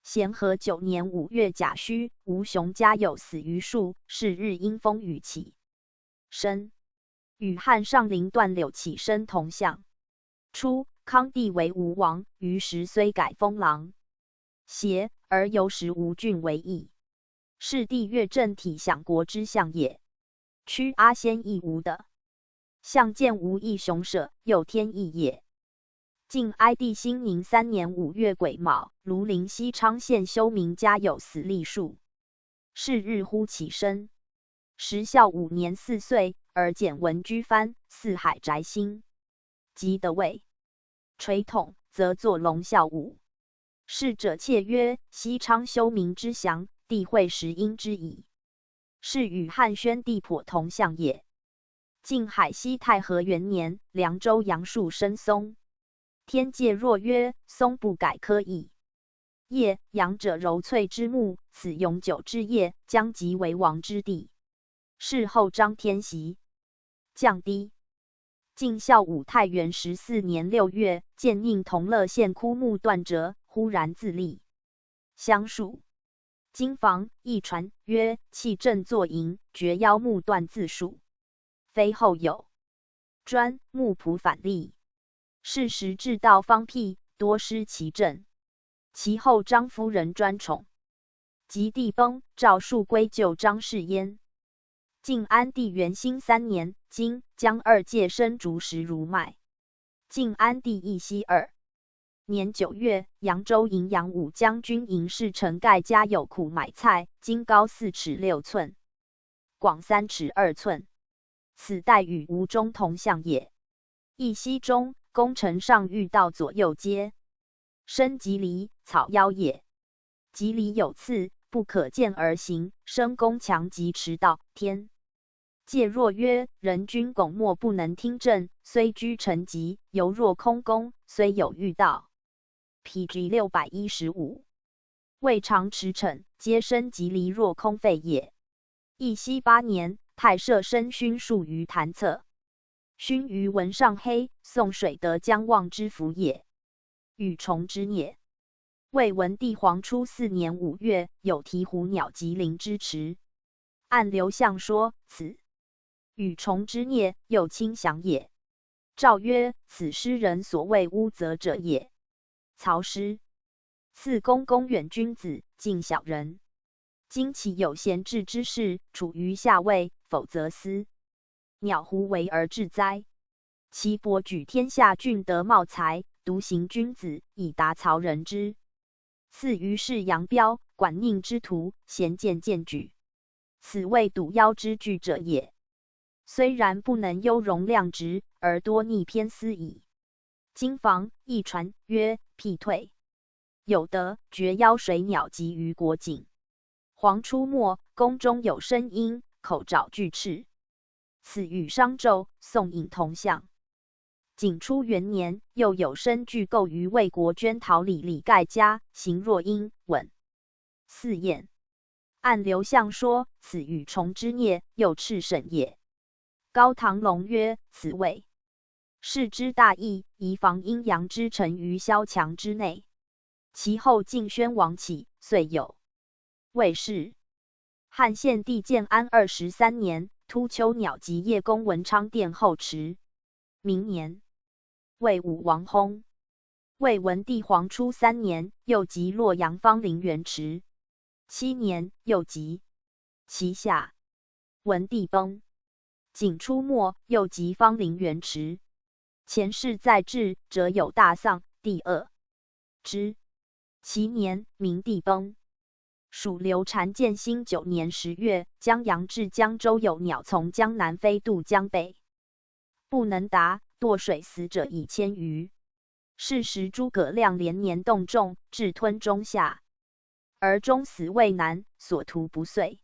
咸和9年5月甲戌，吴雄家有死于树，是日因风雨起身，与汉上林断柳起身同相。初，康帝为吴王，于时虽改封郎邪，而由时吴郡为邑。是帝越政体享国之相也。屈阿先亦吴的相见无益雄舍，又天意也。晋哀帝兴宁3年5月癸卯，庐陵西昌县修明家有死立树，是日乎起身。时孝5年4岁，而简文居藩，四海宅兴。及得位垂统，则作龙啸舞。逝者窃曰：西昌修明之祥，帝会时因之矣。是与汉宣帝颇同相也。晋海西太和元年，凉州杨树生松，天界若曰：松不改科矣。叶杨者柔翠之木，此永久之叶，将即为王之地。事后张天锡降低。晋孝武太元14年6月，建宁同乐县枯木断折，忽然自立。相属。经房一传曰：弃正作营，绝妖木断自属。非后有专木仆反立。是时治道方辟，多失其政。其后张夫人专宠。及帝崩，诏书归就张氏焉。晋安帝元兴3年，今江2界生竹石如麦。晋安帝义熙2年9月，扬州营阳武将军营侍陈盖家有苦买菜，今高4尺6寸，广3尺2寸。此代与吴中同相也。义熙中，宫城上遇到左右街，生棘藜，草妖也。棘藜有刺，不可见而行，生宫墙及驰道，天界若曰：人君拱默不能听政，虽居城籍，犹若空宫，虽有遇道。PG 615，未尝驰骋，皆生棘藜若空废也。义熙8年，太射生勋树于坛侧，勋于文上黑，宋水德将望之福也。与虫之孽。魏文帝黄初4年5月，有鹈鹕鸟及灵之池。按刘向说，此与虫之孽，又轻祥也。诏曰：此诗人所谓污责者也。曹诗赐公公远君子，敬小人。今其有贤治之士，处于下位，否则思鸟胡为而治哉？其博举天下俊德茂才，独行君子，以达曹人之。赐于是杨彪，管宁之徒，贤见荐举。此谓堵妖之具者也。虽然不能优容量直，而多逆偏私矣。经房一传曰：辟退。有德绝妖水鸟集于国境。黄初末，宫中有声音，口爪巨翅。此与商纣、宋隐同相。景初元年，又有生具构于魏国捐陶礼李盖家，行若应吻四宴。按刘向说，此与虫之孽，又赤审也。高唐龙曰：此谓是之大义，以防阴阳之臣于萧墙之内。其后晋宣王起，遂有魏氏。汉献帝建安23年，突丘鸟及叶公文昌殿后池。明年，魏武王薨。魏文帝黄初3年，又即洛阳方陵园池。7年，又即其下。文帝崩。景初末，又即方陵园池。前世在志者有大丧，第二之。其年，明帝崩。属刘禅建兴9年10月，江阳至江州有鸟从江南飞渡江北，不能达，堕水死者以千余。是时诸葛亮连年动众，至吞中下，而终死未难，所图不遂。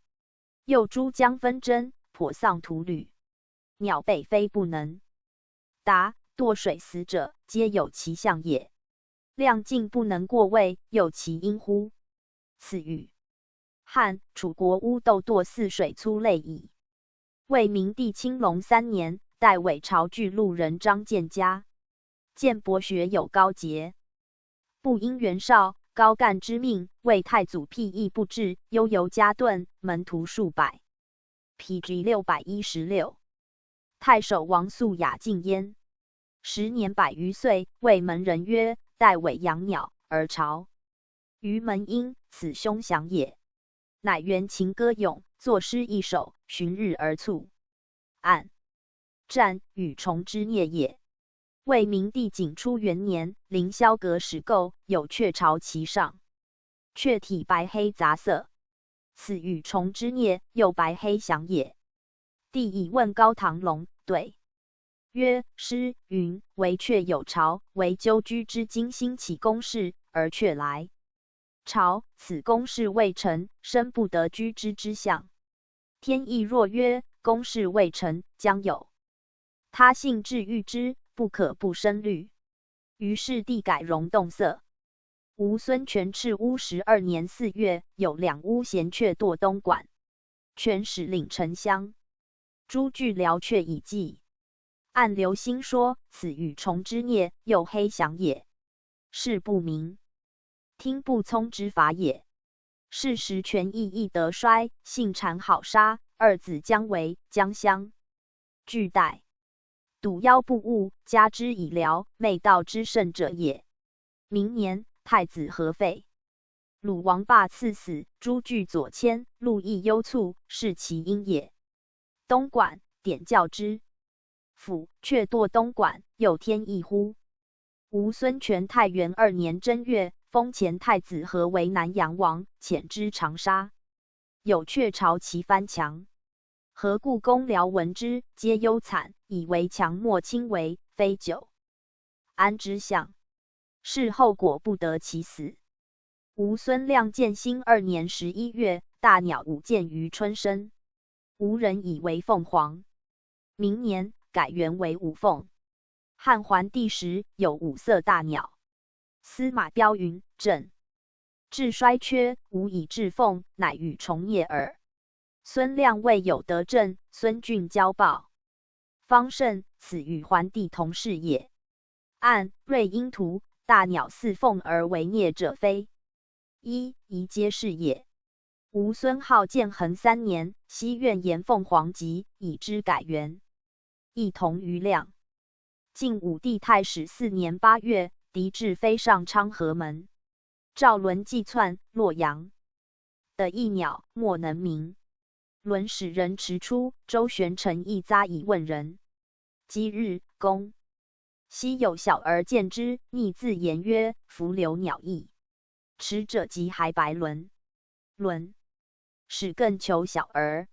又诸将纷争，颇丧徒旅，鸟北飞不能达，堕水死者，皆有其象也。亮尽不能过位，有其因乎？此与汉、楚国乌斗堕泗水粗类矣。魏明帝青龙3年，代伪朝巨鹿人张建家。建博学有高洁，不因袁绍、高干之命，为太祖辟易不至，悠游加顿，门徒数百。PG 616。太守王肃雅敬焉。时年100余岁，谓门人曰：代伪养鸟，而朝于门阴，此凶祥也。乃原琴歌咏，作诗一首，旬日而卒。按战与虫之孽也。魏明帝景初元年，凌霄阁始构，有雀巢其上，雀体白黑杂色，此与虫之孽，又白黑祥也。帝以问高唐龙，对曰：诗云惟雀有巢，惟鸠居之今兴起宫室，而雀来巢，此宫室未成，生不得居之之象。天意若曰宫室未成，将有他性至遇之，不可不生虑。于是帝改容动色。吴孙权赤乌12年4月，有2乌衔雀堕东莞，权使领沉香，诸具辽雀以祭。按刘兴说，此与虫之孽，又黑祥也。事不明，听不聪之法也。是时权益亦得衰，性谗好杀，二子将为将相俱代，笃妖不误，加之以辽，昧道之甚者也。明年，太子和废，鲁王霸赐死，诸具左迁，路亦忧促，是其因也。东莞，典教之府，却堕东莞，有天意乎？吴孙权太元2年正月，封前太子和为南阳王，遣之长沙。有雀巢其藩墙，和故公僚闻之，皆忧惨，以为强莫轻为，非久安之象。是后果不得其死。吴孙亮建兴2年11月，大鸟舞见于春生，吴人以为凤凰。明年，改元为五凤。汉桓帝时，有五色大鸟。司马彪云：朕至衰缺，无以治凤，乃与虫孽耳。孙亮未有得政，孙峻交报方胜，此与桓帝同事也。按瑞阴图，大鸟似凤而为孽者非一，宜皆是也。吴孙浩建恒3年，西苑言凤凰疾，以之改元，亦同于亮。晋武帝太始4年8月，狄志飞上昌河门，赵伦计窜洛阳的一鸟，莫能名。伦使人持出，周旋成一匝以问人。今日，公昔有小儿见之，逆自言曰：伏流鸟翼。持者即还白伦。伦使更求小儿，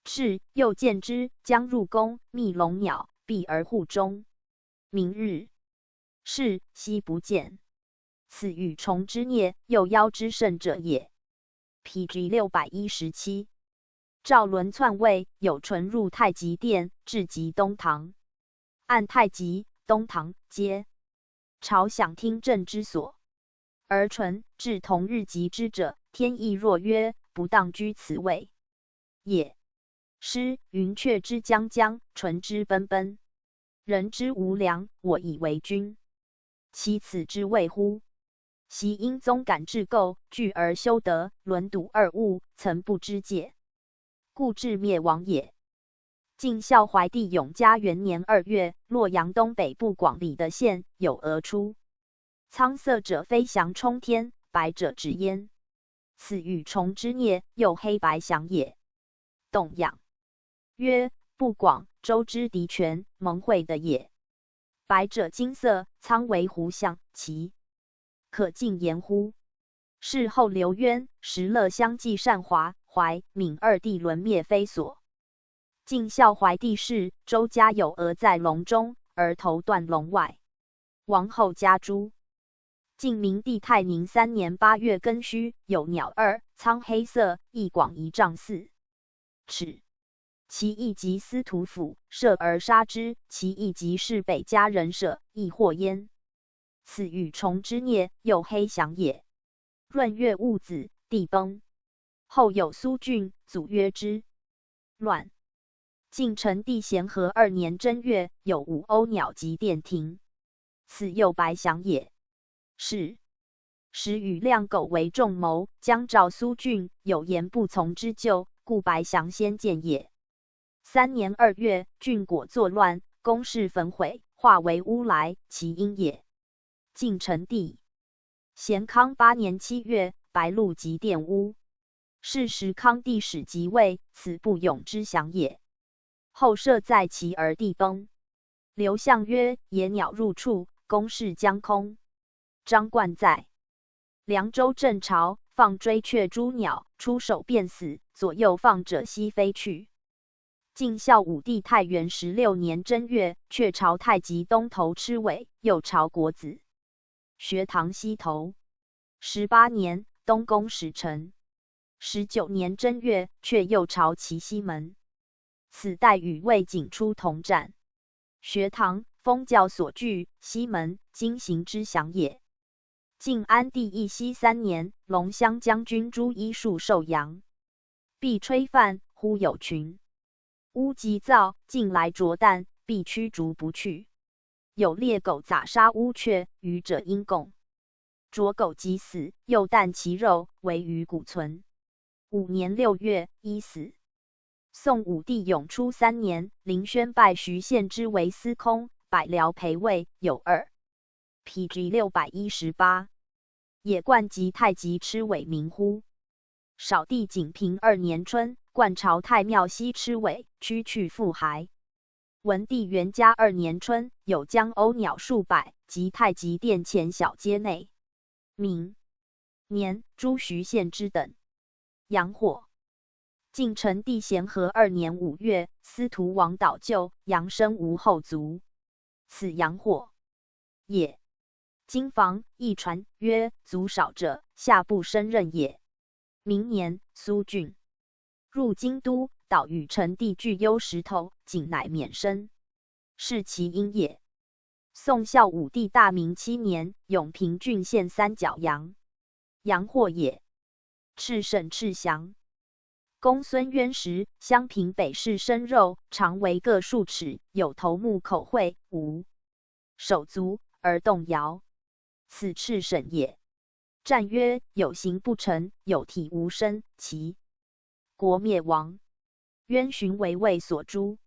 赤又见之，将入宫，觅笼鸟，闭而户中。明日，是夕不见。此与虫之孽，又妖之甚者也。PG 617。赵伦篡位，有纯入太极殿，至极东堂。按太极，东堂皆朝享听政之所，而纯至同日及之者，天意若曰不当居此位也。诗云阙之将将，纯之奔奔，人之无良，我以为君。其此之谓乎？昔因宗感至垢，惧而修德，轮睹二物，曾不知戒，故至灭亡也。晋孝怀帝永嘉元年2月，洛阳东北部广里的县有鹅出，苍色者飞翔冲天，白者止焉。此与虫之啮，又黑白翔也。董养曰：不广，周之敌权，蒙晦的也。白者金色，苍为狐象，其可尽言乎？事后刘渊、石勒相继善华、怀、闵二帝轮灭非所。晋孝怀帝逝，周家有鹅在笼中，而头断笼外。王后家诛。晋明帝泰宁3年8月庚戌，有鸟二，苍黑色，翼广1丈4尺。其翼及司徒府，射而杀之；其翼及是北家人射，亦获焉。此与虫之啮，又黑翔也。闰月戊子，帝崩。后有苏峻，祖曰之乱。晋成帝咸和2年正月，有5鸥鸟及殿庭，此又白翔也。是时与亮狗为仲谋，将召苏峻，有言不从之咎，故白翔先见也。3年2月，郡果作乱，宫室焚毁，化为乌来，其因也。晋成帝咸康8年7月，白鹿及玷污。是时康帝始即位，此不永之祥也。后设在其而帝崩。刘向曰：野鸟入处，宫室将空。张冠在凉州镇朝，放追雀诸鸟，出手便死，左右放者悉飞去。晋孝武帝太元16年正月，却朝太极东头螭尾，右朝国子学堂西头。18年，东宫使臣。19年正月，却右朝其西门。此代与魏景出同战。学堂，封教所据，西门，今行之祥也。晋安帝义熙3年，龙骧将军朱衣戍寿阳，必吹犯，忽有群乌急躁，进来啄弹，必驱逐不去。有猎狗杂杀乌鹊，愚者因共。啄狗即死，又啖其肉，为鱼骨存。5年6月，医死。宋武帝永初3年，林轩拜徐献之为司空，百僚陪位，有2。PG 618。野冠及太极螭尾名乎？少帝景平2年春，冠朝太庙西螭尾，驱去复还。文帝元嘉2年春，有江鸥鸟数百，及太极殿前小街内。明年，诛徐献之等。阳火。晋成帝咸和2年5月，司徒王导就，阳生无后族，此阳火也。今房一传曰：族少者，下不生任也。明年，苏峻入京都，导与成帝俱忧石头，仅乃免身，是其因也。宋孝武帝大明7年，永平郡县三角阳，阳祸也。赤省赤祥。公孙渊时，襄平北市生肉，长为各数尺，有头目口喙，无手足，而动摇。此赤省也。战曰：有形不成，有体无身，其国灭亡。渊寻为魏所诛。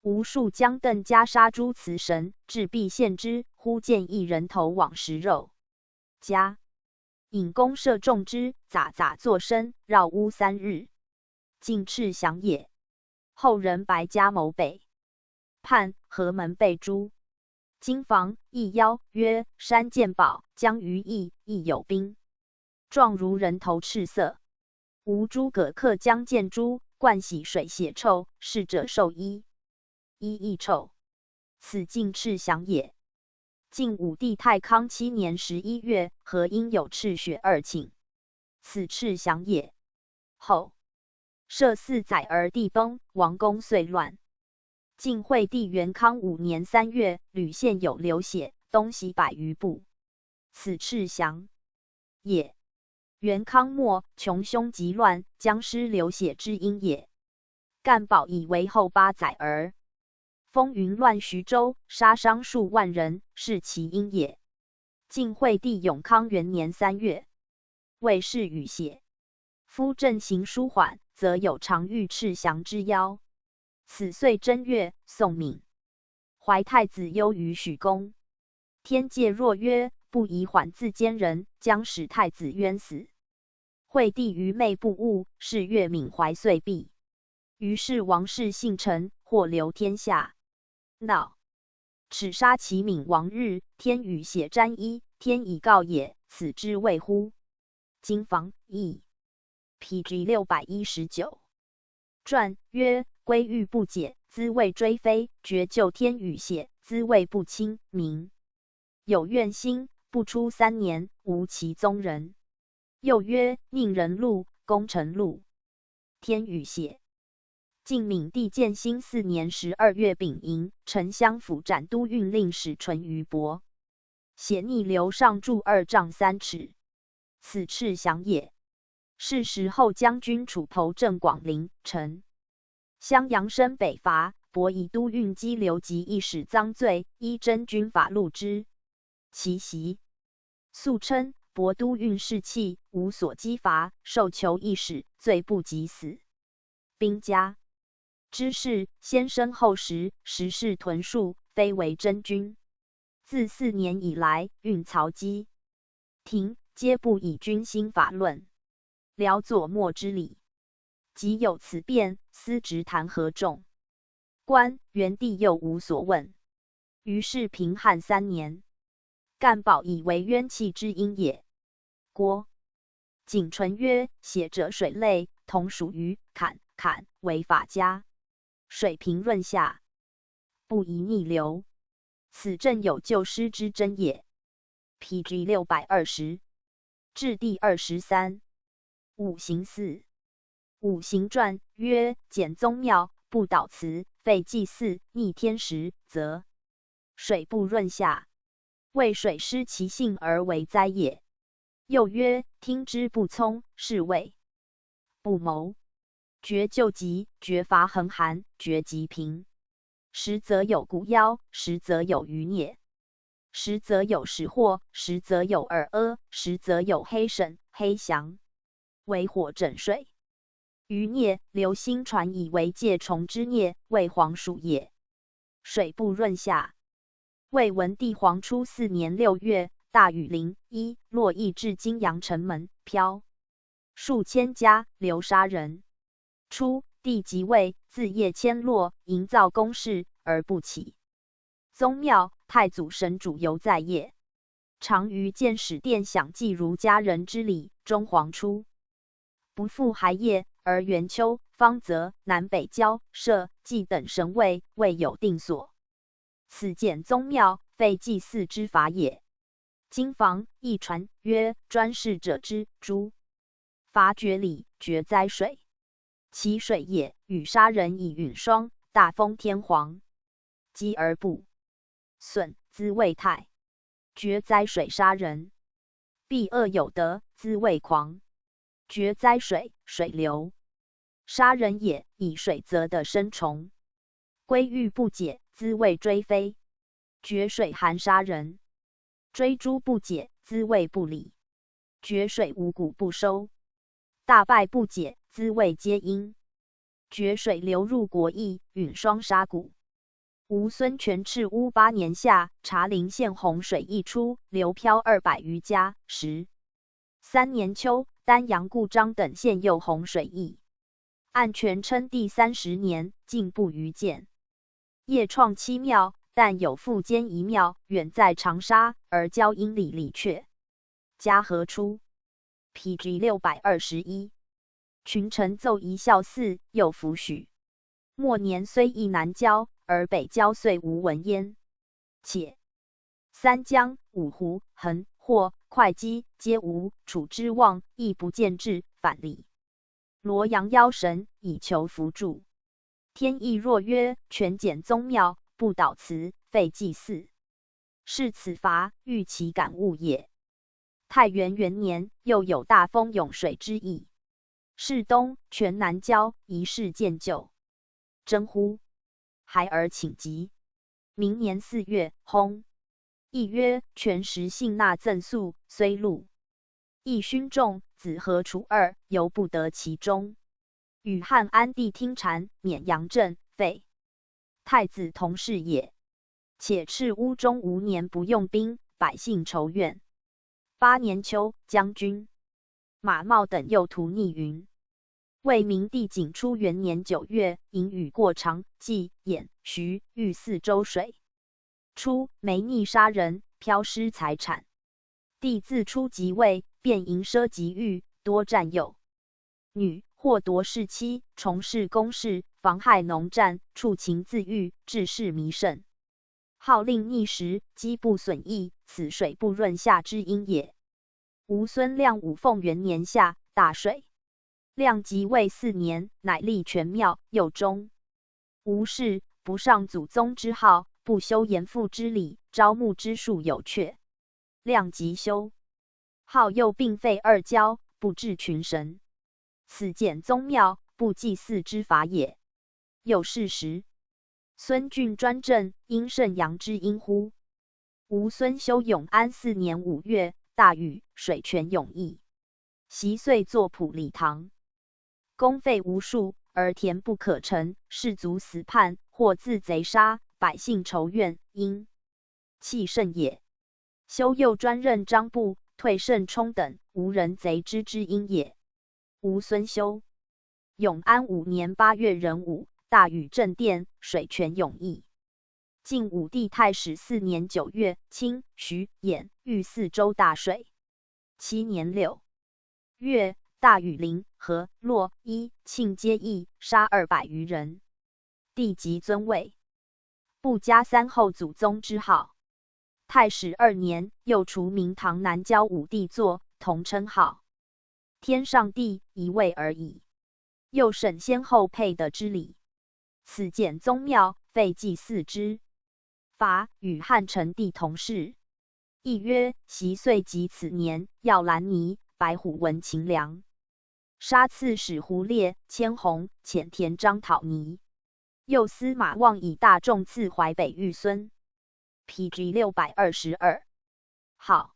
吴数将邓家杀诸祠神，至必献之，忽见一人头往食肉。家引弓射中之，杂杂作声，绕屋3日。晋赤祥也。后人白家谋北叛，河门被诛。今房一邀曰：山见宝，将于邑，亦有兵，状如人头赤色。吴诸葛恪将见诸，灌洗水血臭，逝者受衣，衣亦臭。此晋赤祥也。晋武帝太康7年11月，河阴有赤血2顷，此赤祥也。后设4载而帝崩，王宫遂乱。晋惠帝元康5年3月，吕县有流血，东西100余步，此赤祥也。元康末，穷凶极乱，将失流血之因也。干宝以为后8载儿，风云乱徐州，杀伤数万人，是其因也。晋惠帝永康元年3月，谓是雨血，夫阵行舒缓，则有常遇赤祥之妖。此岁正月，宋敏怀太子忧于许公，天界若曰不宜缓自奸人，将使太子冤死。惠帝愚昧不悟，是月敏怀遂毙。于是王室幸臣，或流天下。闹，耻杀其闵王日，天与血沾衣，天以告也，此之谓乎？经房译 PG 619传曰：归欲不解，兹谓追非；绝救天与血，兹谓不亲。明有怨心，不出3年，无其宗人。又曰：宁人禄，功臣禄。天与血。晋闵帝建兴4年12月丙寅，丞相府斩都运令史淳于伯，血逆流上柱2丈3尺，此赤祥也。是时后将军楚侯郑广陵陈襄阳生北伐，伯以都运激流及一使赃罪，依真军法录之。其袭素称伯都运士气，无所击伐，受囚一使，罪不及死。兵家之事，先生后实，实是屯戍，非为真君。自4年以来，运曹姬廷皆不以军心法论，辽左墨之理。即有此变，司职弹劾众官，元帝又无所问。于是平汉3年，干宝以为冤气之因也。郭景纯曰：血者水类，同属于坎，为法家。水平润下，不宜逆流，此正有救失之真也。PG 620至第23。五行4。五行传曰：简宗庙，不祷祠，废祭祀，逆天时，则水不润下，为水失其性而为灾也。又曰：听之不聪，是谓不谋。绝救急，绝伐横寒，绝疾平。实则有蛊妖，实则有余孽，实则有时祸，实则有耳阿，实则有黑沈、黑翔，为火枕水。余孽，流星传以为介虫之孽，为黄鼠也。水不润下。魏文帝黄初4年6月，大雨淋，洛邑至今阳城门，飘数千家，流杀人。初，帝即位，自夜迁洛，营造宫室，而不起宗庙，太祖神主犹在业。常于建始殿享祭儒家人之礼。中皇初，不复还业，而元丘、方泽、南北郊、社、稷等神位，未有定所。此简宗庙，废祭祀之法也。经房亦传曰：专事者之诛伐绝礼，绝灾水。其水也，与杀人以陨霜，大风天皇，积而不损，兹谓泰。绝灾水杀人，必恶有德，兹谓狂。绝灾水，水流杀人也，以水则的生虫。归欲不解，兹谓追非。绝水寒杀人，追诛不解，兹谓不理。绝水五谷不收，大败不解，兹谓皆因。绝水流入国邑，陨霜杀谷。吴孙权赤乌8年夏，茶陵县洪水溢出，流漂200余家。13年秋，丹阳、故章等县又洪水溢。按权称第30年，进不逾见。业创7庙，但有复兼1庙，远在长沙，而交阴里李阙。嘉禾初 ，PG 621。群臣奏一孝嗣，又服许。末年虽亦南郊，而北郊遂无闻焉。且三江、五湖、衡、霍、会稽皆无，楚之望亦不见志，反礼罗阳妖神，以求福助。天意若曰：权减宗庙，不导祠，废祭祀，是此罚，欲其感悟也。太元元年，又有大丰涌水之意。是东权南郊，一事见就。征乎！孩儿请疾。明年4月，薨。亦曰：权时信纳赠粟，虽禄，亦勋重，子何处二，犹不得其中。与汉安帝听谗，免阳正，废。太子同事也。且敕乌中无年不用兵，百姓仇怨。8年秋，将军马茂等诱屠逆云。魏明帝景初元年9月，淫雨过长，济、兖、徐、豫4州水。初，没逆杀人，飘失财产。帝自出即位，便淫奢极欲，多占有女，或夺士妻，从事公事，妨害农战，触情自欲，致仕弥甚。号令逆时，积不损益，此水不润下之因也。吴孙亮武凤元年夏，大水。亮即位4年，乃立全庙，右中。吴氏不上祖宗之号，不修严父之礼，招募之术有阙。亮即修号，又并废二郊，不治群神。此减宗庙，不祭祀之法也。又是时，孙峻专政，因甚阳之因乎？吴孙修永安4年5月，大雨，水泉涌溢。习遂作普礼堂，公费无数，而田不可成，士卒死叛，或自贼杀，百姓仇怨，因气甚也。修又专任张布、退盛冲等，无人贼之因也。吴孙修永安5年8月壬午，大雨震殿，水泉涌溢。晋武帝太始4年9月，清、徐、兖、豫4州大水。7年6月，大雨临、河、洛、伊、庆皆邑，杀200余人。帝即尊位，不加3后祖宗之号。太始2年，又除明堂南郊武帝座，同称号。天上帝一位而已。又审先后配的之礼。此减宗庙，废祭祀之法，与汉成帝同事。亦曰：习岁及此年，要兰尼、白虎闻秦良。杀刺史胡烈、千弘、遣田章讨尼。又司马望以大众赐淮北豫孙。PG 622。号。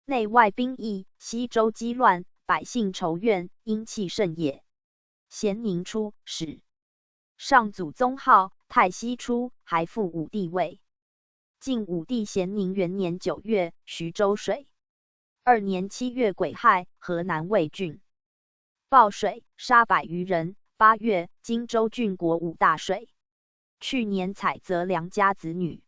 内外兵役，西周激乱，百姓仇怨，因气甚也。咸宁初，始。上祖宗号，太熙初，还复武帝位。晋武帝咸宁元年9月，徐州水。2年7月癸亥，河南魏郡暴水，杀100余人。8月，荆州郡国武大水。去年采择良家子女，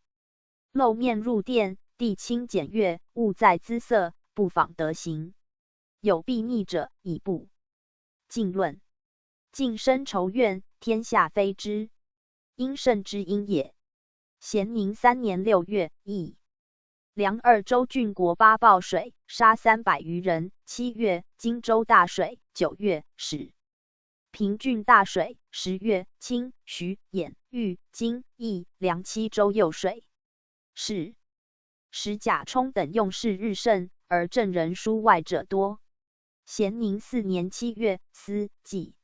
露面入殿，帝亲检阅，物在姿色，不仿德行。有悖逆者，以不尽论。晋生仇怨，天下非之，因甚之因也。咸宁3年6月，义梁2州郡国巴暴水，杀300余人。7月，荆州大水。9月，始。平郡大水。10月，清、徐、兖、豫、荆、益、梁7州又水。是时贾充等用事日盛，而郑人疏外者多。咸宁4年7月，司、济、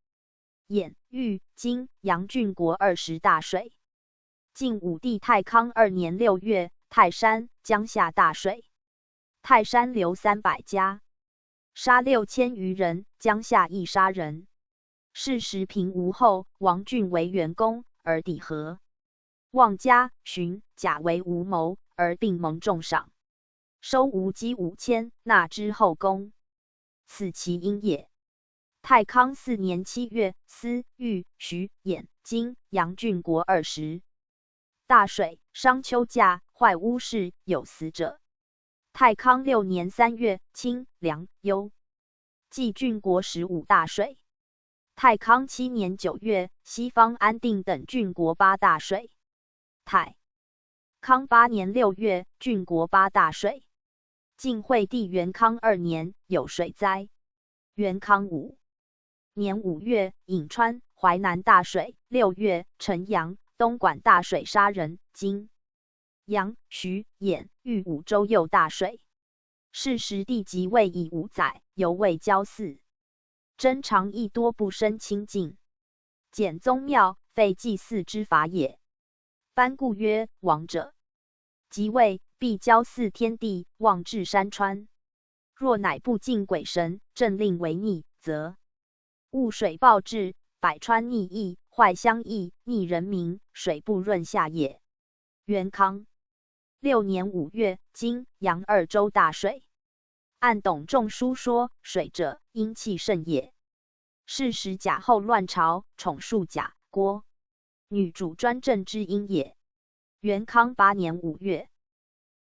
兖、豫、荆、阳郡国20大水。晋武帝太康2年6月，泰山、江夏大水。泰山流300家，杀6000余人，江夏亦杀人。是时平吴后，王浚为元公，而抵和。望嘉、荀、贾为吴谋，而并蒙重赏。收吴积5000，纳之后宫。此其因也。太康4年7月，司、豫、徐、兖、荆、阳郡国20大水，伤丘架，坏屋室，有死者。太康6年3月，清、凉、幽、冀郡国15大水。太康7年9月，西方安定等郡国8大水。太康8年6月，郡国8大水。晋惠帝元康2年，有水灾。元康5年5月，颍川、淮南大水，6月，陈阳、东莞大水杀人，金、阳、徐、兖、豫5州又大水。是时帝即位已5载，犹未交祀。真常亦多不生清净，简宗庙，废祭祀之法也。班固曰：王者即位，必交祀天地，望至山川。若乃不敬鬼神，政令违逆，则雾水暴至，百川逆溢，坏乡邑，逆人民，水不润下也。元康6年5月，金、阳2州大水。按董仲舒说，水者，阴气盛也。是时贾后乱朝，宠庶贾、郭女主专政之因也。元康8年5月，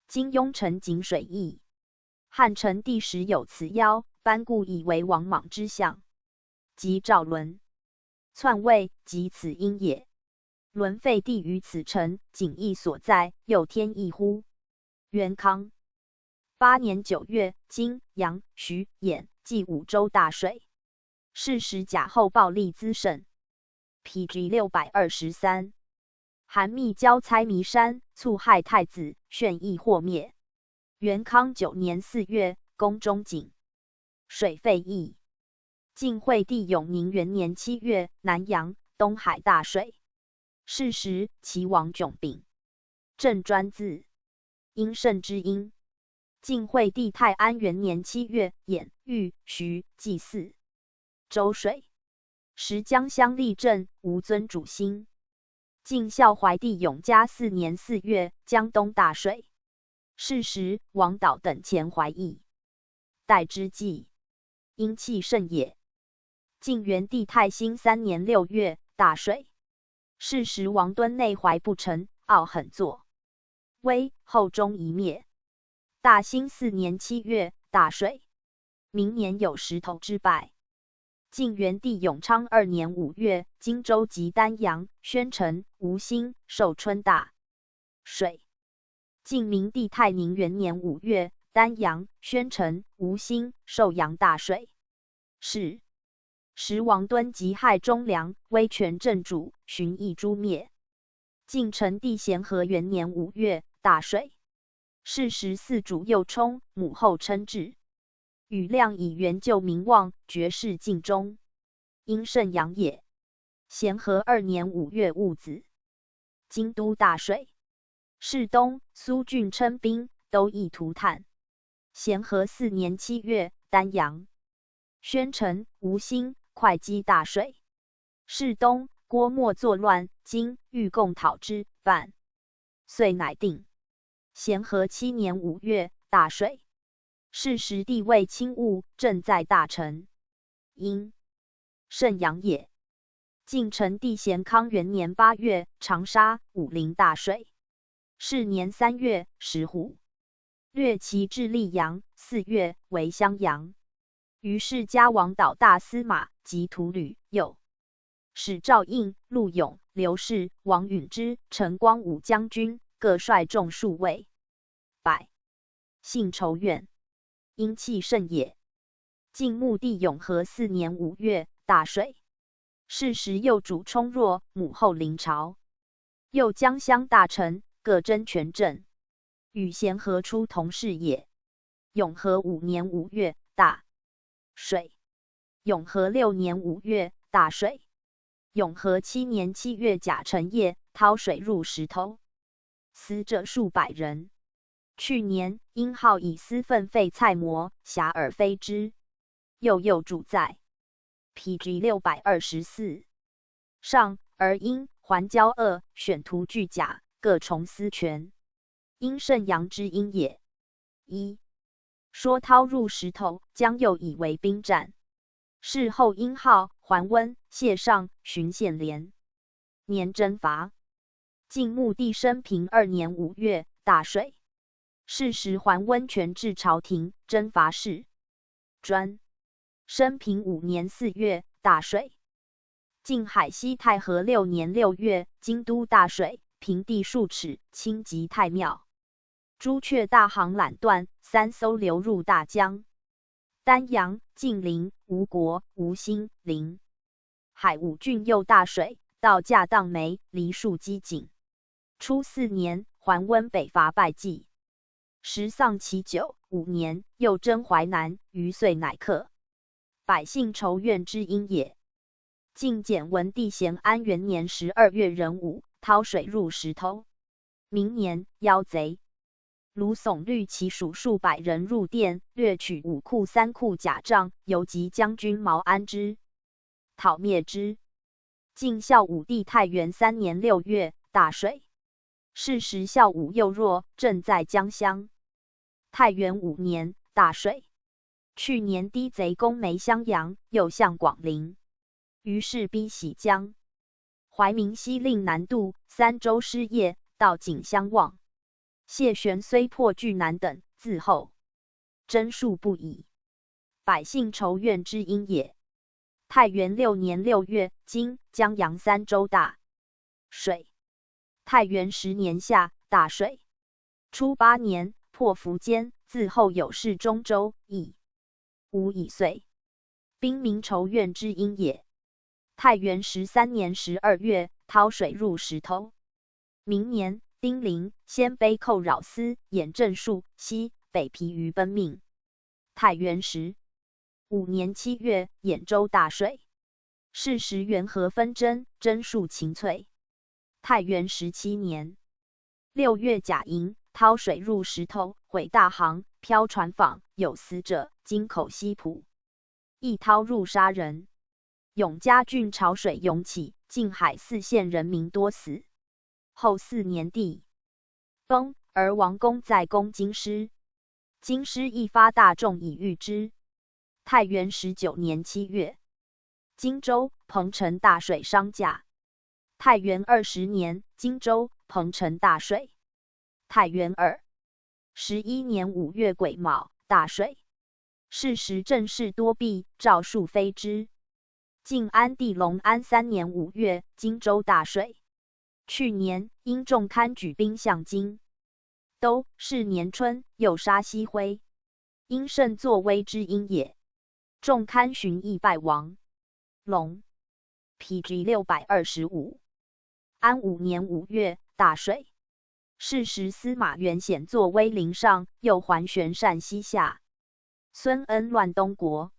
今雍城井水溢。汉成帝时有此妖，班固以为王莽之相，即赵伦篡位，即此因也。伦废帝于此城，井亦所在，又天意乎？元康8年9月，金、阳、徐、兖计5州大水。是时贾后暴力滋盛。PG 623。韩密交猜弥山，促害太子，炫亦祸灭。元康9年4月，宫中井水沸溢。晋惠帝永宁元年7月，南阳、东海大水。是时齐王迥秉正专字，殷圣之殷。晋惠帝泰安元年7月，兖、豫、徐祭祀周水。时江乡立镇，无尊主兴。晋孝怀帝永嘉4年4月，江东大水。是时王导等前淮邑，代之际，阴气盛也。晋元帝太兴3年6月，大水。是时王敦内怀不成，傲狠作威，后终一灭。大兴4年7月，大水。明年有石头之败。晋元帝永昌2年5月，荆州及丹阳、宣城、吴兴、寿春大水。晋明帝泰宁元年5月，丹阳、宣城、吴兴、寿阳大水。是时王敦及害忠良，威权正主，寻邑诛灭。晋成帝咸和元年5月，大水。是时四主又冲，母后称制。羽亮以援救民望，绝世尽忠，因圣阳也。咸和2年5月戊子，京都大水。世东、苏峻称兵，都邑涂炭。咸和4年7月，丹阳、宣城、吴兴、会稽大水。世东、郭沫作乱，今欲共讨之，反，遂乃定。咸和7年5月，大水。是时帝位轻误，正在大臣，因圣阳也。晋成帝咸康元年8月，长沙、武陵大水。是年3月，石虎略其至溧阳，4月为襄阳。于是加王导大司马及徒吕，又使赵应、陆勇、刘氏、王允之、陈光武将军各率众数位，百姓仇怨，阴气盛也。晋穆帝永和4年5月，大水。是时右主冲弱，母后临朝。又江乡大臣各争权政，与咸和出同事也。永和5年5月，大水。永和6年5月，大水。永和7年7月，甲辰夜，掏水入石头，死者数百人。去年，殷浩以私愤废蔡模，遐而非之。又主在 PG 624上，而殷、还交恶，选徒具甲，各重私权，因圣阳之因也。一说掏入石头，将又以为兵战。事后殷浩、桓温、谢尚、荀献廉年征伐。晋穆帝生平2年5月，大水。是时桓温权至朝廷，征伐士专。生平5年4月，大水。晋海西太和6年6月，京都大水，平地数尺，侵及太庙。朱雀大航缆断，3艘流入大江。丹阳、晋陵、吴国、吴兴、陵海5郡右大水，到驾荡梅，梨树积井。初4年，还温北伐败绩。时丧其9、5年，又征淮南，余岁乃克。百姓仇怨之因也。晋简文帝咸安元年12月壬午，涛水入石头。明年，妖贼卢耸率其属数百人入殿，掠取5库3库甲仗，游击将军毛安之，讨灭之。晋孝武帝太元3年6月，大水。是时孝武幼弱，正在江乡。太元5年，大水。去年低贼攻梅襄阳，又向广陵，于是逼喜江。怀民西令南渡，3州失业，到景相望。谢玄虽破巨南等，自后征戍不已，百姓仇怨之因也。太元6年6月，今江阳3州大水。太元10年夏，大水。初8年，破苻坚，自后有事中州，以无以遂。兵民仇怨之因也。太元13年12月，涛水入石头。明年，丁零，鲜卑寇扰司、兖郑戍、西北疲于奔命。太元15年7月，兖州大水。是时元和纷争，征戍秦粹。太元17年6月甲寅，涛水入石头，毁大航，漂船舫，有死者，京口西浦。一涛入杀人。永嘉郡潮水涌起，晋海4县人民多死。后4年地崩，而王公在攻京师。京师一发大众以御之。太元19年7月，荆州、彭城大水伤驾。太元20年，荆州、彭城大水。太元11年5月癸卯，大水。是时政事多弊，诏数非之。晋安帝隆安3年5月，荆州大水。去年，因仲堪举兵向荆都，是年春，又杀西辉，因甚作威之因也。仲堪寻义败亡。隆 PG 625。安5年5月，大水。是时司马元显作威陵上，又还玄善西下。孙恩乱东国，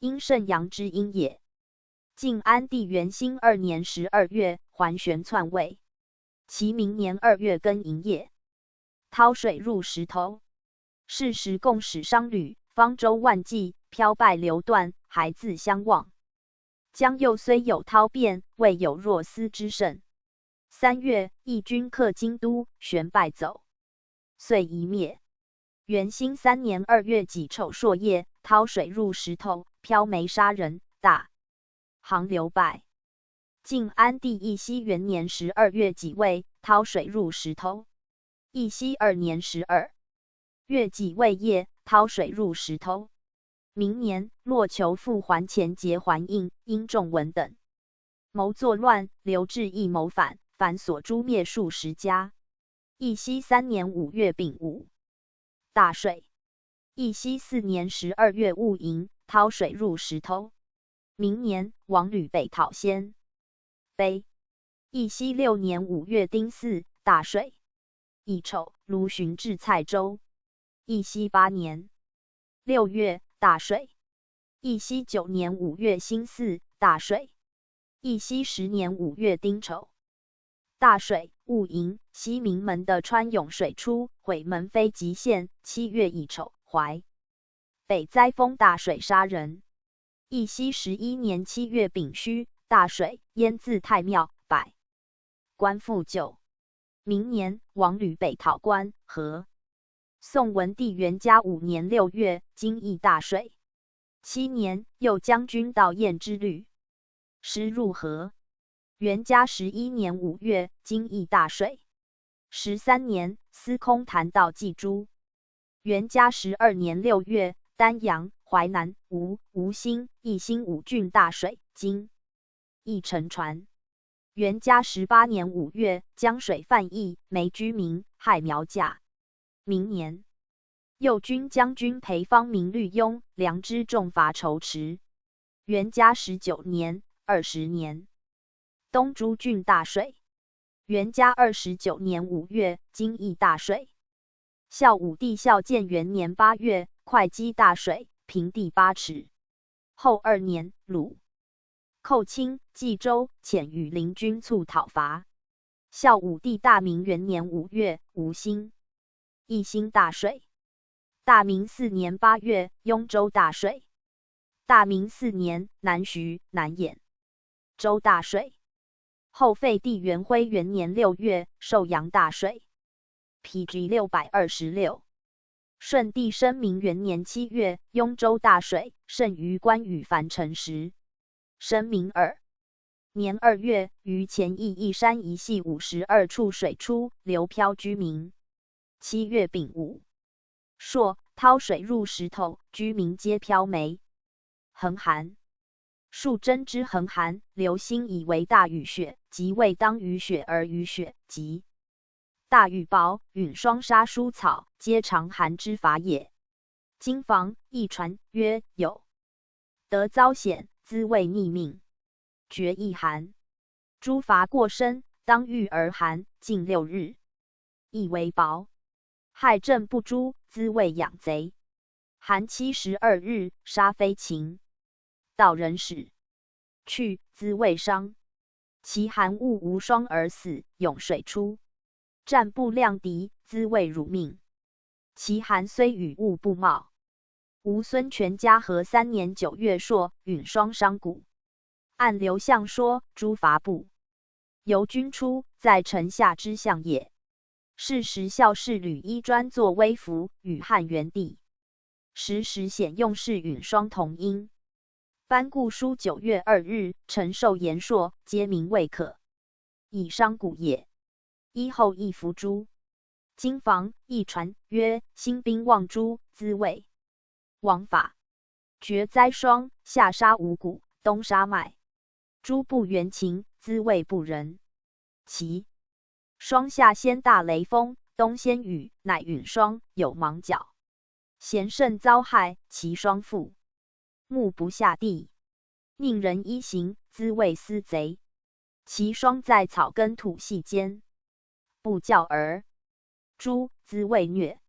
因甚阳之因也。晋安帝元兴2年12月，还玄篡位。其明年2月庚寅也。涛水入石头。是时共使商旅，方舟万计，漂败流断，还自相望。江右虽有涛变，未有若斯之盛。3月，义军克京都，玄败走，遂夷灭。元兴3年2月己丑朔夜，涛水入石头，漂梅杀人，大航流败。晋安帝义熙元年12月己未，涛水入石头。义熙2年12月己未夜，涛水入石头。明年，洛求复还前节还应，因仲文等谋作乱，刘志义谋反，反所诛灭数十家。义熙3年5月丙午，大水。义熙4年12月戊寅，涛水入石头。明年，王吕北讨鲜卑。义熙6年5月丁巳，大水。乙丑，卢循至蔡州。义熙8年6月，大水。义熙9年5月辛巳，大水。义熙10年5月丁丑，大水。戊寅，西明门的川涌水出，毁门扉极限。7月乙丑，淮北灾风大水杀人。义熙11年7月丙戌，大水，淹自太庙，百官复救。明年，王吕北讨关和。宋文帝元嘉5年6月，京邑大水。7年，右将军到燕之旅，师入河。元嘉11年5月，京邑大水。13年，司空谭道祭诸。元嘉12年6月，丹阳、淮南、吴兴、义兴5郡大水，京邑沉船。元嘉18年5月，江水泛溢，没居民，害苗稼。明年，右军将军裴方明律雍、梁之重伐仇池。元嘉19年， 20年，东诸郡大水。元嘉29年5月，京邑大水。孝武帝孝建元年8月，会稽大水，平地8尺。后2年，鲁、寇侵冀州，遣羽林军卒讨伐。孝武帝大明元年5月，吴兴、义兴大水。大明4年8月，雍州大水。大明4年，南徐、南兖州大水。后废帝元徽元年6月，寿阳大水。PG 626。顺帝生明元年7月，雍州大水，甚于关羽樊城时。生明2年2月，于前邑一山一系52处水出，流漂居民。7月丙午，朔，涛水入石头，居民皆漂没。恒寒，数真之恒寒，流星以为大雨雪，即未当雨雪而雨雪，即大雨雹、陨霜沙疏草，皆常寒之法也。经房一传曰：有得遭险，兹为逆命，决亦寒。诸罚过深，当遇而寒，近6日，亦为雹。害朕不诛，兹为养贼。寒72日，杀非禽。道人使去，兹为伤。其寒物无霜而死，涌水出。战不量敌，兹为辱命。其寒虽雨物不冒。吴孙权嘉禾3年9月朔，陨霜伤谷。按刘向说，诸伐不由军出，在城下之象也。是时孝士吕衣专作微服，与汉元帝时显用事陨霜同音。班固书9月2日，陈寿言说，皆名未可，以伤谷也。一后亦服诸。经房一传曰：兴兵望诸，兹谓王法。决灾霜，夏杀五谷，冬杀麦。诸不原情，兹谓不仁。其霜夏先大雷风，冬先雨，乃陨霜，有芒角。贤甚遭害，其霜复目不下地，宁人依行，兹谓私贼。其霜在草根土系间，不教而诛，兹谓虐。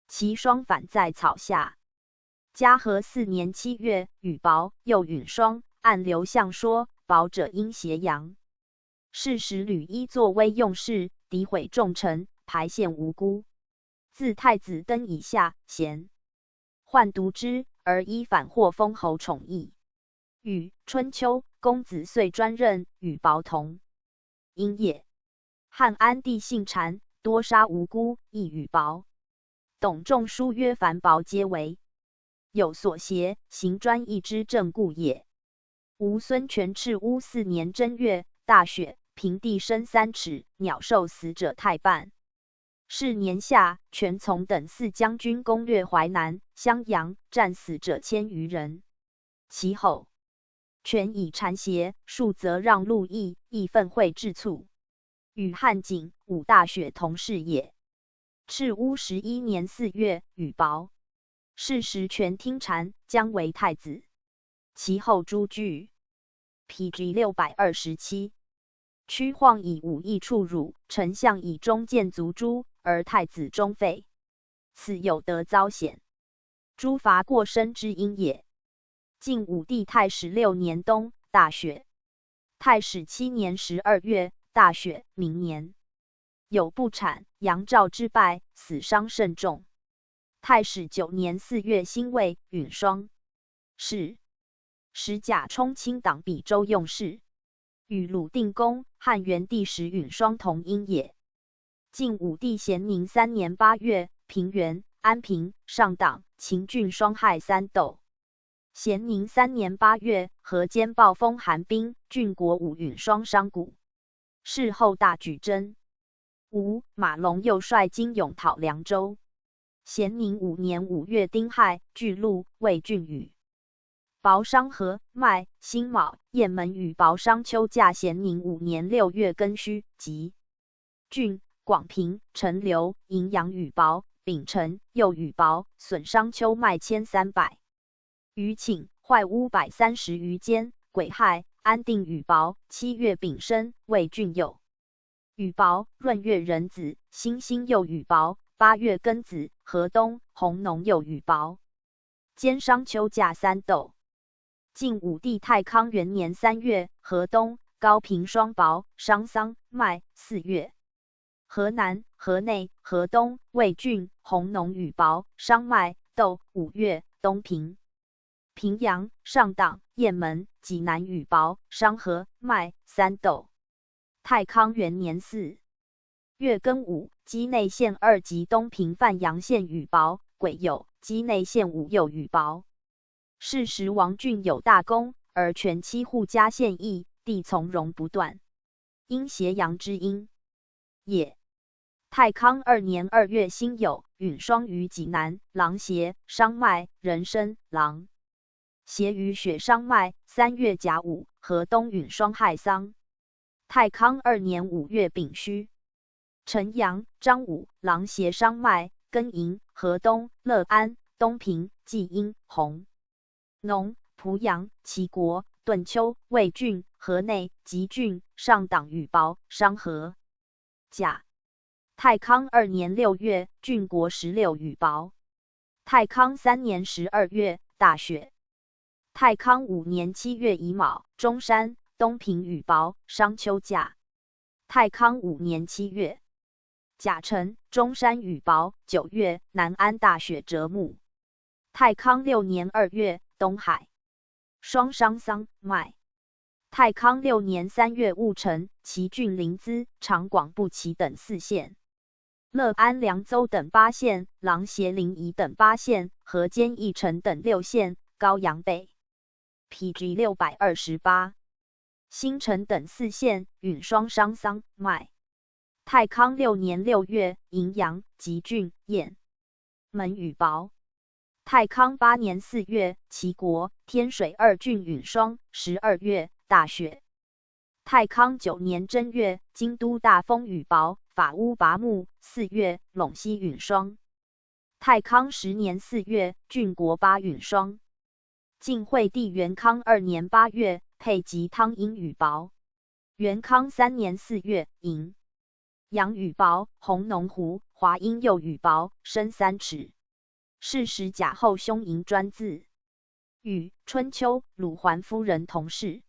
其霜反在草下。嘉禾4年7月，雨雹，又陨霜。按刘向说，雹者因斜阳。是时吕衣作威用事，诋毁众臣，排陷无辜。自太子登以下，贤患独之，而依反获封侯宠邑。禹春秋，公子遂专任，与雹同因也。汉安帝姓谗，多杀无辜，亦与雹。董仲舒曰：凡雹皆为有所挟，行专一之正故也。吴孙权赤乌4年正月，大雪，平地深3尺，鸟兽死者太半。是年夏，权从等4将军攻略淮南、襄阳，战死者1000余人。其后，权以谗挟，数则让路邑，亦愤恚至卒。与汉景、武大雪同事也。赤乌11年4月，雨雹。是时权听谗，将为太子。其后诛据。PG 627。屈晃以武艺处辱，丞相以忠谏卒诛，而太子终废。此有得遭险，诸罚过深之因也。晋武帝太始6年冬，大雪。太始7年12月，大雪。明年，有不产，杨赵之败，死伤甚重。太始9年4月辛未，陨霜。是时贾充亲党比州用事。与鲁定公、汉元帝时陨霜同因也。晋武帝咸宁3年8月，平原、安平、上党、秦郡霜害3斗。咸宁3年8月，河间暴风寒冰，郡国武陨霜伤谷。事后大举征。吴、马龙又率精勇讨凉州。咸宁5年5月丁亥，巨鹿、魏郡雨。雹伤禾、麦、辛卯，雁门与雹伤秋稼。咸宁5年6月庚戌，即郡、广平、陈留、荥阳雨雹，丙辰又雨雹，损伤秋麦1300余顷，坏屋130余间。癸亥，安定羽薄，7月丙申，为郡右。羽薄，闰月壬子，辛辛酉羽薄，8月庚子，河东，弘农酉羽薄。兼商秋甲3斗。晋武帝太康元年3月，河东、高平双薄，商桑、麦。4月，河南、河内、河东、魏郡、弘农羽薄，商麦、豆。5月，东平、平阳、上党、雁门、济南羽薄，商河、麦。3斗。太康元年4月庚午，畿内县2及东平范阳县羽薄，癸酉，畿内县5酉羽薄。是时王俊有大功，而全妻户家县邑，地从容不断，因斜阳之阴也。太康2年2月辛酉，允霜于济南，狼邪，商麦，壬申，狼邪于雪，商麦。3月甲午，河东允霜害桑。太康2年5月丙戌，辰阳，张武，狼邪，商麦，庚寅，河东、乐安、东平、济阴、弘农、濮阳、齐国、顿丘、魏郡、河内、吉郡、上党羽薄，商河。甲。太康2年6月，郡国16羽薄。太康3年12月，大雪。太康5年7月乙卯，中山、东平羽薄，商秋甲。太康5年7月，甲辰，中山羽薄。9月，南安大雪折木。太康6年2月，东海双商桑、麦。太康6年3月戊辰，齐郡临淄、长广不齐等4县，乐安、凉州等8县，琅邪、临沂等8县，河间、义城等6县，高阳北 PG 628。新城等4县，允双商桑、麦。太康6年6月，荥阳、吉郡、雁门羽薄。太康8年4月，齐国、天水2郡允霜。12月，大雪。太康9年正月，京都大风羽薄，法屋拔木。4月，陇西允霜。太康10年4月，郡国8允霜。晋惠帝元康2年8月，沛及汤阴羽薄。元康3年4月，荥阳羽薄，弘农湖、华阴又羽薄，深3尺。是时贾后兄嬴专字，与春秋、鲁桓夫人同氏，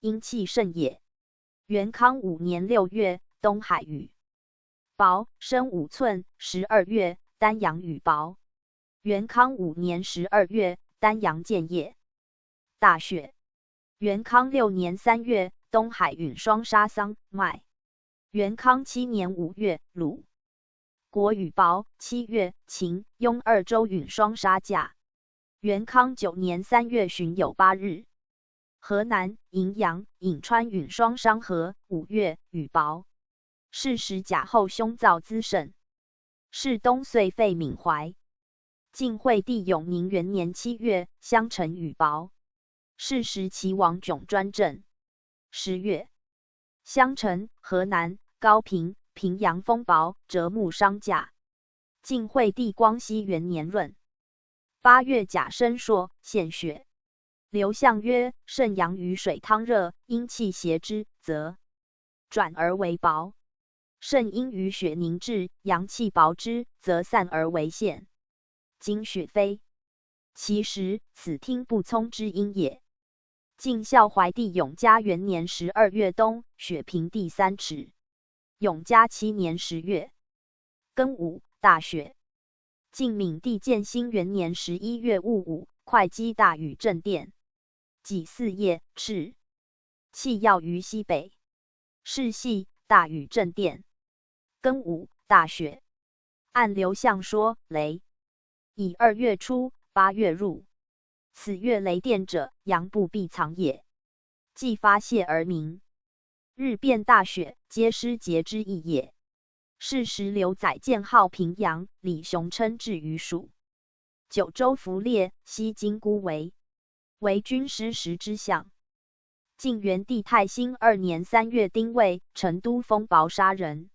阴气盛也。元康5年6月，东海羽薄，深5寸。12月，丹阳羽薄。元康5年12月，丹阳建业。大雪。元康6年3月，东海允霜杀桑、麦。元康7年5月，鲁国羽薄。7月，秦、雍2州允霜杀甲。元康9年3月旬有8日，河南、荥阳、颍川允霜商河。5月，羽薄。是时贾后兄造滋盛，是冬岁废闵怀。晋惠帝永宁元年7月，襄城羽薄。是时齐王迥专政。10月，襄城、河南、高平、平阳风薄，折木伤甲。晋惠帝光熙元年闰8月甲申朔，现雪。刘向曰：肾阳于水汤热，阴气邪之，则转而为薄；肾阴于血凝滞，阳气薄之，则散而为陷。今雪飞，其实此听不聪之因也。晋孝怀帝永嘉元年12月冬，雪平地3尺。永嘉7年10月庚午，大雪。晋闵帝建兴元年11月戊午，会稽大雨震电，己巳夜，赤气要于西北。是系，大雨震电。庚午，大雪。按刘向说，雷以2月初8月入，此月雷电者，阳不必藏也。既发泄而明，日变大雪，皆失节之意也。是时刘载建号平阳，李雄称至于蜀。九州伏列，西京孤为军师10之相。晋元帝太兴2年3月丁未，成都风雹杀人。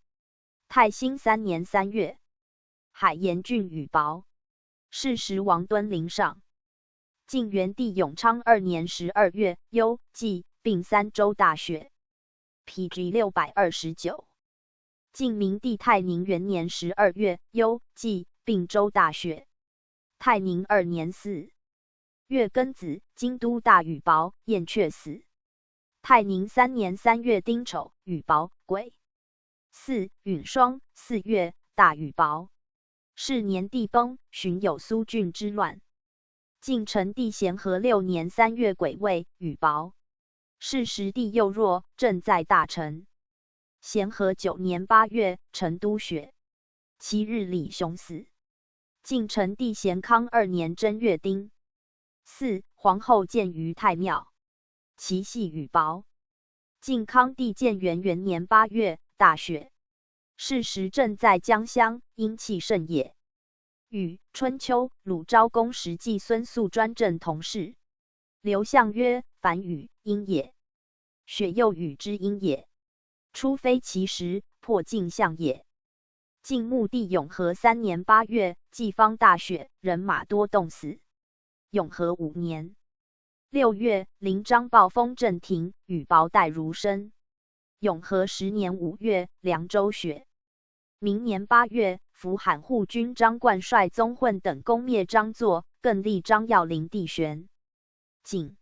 太兴3年3月，海盐郡羽薄。是时王敦临上。晋元帝永昌2年12月，幽、季、并3州大雪。PG 629。晋明帝泰宁元年12月酉季，并州大雪。泰宁2年4月庚子，京都大雨雹，燕雀死。泰宁3年3月丁丑，雨雹，癸巳，允霜。4月，大雨雹。是年地崩，寻有苏峻之乱。晋成帝咸和6年3月癸未，雨雹。是时地又弱，正在大成。咸和9年8月，成都雪。7日，李雄死。晋成帝咸康2年正月丁巳，皇后建于太庙。其系雨雹。晋康帝建元元年8月，大雪。是时正在江乡，阴气盛也。禹，春秋，鲁昭公时季孙宿专政同事。刘向曰：凡雨，阴也。雪又雨之阴也。初非其时，破镜象也。晋穆帝永和3年8月，季方大雪，人马多冻死。永和5年6月，临漳暴风震停，雨雹带如生。永和10年5月，凉州雪。明年8月，扶罕护军张冠率宗混等攻灭张作，更立张耀灵帝玄。晋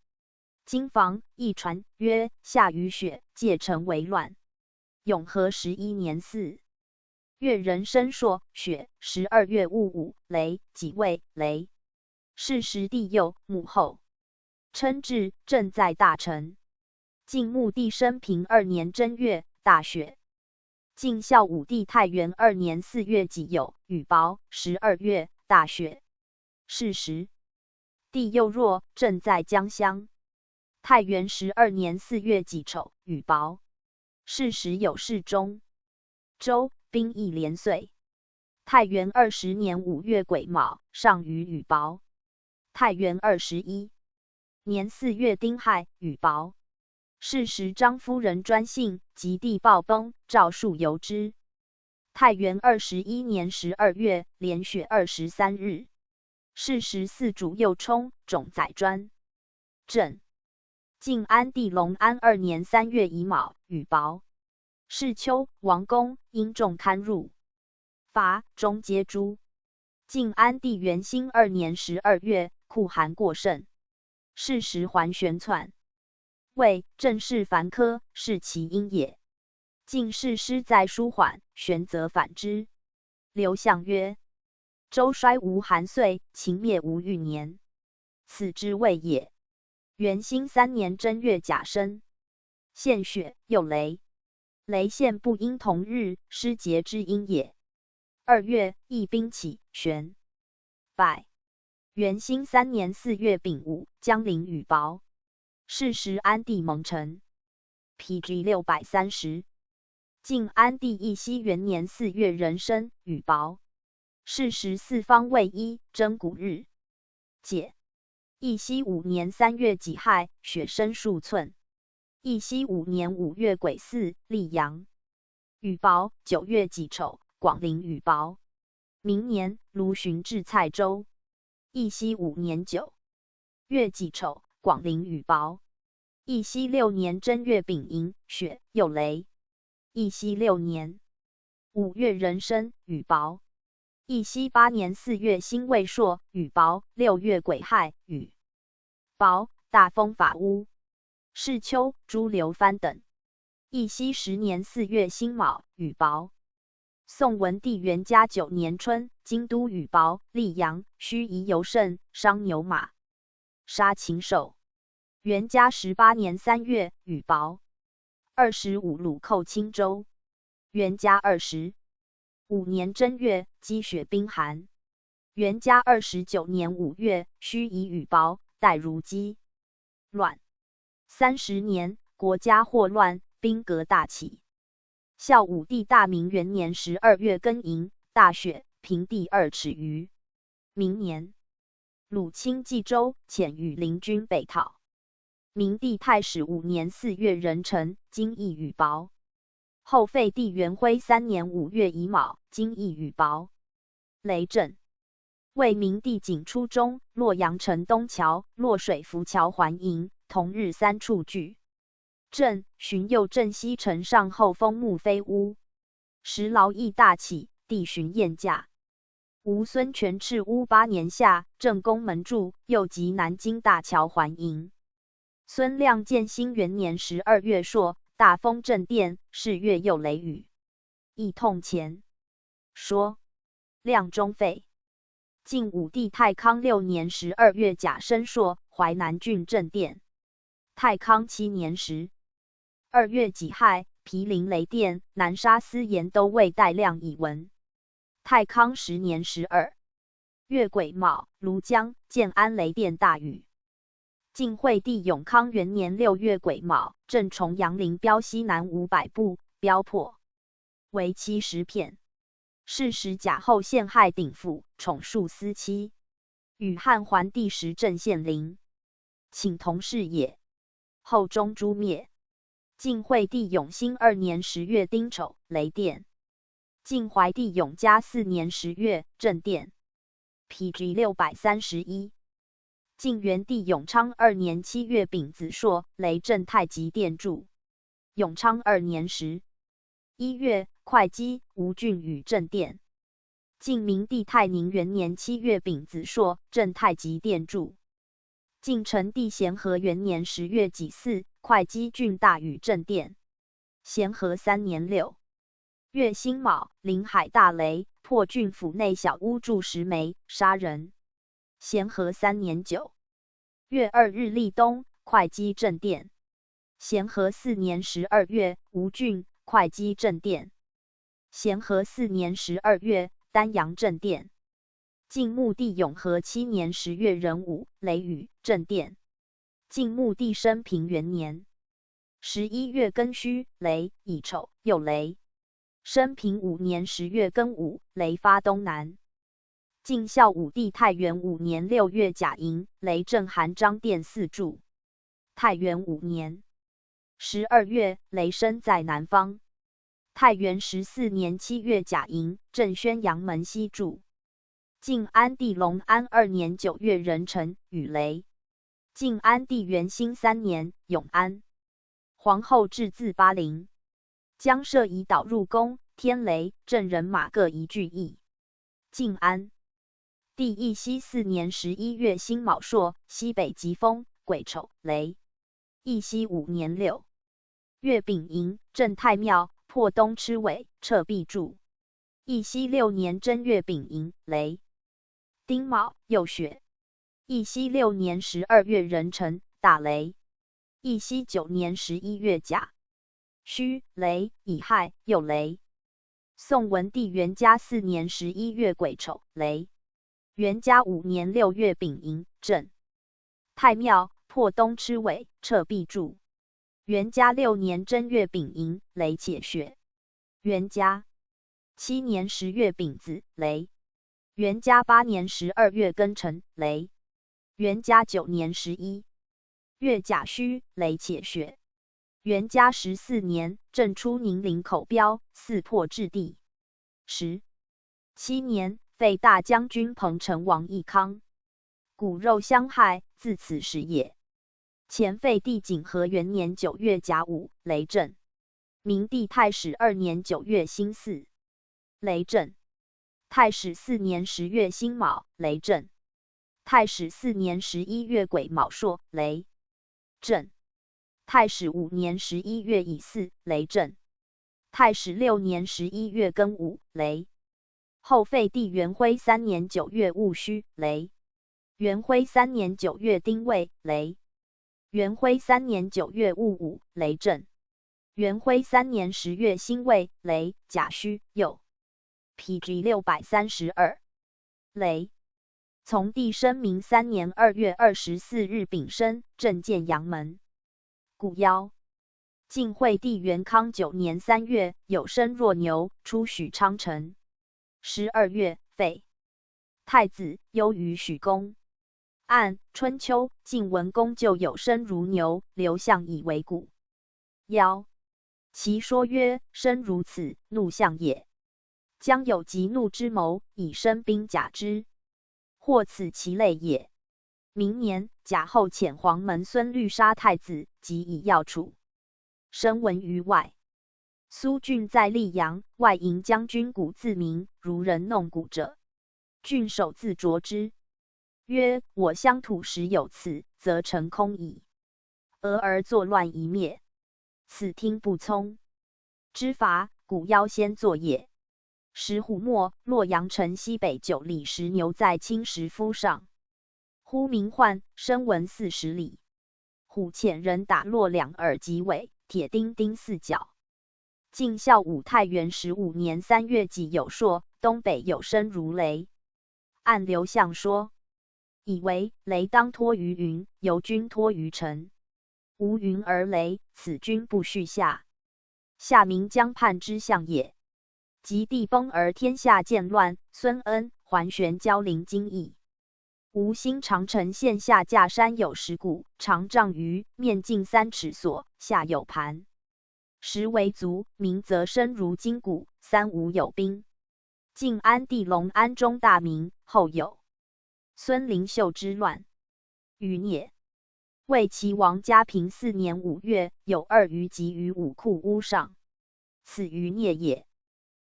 经房一传曰：下雨雪，界城为乱。永和11年4月，壬申朔，雪。12月戊午，雷。己未，雷。是时地幼，母后。称至，正在大成。晋穆帝生平2年正月，大雪。晋孝武帝太元2年4月己酉，雨雹。12月，大雪。是时地又弱，正在江乡。太元12年4月己丑，雨雹。是时有事中。周，兵役连岁。太元20年5月癸卯，上雨雨雹。太元21年4月丁亥，雨雹。是时张夫人专幸，及地暴崩，诏数由之。太元21年12月，连雪23日。是时四主右冲，种载专政。晋安帝隆安2年3月乙卯，雨雹。是秋，王公因众堪入，伐，中皆诛。晋安帝元兴2年12月，酷寒过甚。是时桓玄篡魏，正是凡科，是其因也。晋士师在舒缓，玄则反之。刘向曰：周衰无寒岁，秦灭无欲年，此之谓也。元兴3年正月甲申，现雪，又雷。雷现不应同日，失节之因也。2月，义兵起，玄败。元兴3年4月丙午，江陵雨雹。是时安帝蒙尘。PG 630。晋安帝义熙元年4月壬申，雨雹。是时四方未一，征谷日。解。义熙5年3月己亥，雪深数寸。义熙5年5月癸巳，溧阳雨雹。9月己丑，广陵雨雹。明年，卢循至蔡州。义熙5年9月己丑，广陵雨雹。义熙6年正月丙寅，雪，又雷。义熙6年5月壬申，雨雹。义熙8年4月辛未朔，雨雹。6月癸亥，雨雹，大风法屋。是秋，诸流藩等。义熙10年4月辛卯，雨雹。宋文帝元嘉9年春，京都雨雹，溧阳，须夷尤甚，伤牛马，杀禽兽。元嘉18年3月，雨雹。25虏寇青州。元嘉25年正月，积雪冰寒。元嘉29年5月，须夷雨雹，带如饥乱。30年，国家祸乱，兵革大起。孝武帝大明元年12月庚寅，大雪，平地2尺余。明年，鲁侵冀州，遣羽林军北讨。明帝太始5年4月壬辰，京邑雨雹。后废帝元徽3年5月乙卯，京邑雨雹。雷震。为明帝景初中，洛阳城东桥、洛水浮桥环营，同日3处聚。正寻右正西城上后封穆非乌。时劳役大起，帝巡宴驾。吴孙权赤乌8年夏，正宫门柱，又及南京大桥还营。孙亮建兴元年12月朔，大风震电，是月又雷雨，亦痛前。说亮中废。晋武帝太康6年12月甲申朔，淮南郡震电。太康7年12月己亥，毗邻雷电，南沙司盐都尉戴亮以闻。太康10年12月癸卯，庐江、建安雷电大雨。晋惠帝永康元年6月癸卯，镇重阳陵标西南500步，标破，为70片。是时贾后陷害鼎府，宠庶司妻，与汉桓帝时镇县陵，请同事也。后中诛灭。晋惠帝永兴2年10月丁丑，雷电。晋怀帝永嘉4年10月，震电。PG 631。晋元帝永昌2年7月丙子朔，雷震太极殿柱。永昌2年11月，会稽、吴郡与震电。晋明帝泰宁元年7月丙子朔，震太极殿柱。晋成帝咸和元年10月己巳，会稽郡大雨震电。咸和3年6月辛卯，临海大雷，破郡府内小屋柱10枚，杀人。咸和3年9月2日立冬，会稽震电。咸和4年12月，吴郡、会稽震电。咸和4年12月，丹阳震电。晋穆帝永和7年10月壬午，雷雨震电。晋穆帝升平元年11月庚戌，雷，乙丑，又雷。升平5年10月庚午，雷发东南。晋孝武帝太元5年6月甲寅，雷震韩章殿4柱。太元5年12月，雷声在南方。太元14年7月甲寅，震宣阳门西柱。晋安帝隆安2年9月壬辰，雨雷。晋安帝元兴3年，永安。皇后至自巴陵，将设以导入宫，天雷，镇人马各一俱役。晋安帝义熙4年11月辛卯朔，西北疾风，癸丑，雷。义熙5年6月丙寅，镇太庙，破东螭尾，撤壁柱。义熙6年正月丙寅，雷。丁卯，又雪。义熙6年12月壬辰，大雷。义熙9年11月甲戌，雷，乙亥，又雷。宋文帝元嘉4年11月癸丑，雷。元嘉5年6月丙寅，震太庙，破东螭尾，撤壁柱。元嘉6年正月丙寅，雷且雪。元嘉7年10月丙子，雷。元嘉8年12月庚辰，雷。元嘉9年11月甲戌，雷且雪。元嘉14年，震出宁陵口标，四破置地。17年，废大将军彭城王义康，骨肉相害，自此始也。前废帝景和元年9月甲午，雷震。明帝太史2年9月辛巳，雷震。太史4年10月辛卯，雷震。太史4年11月癸卯朔，雷震。太史5年11月乙巳，雷震。太史6年11月庚午，雷。后废帝元徽3年9月戊戌，雷。元徽3年9月丁未，雷。元徽3年9月戊午，雷震。元徽3年10月辛未，雷，甲戌，酉。PG 632，雷。从帝生明3年2月24日丙申，镇建阳门。故邀。晋惠帝元康9年3月，有生若牛，出许昌城。12月，废。太子忧于许公。按春秋，晋文公就有生如牛，刘向以为故。邀。其说曰：生如此，怒相也。将有极怒之谋，以生兵甲之。或此其类也。明年，贾后遣黄门孙律杀太子，即以要处。声闻于外。苏峻在溧阳，外迎将军鼓自鸣，如人弄鼓者。峻手自斫之，曰：我乡土实有此，则成空矣。俄而作乱一灭，此听不从。知伐，鼓邀先作也。石虎没，洛阳城西北9里石牛在青石敷上。忽鸣唤，声闻40里。虎遣人打落2耳及尾，铁钉钉4角。晋孝武太元15年3月己酉朔，东北有声如雷。按刘向说，以为雷当托于云，由君托于臣。无云而雷，此君不续下。下民江畔之象也。及地崩而天下渐乱，孙恩、桓玄交临京邑。吴兴长城县下架山有石鼓，长丈余，面径3尺所，下有盘。时为足，鸣则声如金鼓。3吴有兵。晋安帝隆安中大名，后有孙灵秀之乱。余孽。魏齐王嘉平4年5月，有2余集于武库屋上，此余孽也。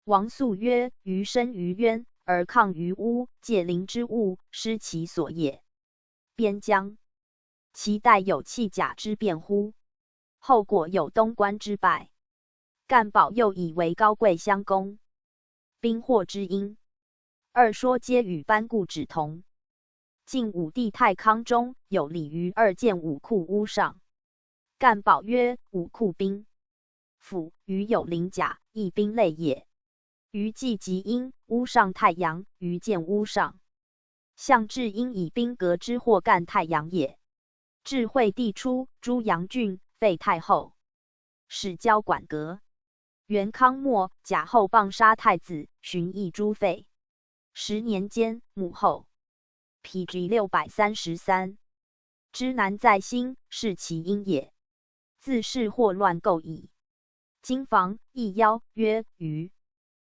王肃曰：余生于渊，而抗于屋，借灵之物，失其所也。边疆。其代有弃甲之辩乎？后果有东关之败。干宝又以为高贵相公，兵祸之因。二说皆与班固指同。晋武帝太康中有礼于2见武库屋上。干宝曰：武库兵府，余有鳞甲，亦兵类也。余既及阴，屋上太阳，余见屋上。项至阴以兵革之祸干太阳也。至惠帝初，诛杨俊，废太后，使交管阁。元康末，贾后谤杀太子，寻议诛废。10年间，母后。PG 633。知难在心，是其因也。自是祸乱构矣。今防一邀，曰：鱼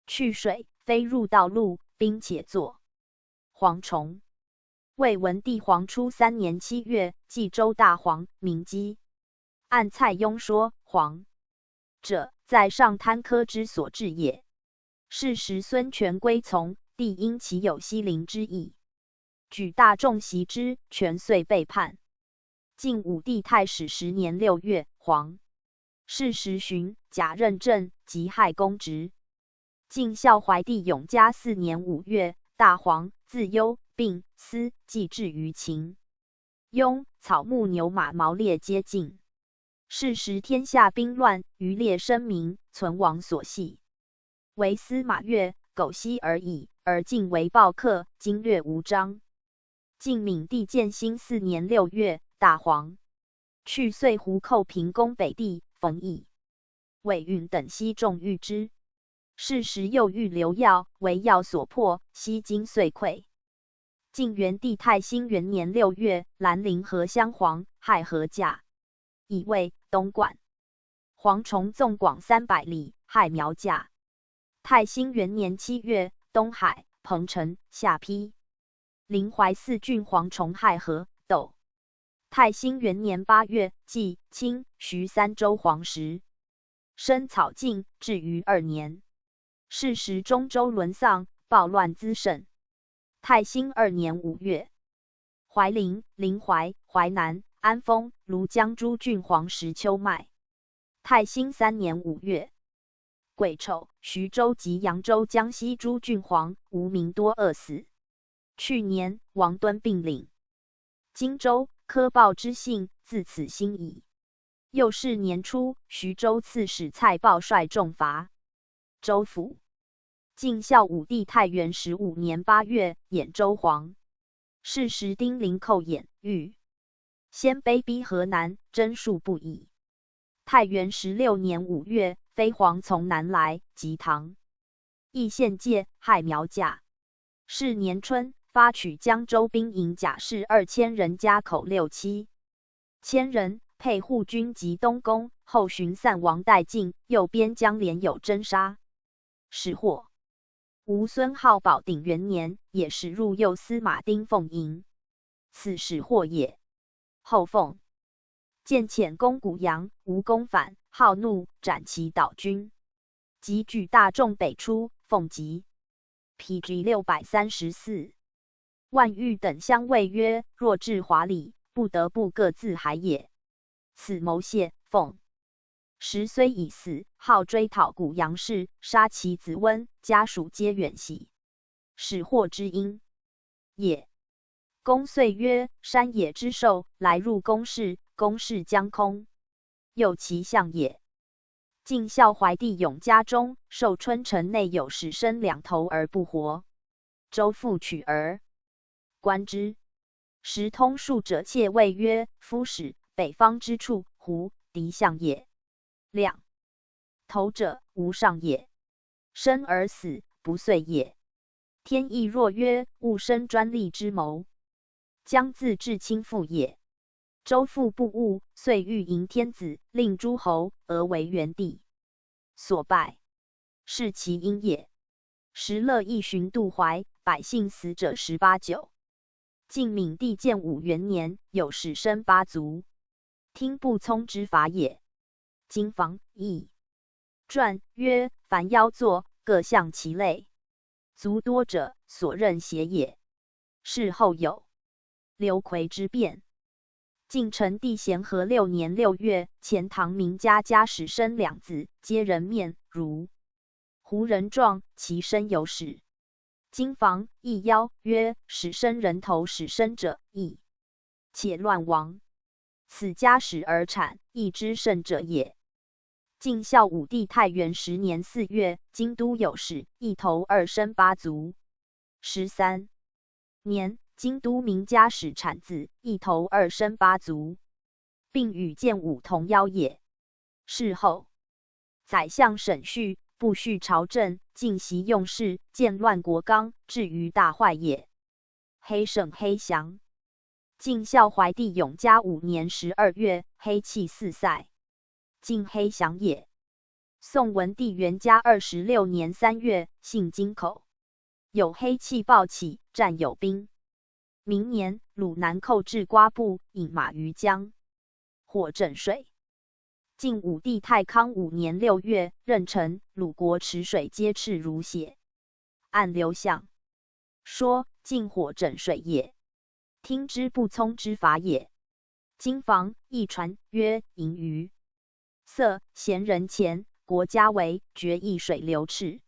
去水，飞入道路，兵且作。蝗虫。魏文帝黄初3年7月，冀州大黄，名姬。按蔡邕说，黄者，在上贪科之所至也。是时孙权归从，帝因其有西陵之意，举大众袭之，权遂背叛。晋武帝太始10年6月，黄。是时荀、贾任正及害公职。晋孝怀帝永嘉4年5月，大黄，自幽、并、司既至于秦。雍、草木牛马毛猎皆尽。是时天下兵乱，余猎生民，存亡所系。为司马越，苟息而已，而晋为暴客，经略无章。晋闵帝建兴4年6月，大黄。去遂胡寇平攻北地，冯异、韦允等西众遇之。是时又欲刘曜，为曜所破，西京遂溃。晋元帝太兴元年6月，兰陵河襄黄，害禾稼。以为东莞。蝗虫纵广300里，害苗稼。太兴元年7月，东海、彭城、下邳、临淮4郡蝗虫害禾、豆。太兴元年8月，冀、青、徐3州黄石。生草尽，至于2年。是时中州沦丧，暴乱滋盛。太兴2年5月，怀陵、临淮、淮南、安丰、庐江诸郡黄石秋麦。太兴3年5月，癸丑，徐州及扬州江西诸郡黄，无民多饿死。去年，王敦并领荆州，科报之幸，自此兴矣。又是年初，徐州刺史蔡豹率众伐州府。晋孝武帝太元15年8月，兖州黄。是时丁零寇兖豫，鲜卑逼河南，征戍不已。太元16年5月，飞蝗从南来，及唐义县界，害苗稼。是年春，发取江州兵营甲士2000人，家口6、7千人，配护军及东宫。后寻散亡殆尽，右边江连有征杀，始获。吴孙浩保鼎元年，也使入右司马丁奉营，此始获也。后奉见遣攻谷阳，吴攻反，好怒，斩其岛军，即举大众北出，奉疾。PG 634。万玉等相谓曰：若至华里，不得不各自海也。此谋谢奉。时虽已死，好追讨古杨氏，杀其子温，家属皆远徙，始获之因也。公遂曰：山野之兽，来入宫室，宫室将空，又其相也。晋孝怀帝永家中，寿春城内有使生两头而不活，周复取而观之，时通术者窃谓曰：夫使北方之处，胡敌相也。两头者，无上也。生而死，不遂也。天意若曰：勿生专利之谋，将自治亲附也。周复不悟，遂欲迎天子，令诸侯而为元帝，所败，是其因也。时乐亦寻渡淮，百姓死者18、9。晋闵帝建武元年，有使生8族，听不聪之法也。经房易传曰：凡妖作，各象其类，族多者，所任邪也。事后有刘奎之变。晋成帝咸和6年6月，钱塘名家使生2子，皆人面如胡人状，其身有矢。经房易妖曰：使生人头，使生者易，且乱亡。此家使而产，易之甚者也。晋孝武帝太元10年4月，京都有事，一头2生8族。13年，京都名家使产子，一头2生8族，并与建武同夭也。事后，宰相沈旭不恤朝政，尽习用事，见乱国纲，至于大坏也。黑胜黑降。晋孝怀帝永嘉5年12月，黑气4塞，晋黑降也。宋文帝元嘉26年3月，幸京口，有黑气暴起，战有兵。明年，鲁南寇至瓜埠，引马于江，获镇水。晋武帝太康5年6月，壬辰，鲁国池水皆赤如血。按刘向说，晋火镇水也，听之不聪之法也。经房易传曰：盈余色贤人前，国家为决议水流赤。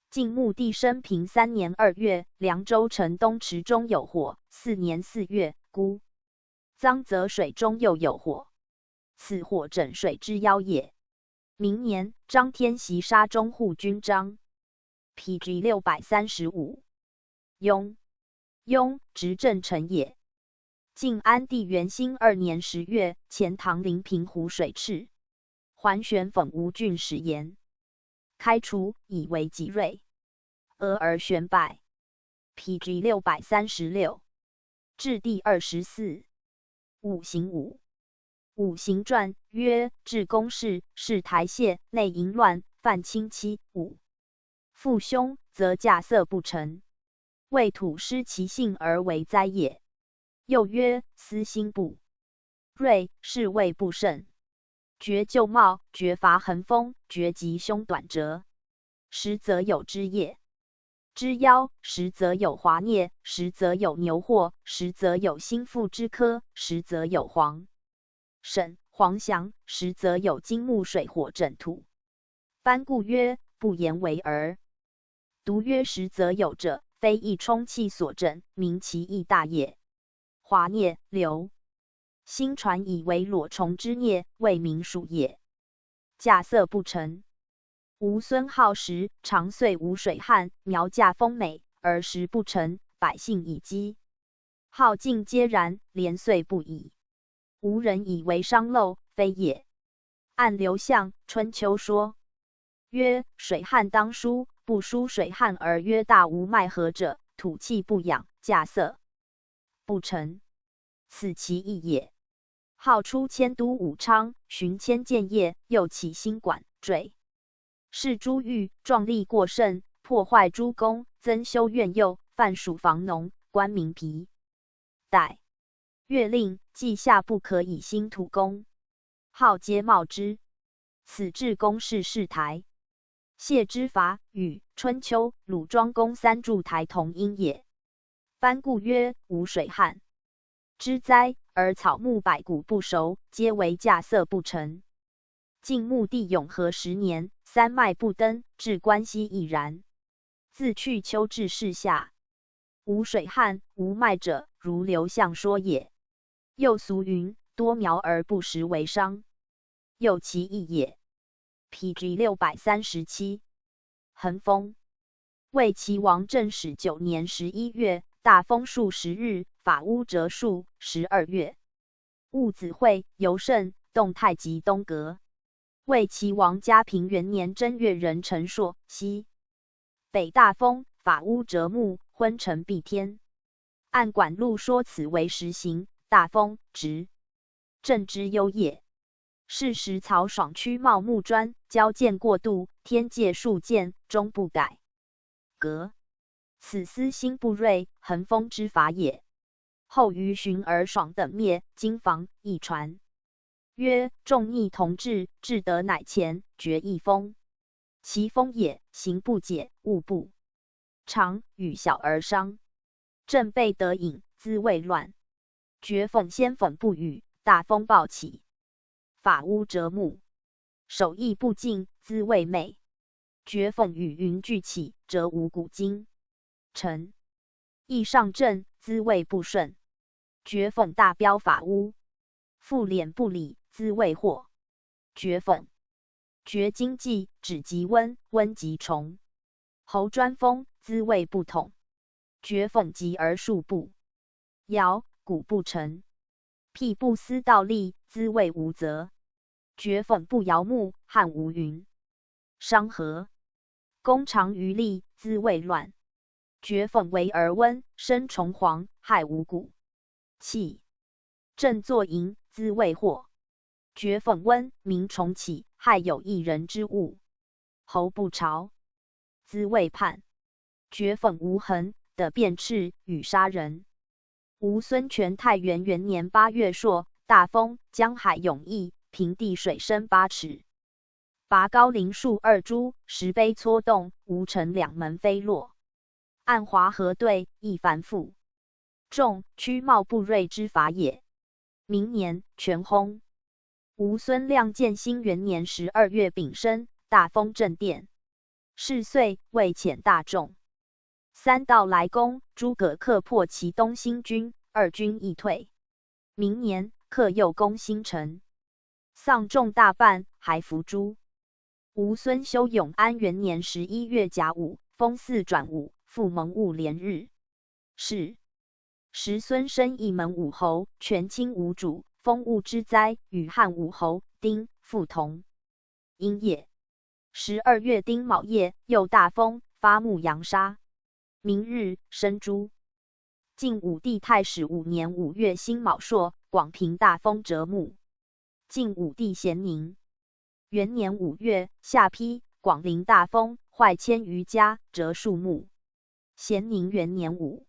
晋穆帝生平3年2月，凉州城东池中有火；4年4月，孤臧泽水中又有火，此火枕水之妖也。明年，张天袭杀中护军张。PG 635。雍，执政臣也。晋安帝元兴2年10月，钱塘临平湖水赤，桓玄讽吴郡使言，开除，以为己锐，而玄败。PG 636。至第24。五行五。五行传曰：至公室，事台榭，内淫乱，犯亲戚。5. 父兄，则稼穑不成，为土失其性而为灾也。又曰：私心不锐，是谓不慎。绝旧貌，绝伐横风，绝及胸短折，实则有之业。之夭，实则有华孽，实则有牛祸，实则有心腹之科，实则有黄沈、黄翔，实则有金木水火震土。班固曰：不言为而。独曰实则有者，非一充气所震，名其义大也。华孽流星传以为裸虫之孽，谓民属也。稼穑不成。吾孙好食，常岁无水旱，苗稼丰美，而食不成，百姓以饥，好尽皆然，连岁不已。无人以为商漏，非也。按刘向《春秋》说，曰：水旱当疏，不疏水旱而曰大无麦禾者，土气不养，稼穑不成，此其义也。号出迁都武昌，巡迁建业，又起新馆，坠是诸狱，壮丽过甚，破坏诸宫，增修院囿，犯属房农，官民疲怠。月令，稷下不可以兴土工，号皆冒之。此至公事事台。谢之法与春秋、鲁庄公三筑台同音也。班固曰：无水旱之灾，而草木百谷不熟，皆为稼穑不成。晋穆帝永和10年，三麦不登，至关西亦然。自去秋至盛夏，无水旱无麦者，如刘向说也。又俗云：多苗而不实为伤，又其意也。PG 637。恒风。魏齐王正始9年11月，大风数10日，法屋折数12月。戊子会，尤慎，动太极东阁。魏齐王嘉平元年正月，壬辰朔，西北大风，法屋折木，昏沉蔽天。按管录说此为实行，大风直正之忧也。是时曹爽曲茂木砖，交见过度，天界数见，终不改革。此私心不锐，恒风之法也。后于荀而爽等灭，经房一传，曰：众逆同治，至德乃前，决一风。其风也，行不解，物不常，与小而伤。正备得隐，滋未乱。绝讽先讽不语，大风暴起。法屋折木，手艺不尽，滋未昧。绝讽与云俱起，折无古今。臣意上正，滋未不顺。绝讽大标法屋，复敛不理，滋未祸。绝讽绝经济，止即温，温即虫。侯专风，滋未不统。绝讽急而数不摇，鼓不成。辟不思道力，滋未无责。绝讽不摇木，汉无云。商和公长于利，滋未乱。绝讽为而温，生虫黄，害无谷。气正作淫，滋未祸。绝讽温，民重起，害有一人之物。侯不朝，滋未叛。绝讽无痕，的变斥，与杀人。吴孙权太元元年8月朔，大风，江海涌溢，平地水深8尺。拔高林树2株，石碑搓动，吴城2门飞落。按华河对，亦繁复。众曲茂不锐之法也。明年，全薨。吴孙亮建兴元年12月丙申，大封正殿。是岁，未遣大众。3道来攻，诸葛恪破其东兴军，2军亦退。明年，恪又攻新城，丧众大半，还伏诛。吴孙修永安元年11月甲午，封4转5，复蒙戊连日。是时孙生一门武侯，权倾无主，封戊之灾，与汉武侯丁复同音也。12月丁卯夜，又大风，发牧羊杀。明日，生诛。晋武帝太始5年5月辛卯朔，广平大风折木。晋武帝咸宁元年5月，下邳，广陵大风，坏1000余家，折数木。咸宁元年5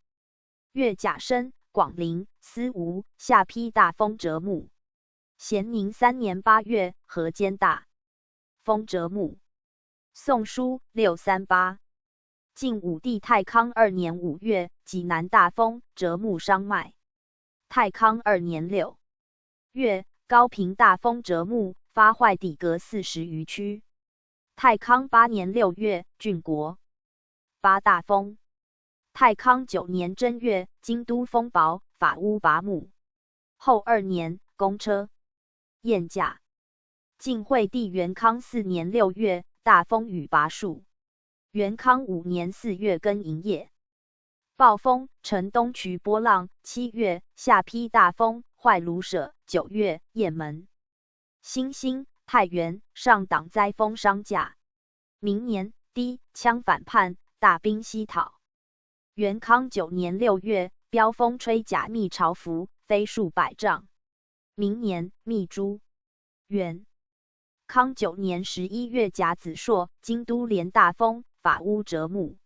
月甲申，广陵、司吴、下邳大风折木。咸宁3年8月，河间大风折木。宋书638。晋武帝太康2年5月，济南大风，折木伤麦。太康2年6月，高平大风折木，发坏底阁40余区。太康8年6月，郡国8大风。太康9年正月，京都风雹，法屋拔木。后2年，公车宴驾。晋惠帝元康4年6月，大风雨拔树。元康5年4月庚寅夜，暴风，城东衢波浪。7月，下邳大风，坏庐舍。9月，雁门。辛辛，太原上党灾风伤驾。明年，氐羌反叛，大兵西讨。元康9年6月，飙风吹甲密朝服，飞数百丈。明年，密诛。元康9年11月甲子朔，京都连大风，法屋折木。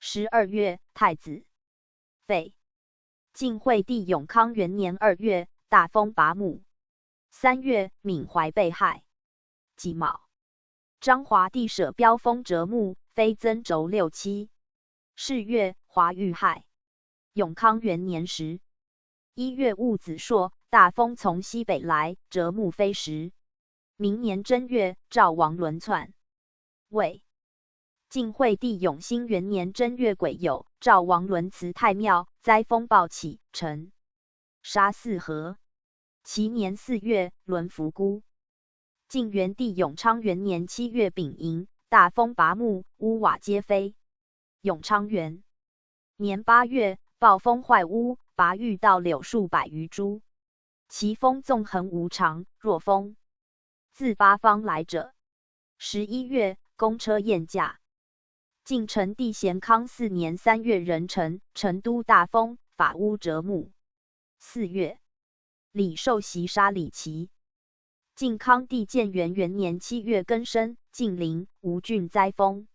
12月，太子废。晋惠帝永康元年2月，大风拔木。3月，闵怀被害。己卯。张华帝舍标封折木，非增轴6、7。是月，华遇害。永康元年时，1月戊子朔，大风从西北来，折木飞时。明年正月，赵王轮窜。魏晋惠帝永兴元年正月癸酉，赵王轮辞太庙，灾风暴起，陈杀4河。其年4月，轮伏孤。晋元帝永昌元年7月丙寅，大风拔木，屋瓦皆飞。永昌元年8月，暴风坏屋，拔遇到柳树100余株。其风纵横无常，若风自八方来者。11月，公车宴驾。晋成帝咸康4年3月壬辰，成都大风，法屋折木。4月，李寿袭杀李琦。晋康帝建元元年7月庚申，晋陵、吴郡灾风。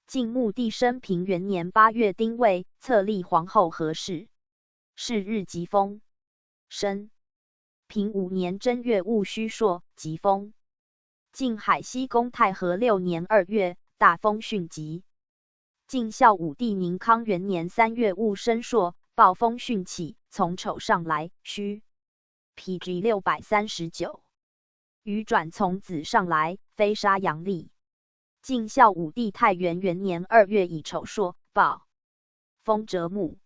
晋穆帝升平元年8月丁未，册立皇后何氏。是日疾风。申平5年正月戊戌朔，疾风。晋海西宫太和6年2月，大风迅疾。晋孝武帝宁康元年3月戊申朔，暴风迅起，从丑上来，戌 PG 639。雨转从子上来，飞沙扬砾。晋孝武帝太元元年2月乙丑朔，暴风折木。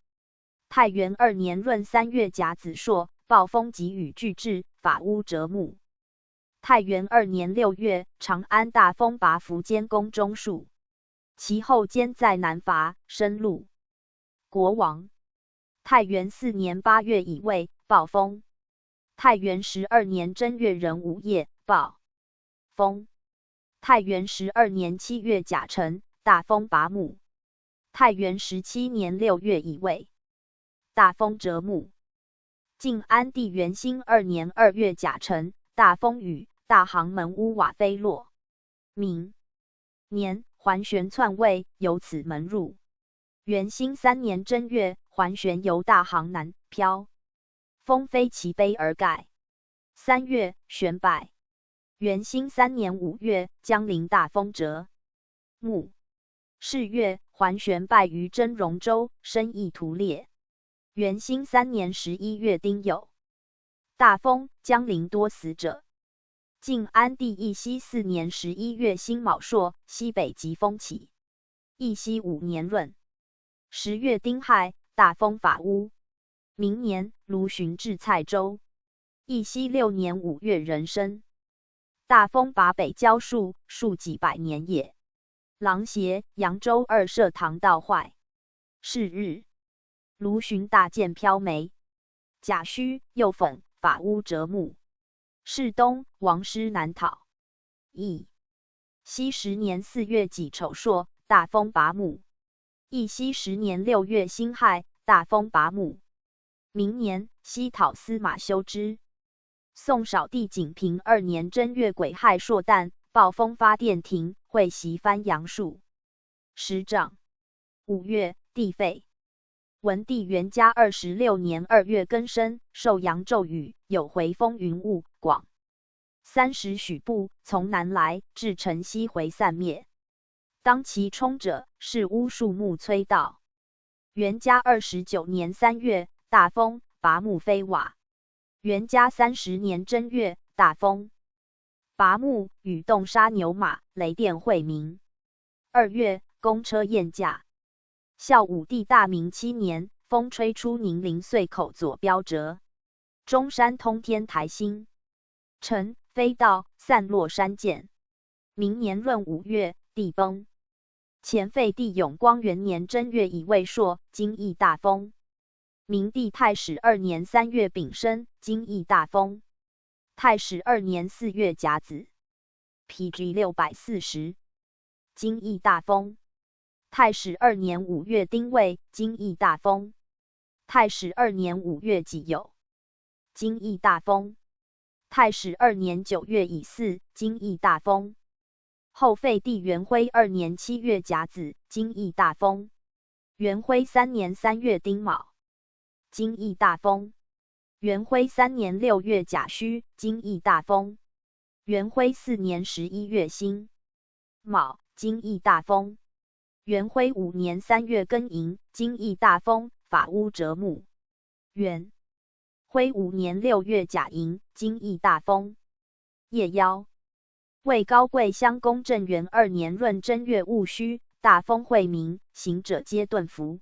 太元2年闰3月甲子朔，暴风及雨俱至，法屋折木。太元2年6月，长安大风拔苻坚宫中树，其后坚在南伐，深入国王。太元4年8月乙未，暴风。太元12年正月壬午夜，暴风。太元12年7月甲辰，大风拔木。太元17年6月乙未，大风折木。晋安帝元兴2年2月甲辰，大风雨，大行门屋瓦飞落。明年桓玄篡位，由此门入。元兴3年正月，桓玄由大行南飘，风飞其碑而盖。3月，玄败。元兴3年5月，江陵大风折木。是月，桓玄败于真容州，生意屠猎。元兴3年11月丁酉，大风，江陵多死者。晋安帝义熙4年11月辛卯朔，西北疾风起。义熙5年闰10月丁亥，大风法屋。明年，卢循至蔡州。义熙6年5月壬申，大风拔北郊树，数几百年也。琅邪、扬州2社堂道坏。是日，卢循大见飘梅，甲戌，又讽法屋折木。是冬，王师南讨。义熙10年4月己丑朔，大风拔木。义熙10年6月辛亥，大风拔木。明年，西讨司马修之。宋少帝景平2年正月癸亥朔旦，暴风发电亭，会袭番杨树10丈。5月，帝废。文帝元嘉26年2月庚申，受阳骤雨，有回风云雾，广30许步，从南来，至城西回散灭。当其冲者，是乌树木摧倒。元嘉29年3月，大风，拔木飞瓦。元嘉30年正月，大风拔木，雨动杀牛马，雷电晦明。2月，公车宴驾。孝武帝大明7年，风吹出宁陵隧口左标折，中山通天台星辰飞到，散落山涧。明年闰5月，帝崩。前废帝永光元年正月乙未朔，京邑大风。明帝太始2年3月丙申，京邑大风。太始2年4月甲子 ，PG 640，京邑大风。太始2年5月丁未，京邑大风。太始2年5月己酉，京邑大风。太始2年9月乙巳，京邑大风。后废帝元徽2年7月甲子，京邑大风。元徽3年3月丁卯，京邑大风。元徽3年6月甲戌，京邑大风。元徽4年11月辛卯，京邑大风。元徽5年3月庚寅，京邑大风，法屋折木。元徽5年6月甲寅，京邑大风。夜夭。为高贵乡公正元2年闰正月戊戌，大风晦明，行者皆顿服。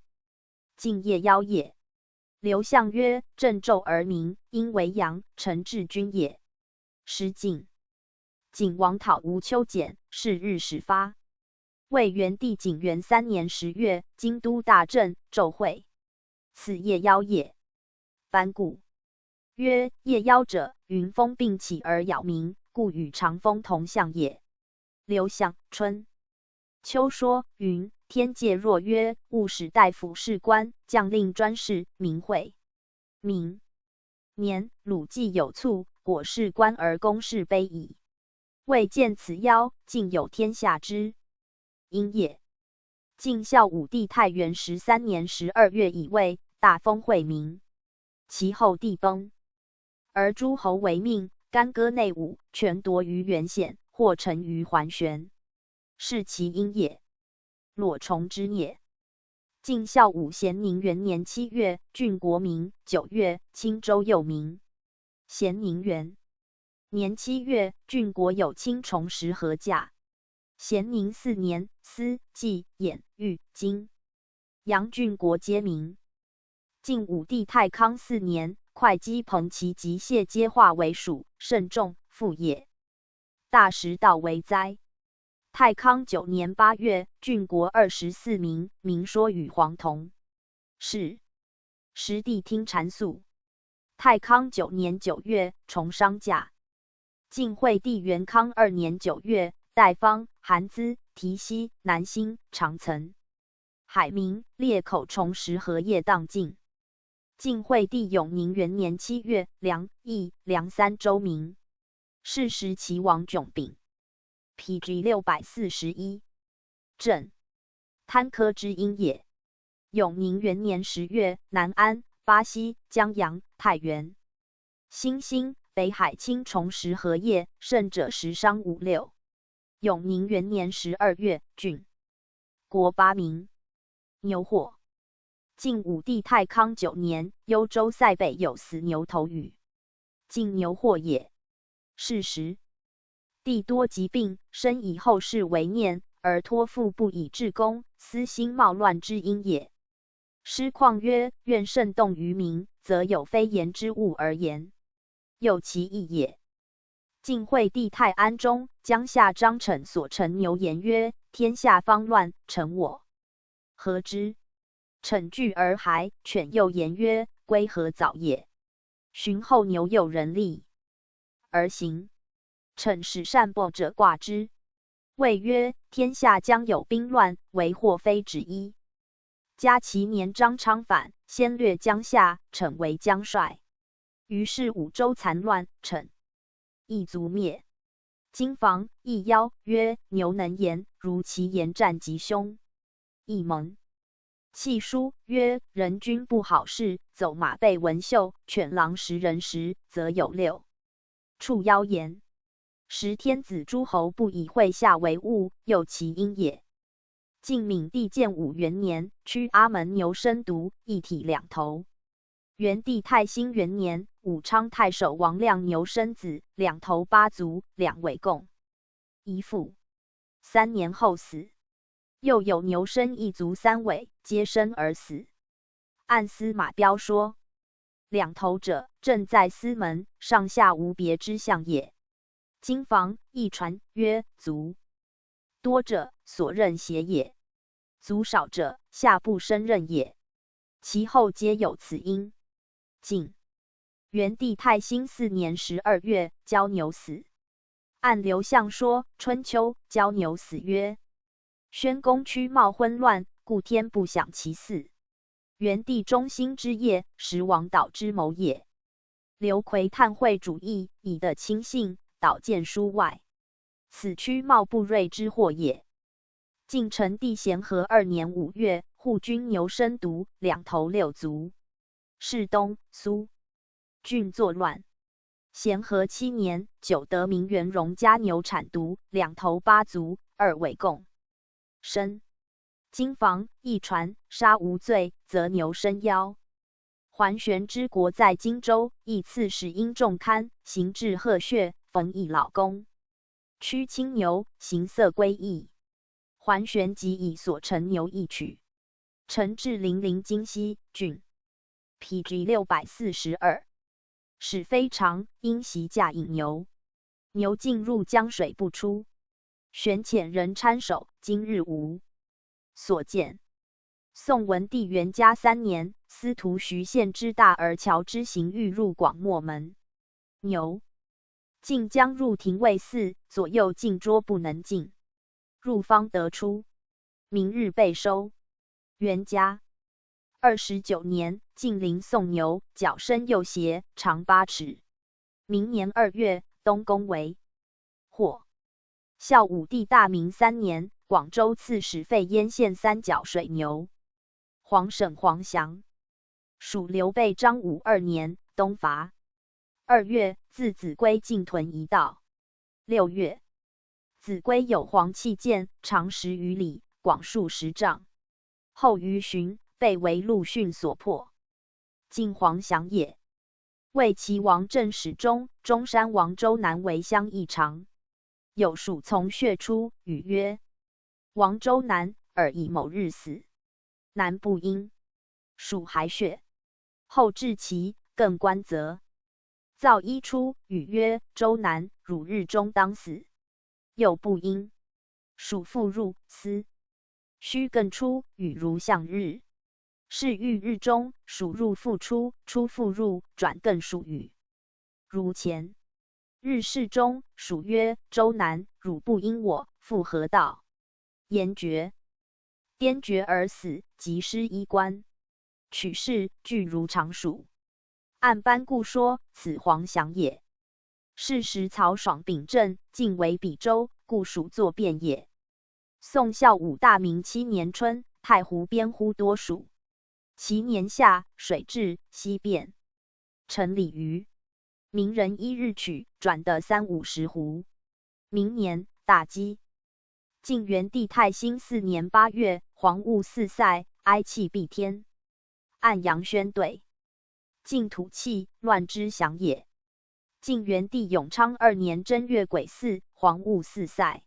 晋夜夭也。刘向曰：正昼而明，因为阳，臣治君也。诗晋。景王讨吴秋俭，是日始发。魏元帝景元3年10月，京都大震，昼晦。此夜夭也。班固曰：夜夭者，云风并起而扰民，故与长风同象也。刘向春秋说云：天界若曰，勿使大夫士官，将令专事，民讳。明年，鲁季有卒，果士官而公事卑矣。未见此夭，竟有天下之因也。晋孝武帝太元13年12月乙未，大风晦明。其后帝崩，而诸侯违命，干戈内侮，权夺于原显，或臣于桓玄，是其因也。裸虫之孽。晋孝武咸宁元年7月，郡国民；9月，青州右民。咸宁元年7月，郡国有青虫食禾稼。咸宁4年，司、纪、兖、豫、荆、阳郡国皆民。晋武帝太康4年，会稽彭齐及谢皆化为蜀，甚众，复也。大食道为灾。太康9年8月，郡国24民，明说与黄同。是。时帝听禅诉。太康9年9月，重商假。晋惠帝元康2年9月，代方、韩资、提溪、南兴、长岑、海明、列口重食禾业荡尽。晋惠帝永宁元年7月，梁、益、梁3州民。是时齐王迥秉。PG 641。郑贪科之因也。永宁元年10月，南安、巴西、江阳、太原、新兴、北海青虫食禾业，甚者10商5六。永宁元年12月，郡国8民。牛祸。晋武帝太康9年，幽州塞北有死牛头羽，晋牛祸也。是时帝多疾病，生以后世为念，而托付不以治公，私心冒乱之因也。师况曰：愿慎动于民，则有非言之物而言，有其意也。晋惠帝太安中，江夏张骞所陈牛言曰：天下方乱，臣我何之？骞惧而还，犬又言曰：归何早也？寻后牛有人力而行。骞使善搏者挂之，谓曰：天下将有兵乱，为祸非止一。嘉其年张昌反，先略江夏，骞为将帅。于是五州残乱，骞亦族灭。今房亦邀曰：牛能言，如其言战吉凶。亦蒙弃书曰：人君不好事，走马被文秀，犬狼食人时，则有六处妖言。时天子诸侯不以会下为物，又其因也。晋闵帝建武元年，驱阿门牛生犊，一体两头。元帝太兴元年，武昌太守王亮牛生子，两头八足，两尾共一腹。3年后死。又有牛生一足三尾，皆生而死。按司马彪说，两头者，正在司门，上下无别之象也。今房亦传曰足多者，所任邪也；足少者，下不胜任也。其后皆有此因。晋元帝太兴4年12月，交牛死。按刘向说，春秋交牛死曰：宣公屈茂昏乱，故天不享其嗣。元帝中兴之业，实王导之谋也。刘奎探会主义，以得亲信，导见书外，此屈茂不锐之祸也。晋成帝咸和2年5月，护军牛生犊，两头六足。是东、苏郡作乱。咸和7年，9得名元荣家牛产犊，2头8足，2尾共生。经房一传，杀无罪，则牛生夭。桓玄之国在荆州，亦赐使殷仲堪，行至鹤穴，冯翊老公，驱青牛，形色归异。桓玄即以所乘牛一取，乘至零陵京西郡。PG 642。使非常，因袭驾引牛，牛进入江水不出。玄遣人搀守，今日无所见。宋文帝元嘉3年，司徒徐献之大而乔之行欲入广漠门，牛进将入廷尉寺，左右进捉不能进，入方得出。明日被收。元嘉29年，晋陵送牛，脚身右斜，长8尺。明年2月，东宫为获。孝武帝大明3年，广州刺史废燕县3角水牛。皇省黄祥。属刘备张武2年，东伐。2月，自秭归进屯一道。6月，秭归有黄器剑，长10余里，广数10丈。后于旬，被为陆逊所破。晋黄祥也。魏齐王正始中，中山王周南为乡异常。有鼠从穴出，语曰：王周南尔以某日死。南不应。鼠还穴。后至齐，更观责。造一出，语曰：周南汝日中当死。又不应。鼠复入，思。须更出，语如向日。是欲日中，属入复出，出复入，转更属语。如前。日是中，属曰：周南，汝不应我，复何道？言绝。颠厥而死，即失衣冠。取士俱如常属。按班固说，此黄祥也。是时曹爽秉政，晋为比州，故属作变也。宋孝武大明7年春，太湖边忽多鼠。其年夏，水至，西变。成鲤鱼。明人1日取，转得30-50斛。明年，大饥。晋元帝太兴4年8月，黄雾四塞，哀泣蔽天。按阳宣对。晋土气，乱之祥也。晋元帝永昌2年正月癸巳，黄雾四塞。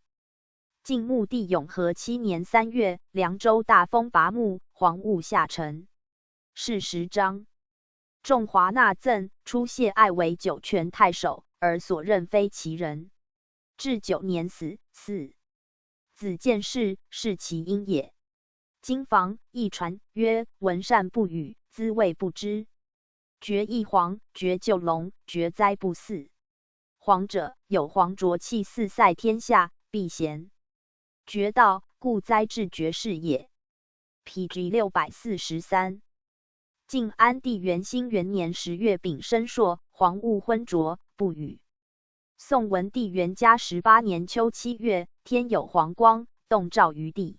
晋穆帝永和7年3月，凉州大风拔木，黄雾下沉。是10章。仲华纳赠，出谢爱为酒泉太守，而所任非其人。至9年死。4. 子建世，是其因也。经房一传曰：闻善不语，滋味不知。绝一黄，绝九龙，绝灾不嗣。黄者，有黄浊气四塞天下，必贤。绝道，故灾至绝世也。PG 643。晋安帝元兴元年10月丙申朔，黄雾昏浊，不雨。宋文帝元嘉18年秋7月，天有黄光，洞照于地。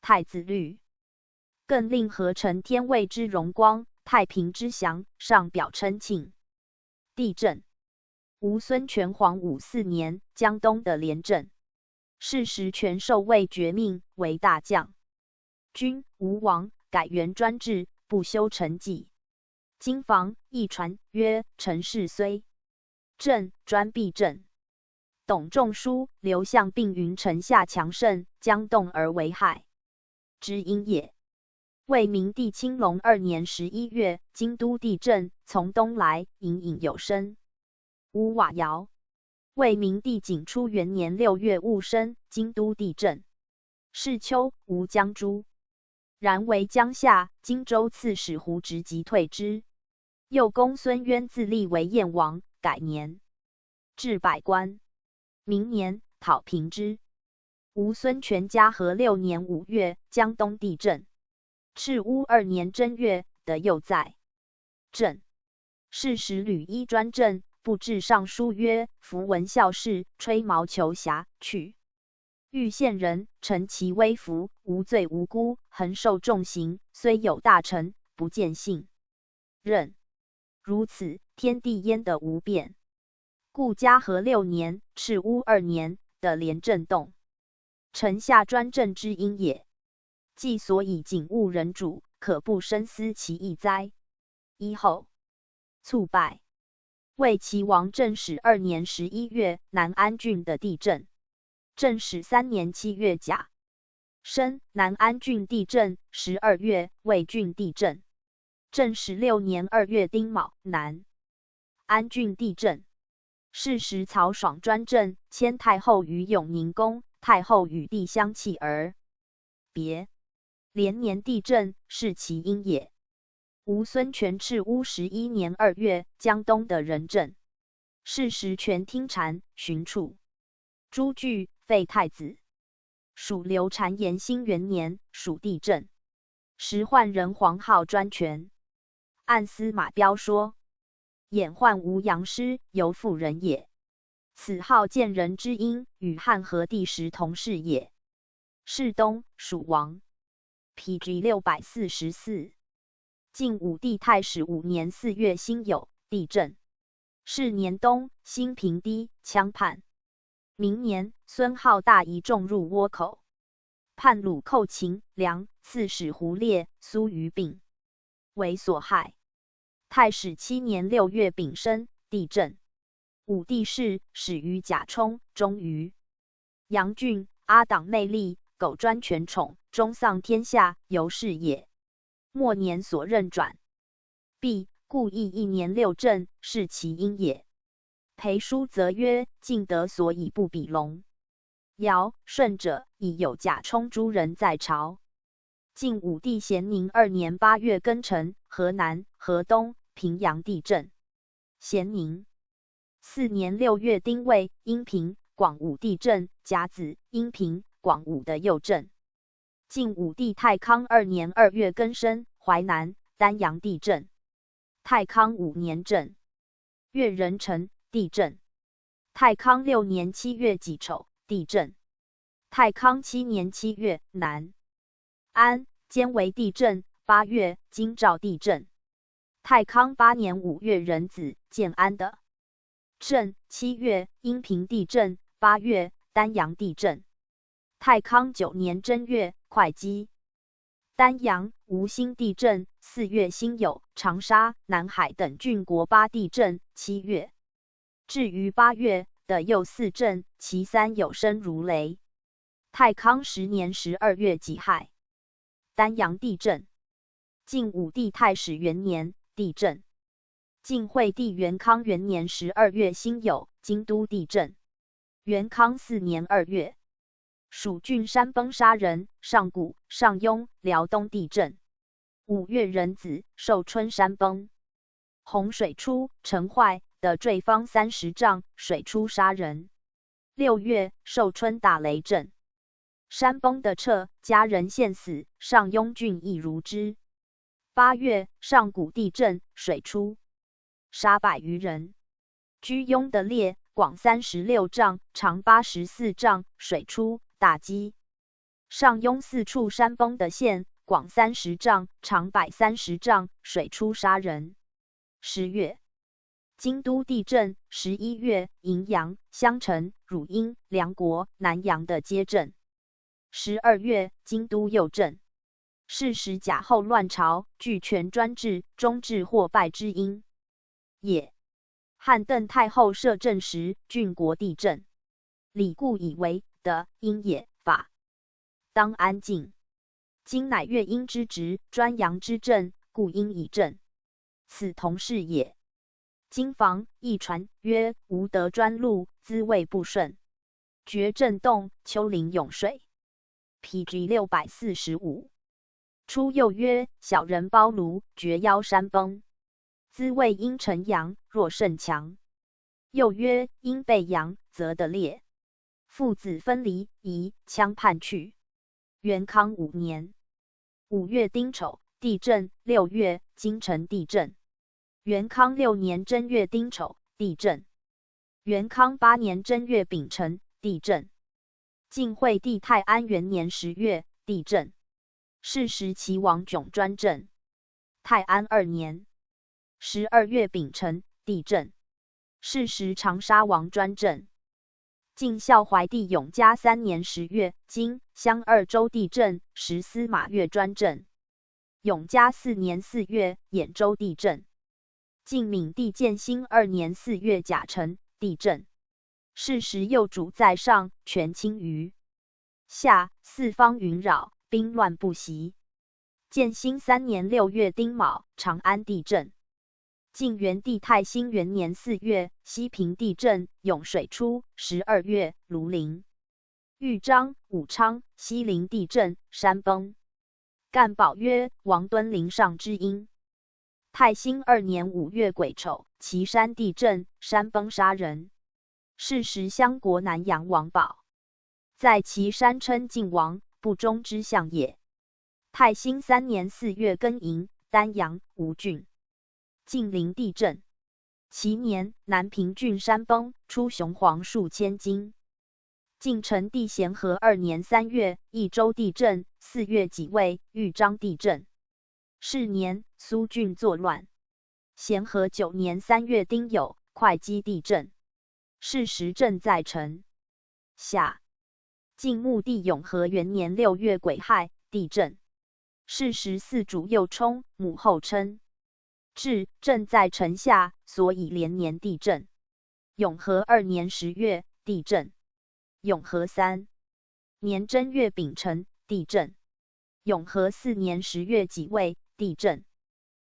太子律。更令合成天位之荣光，太平之祥，上表称庆。地震。吴孙权黄武4年，江东的连镇。是时权受位爵命，为大将军。吴王改元专制，不修成纪。经房一传曰：陈氏虽正，专必正。董仲舒、刘向并云臣下强盛，将动而为害之因也。魏明帝青龙2年11月，京都地震，从东来，隐隐有声。吴瓦窑。魏明帝景初元年6月戊申，京都地震。是秋，吴江诸。然为江夏，荆州刺史胡直即退之。右公孙渊自立为燕王，改年。至百官。明年，讨平之。吴孙权嘉禾6年5月，江东地震。赤乌2年正月，得又在震。是时吕一专政，布置尚书曰：符文孝事，吹毛求瑕，去。欲县人，陈其微服，无罪无辜，恒受重刑，虽有大臣，不见信任。如此，天地焉得无变？故嘉禾6年、赤乌2年的连震动，臣下专政之因也。既所以警务人主，可不深思其意哉？一后猝败。魏齐王正始2年11月，南安郡的地震。正始3年7月甲申，南安郡地震。12月，魏郡地震。正始6年2月丁卯，南安郡地震。是时曹爽专政，迁太后于永宁宫，太后与帝相弃而别。连年地震，是其因也。吴孙权赤乌11年2月，江东的人震。是时权听谗，寻处。朱据废太子。属刘谗延兴元年，属地震。时宦人黄皓专权。按司马彪说，演宦吴阳师，由妇人也。此号见人之音，与汉和帝时同事也。世东，蜀王。PG 644。晋武帝太始5年4月辛酉，地震。是年冬，兴平堤，羌叛。明年，孙皓大移众入倭口，叛虏寇秦、梁，刺史胡烈、苏瑜并为所害。太始7年6月丙申，地震。武帝逝，始于甲冲，终于阳郡。阿党内立，苟专权宠，终丧天下，由是也。末年所任转弊，故亦1年6震，是其因也。裴叔则曰：晋德所以不比龙、尧、舜者，已有甲冲诸人在朝。晋武帝咸宁2年8月庚辰，河南、河东、平阳地震。咸宁4年6月丁未，阴平、广武地震。甲子，阴平、广武的右震。晋武帝太康2年2月庚申，淮南、丹阳地震。太康5年震。月壬辰，地震。太康6年7月己丑，地震。太康7年7月，南安、兼为地震。8月，京兆地震。太康8年5月壬子，建安的震。7月，阴平地震。8月，丹阳地震。太康9年正月，会稽、丹阳、吴兴地震。4月辛酉，长沙、南海等郡国8地震。7月，至于8月的又4震，其3有声如雷。太康10年12月己亥，丹阳地震。晋武帝太始元年，地震。晋惠帝元康元年12月辛酉，京都地震。元康4年2月，蜀郡山崩杀人，上谷、上庸、辽东地震。5月壬子，寿春山崩。洪水出，城坏，的坠方30丈，水出杀人。6月，寿春打雷震。山崩的彻，家人陷死，上庸郡亦如之。8月，上谷地震，水出，杀100余人。居庸的列，广36丈，长84丈，水出，打击。上庸4处山崩的县，广30丈，长130丈，水出杀人。10月，京都地震。11月，荥阳、襄城、汝阴、梁国、南阳的皆震。12月，京都又震。是时甲后乱朝，俱权专制，终至祸败之因也。汉邓太后摄政时，郡国地震，礼故以为的因也，法当安静。今乃乐阴之职，专阳之政，故因以震。此同是也。今房亦传曰：吾德专禄，滋味不顺，厥震动，丘陵涌水。PG 645。初又曰：小人包庐，绝腰山崩，滋味因成阳，若甚强。又曰：因被阳，则得裂。父子分离，夷羌叛去。元康5年5月丁丑，地震。6月，京城地震。元康6年正月丁丑，地震。元康8年正月丙辰，地震。晋惠帝太安元年10月，地震。是时齐王迥专政。太安2年12月丙辰，地震。是时长沙王专政。晋孝怀帝永嘉3年10月，今襄2州地震，时司马越专政。永嘉4年4月，兖州地震。晋闵帝建兴2年4月甲辰，地震。是时右主在上，权倾于下，四方云扰，兵乱不息。建兴3年6月丁卯，长安地震。晋元帝太兴元年4月，西平地震，涌水出。12月，庐陵、豫章、武昌、西陵地震，山崩。干宝曰：王敦陵上之阴。太兴2年5月癸丑，岐山地震，山崩杀人。是时襄国南阳王宝在岐山称晋王，不忠之相也。太兴3年4月庚寅，丹阳、吴郡、晋陵地震。其年，南平郡山崩，出雄黄数千斤。晋成帝咸和2年3月，益州地震。4月己未，豫章地震。是年，苏郡作乱。咸和9年3月丁酉，会稽地震。是时震在城下。晋穆帝永和元年6月癸亥，地震。是时四主右冲，母后称至，震在城下，所以连年地震。永和2年10月，地震。永和3年正月丙辰，地震。永和4年10月己未，地震。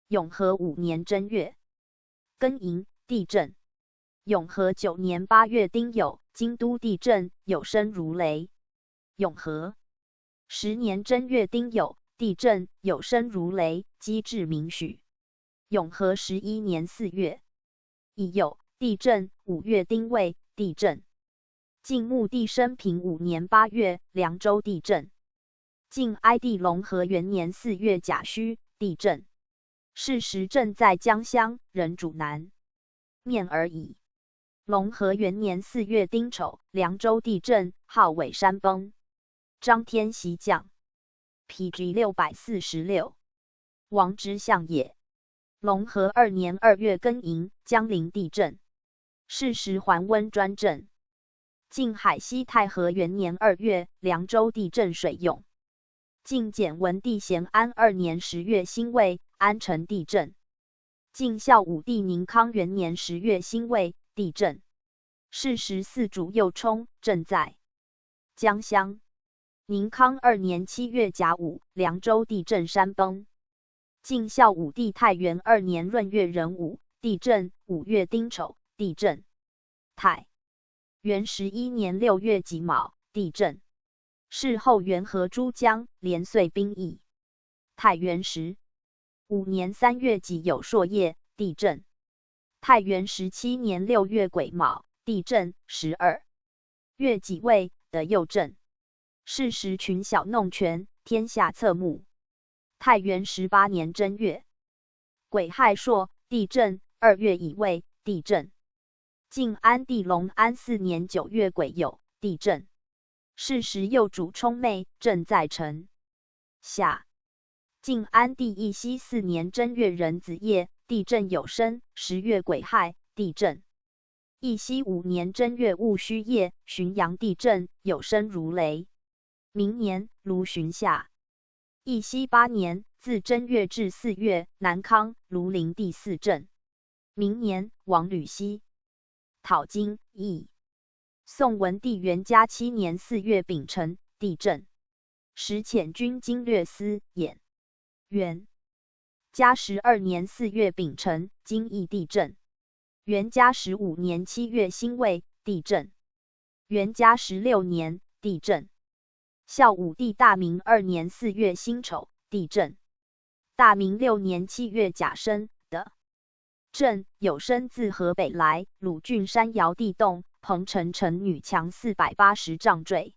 永和5年正月庚寅，地震。永和9年8月丁酉，京都地震，有声如雷。永和10年正月丁酉，地震，有声如雷，击至明许。永和11年4月乙酉，地震。5月丁未，地震。晋穆帝生平5年8月，凉州地震。晋哀帝隆和元年4月甲戌，地震。是时震在江乡，人主南面而已。隆和元年4月丁丑，凉州地震，号尾山崩。张天锡将 ，PG 646，王之相也。隆和2年2月庚寅，江陵地震。是时桓温专政。晋海西太和元年2月，凉州地震，水涌。晋简文帝咸安2年10月辛未，安城地震。晋孝武帝宁康元年10月辛未，地震。是时四主右冲，震在江乡。宁康2年7月甲午，凉州地震，山崩。晋孝武帝太元2年闰月壬午，地震。5月丁丑，地震。太元11年6月己卯，地震。是后元和诸将，连岁兵役。太元15年3月己酉朔夜，地震。太元17年6月癸卯，地震。12月己未，得右震。是时群小弄权，天下侧目。太元18年正月癸亥朔，地震。2月乙未，地震。晋安帝隆安4年9月癸酉，地震。是时右主冲妹，震在城下。晋安帝义熙4年正月壬子夜，地震有声。10月癸亥，地震。义熙5年正月戊戌夜，浔阳地震，有声如雷。明年，卢浔下。义熙8年，自正月至4月，南康、庐陵第4震。明年，王吕西讨荆益。宋文帝元嘉7年4月丙辰，地震。时遣军经略司兖元嘉12年4月丙辰，京益地震。元嘉15年7月辛未，地震。元嘉16年，地震。孝武帝大明2年4月辛丑，地震。大明6年7月甲申，的震，有声自河北来，鲁郡山摇地动，彭城城女墙480丈坠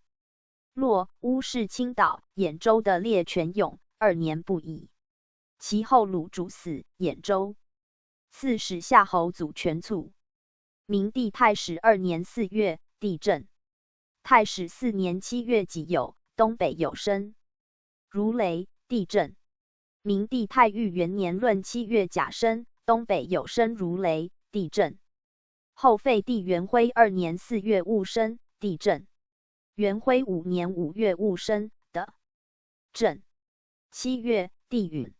落，乌市倾倒，兖州的列全涌，2年不已。其后鲁主死，兖州刺史夏侯祖全卒。明帝太始2年4月，地震。太始4年7月己酉，东北有声如雷，地震。明帝太裕元年闰7月甲申，东北有声如雷，地震。后废帝元徽2年4月戊申，地震。元徽5年5月戊申的震。7月，地允。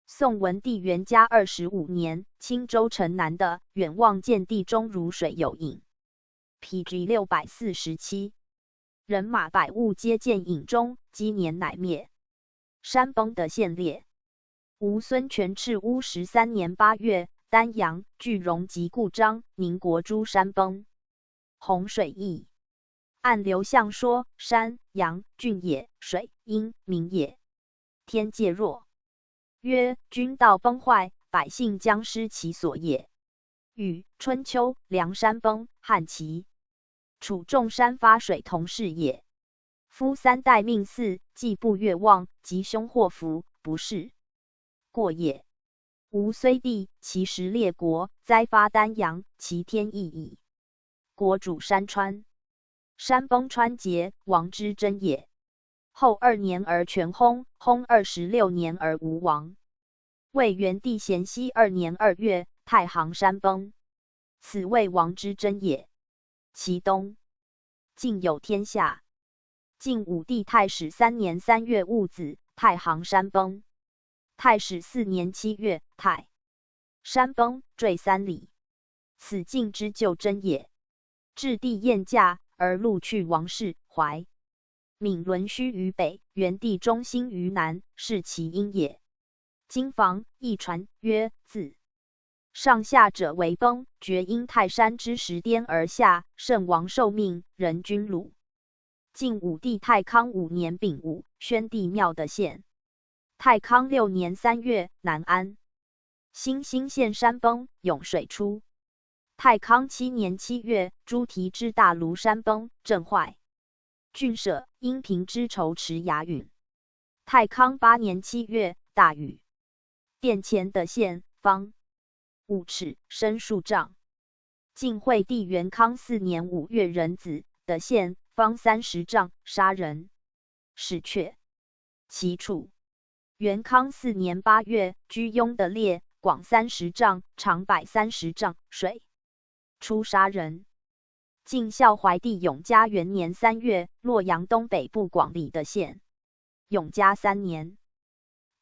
宋文帝元嘉25年，青州城南的远望见地中如水有影。PG 647。人马百物皆见影中，积年乃灭。山崩的县列。吴孙权赤乌13年8月，丹阳、句容及故章、宁国诸山崩。洪水义。按刘向说，山、阳、郡也，水、阴、民也。天介若。曰：君道崩坏，百姓将失其所也。禹、春秋、梁山崩，汉齐。楚众山发水同是也。夫3代命4，既不越望，吉凶祸福，不是过也。吴虽帝，其实列国，灾发丹阳，其天意矣。国主山川，山崩川竭，王之真也。后2年而全薨，薨26年而无王。魏元帝咸熙2年2月，太行山崩，此谓王之真也。其东，晋有天下。晋武帝太始3年3月戊子，太行山崩。太始4年7月，太山崩，坠3里。此晋之旧真也。至帝宴驾，而陆去王室，怀闵沦虚于北，元帝中兴于南，是其因也。今房一传曰：自上下者为崩，厥因泰山之石颠而下，圣王受命，人君鲁。晋武帝太康5年丙午，宣帝庙的县。太康6年3月，南安新兴县山崩，涌水出。太康7年7月，朱提之大庐山崩，震坏郡舍，因平之仇池崖允。太康8年7月，大雨。殿前的县，方5尺，深数丈。晋惠帝元康4年5月壬子的县，方30丈，杀人。史阙。其处。元康4年8月，居庸的列，广30丈，长130丈，水出杀人。晋孝怀帝永嘉元年3月，洛阳东北部广里的县。永嘉3年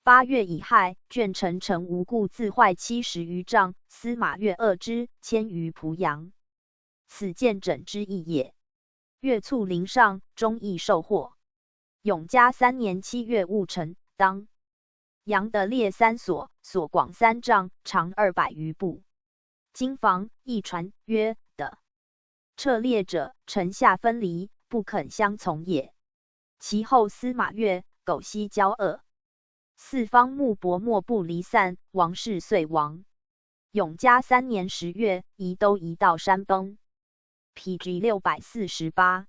8月乙亥，卷臣臣无故自坏70余丈，司马越恶之，迁于濮阳。此见枕之意也。越卒陵上，终亦受祸。永嘉3年7月戊辰，当阳的列3所，所广3丈，长200余步。今房一传曰的撤列者，臣下分离，不肯相从也。其后司马越、苟奚交恶，四方木伯莫不离散，王室遂亡。永嘉3年10月，宜都一道山崩。PG 648。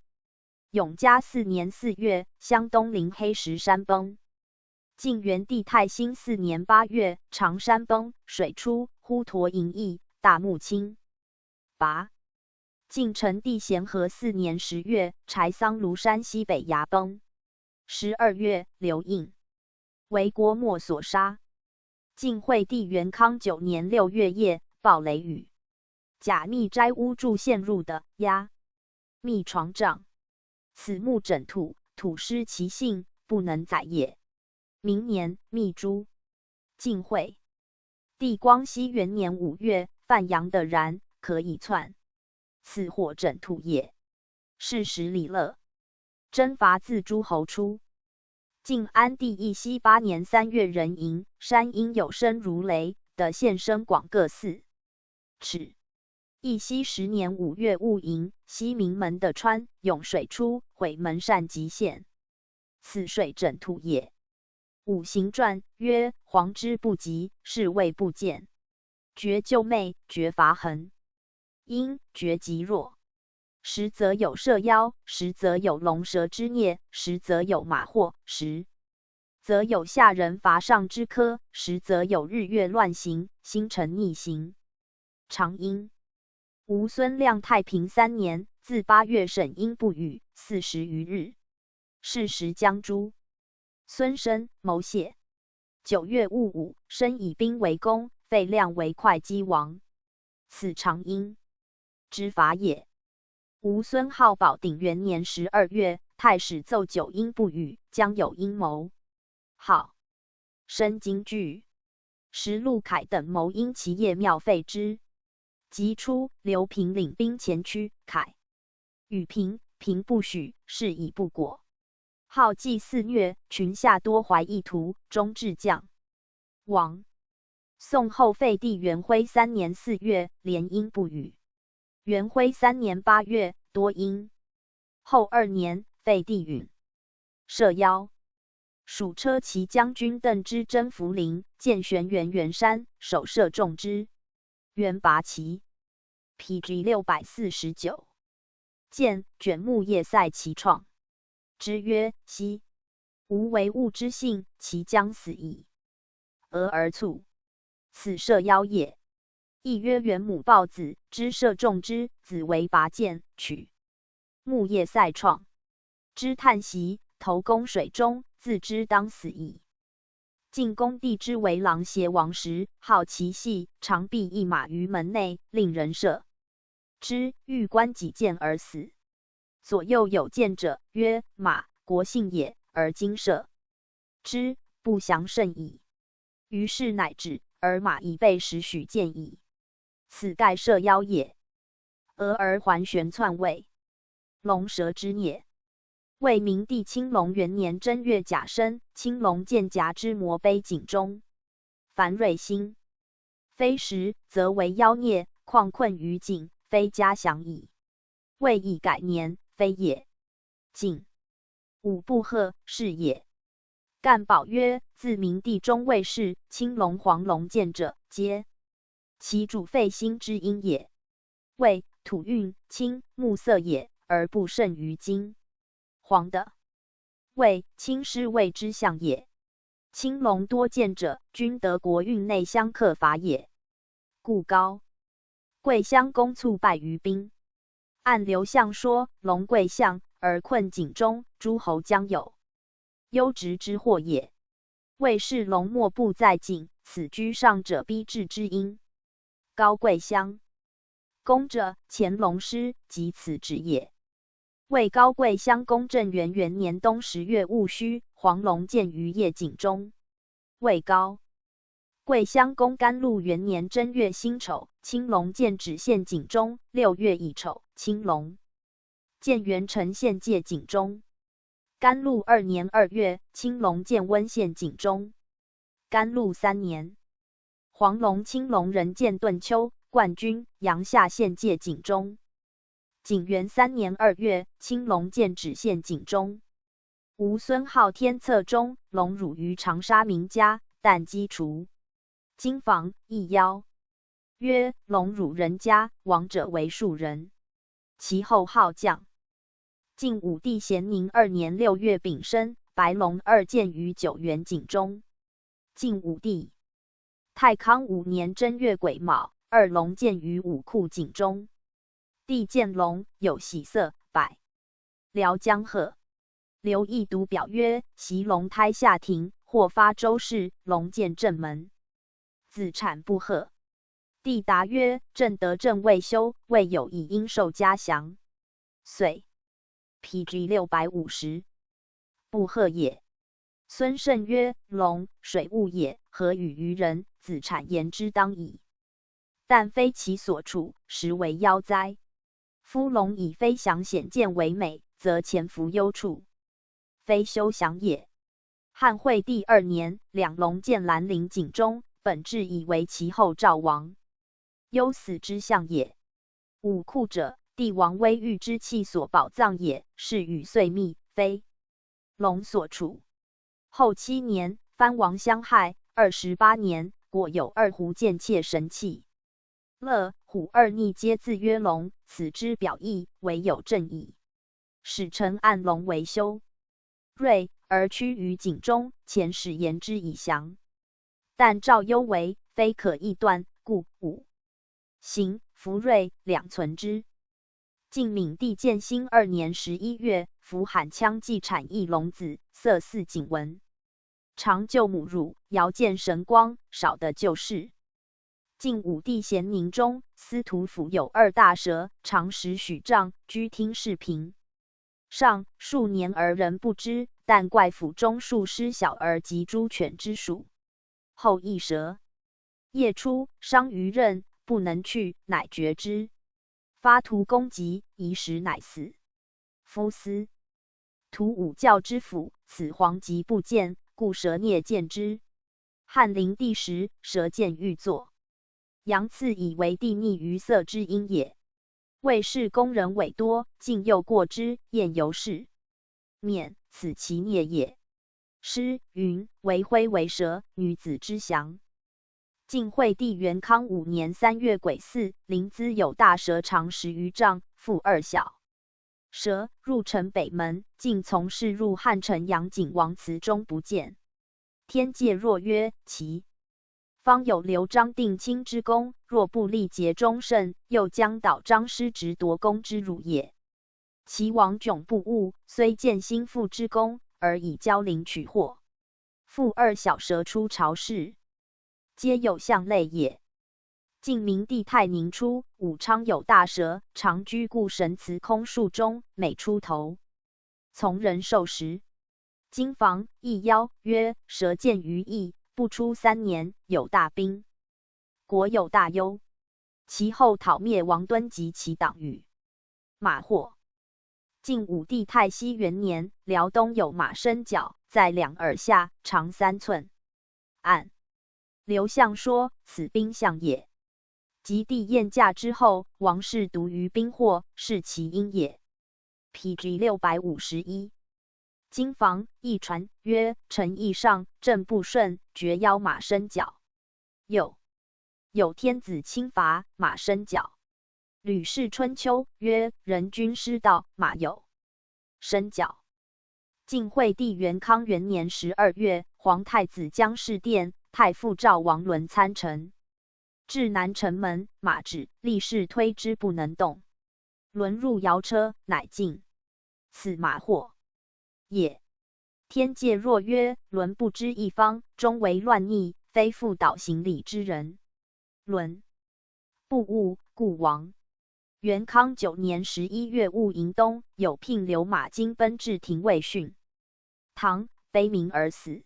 永嘉4年4月，湘东临黑石山崩。晋元帝太兴4年8月，长山崩，水出，滹沱盈溢，大木倾拔。晋成帝咸和4年10月，柴桑庐山西北崖崩。12月，刘应为郭沫所杀。晋惠帝元康9年6月夜，暴雷雨，假密斋屋柱陷入的压密床帐。此木枕土，土失其性，不能载也。明年，密诛。晋惠帝光熙元年5月，范阳的燃，可以窜。此火枕土也。是时李乐征伐自诸侯出。晋安帝义熙8年3月壬寅，山阴有声如雷，的县声广各4尺。义熙10年5月戊寅，西明门的川涌水出，毁门扇及县。此水枕土也。五行传曰：黄之不及，是谓不见。绝救昧，绝伐痕。因绝极弱。实则有射妖，实则有龙蛇之孽，实则有马祸，实则有下人伐上之科，实则有日月乱行，星辰逆行。常因吴孙亮太平3年，自8月审阴不雨，40余日。是时将诛。孙申谋谢。9月戊午，申以兵为公，废亮为会稽王。此常因之法也。吴孙皓宝鼎元年12月，太史奏九阴不语，将有阴谋。好，申京剧、石陆凯等谋因其业庙废之。即初，刘平领兵前驱，凯与平不许，是以不果。皓既肆虐，群下多怀意图，终至将亡。宋后废帝元徽3年4月，连阴不语。元徽3年8月，多阴。后2年，废帝允。射妖。属车骑将军邓之征涪陵，见玄元元山，手射中之。元拔旗。PG 649。见卷木叶塞其创。之曰：昔吾为物之性，其将死矣。俄而卒。此射妖也。亦曰元母抱子，之射中之，子为拔剑，取木叶塞创之，叹息，投宫水中，自知当死矣。晋恭帝之为郎邪王时，好其戏，常闭一马于门内，令人射之，欲观己见而死。左右有见者，曰：马，国姓也，而今射之，不祥甚矣。于是乃止，而马已被10许见矣。此盖射妖也。俄而还旋篡位，龙蛇之孽。魏明帝青龙元年正月甲申，青龙剑夹之魔碑井中。樊瑞兴。非时，则为妖孽，况困于井，非家祥矣。魏以改年，非也。井。五不贺，是也。干宝曰：自明帝中魏氏，青龙黄龙剑者，皆其主废心之因也。魏土运青木色也，而不胜于金。黄的。魏青是魏之象也。青龙多见者，均得国运内相克伐也。故高贵襄公猝败于兵。按刘向说，龙贵相而困井中，诸侯将有忧职之祸也。魏氏龙莫不在井，此居上者逼至之因。高贵襄公者，前龙师，即此止也。魏高贵襄公正元元年冬10月戊戌，黄龙见于夜井中。魏高贵襄公甘露元年正月辛丑，青龙见止陷井中。6月乙丑，青龙见元辰陷界井中。甘露2年2月，青龙见温陷井中。甘露3年，黄龙青龙人见顿丘、冠军、阳下陷界井中。景元3年2月，青龙见止陷井中。吴孙皓天策中，龙辱于长沙名家，但击除。经房一妖，曰：龙辱人家，亡者为庶人。其后号将。晋武帝咸宁2年6月丙申，白龙2见于九原井中。晋武帝太康5年正月癸卯，二龙见于武库井中。帝见龙，有喜色，百辽江鹤。刘义读表曰：袭龙胎下庭，或发周氏，龙见正门，子产不贺。帝答曰：正德正未修，未有以应受嘉祥。遂。PG 650。不贺也。孙慎曰：龙，水物也，何与于人？子产言之当矣。但非其所处，实为妖哉。夫龙以飞翔显见为美，则潜伏幽处，非休降也。汉惠帝2年，两龙见兰陵井中，本质以为其后赵王忧死之象也。武库者，帝王威郁之气所宝藏也，是与遂密，非龙所处。后7年，藩王相害，28年，果有2狐见窃神器。乐、虎二逆皆自曰龙，此之表意，唯有正矣。使臣按龙为修锐，而趋于井中，前使言之以降。但赵幽为，非可易断，故武、邢、福瑞两存之。晋闵帝建兴2年11月，服罕羌祭产一龙子，色似景文。常救母乳，遥见神光，少的救世。晋武帝咸宁中，司徒府有2大蛇，长10许丈，居听事平。上数年而人不知，但怪府中数失小儿及猪犬之属。后一蛇夜出，伤于刃，不能去，乃绝之。发图攻击，疑时乃死。夫司徒武教之府，此黄疾不见，故蛇啮见之。汉灵帝时，蛇见欲作。杨赐以为地逆于色之因也。魏氏工人委多，进又过之，晏由是。免，此其孽也。诗云：为灰为蛇，女子之祥。晋惠帝元康5年3月癸巳，临淄有大蛇长10余丈，腹2小。蛇入城北门，晋从事入汉城阳景王祠中不见。天界若曰：其方有刘张定卿之功，若不力竭忠慎，又将导张师直夺功之辱也。其王迥不悟，虽见心腹之功，而以交陵取获。腹2小蛇出朝市，皆有象类也。晋明帝太宁初，武昌有大蛇，常居故神祠空树中，每出头，从人受食。经房一邀曰：蛇见于邑，不出3年，有大兵，国有大忧。其后讨灭王敦及其党羽。马获。晋武帝太熙元年，辽东有马身角，在两耳下，长3寸。按刘向说，此兵象也。及帝宴驾之后，王氏独于兵祸，是其因也。PG 651。经房一传曰：臣意上，政不顺，绝邀马身角。有天子轻伐，马身角。吕氏春秋曰：人君失道，马有身角。晋惠帝元康元年12月，皇太子将事殿，太傅赵王伦参陈。至南城门，马止，力士推之不能动。伦入摇车，乃进。此马获也。天界若曰：伦不知一方，终为乱逆，非复导行礼之人。伦不悟，故亡。元康9年11月戊寅冬，有聘刘马经奔至廷尉训。唐悲鸣而死，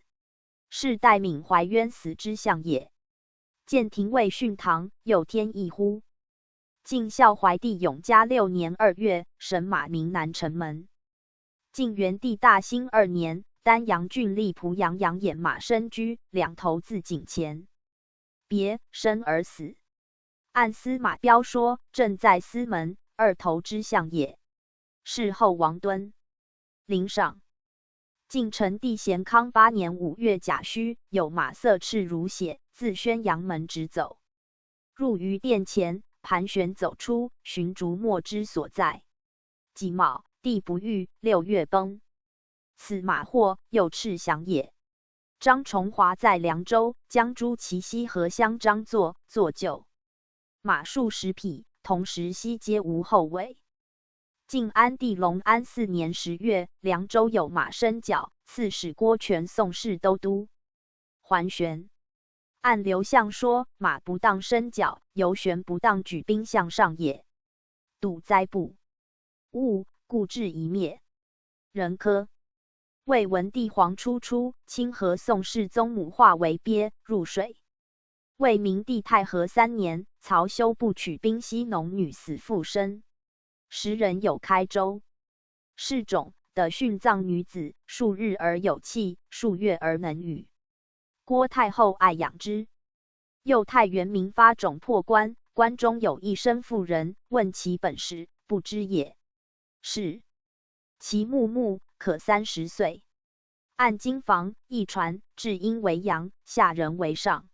是代闵怀冤死之象也。见廷尉训堂，有天意乎？晋孝怀帝永嘉6年2月，神马鸣南城门。晋元帝大兴2年，丹阳郡吏濮阳养眼马身居，2头自井前，别生而死。按司马彪说，正在司门，2头之象也。事后王敦。陵上。晋成帝咸康8年5月甲戌，有马色赤如血，自宣阳门直走，入于殿前，盘旋走出，寻逐莫之所在。己卯，帝不遇，6月崩。此马获，又赤祥也。张崇华在凉州，将诸其西河乡张作就。马数10匹，同时悉皆无后尾。晋安帝隆安4年10月，凉州有马身角，刺史郭全宋氏都督。桓玄。按刘向说，马不当身角，由玄不当举兵向上也。堵灾不误，故至一灭。人科。魏文帝黄初，清河宋氏宗母化为鳖，入水。魏明帝太和3年，曹休不取兵西农女死复生。时人有开州是种的殉葬女子，数日而有气，数月而能语。郭太后爱养之。幼太元明发种破关，关中有一生妇人，问其本时，不知也。是其木可30岁。按经房一传，至阴为阳，下人为上。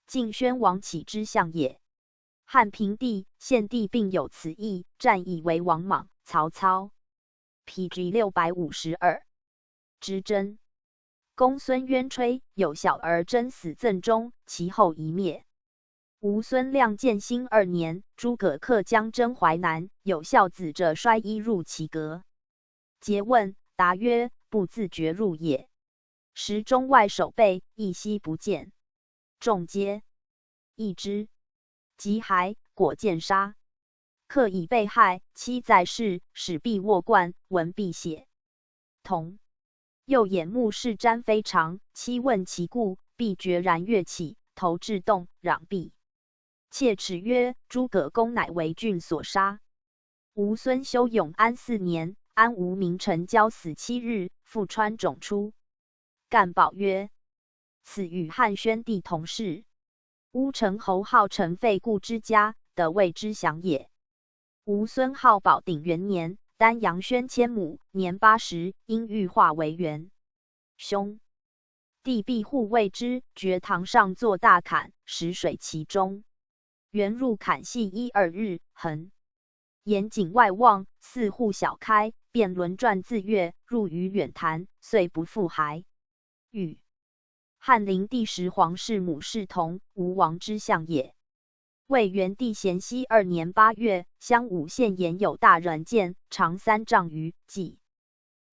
晋宣王起之象也。汉平帝、献帝并有此意，战以为王莽、曹操。PG 652。之真。公孙渊吹，有小儿真死赠中，其后一灭。吴孙亮建兴2年，诸葛恪将征淮南，有孝子者率衣入其阁。诘问，答曰：不自觉入也。时中外守备，一夕不见，众皆异之。及骸，果见杀。客以被害，妻在世，使必卧冠，闻必血。同。右眼目视瞻非常，妻问其故，必决然跃起，头至动，攘臂。切齿曰：诸葛公乃为郡所杀。吾孙修永安4年，安吴名臣交死7日，复川肿出。干宝曰：此与汉宣帝同事。乌程侯号陈废故之家，得谓之祥也。吾孙号保鼎元年，丹阳宣千亩，年80，因欲化为元。兄弟必护卫之，决堂上作大坎，食水其中。元入坎系1-2日，横。沿井外望，4户小开，便轮转自跃，入于远潭，遂不复骸。禹。汉灵帝时，皇室母氏同，吴王之相也。魏元帝咸熙2年8月，襄武县沿有大人剑，长3丈余，计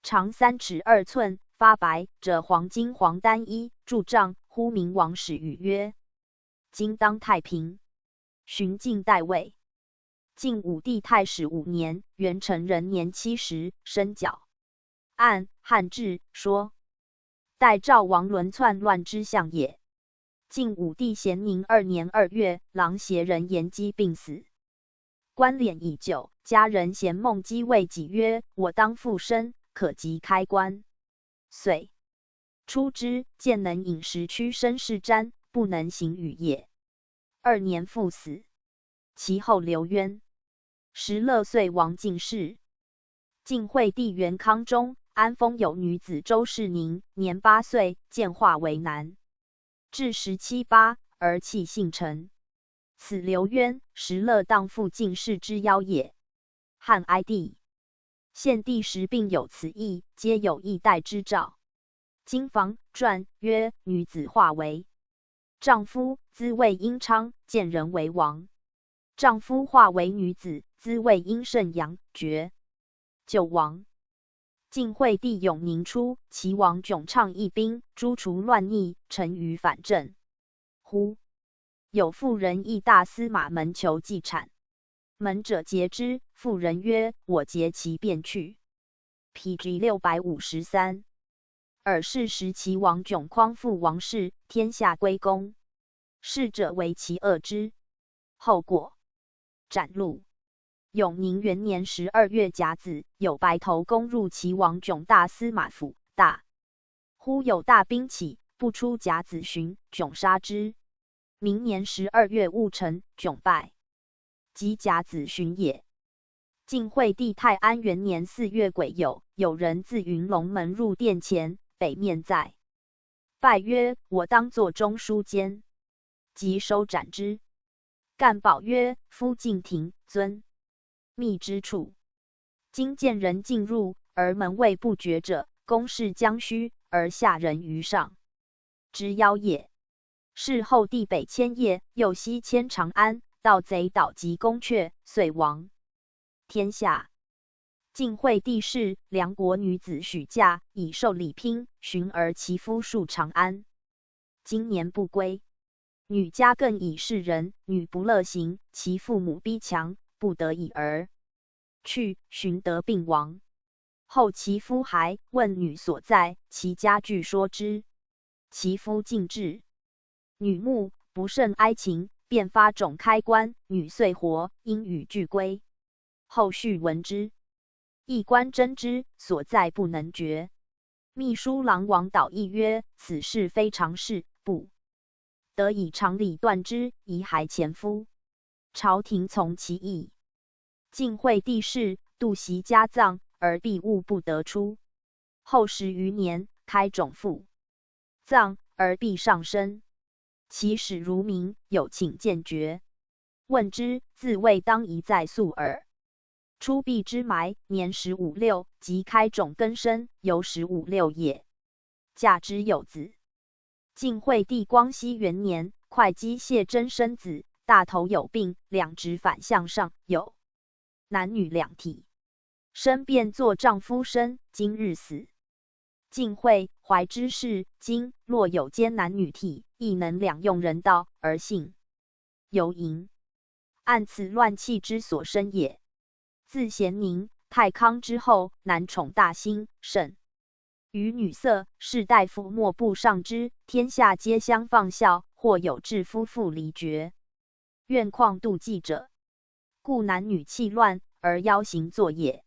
长3尺2寸，发白，者黄金黄单衣，柱杖，呼名王使语曰：今当太平。寻晋代魏。晋武帝太始5年，元成人年70，生角。按汉志说，代赵王伦篡乱之相也。晋武帝咸宁2年2月，郎邪人延基病死，官敛已久，家人咸梦姬谓己曰：我当复生，可即开棺。遂出之，见能饮食屈身事瞻，不能行语也。2年复死，其后刘渊。16岁亡进士。晋惠帝元康中，安封有女子周氏宁，年8岁，见化为男。至17、8，而弃姓陈。此刘渊、石勒当父进士之邀也。汉哀帝、献帝时并有此意，皆有意代之兆。经房传曰：女子化为丈夫，兹谓殷昌，见人为王。丈夫化为女子，兹谓殷圣阳，爵救王。晋惠帝永宁初，齐王迥畅议兵，诛除乱逆，臣于反正。忽有妇人诣大司马门求祭产，门者诘之，妇人曰：我诘其便去。PG 653。尔是时齐王迥匡复王室，天下归公，逝者为其恶之。后果斩戮。永宁元年12月甲子，有白头公入齐王迥大司马府，大忽有大兵起，不出甲子旬，迥杀之。明年12月戊辰，迥败。即甲子旬也。晋惠帝太安元年4月癸酉，有人自云龙门入殿前，北面在，拜曰：我当作中书监。即收斩之。干宝曰：夫敬庭尊密之处，今见人进入，而门卫不决者，公事将虚，而下人于上之妖也。是后帝北迁邺，右西迁长安，盗贼捣及宫阙，遂亡。天下。晋惠帝是梁国女子许嫁，以受礼姘，寻而其夫戍长安。今年不归，女家更以示人，女不乐行，其父母逼强，不得已而去，寻得病亡。后其夫还问女所在，其家具说之。其夫进至，女目不胜哀情，便发种开棺，女遂活，因与俱归。后续闻之，一官真之，所在不能决。秘书郎王导议曰：此事非常事，不得以常理断之，遗骸前夫。朝廷从其意。晋惠帝是度袭家葬，而必物不得出。后10余年，开种复葬，而必上升。其始如明，有请见决。问之，自谓当宜在宿耳。出必之埋，年15、6，即开种根生，由15、6也。嫁之有子。晋惠帝光熙元年，会稽谢真生子，大头有病，两指反向上，有男女两体，生便作丈夫生，今日死。晋惠怀之事，今若有兼男女体，亦能两用人道，而幸有盈。按此乱气之所生也。自咸宁、太康之后，男宠大兴，甚于女色，士大夫莫不上之，天下皆相放效，或有至夫妇离绝，愿况妒忌者，故男女气乱而妖行作也。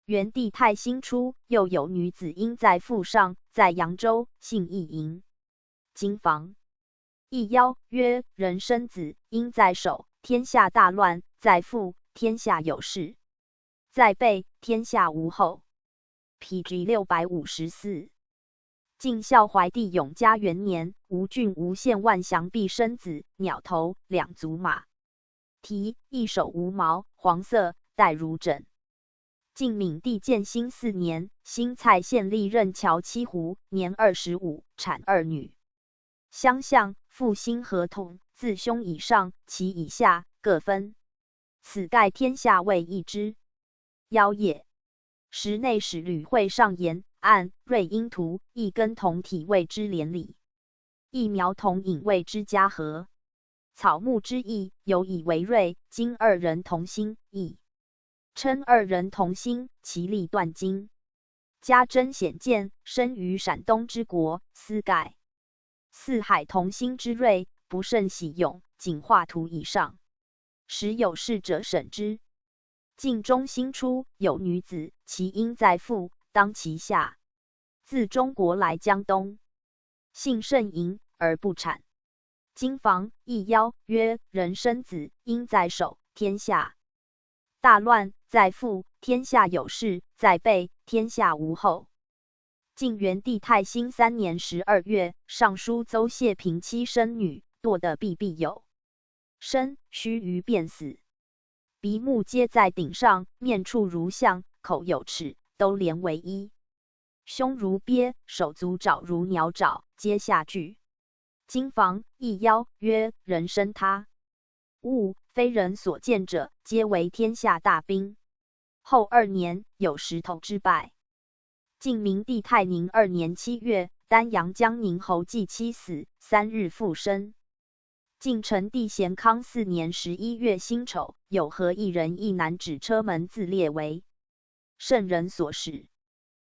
元帝太兴初，又有女子因在腹上，在扬州，姓易淫，经房。易邀曰：人生子，因在手，天下大乱；在腹，天下有事；在背，天下无后。PG 654。晋孝怀帝永嘉元年，吴郡吴县万祥必生子，鸟头，两足马蹄，一手无毛，黄色，带如枕。晋闵帝建兴4年，新蔡县历任乔七胡，年25，产2女。相向，父兴合同，自兄以上，其以下各分。此盖天下未易之妖也。时内史吕会上言：按瑞阴图，一根同体谓之连理，一苗同影谓之家和。草木之意，有以为瑞。今二人同心，亦称二人同心，其利断金。家珍显见，生于陕东之国，斯盖四海同心之瑞，不胜喜咏，仅画图以上。时有事者审之。晋中兴初，有女子，其因在腹，当其下。自中国来江东，性甚淫而不产。经房，易邀曰：人生子，因在手，天下大乱；在腹，天下有事；在背，天下无后。晋元帝太兴3年12月，上书邹谢平妻生女，堕得必有生，须臾便死。鼻目皆在顶上，面处如象，口有齿，都连为一。胸如鳖，手足爪如鸟爪，皆下锯。经房，易邀曰：人生他物，非人所见者，皆为天下大兵。后2年，有石头之败。晋明帝太宁2年7月，丹阳江宁侯季妻死，3日复生。晋成帝咸康4年11月辛丑，有何一人一男指车门自列为圣人所使。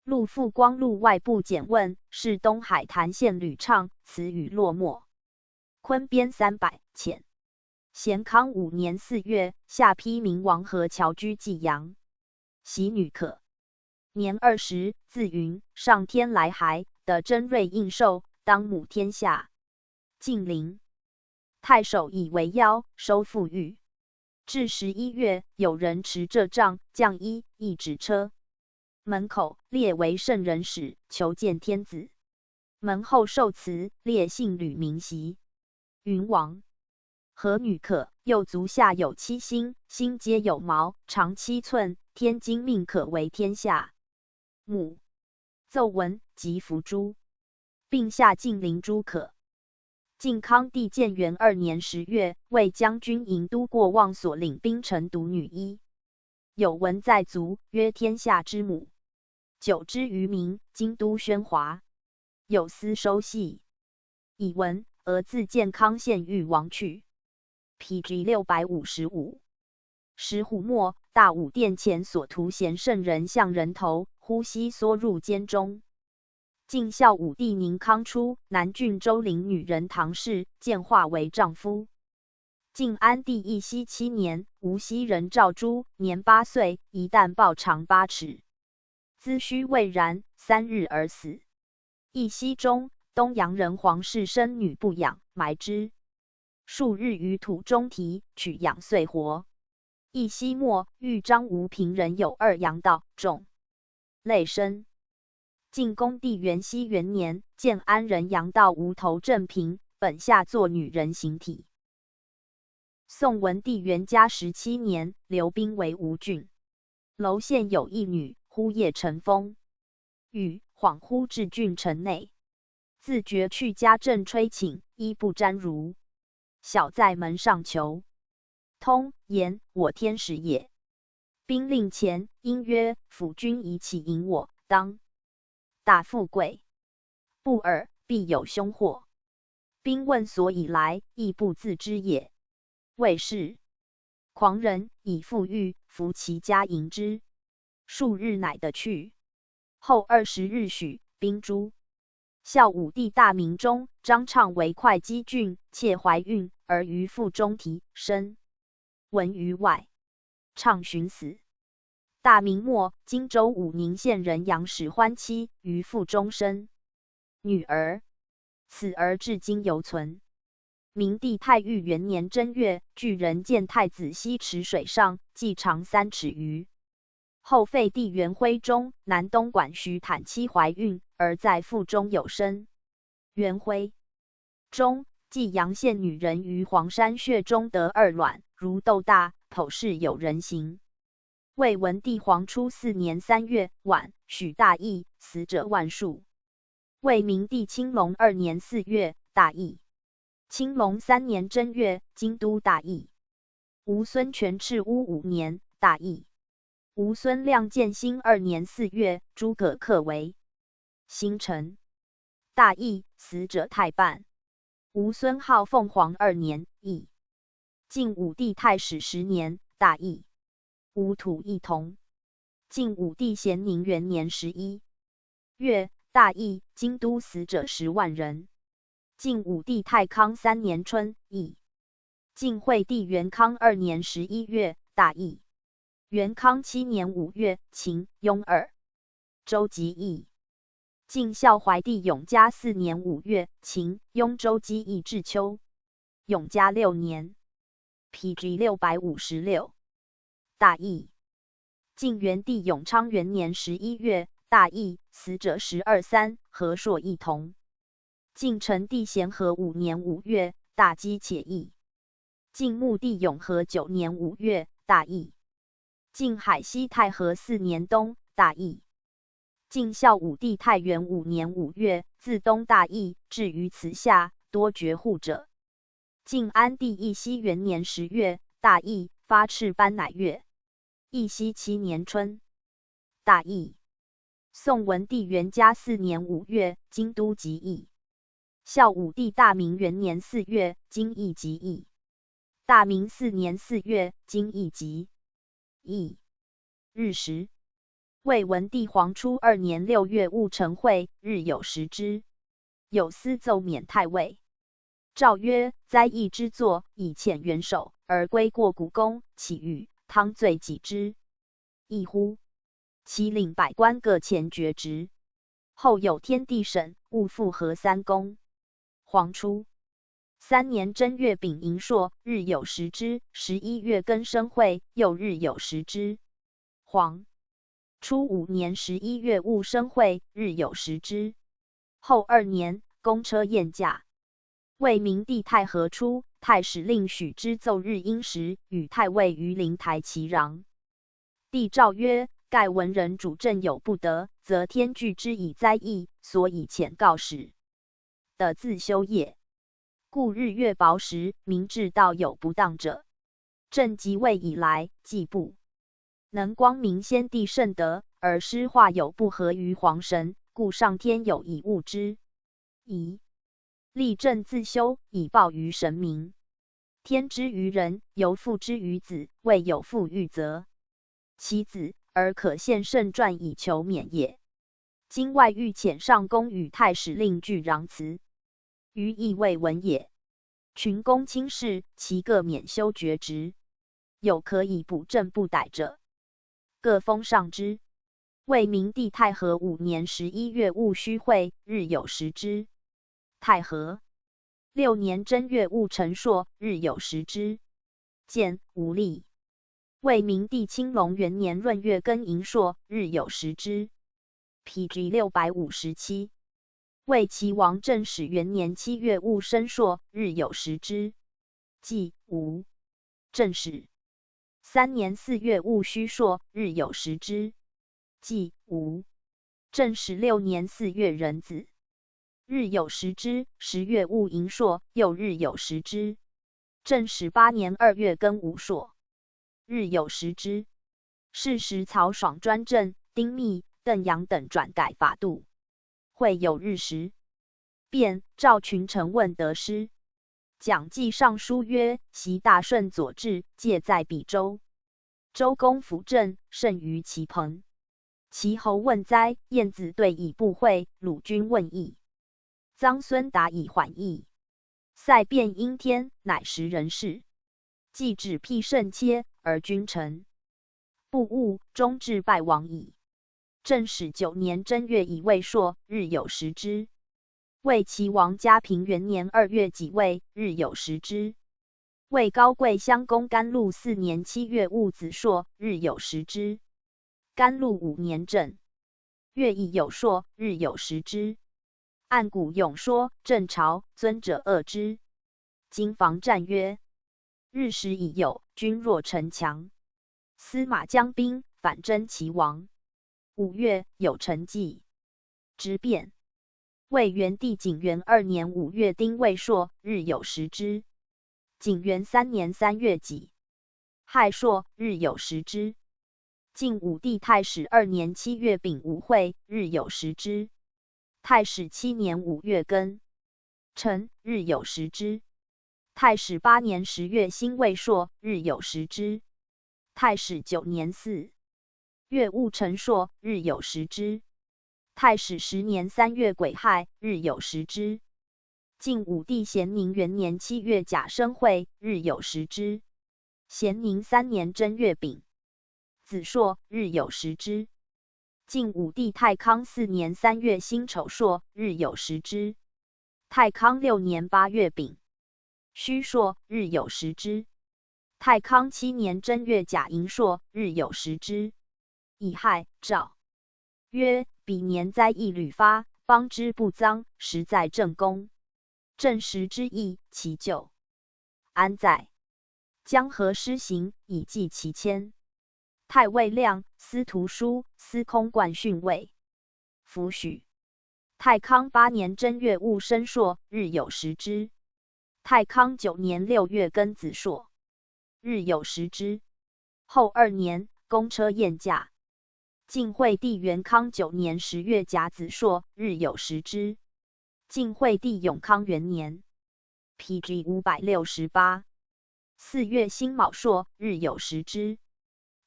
陆复光禄外部检问，是东海坛县吕畅，词语落寞。昆编300，遣。咸康5年4月，下邳明王和侨居济阳。喜女可。年20，自云上天来孩，得真瑞应寿，当母天下。晋陵太守以为妖，收复狱。至11月，有人持这杖，降一指车门口，列为圣人使，求见天子。门后受辞，列姓吕名袭。云王何女可，右足下有7星，星皆有毛，长7寸，天经命可为天下母。奏闻，即伏诛，并下晋陵诸可。晋康帝建元2年10月，为将军营都过望所领兵臣独女1。有文在族，曰天下之母。久之于民，京都喧哗，有司收系。以闻而自建康县欲亡去。PG 655。石虎墨，大武殿前所图贤圣人像人头，呼吸缩入间中。晋孝武帝宁康初，南郡周陵女人唐氏，见化为丈夫。晋安帝义熙7年，无锡人赵珠，年8岁，一旦抱长8尺，资须未然，3日而死。义熙中，东阳人黄氏生女不养，埋之数日于土中啼，取养遂活。义熙末，豫章吴平人有2阳道，众类生。晋恭帝元熙元年，建安人阳道无头正平，本下作女人形体。宋文帝元嘉17年，留兵为吴郡。娄县有一女，忽夜乘风雨，恍惚至郡城内，自觉去家正吹寝，衣不沾如。小在门上求通，言我天使也。兵令前，因曰：辅君宜起迎我，当大富贵，不尔，必有凶祸。兵问所以来，亦不自知也。谓是狂人以富裕，服其家迎之，数日乃得去。后20日许兵诛。孝武帝大明中，张畅为会稽郡，妾怀孕，而于腹中啼，生。闻于外，畅寻死。大明末，荆州武宁县人杨使欢妻，于腹中生女儿，此儿至今犹存。明帝太裕元年正月，巨人见太子西池水上，计长3尺余。后废帝元徽宗南东莞徐坦妻怀孕，而在腹中有生。元徽宗继阳县女人于黄山穴中得2卵，如豆大，剖室有人形。魏文帝黄初4年3月，晚，许大疫，死者万数。魏明帝清隆2年4月，大疫。清隆3年正月，京都大疫。吴孙权赤乌5年，大疫。吴孙亮建兴2年4月，诸葛恪为新臣，大疫，死者太半。吴孙号凤凰2年，疫。晋武帝太始10年，大疫。吴土一同。晋武帝咸宁元年11月，大疫，京都死者10万人。晋武帝太康3年春，疫。晋惠帝元康2年11月，大疫。元康7年5月，秦雍2州疾疫。晋孝怀帝永嘉4年5月，秦雍州疾疫至秋。永嘉6年 ，PG 656，大疫。晋元帝永昌元年11月，大疫，死者12三，和硕一同。晋成帝咸和5年5月，大饥且疫。晋穆帝永和9年5月，大疫。晋海西太和4年冬，大疫。晋孝武帝太元5年5月，自东大疫，至于慈下，多绝户者。晋安帝义熙元年10月，大疫，发赤斑乃月。义熙7年春，大疫。宋文帝元嘉4年5月，京都疾疫。孝武帝大明元年4月，京亦疾疫。大明4年4月，京亦疾疫。日食。魏文帝黄初2年6月戊辰会，日有食之。有司奏免太尉。诏曰：灾疫之作，以遣元首，而归过古宫，岂欲汤罪己之？异乎？其令百官各前爵职。后有天地审，勿复合3公。黄初3年正月丙寅朔，日有食之。11月庚申会，又日有食之。黄初5年11月戊申会，日有食之。后2年，公车宴驾。魏明帝太和初，太史令许之奏日因时，与太尉于灵台齐壤。帝诏曰：盖文人主政有不得，则天惧之以灾疫，所以遣告使的自修业。故日月薄时，民至道有不当者，朕即位以来，既不能光明先帝圣德，而施化有不合于皇神，故上天有以物之，宜立正自修，以报于神明。天之于人，犹父之于子，未有父欲责其子，而可献圣传以求免也。今外欲遣上公与太史令俱攘辞，余亦未闻也。群公轻视，其各免修爵职，有可以补正不逮者，各封上之。魏明帝太和5年11月戊戌会，日有食之。太和6年正月戊辰朔，日有食之。见无历。魏明帝清隆元年闰月庚寅朔，日有食之。PG 657。魏齐王正始元年7月戊申朔，日有食之。季吴正始3年4月戊戌朔，日有食之。季吴正始6年4月壬子，日有食之。10月戊寅朔，又日有食之。正始8年2月庚午朔，日有食之。是时曹爽专政，丁密、邓阳等转改法度。会有日食，便召群臣问得失。蒋记上书曰：习大顺左治，戒在彼州。周公辅政，甚于其朋。其侯问哉，晏子对以不讳，鲁君问义。臧孙答以缓义。塞变阴天，乃时人事。既止辟甚切，而君臣不误，终至败亡矣。正始9年正月乙未朔，日有食之。魏齐王嘉平元年2月己未，日有食之。魏高贵襄公甘露4年7月戊子朔，日有食之。甘露5年正月乙酉朔，日有食之。按古咏说，郑朝尊者恶之。今防战曰：日食已酉，君若城强，司马将兵反征齐王。5月，有成绩之变。魏元帝景元2年5月丁未朔，日有食之。景元3年3月己亥朔，日有食之。晋武帝太史2年7月丙午会，日有食之。太史7年5月庚辰，日有食之。太史8年10月辛未朔，日有食之。太史9年4月戊辰朔，日有食之。太史10年3月癸亥，日有食之。晋武帝咸宁元年7月甲申会，日有食之。咸宁3年正月丙子朔，日有食之。晋武帝太康4年3月辛丑朔，日有食之。太康6年8月丙戌朔，日有食之。太康7年正月甲寅朔，日有食之。乙亥，诏曰：彼年灾疫屡发，邦之不臧，实在正宫。正时之意，其咎安在？将何施行，以济其谦？太尉亮、司徒书、司空冠训尉。弗许。太康8年正月戊申朔，日有食之。太康9年6月庚子朔，日有食之。后2年，公车宴驾。晋惠帝元康9年10月甲子朔，日有食之。晋惠帝永康元年 ，PG 568 4月辛卯朔，日有食之。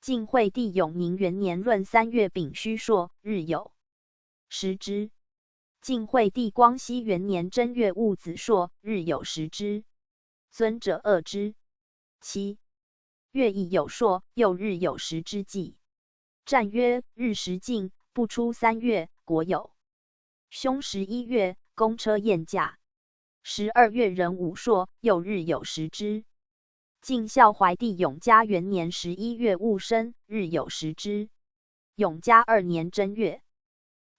晋惠帝永宁元年闰3月丙戌朔，日有食之。晋惠帝光熙元年正月戊子朔，日有食之。尊者恶之。7月乙酉朔，又日有食之际。战曰：日食尽，不出3月，国有。凶11月，公车宴驾。12月壬午朔，又日有食之。晋孝怀帝永嘉元年11月戊申，日有食之。永嘉2年正月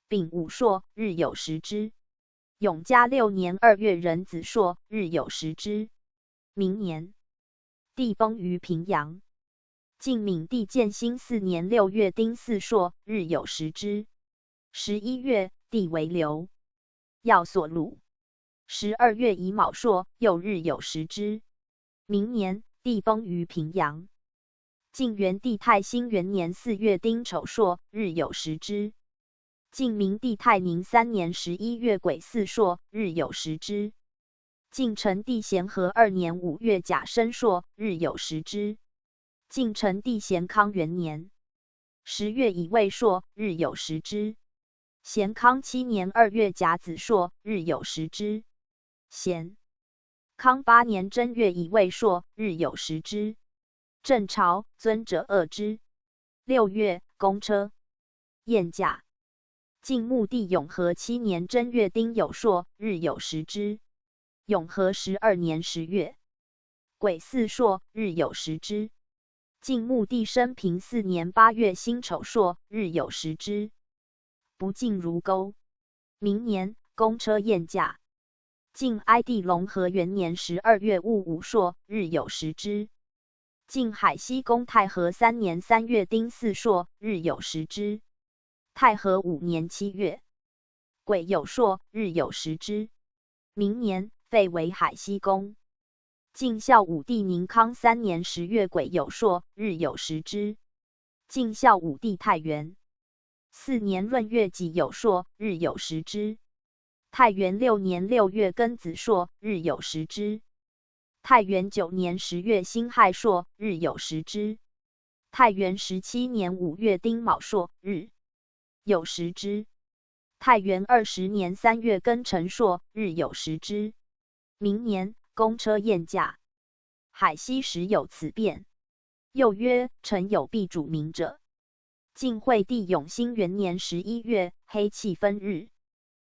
丙午朔，日有食之。永嘉6年2月壬子朔，日有食之。明年，帝崩于平阳。晋闵帝建兴4年6月丁巳朔，日有食之。11月，帝为刘要所虏。12月乙卯朔，又日有食之。明年，帝崩于平阳。晋元帝太兴元年4月丁丑朔，日有食之。晋明帝太宁3年11月癸巳朔，日有食之。晋成帝咸和2年5月甲申朔，日有食之。晋成帝咸康元年10月乙未朔，日有食之。咸康7年2月甲子朔，日有食之。咸康8年正月乙未朔，日有食之。正朝尊者恶之。6月，公车宴驾。晋穆帝永和7年正月丁酉朔，日有食之。永和12年10月癸巳朔，日有食之。晋穆帝生平4年8月辛丑朔，日有食之。不进如钩。明年，公车宴驾。晋哀帝隆和元年12月戊午朔，日有食之。晋海西公太和3年3月丁巳朔，日有食之。太和5年7月癸酉朔，日有食之。明年，废为海西公。晋孝武帝宁康3年10月癸酉朔，日有食之。晋孝武帝太元4年闰月己酉朔，日有食之。太元6年6月庚子朔，日有食之。太元9年10月辛亥朔，日有食之。太元17年5月丁卯朔，日有食之。太元20年3月庚辰朔，日有食之。明年，公车宴驾。海西时有此变。又曰：臣有必主明者。晋惠帝永兴元年11月，黑气分日。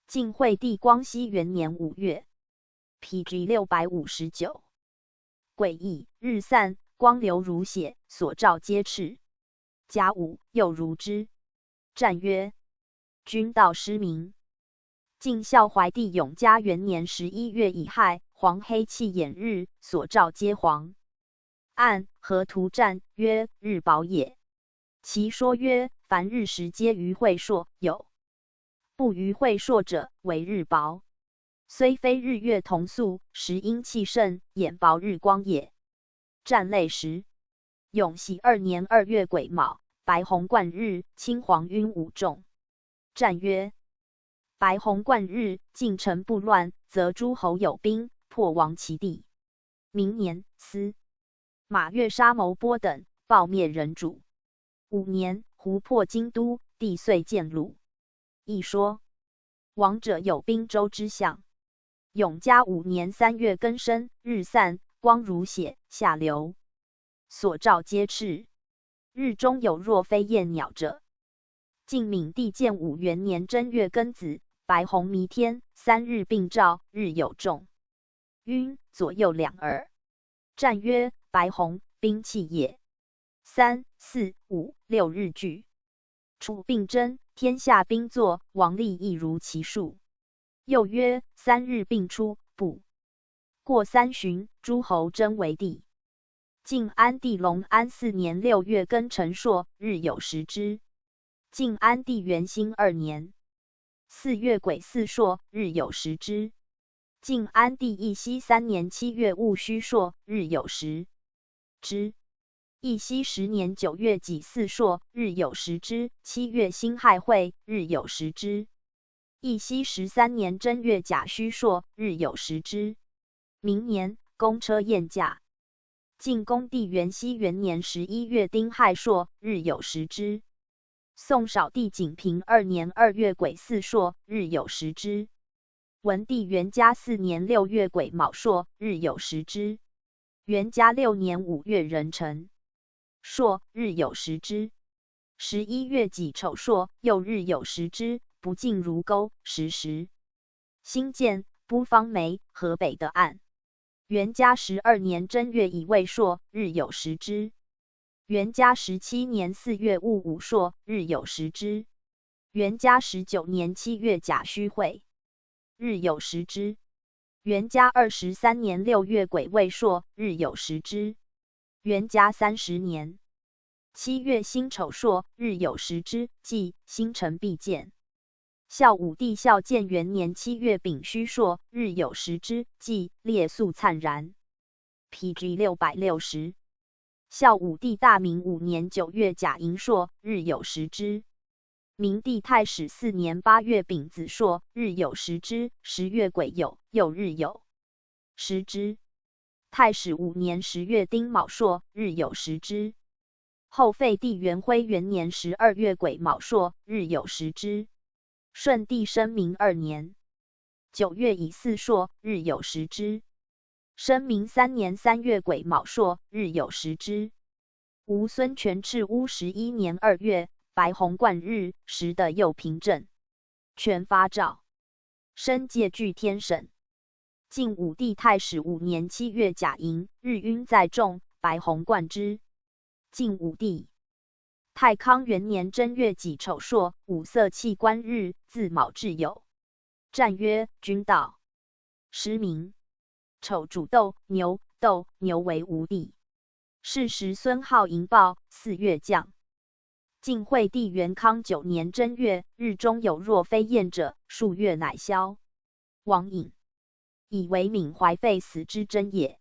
晋惠帝光熙元年5月。PG 659。癸寅，日散，光流如血，所照皆赤。甲午，又如之。战曰：君道失明。晋孝怀帝永嘉元年11月乙亥，黄黑气掩日，所照皆黄。按河图战曰：日薄也。其说曰：凡日时皆于会朔，有不于会朔者，为日薄。虽非日月同宿，时阴气盛，眼薄日光也。战类时，永熙2年2月癸卯，白虹贯日，青黄晕五众。战曰：白虹贯日，晋城不乱，则诸侯有兵，破亡其地。明年，司马越杀牟波等，暴灭人主。5年，胡破京都，帝遂建鲁。一说，王者有滨州之象。永嘉5年3月庚申，日散，光如血，下流，所照皆赤。日中有若飞燕鸟者。晋闵帝建武元年正月庚子，白虹弥天，3日并照，日有众晕，左右两耳。战曰：白虹，兵器也。3、4、5、6日聚。楚并争，天下兵作，王力亦如其数。又曰：3日并出，不过3旬，诸侯争为帝。晋安帝隆安4年6月庚辰朔，日有食之。晋安帝元兴2年4月癸巳朔，日有食之。晋安帝义熙3年7月戊戌朔，日有食之。义熙10年9月己巳朔，日有食之。7月辛亥会，日有食之。义熙13年正月甲戌朔，日有食之。明年，公车宴驾。晋恭帝元熙元年11月丁亥朔，日有食之。宋少帝景平2年2月癸巳朔，日有食之。文帝元嘉4年6月癸卯朔，日有食之。元嘉6年5月壬辰朔，日有食之。11月己丑朔，又日有食之。不尽如沟，时。新建不方梅，河北的岸。元嘉12年正月乙未朔，日有食之。元嘉17年4月戊午朔，日有食之。元嘉19年7月甲戌会，日有食之。元嘉23年6月癸未朔，日有食之。元嘉30年7月辛丑朔，日有食之。即星辰必见。孝武帝孝建元年7月丙戌朔，日有食之。即烈肃灿然。PG 660。孝武帝大明5年9月甲寅朔，日有食之。明帝太始4年8月丙子朔，日有食之。10月癸酉，又日有食之。太始5年10月丁卯朔，日有食之。后废帝元徽元年12月癸卯朔，日有食之。顺帝生明2年9月乙巳朔，日有食之。生明3年3月癸卯朔，日有食之。吴孙权赤乌11年2月，白虹贯日，时的右平正。权发诏，申戒具天审。晋武帝太始5年7月甲寅，日晕在众，白虹贯之。晋武帝太康元年正月己丑朔，五色气观日，自卯至酉。战曰：君道失明。丑主斗牛，斗牛为吴地。是时孙皓迎报，4月降。晋惠帝元康9年正月，日中有若飞燕者，数月乃消。王隐以为闵怀废死之真也。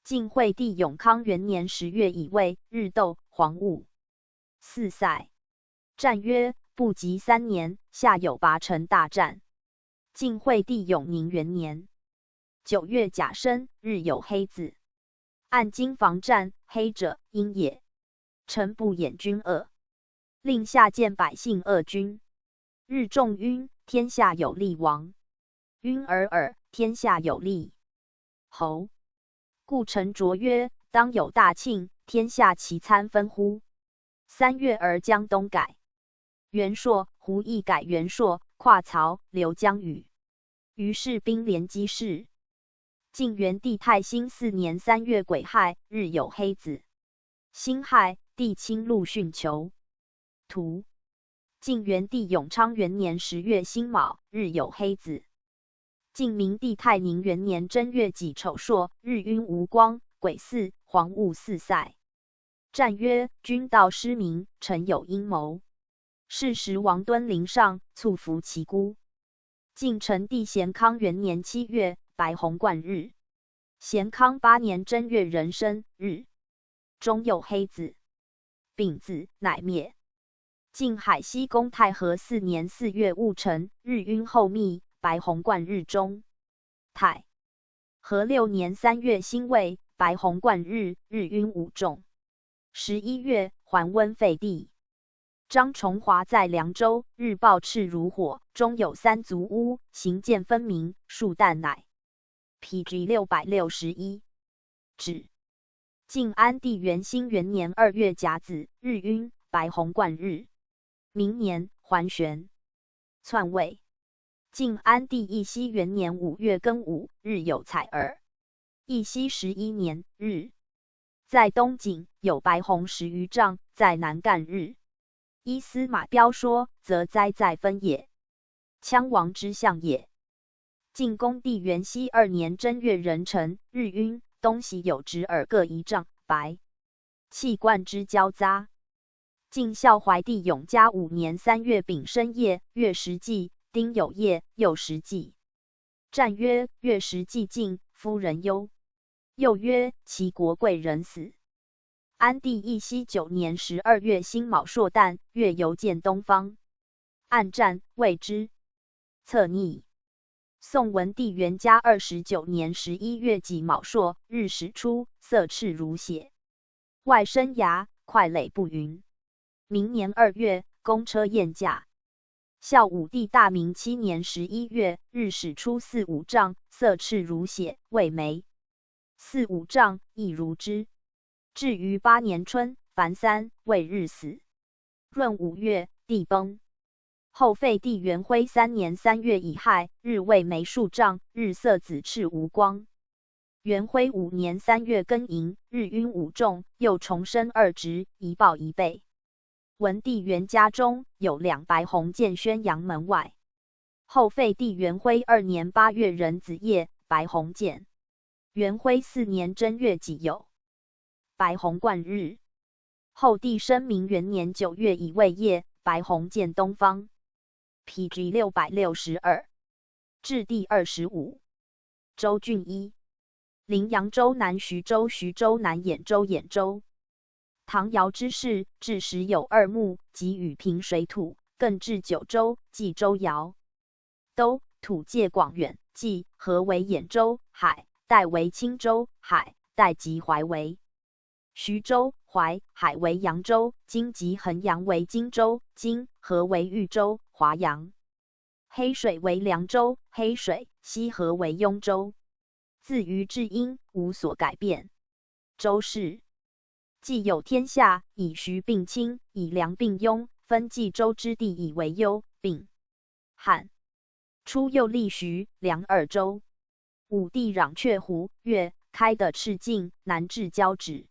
晋惠帝永康元年10月乙未，日斗黄戊4赛。战曰：不及3年，夏有拔城大战。晋惠帝永宁元年9月甲申，日有黑子。按经防战，黑者阴也。臣不掩君恶，令下见百姓恶君。日中晕，天下有利王。晕耳，天下有利侯。故臣卓曰：当有大庆，天下其参分乎？3月而江东改。元朔，胡亦改元朔，跨曹，流江禹。于是兵连击事。晋元帝太兴4年3月癸亥，日有黑子。辛亥，帝亲陆逊囚。图。晋元帝永昌元年10月辛卯，日有黑子。晋明帝太宁元年正月己丑朔，日晕无光，癸巳，黄戊巳塞。战曰：君道失明，臣有阴谋。是时王敦陵上，卒服其孤。晋成帝咸康元年7月，白虹贯日。咸康8年正月壬申日，中有黑子。丙子，乃灭。晋海西宫太和4年4月戊辰，日晕后密，白虹贯日中。太和6年3月辛未，白虹贯日，日晕午仲。11月，桓温废帝。张崇华在凉州，日暴炽如火，中有3足屋，形见分明，数担乃。PG 661。止。晋安帝元兴元年2月甲子，日晕，白虹贯日。明年，桓玄篡位。晋安帝义熙元年5月庚午，日有采耳。义熙11年，日。在东景有白虹10余丈，在南干日。依司马彪说，则灾在分也。羌王之象也。晋恭帝元熙2年正月壬辰，日晕，东西有直耳各1丈，白气贯之交杂。晋孝怀帝永嘉5年3月丙申夜，月食祭，丁酉夜，又食祭。战曰：月食祭尽，夫人忧。又曰：其国贵人死。安帝义熙9年12月辛卯朔旦，月游见东方。暗战，谓之侧逆。宋文帝元嘉29年11月己卯朔，日始出，色赤如血，外生芽，块垒不匀。明年2月，公车宴驾。孝武帝大明7年11月，日始出4、5丈，色赤如血，未霉。4、5丈，亦如之。至于8年春，凡3，未日死。闰5月，帝崩。后废帝元徽3年3月乙亥，日未霉数丈，日色紫赤无光。元徽5年3月庚寅，日晕午仲，又重生2职，一报一备。文帝元嘉中，有2白虹见宣阳门外。后废帝元徽2年8月壬子夜，白虹见。元徽4年正月己酉，白虹贯日。后帝生明元年9月乙未夜，白虹见东方。PG 662。至第25。州郡一。临扬州南徐州徐州南兖州兖州。唐尧之世，至时有2牧，及与平水土，更至9州，冀州尧都，土界广远，冀河为兖州，海代为青州，海代及淮为徐州，淮海为扬州，今及衡阳为荆州，今河为豫州，华阳。黑水为凉州，黑水西河为雍州。自于至阴，无所改变。州市既有天下，以徐并清，以凉并雍，分冀州之地以为幽，并汉。初又立徐、凉2州。武帝攘却胡、越，开得赤境，南至交趾，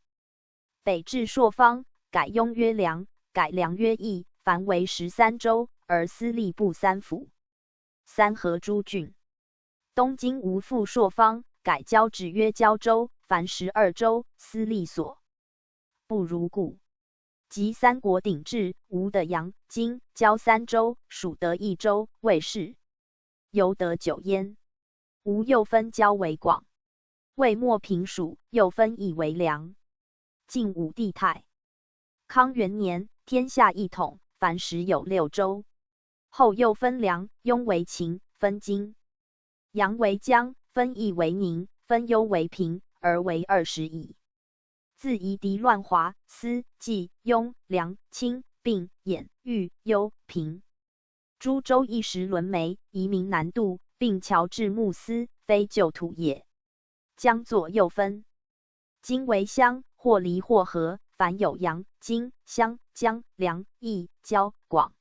北至朔方，改雍曰凉，改凉曰邑，凡为13州，而司隶部3府。3河诸郡。东京无复朔方，改交趾曰交州，凡12州，司隶所不如故。及三国鼎峙，吴得阳、荆、交3州，蜀得1州，魏氏犹得9焉。吴又分交为广，魏莫平蜀，又分邑为梁。晋武帝太康元年，天下一统，凡时有6州。后又分梁、雍为秦，分荆、阳为江，分邑为宁，分幽为平，而为20邑。自夷狄乱华、司、冀、雍、梁、清、并、兖、豫、幽、平诸州一时沦没，移民南渡，并侨至穆斯，非旧土也。将左右分，今为乡，或离或合，凡有阳、荆、襄、江、梁、益、交、广。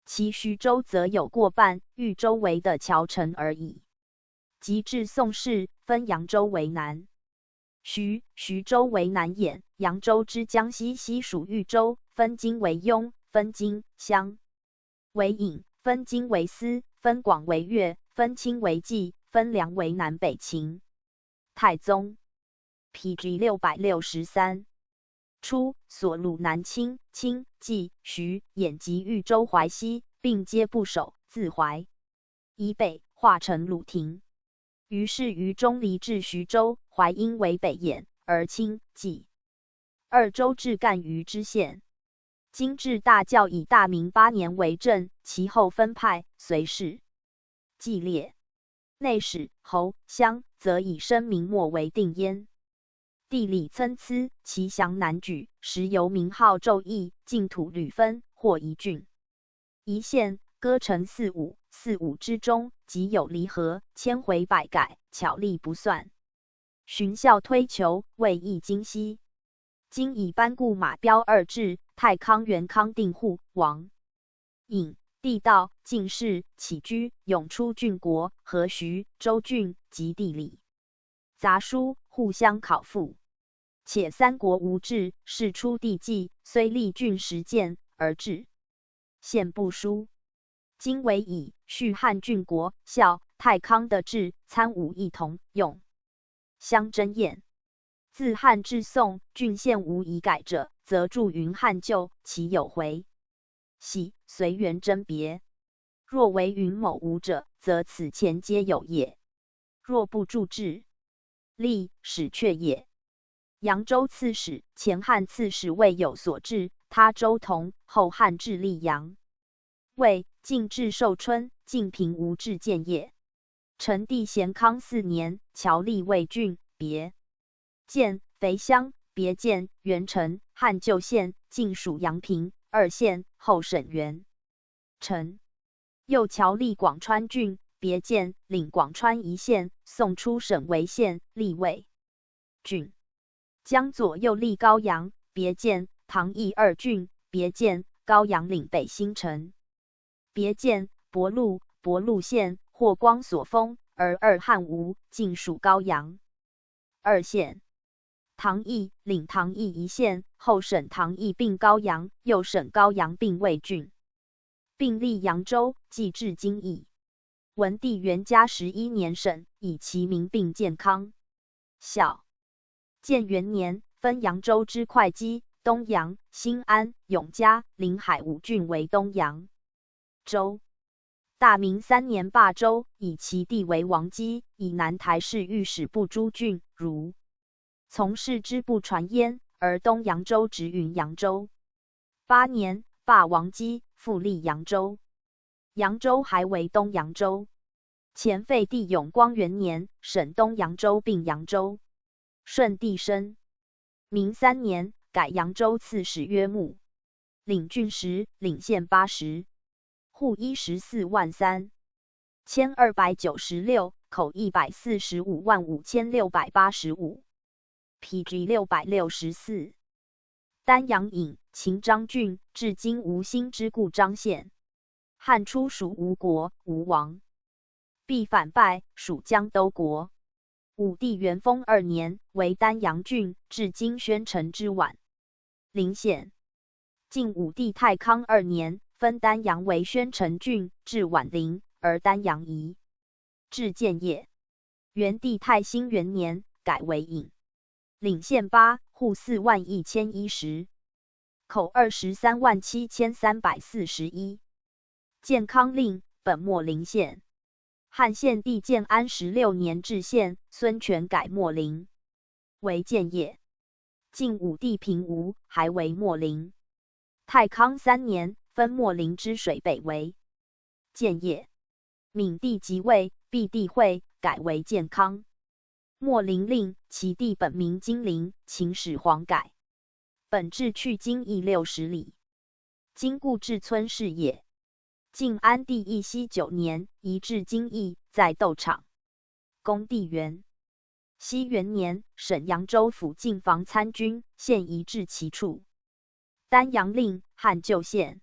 其徐州则有过半，豫州为的侨城而已。及至宋氏，分扬州为南。徐州为南兖，扬州之江西西属豫州，分今为雍，分今襄为颍，分今为司，分广为越，分清为冀，分梁为南北秦。太宗 PG 663初，所虏南清、清、冀、徐、兖及豫州淮西，并皆不守，自淮以北，化成鲁庭。于是于中离至徐州，淮阴为北兖，而清、冀二州至干渝之县。今至大教以大明8年为镇，其后分派，随氏纪列。内史、侯、乡则以生明末为定焉。地理参差，其详难举，时由名号骤异，境土屡分，或一郡、一县，割成4、5，4、5之中，即有离合，千回百改，巧立不算。循效推求，未易精悉。今以班固马彪2制，太康元康定户王尹地道、进士、起居、永出郡国、河徐、州郡及地理杂书互相考复。且三国无志，事出地记，虽立郡实践，而治县不书。今为以续汉郡国、孝、太康的治参五一同用。相争验。自汉至宋，郡县无遗改者，则注云汉旧，其有回系随缘甄别。若为云某无者，则此前皆有也；若不注志，历史确也。扬州刺史、前汉刺史未有所至，他州同，后汉至溧阳。魏晋至寿春，晋平无至建业。成帝咸康4年，侨立魏郡，别建、肥乡，别建、元城，汉旧县，晋属阳平2县，后省元城。又侨立广川郡，别建、领广川1县，宋初省为县，立魏郡。江左又立高阳，别建、唐邑2郡，别建、高阳领北新城。别建、博鹿县，霍光所封，而2汉吴，尽属高阳2县。唐邑领唐邑1县，后省唐邑并高阳，又省高阳并魏郡，并立扬州，即至今矣。文帝元嘉11年省，以其名并建康、孝。建元年，分扬州之会稽、东阳、新安、永嘉、临海5郡为东阳州。大明3年罢州，以其地为王畿，以南台市御史部诸郡，如从事之不传焉，而东扬州直云扬州。8年，罢王畿，复立扬州。扬州还为东扬州。前废帝永光元年，省东扬州并扬州。顺帝生明3年，改扬州刺史曰穆，领郡10，领县80，户14万3，千296，口145万5685。PG 664。丹阳尹，秦章郡，至今无兴之故章县。汉初属吴国，吴王必反败，属江都国。武帝元丰2年，为丹阳郡，至今宣城之宛陵县。晋武帝太康2年，分丹阳为宣城郡，至宛陵，而丹阳夷，至建业。元帝太兴元年，改为尹，领县8，户4万1010，口23万7341。建康令，本墨陵县。汉献帝建安16年置县，孙权改墨陵为建业。晋武帝平吴，还为墨陵。太康3年，分墨陵之水北为建业。闵帝即位，避帝讳，改为建康。末陵令，其地本名金陵，秦始皇改，本治去今邑60里，今故治村是也。晋安帝义熙9年，移至今邑，在斗场。恭帝元。熙元年，沈扬州府进防参军，现移至其处。丹阳令，汉旧县。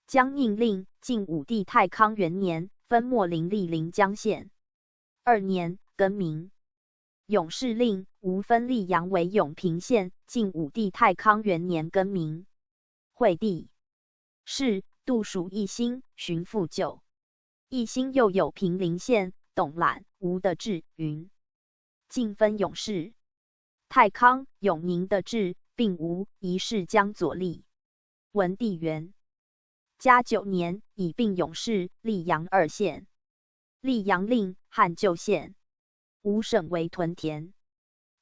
江宁令，晋武帝太康元年，分末陵历临江县。2年，更名。永世令，吴分溧阳为永平县，晋武帝太康元年更名。惠帝。是度属义兴，寻复旧。义兴又有平陵县、董览、吴的治、云。晋分永世、太康、永宁的治，并吴一世江左吏。文帝元。嘉9年，以并永世、溧阳2县。溧阳令，汉旧县。吴省为屯田。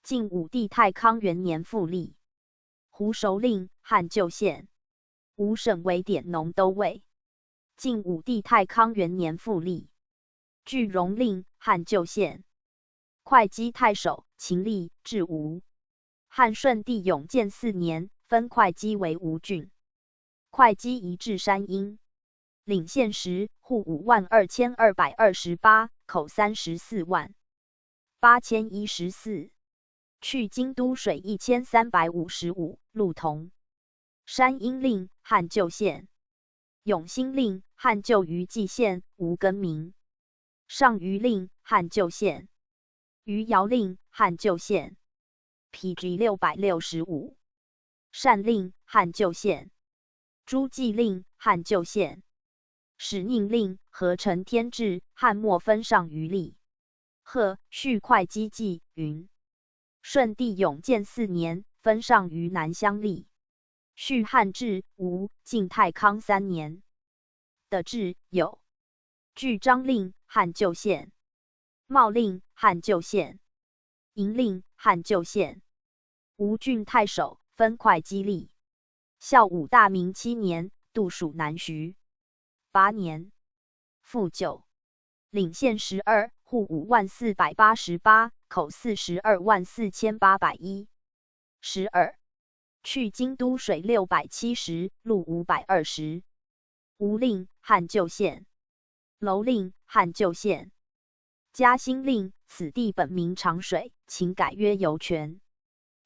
晋武帝太康元年复立。胡熟令，汉旧县。吴省为典农都尉。晋武帝太康元年复立。句容令，汉旧县。会稽太守秦立至吴。汉顺帝永建4年，分会稽为吴郡。会稽移至山阴。领县时，户52228，口34万8014。去京都水1355，路同。山阴令，汉旧县。永兴令，汉旧余纪县，无更名。上虞令，汉旧县。余姚令，汉旧县。PG 665。单令，汉旧县。诸暨令，汉旧县。使宁令，合成天制，汉末分上虞吏。贺续会稽记云。顺帝永建4年，分上虞南乡吏。续汉至吴晋太康3年。的治有。据章令，汉旧县。茂令，汉旧县。营令，汉旧县。吴郡太守，分会稽吏。孝武大明7年，度属南徐。8年，复旧。领县12，户54488，口424801。12。去京都水670，路520。吴令，汉旧县。楼令，汉旧县。嘉兴令，此地本名长水，秦改曰游泉。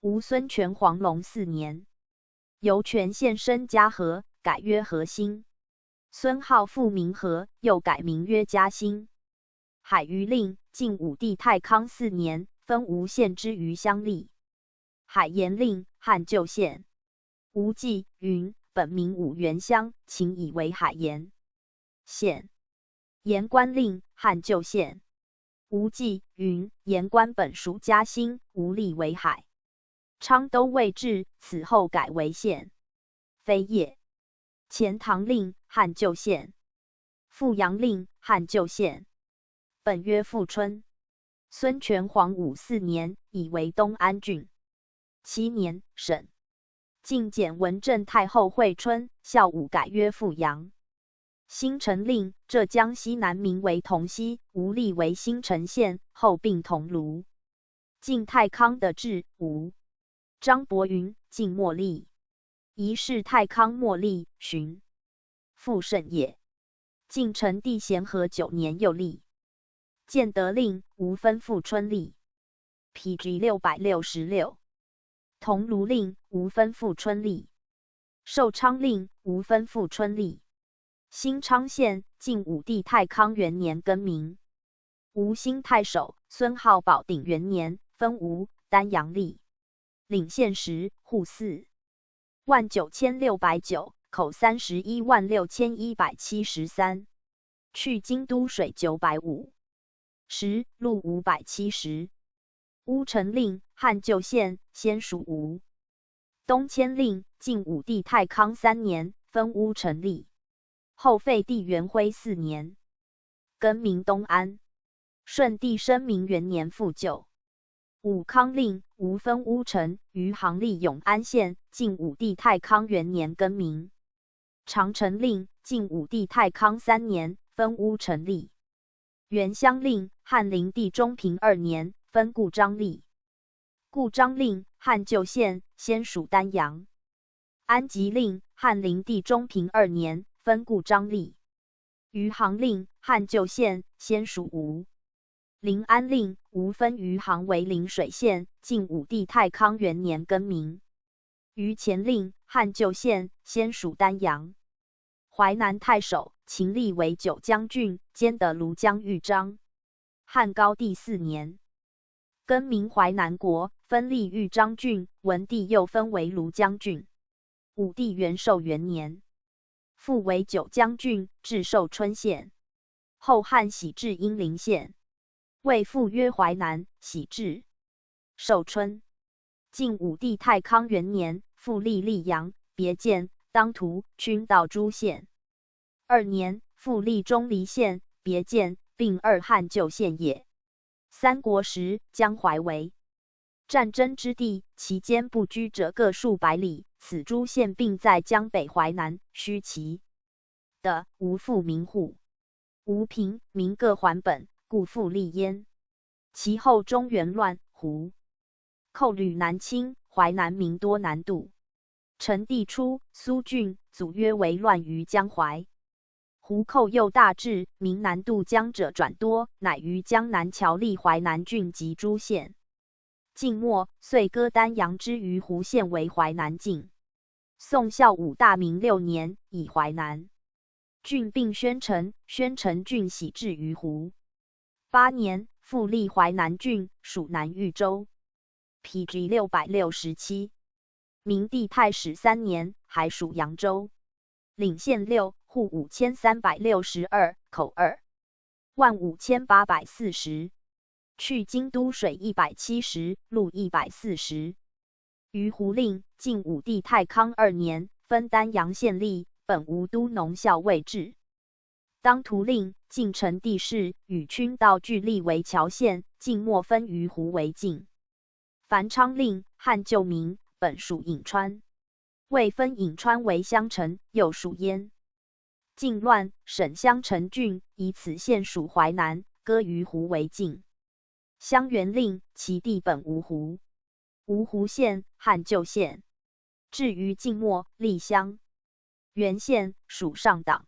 吴孙权黄龙4年。游泉县升嘉禾，改曰禾兴。孙浩复名和，又改名曰嘉兴。海虞令，晋武帝太康4年，分吴县之余乡吏。海盐令，汉旧县。吴纪云，本名武原乡，秦以为海盐县。盐官令，汉旧县。吴纪云，盐官本属嘉兴，吴立为海。昌都尉治，此后改为县。非业。钱塘令，汉旧县。富阳令，汉旧县。本曰富春。孙权黄武4年，以为东安郡。7年，省。晋简文正太后惠春，孝武改曰富阳。新城令，浙江西南名为同溪，吴立为新城县，后并桐庐。晋太康的治，吴。张伯云，晋末立。仪是太康末立，寻。复甚也。晋成帝咸和9年又立。建德令，吴分富春吏。PG 666。桐庐令，吴分富春吏。寿昌令，吴分富春吏。新昌县，晋武帝太康元年更名。吴兴太守，孙浩保鼎元年，分吴、丹阳吏。领县时，户49609，口316173。去京都水950。10，路570。乌城令，汉旧县，先属吴。东迁令，晋武帝太康3年，分乌城吏。后废帝元徽4年，更名东安。顺帝生明元年复旧。武康令，吴分乌城，余杭吏永安县，晋武帝太康元年更名。长城令，晋武帝太康3年，分乌城吏。元乡令，汉灵帝中平2年，分故章吏。故章令，汉旧县，先属丹阳。安吉令，汉灵帝中平2年，分故章吏。余杭令，汉旧县，先属吴。临安令，吴分余杭为陵水县，晋武帝太康元年更名。余前令，汉旧县，先属丹阳。淮南太守，秦立为9将军，兼得庐江豫章。汉高帝4年，更名淮南国，分立豫章郡。文帝又分为庐江郡。武帝元寿元年，复为9将军，至寿春县。后汉徙至阴陵县，魏复曰淮南，徙至寿春。晋武帝太康元年，复立溧阳、别监、当涂、均道诸县。2年，复立钟离县、别监，并2汉旧县也。三国时，江淮为战争之地，其间不居者各数百里。此诸县并在江北淮南、须齐的，无复名户。吴平、民各还本，故复立焉。其后中原乱，胡寇吕南侵，淮南民多南渡。成帝初，苏峻、祖约为乱于江淮。胡寇又大至，民南渡江者转多，乃于江南侨立淮南郡及诸县。晋末，遂割丹阳之于胡县为淮南境。宋孝武大明6年，以淮南郡并宣城，宣城郡徙至于胡。8年，复立淮南郡，属南豫州。PG 667。明帝太始3年，还属扬州。领县6，户5362，口25840。去京都水170，路140。于胡令，晋武帝太康2年，分丹阳县吏，本无都农校尉制。当涂令，晋成帝室，与均道俱立为谯县，晋末分于胡为境。樊昌令，汉旧名，本属颍川。未分颍川为襄城，又属焉。晋乱，省襄城郡，以此县属淮南，割于胡为境。襄元令，其地本芜湖。芜湖县，汉旧县。至于晋末，立襄原县，属上党。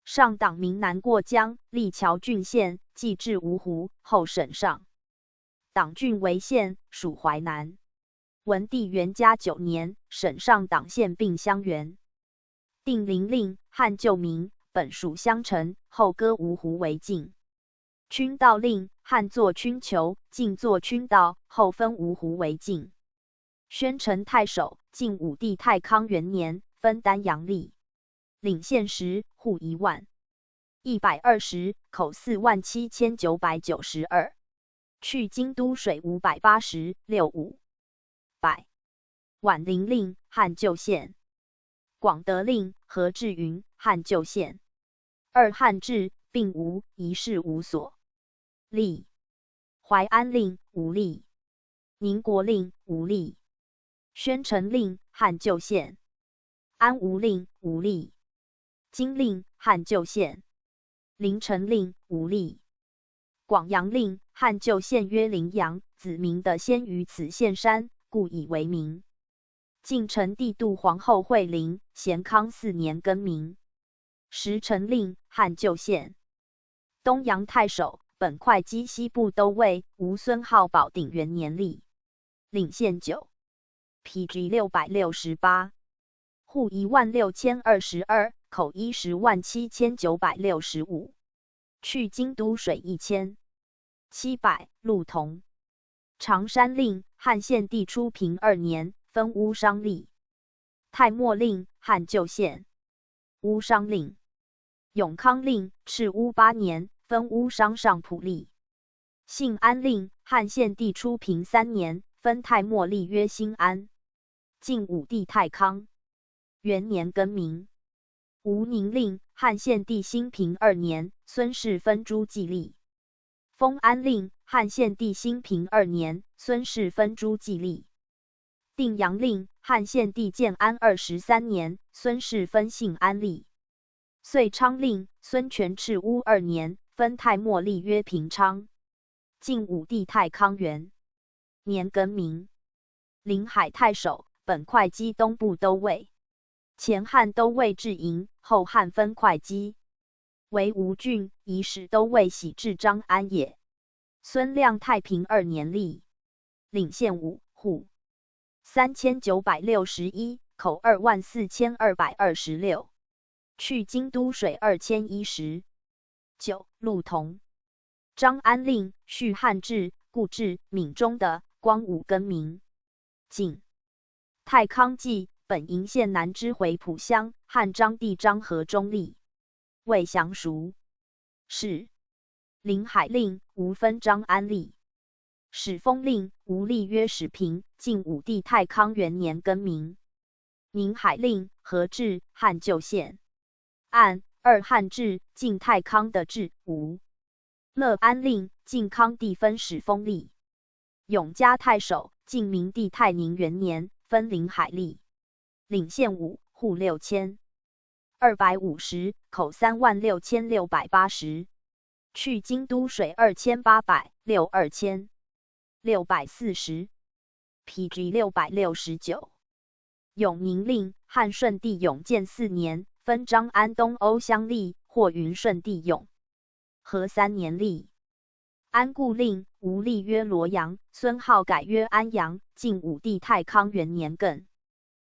上党名南过江，立谯郡县，继至芜湖，后省上党郡为县，属淮南。文帝元嘉9年，省上党县并襄原。定陵令，汉旧名，本属襄城，后割芜湖为境。均道令，汉作均酋，晋作均道，后分芜湖为境。宣城太守，晋武帝太康元年，分丹阳吏。领县10，户10120，口47992。去京都水580，65百。宛陵令，汉旧县。广德令，何志云，汉旧县。2汉制，并无，一事无所。吏。淮安令，无吏。宁国令，无吏。宣城令，汉旧县。安吴令，无吏。金令，汉旧县。临城令，无吏。广阳令，汉旧县曰临阳，子明的先于此县山，故以为名。晋成帝度皇后惠陵，咸康4年更名。石城令，汉旧县。东阳太守，本会稽西部都尉，吴孙浩保鼎元年立。领县9。PG 668。户16022，口107,965。去京都水1700，路同。常山令，汉献帝初平2年，分乌商吏。太末令，汉旧县。乌商令。永康令，赤乌8年，分乌商上蒲吏。信安令，汉献帝初平3年，分太末吏曰新安。晋武帝太康元年更名。吴宁令，汉献帝兴平2年，孙氏分诸祭吏。丰安令，汉献帝兴平2年，孙氏分诸祭吏。定阳令，汉献帝建安23年，孙氏分信安吏。遂昌令，孙权赤乌2年，分太末历曰平昌。晋武帝太康元年更名，临海太守，本会稽东部都尉。前汉都尉至营，后汉分会稽，为吴郡，以使都尉徙至张安也。孙亮太平2年立，领县5户3961，口24226，去京都水2010。9. 陆同。张安令，续汉制，故置闽中的光武更名。晋太康纪，本营县南之回浦乡，汉章帝张和中立，魏降蜀。是临海令，吴分张安立。始封令，吴立曰始平。晋武帝太康元年更名。宁海令，何治，汉旧县。按2汉制，晋太康的制。吴乐安令，晋康帝分始封立。永嘉太守，晋明帝太宁元年分临海吏，领县5户6250，口36680，去京都水2800，六2640，PG 669。永宁令，汉顺帝永建4年，分张安东欧乡吏，或云顺帝永和3年立。安固令，吴立曰罗阳，孙浩改曰安阳。晋武帝太康元年更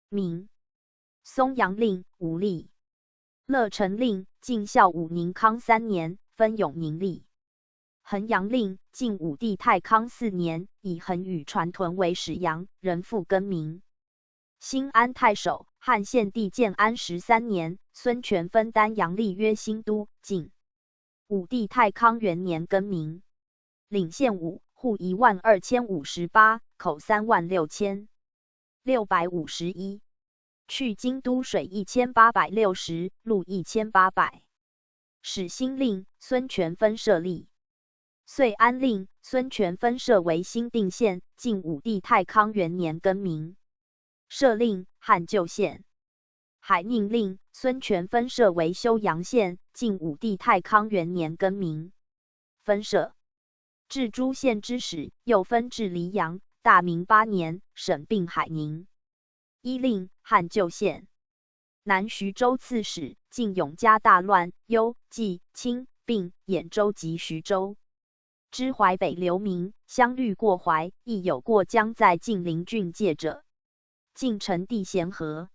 名。松阳令，吴立。乐成令，晋孝武宁康3年，分永宁吏。衡阳令，晋武帝太康4年，以衡与传屯为始阳，人复更名。新安太守，汉献帝建安13年，孙权分丹阳立曰新都。晋武帝太康元年更名。领县5户12058，口36651，去京都水1860，路1800。始兴令，孙权分设立。遂安令，孙权分设为新定县。晋武帝太康元年更名。设令，汉旧县。海宁令，孙权分设为休阳县。晋武帝太康元年更名。分设至诸县之始，又分至黎阳。大明8年，省并海宁。一令，汉旧县。南徐州刺史，晋永嘉大乱，幽、冀、青、并、兖州及徐州之淮北流民，相虑过淮，亦有过江在晋陵郡界者。晋成帝咸和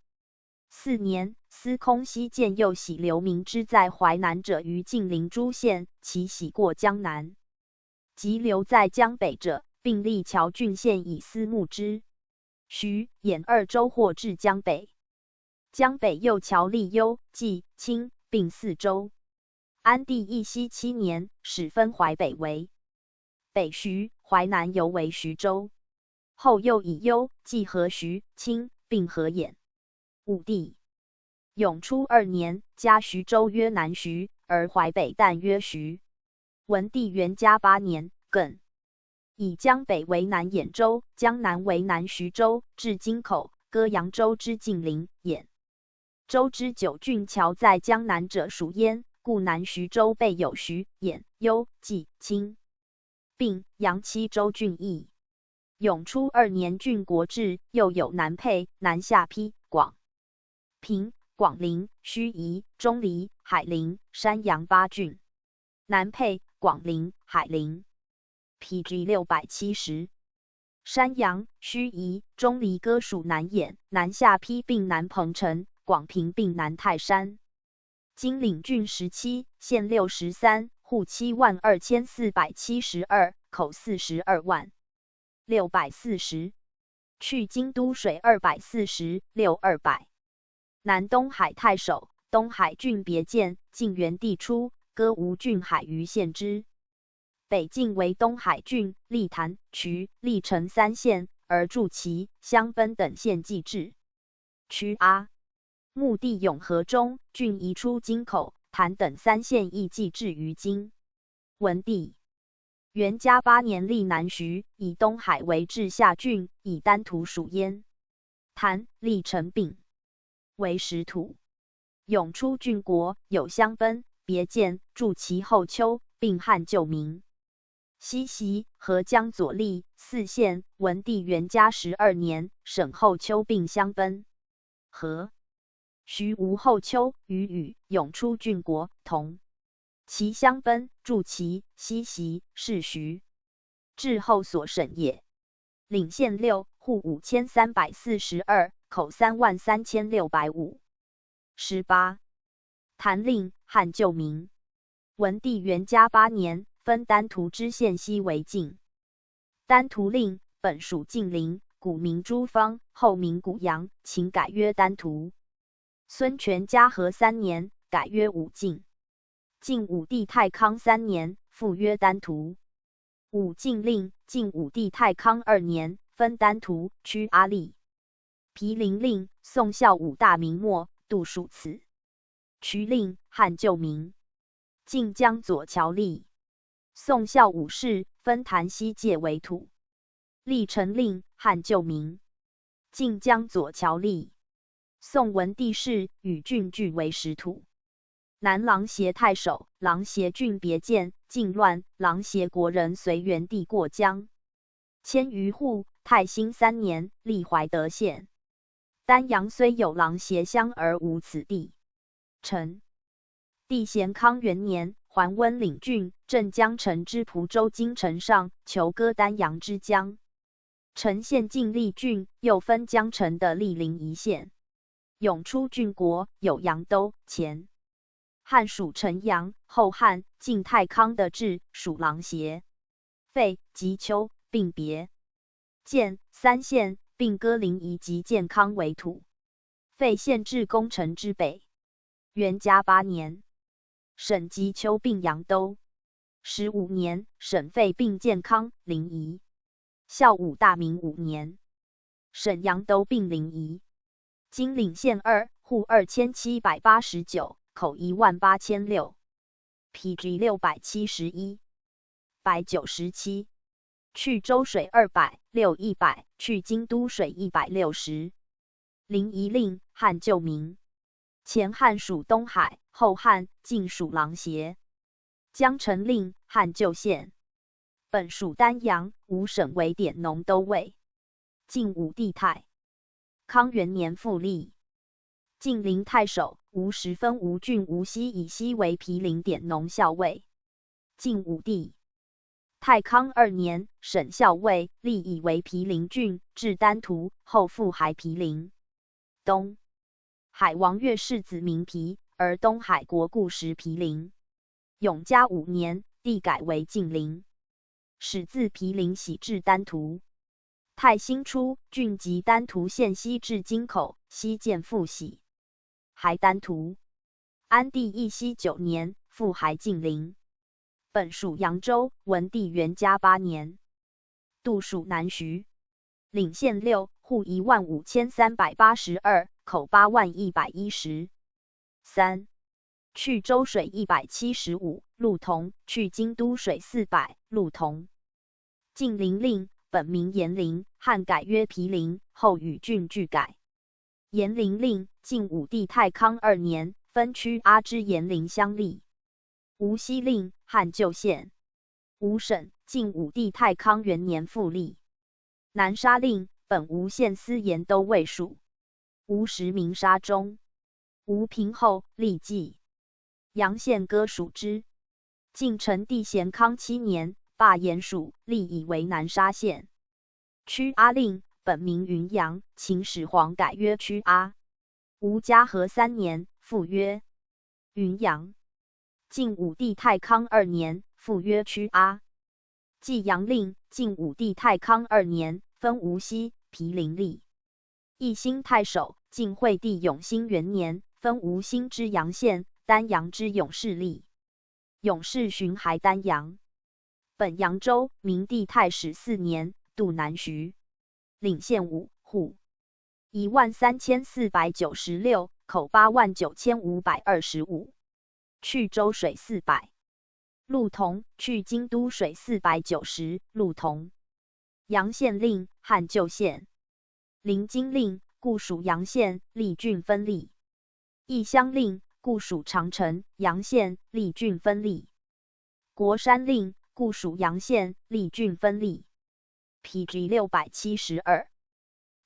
4年，司空西见右喜流民之在淮南者于晋陵诸县，其喜过江南；及留在江北者，并立谯郡县以私募之。徐、兖2州或至江北。江北又谯立幽、冀、青、并4州。安帝义熙7年，始分淮北为北徐，淮南犹为徐州。后又以幽、冀合徐、青，并合兖。武帝永初2年，加徐州曰南徐，而淮北旦曰徐。文帝元嘉8年，更以江北为南兖州，江南为南徐州，至京口，割扬州之晋陵、兖州之9郡侨在江南者属焉，故南徐州备有徐、兖、幽、冀、青、并、扬7州郡邑。永初2年郡国制，又有南沛、南下邳、广平、广陵、盱眙、钟离、海陵、山阳8郡。南沛、广陵、海陵 PG 670。山阳、盱眙、钟离各属南兖，南下邳并南彭城，广平并南泰山。今领郡17，县63，户72472，口42万640，去京都水240，六200。南东海太守，东海郡别监，晋元帝初，割吴郡海虞县之。北境为东海郡，历潭、衢、历城3县，而筑齐、襄奔等县既置。衢阿穆帝永和中，郡移出京口，潭等3县亦既置于今。文帝元嘉8年立南徐，以东海为治下郡，以丹徒属焉。潭、历城并为实土。永初郡国，有襄奔、别监、筑齐后丘、并汉旧名。西袭河江左吏4县，文帝元嘉12年，沈后丘并相奔。和徐吴后丘、于宇、永出郡国，同其相奔，筑其西袭，是徐至后所审也。领县6，户5342，口33605。18. 谭令，汉旧名。文帝元嘉8年，分丹徒知县西为境。丹徒令，本属晋陵，古名诸方，后名古阳，秦改曰丹徒。孙权嘉禾3年，改曰武境。晋武帝太康3年，复曰丹徒。武境令，晋武帝太康2年，分丹徒，驱阿力。毗陵令，宋孝武大明末，杜属此。渠令，汉旧名。晋江左乔吏。宋孝武氏，分谭西界为土。历陈令，汉旧名。晋江左乔吏。宋文帝氏，与郡俱为实土。南琅邪太守，琅邪郡别建，靖乱，琅邪国人随元帝过江，迁于户。太兴3年，立怀德县。丹阳虽有琅邪乡，而无此地。陈帝咸康元年，还温领郡，镇江城之蒲州京城上，求割丹阳之疆。陈县境立郡，又分江城的莅临一县。永出郡国，有阳都、前汉属陈阳，后汉晋太康的治属琅邪。废及丘并别。建3县，并割临沂及建康为土。废县至宫城之北。元嘉8年，沈及丘并阳都。15年，沈废并建康、临沂。孝武大明5年，沈阳都并临沂。今领县2，户2789，口18006。PG 671。197。去州水200，六100，去京都水160。临沂令，汉旧名。前汉属东海，后汉晋属琅邪。江城令，汉旧县。本属丹阳，吴省为典农都尉。晋武帝太康元年复立。晋陵太守，吴时分吴郡无锡以西为毗陵典农校尉。晋武帝太康2年，省校尉，立以为毗陵郡，置丹徒，后复还毗陵。东海王岳世子名毗，而东海国故时毗陵。永嘉5年，帝改为晋陵，始自毗陵徙至丹徒。太兴初，郡及丹徒县西至京口，西见复徙，还丹徒。安帝义熙9年，复还晋陵。本属扬州，文帝元嘉8年，度属南徐。领县6，户15382，口81110。3. 去州水175，路同，去京都水400，路同。晋陵令，本名延陵，汉改曰毗陵，后与郡俱改。延陵令，晋武帝太康2年，分驱阿之延陵乡吏。无锡令，汉旧县。吴省，晋武帝太康元年复立。南沙令，本吴县司盐都尉属。吴时名沙中。吴平后，立纪阳县割属之。晋成帝咸康7年，罢盐属，立以为南沙县。驱阿令，本名云阳，秦始皇改曰驱阿。吴嘉禾3年，复曰云阳。晋武帝太康2年，复曰驱阿。纪阳令，晋武帝太康2年，分无锡、毗陵吏。义兴太守，晋惠帝永兴元年，分吴兴之阳县、丹阳之永氏吏。永氏巡还丹阳。本扬州，明帝太始4年，度南徐。领县5，户13496，口89525。去州水400，路同，去京都水490，路同。阳县令，汉旧县。临津令，故属阳县，立郡分立。义乡令，故属长城，阳县，立郡分立。国山令，故属阳县，历郡分立。PG 672。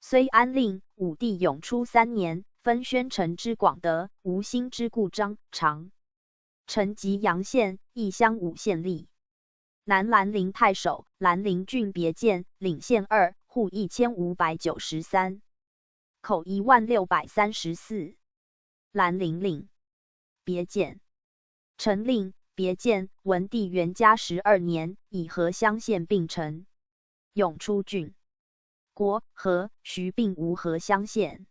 虽安令，武帝永初3年，分宣城之广德、吴兴之故张、长城及阳县，义乡5县吏。南兰陵太守，兰陵郡别监，领县2，户1593，口10634。兰陵令，别监。陈令，别监，文帝元嘉12年，以和乡县并陈。永初郡。国、和、徐并无和乡县。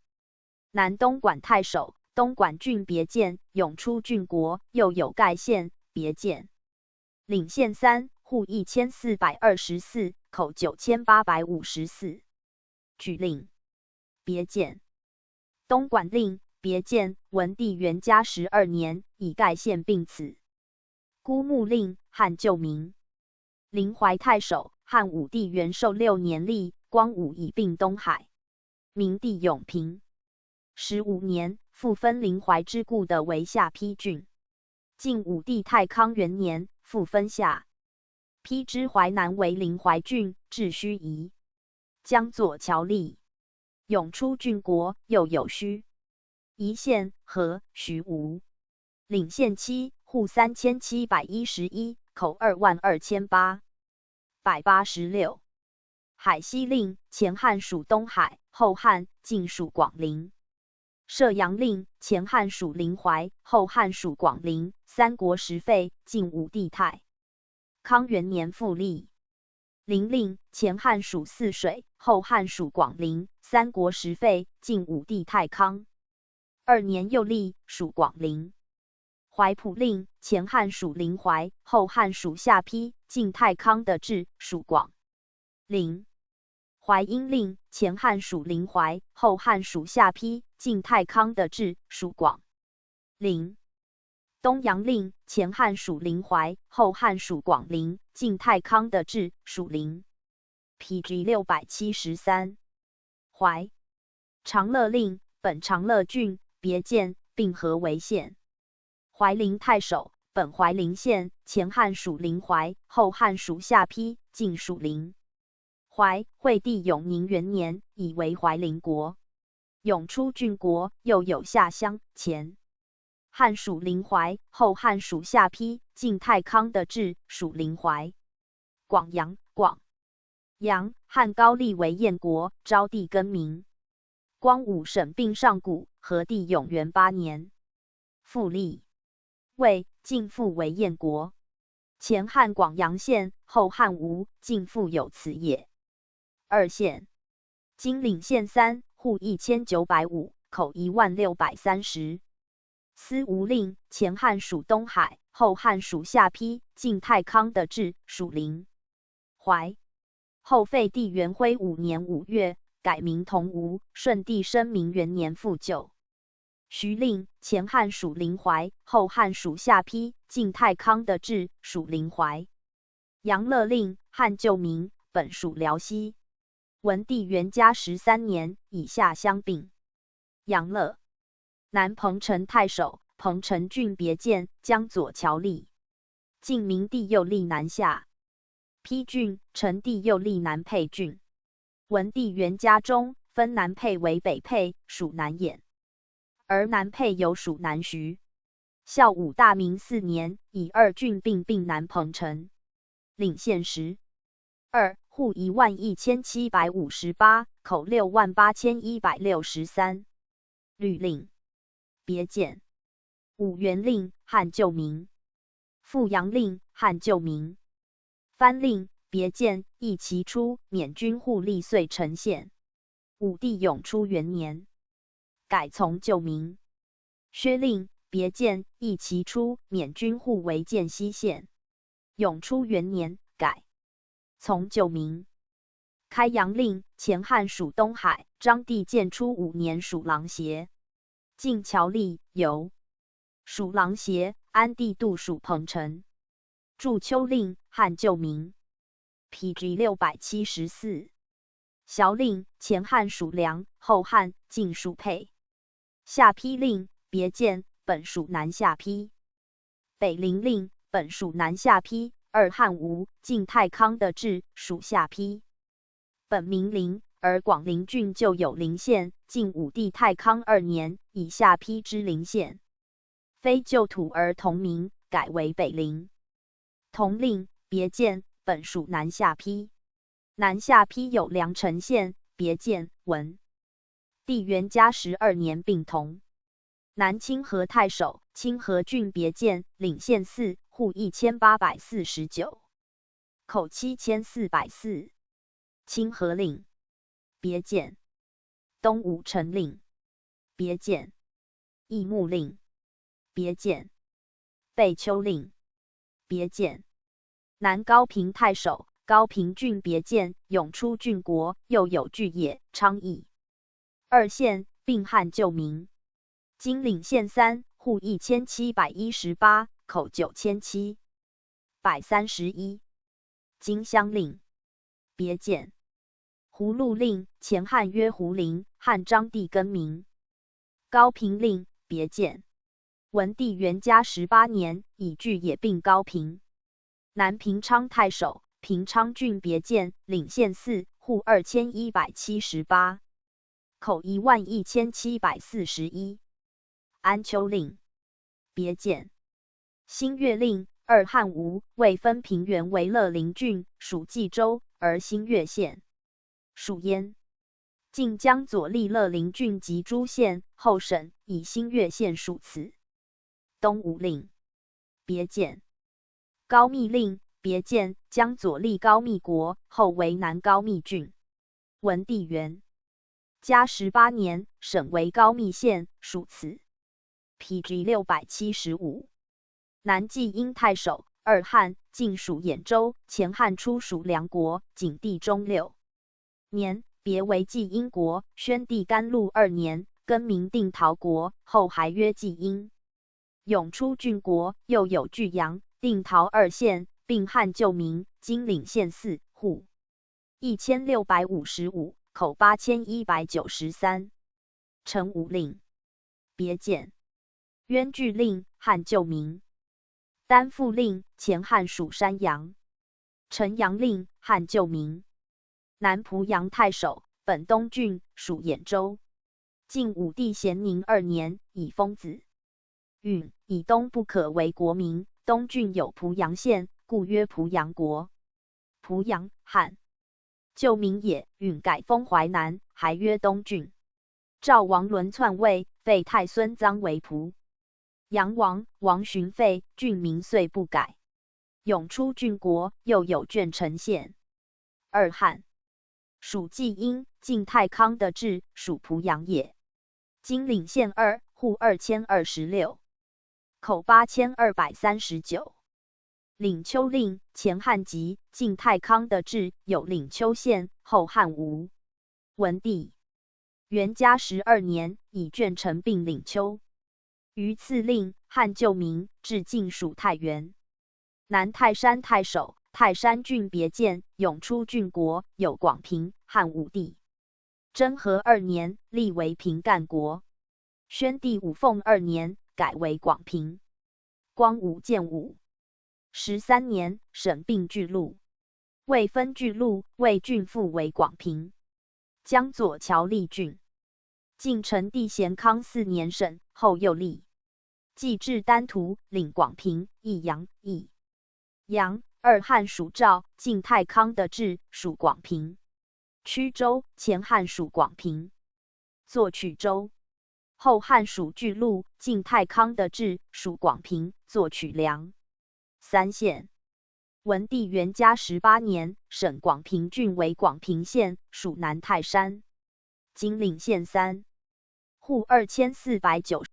南东莞太守，东莞郡别监，永初郡国，又有盖县，别监。领县3，户1424，口9854。举令，别监。东莞令，别监，文帝元嘉12年，以盖县并此。孤木令，汉旧名。临淮太守，汉武帝元寿6年立，光武以并东海。明帝永平15年，复分临淮之故的为下邳郡。晋武帝太康元年，复分下邳之淮南为临淮郡，置盱夷。江左侨吏。永初郡国，又有盱夷县、和、徐、吴。领县7，户3711，口22886。海西令，前汉属东海，后汉晋属广陵。射阳令，前汉属临淮，后汉属广陵。三国时废，晋武帝太康元年复立。临令，前汉属泗水，后汉属广陵。三国时废，晋武帝太康2年又立，属广陵。怀普令，前汉属临淮，后汉属下邳，晋太康的治，属广陵。淮阴令，前汉属临淮，后汉属下邳，晋太康的治，属广陵。东阳令，前汉属临淮，后汉属广陵，晋太康的治，属陵。PG 673。淮长乐令，本长乐郡，别监，并合为县。怀陵太守，本怀陵县，前汉属临淮，后汉属下邳，晋属陵。淮惠帝永宁元年，以为怀陵国。永初郡国，又有下乡，前汉属临淮，后汉属下邳，晋太康的治，属临淮。广阳，广阳，汉高丽为燕国，昭帝更名。光武省并上古，和帝永元8年复立。魏晋复为燕国。前汉广阳县，后汉吴，晋复有此也。2县。今领县3，户1905，口10630。司吴令，前汉属东海，后汉属下邳，晋太康的治，属陵。淮后废帝元徽5年5月，改名同吴，顺帝生明元年复旧。徐令，前汉属临淮，后汉属下邳，晋太康的治，属临淮。杨乐令，汉旧名，本属辽西。文帝元嘉13年，以下乡并。杨乐。南彭城太守，彭城郡别监，江左侨吏。晋明帝又立南下邳郡，成帝又立南沛郡。文帝元嘉中，分南沛为北沛，属南兖，而南沛有属南徐。孝武大明4年，以2郡并南彭城。领县12，户11758，口68163。律令，别监。武元令，汉旧名。富阳令，汉旧名。藩令，别监，义其初，免军户吏遂成县。武帝永初元年，改从旧名。薛令，别监，义其初，免军户为建西县。永初元年，改从旧名。开阳令，前汉属东海，章帝建初5年属琅邪。晋侨吏，游属琅邪，安帝度属彭城。祝丘令，汉旧名。PG 674。萧令，前汉属梁，后汉晋属沛。下邳令，别监，本属南下邳。北陵令，本属南下邳。二汉吴晋太康的治属下邳。本名陵，而广陵郡就有陵县。晋武帝太康2年，以下邳之陵县，非旧土而同名，改为北陵。同令，别县，本属南下邳。南下邳有梁城县、别县、文。帝元嘉12年并同。南清河太守，清河郡别县，领县4，户1849，口7404。清河令，别县。东武城令，别县。义木令，别县。贝丘令，别县。南高平太守，高平郡别县，永出郡国，又有巨野、昌邑2县，并汉旧名。今领县3，户1718，口9731。今乡令，别县。葫芦令，前汉曰胡陵，汉章帝更名。高平令，别县。文帝元嘉18年，以巨野并高平。南平昌太守，平昌郡别县，领县4，户2178，口11741。安丘令，别县。新月令，二汉吴未分平原为乐陵郡，属冀州，而新月县属焉。晋江左立乐陵郡及诸县，后省，以新月县属此。东吴令，别县。高密令，别县，江左立高密国，后为南高密郡。文帝元嘉18年，省为高密县，属此。PG 675。南冀阴太守，二汉晋属兖州，前汉初属梁国，景帝中6年，别为冀阴国。宣帝甘露2年，更名定陶国，后还曰冀阴。永出郡国，又有巨阳、定陶2县，并汉旧名。今领县4，户1655，口8193。陈武令，别县。渊巨令，汉旧名。丹父令，前汉属山阳。陈阳令，汉旧名。南濮阳太守，本东郡，属兖州。晋武帝咸宁2年，以封子允，以东不可为国名。东郡有濮阳县，故曰濮阳国。濮阳，汉旧名也。允改封淮南，还曰东郡。赵王伦篡位，废太孙臧为濮阳王，王寻废，郡名遂不改。永出郡国，又有鄄城县。二汉属冀阴，晋太康的治属濮阳也。今领县2，户2026，口8239。领丘令，前汉籍，晋太康的治有领丘县，后汉吴。文帝元嘉12年，以鄄城并领丘。于次令，汉旧名，至晋属太原。南泰山太守，泰山郡别县，永出郡国，有广平，汉武帝征和2年，立为平干国。宣帝武凤2年，改为广平。光武建武13年，省并巨鹿，未分巨鹿，为郡复为广平。江左乔立郡。晋成帝咸康4年省，后又立。既至丹徒，领广平、益阳、益阳。二汉属赵，晋太康的治属广平。曲州，前汉属广平，作曲州。后汉属巨鹿，晋太康的治属广平，作曲梁。3县。文帝元嘉18年，省广平郡为广平县，属南泰山。今领县3，户2490。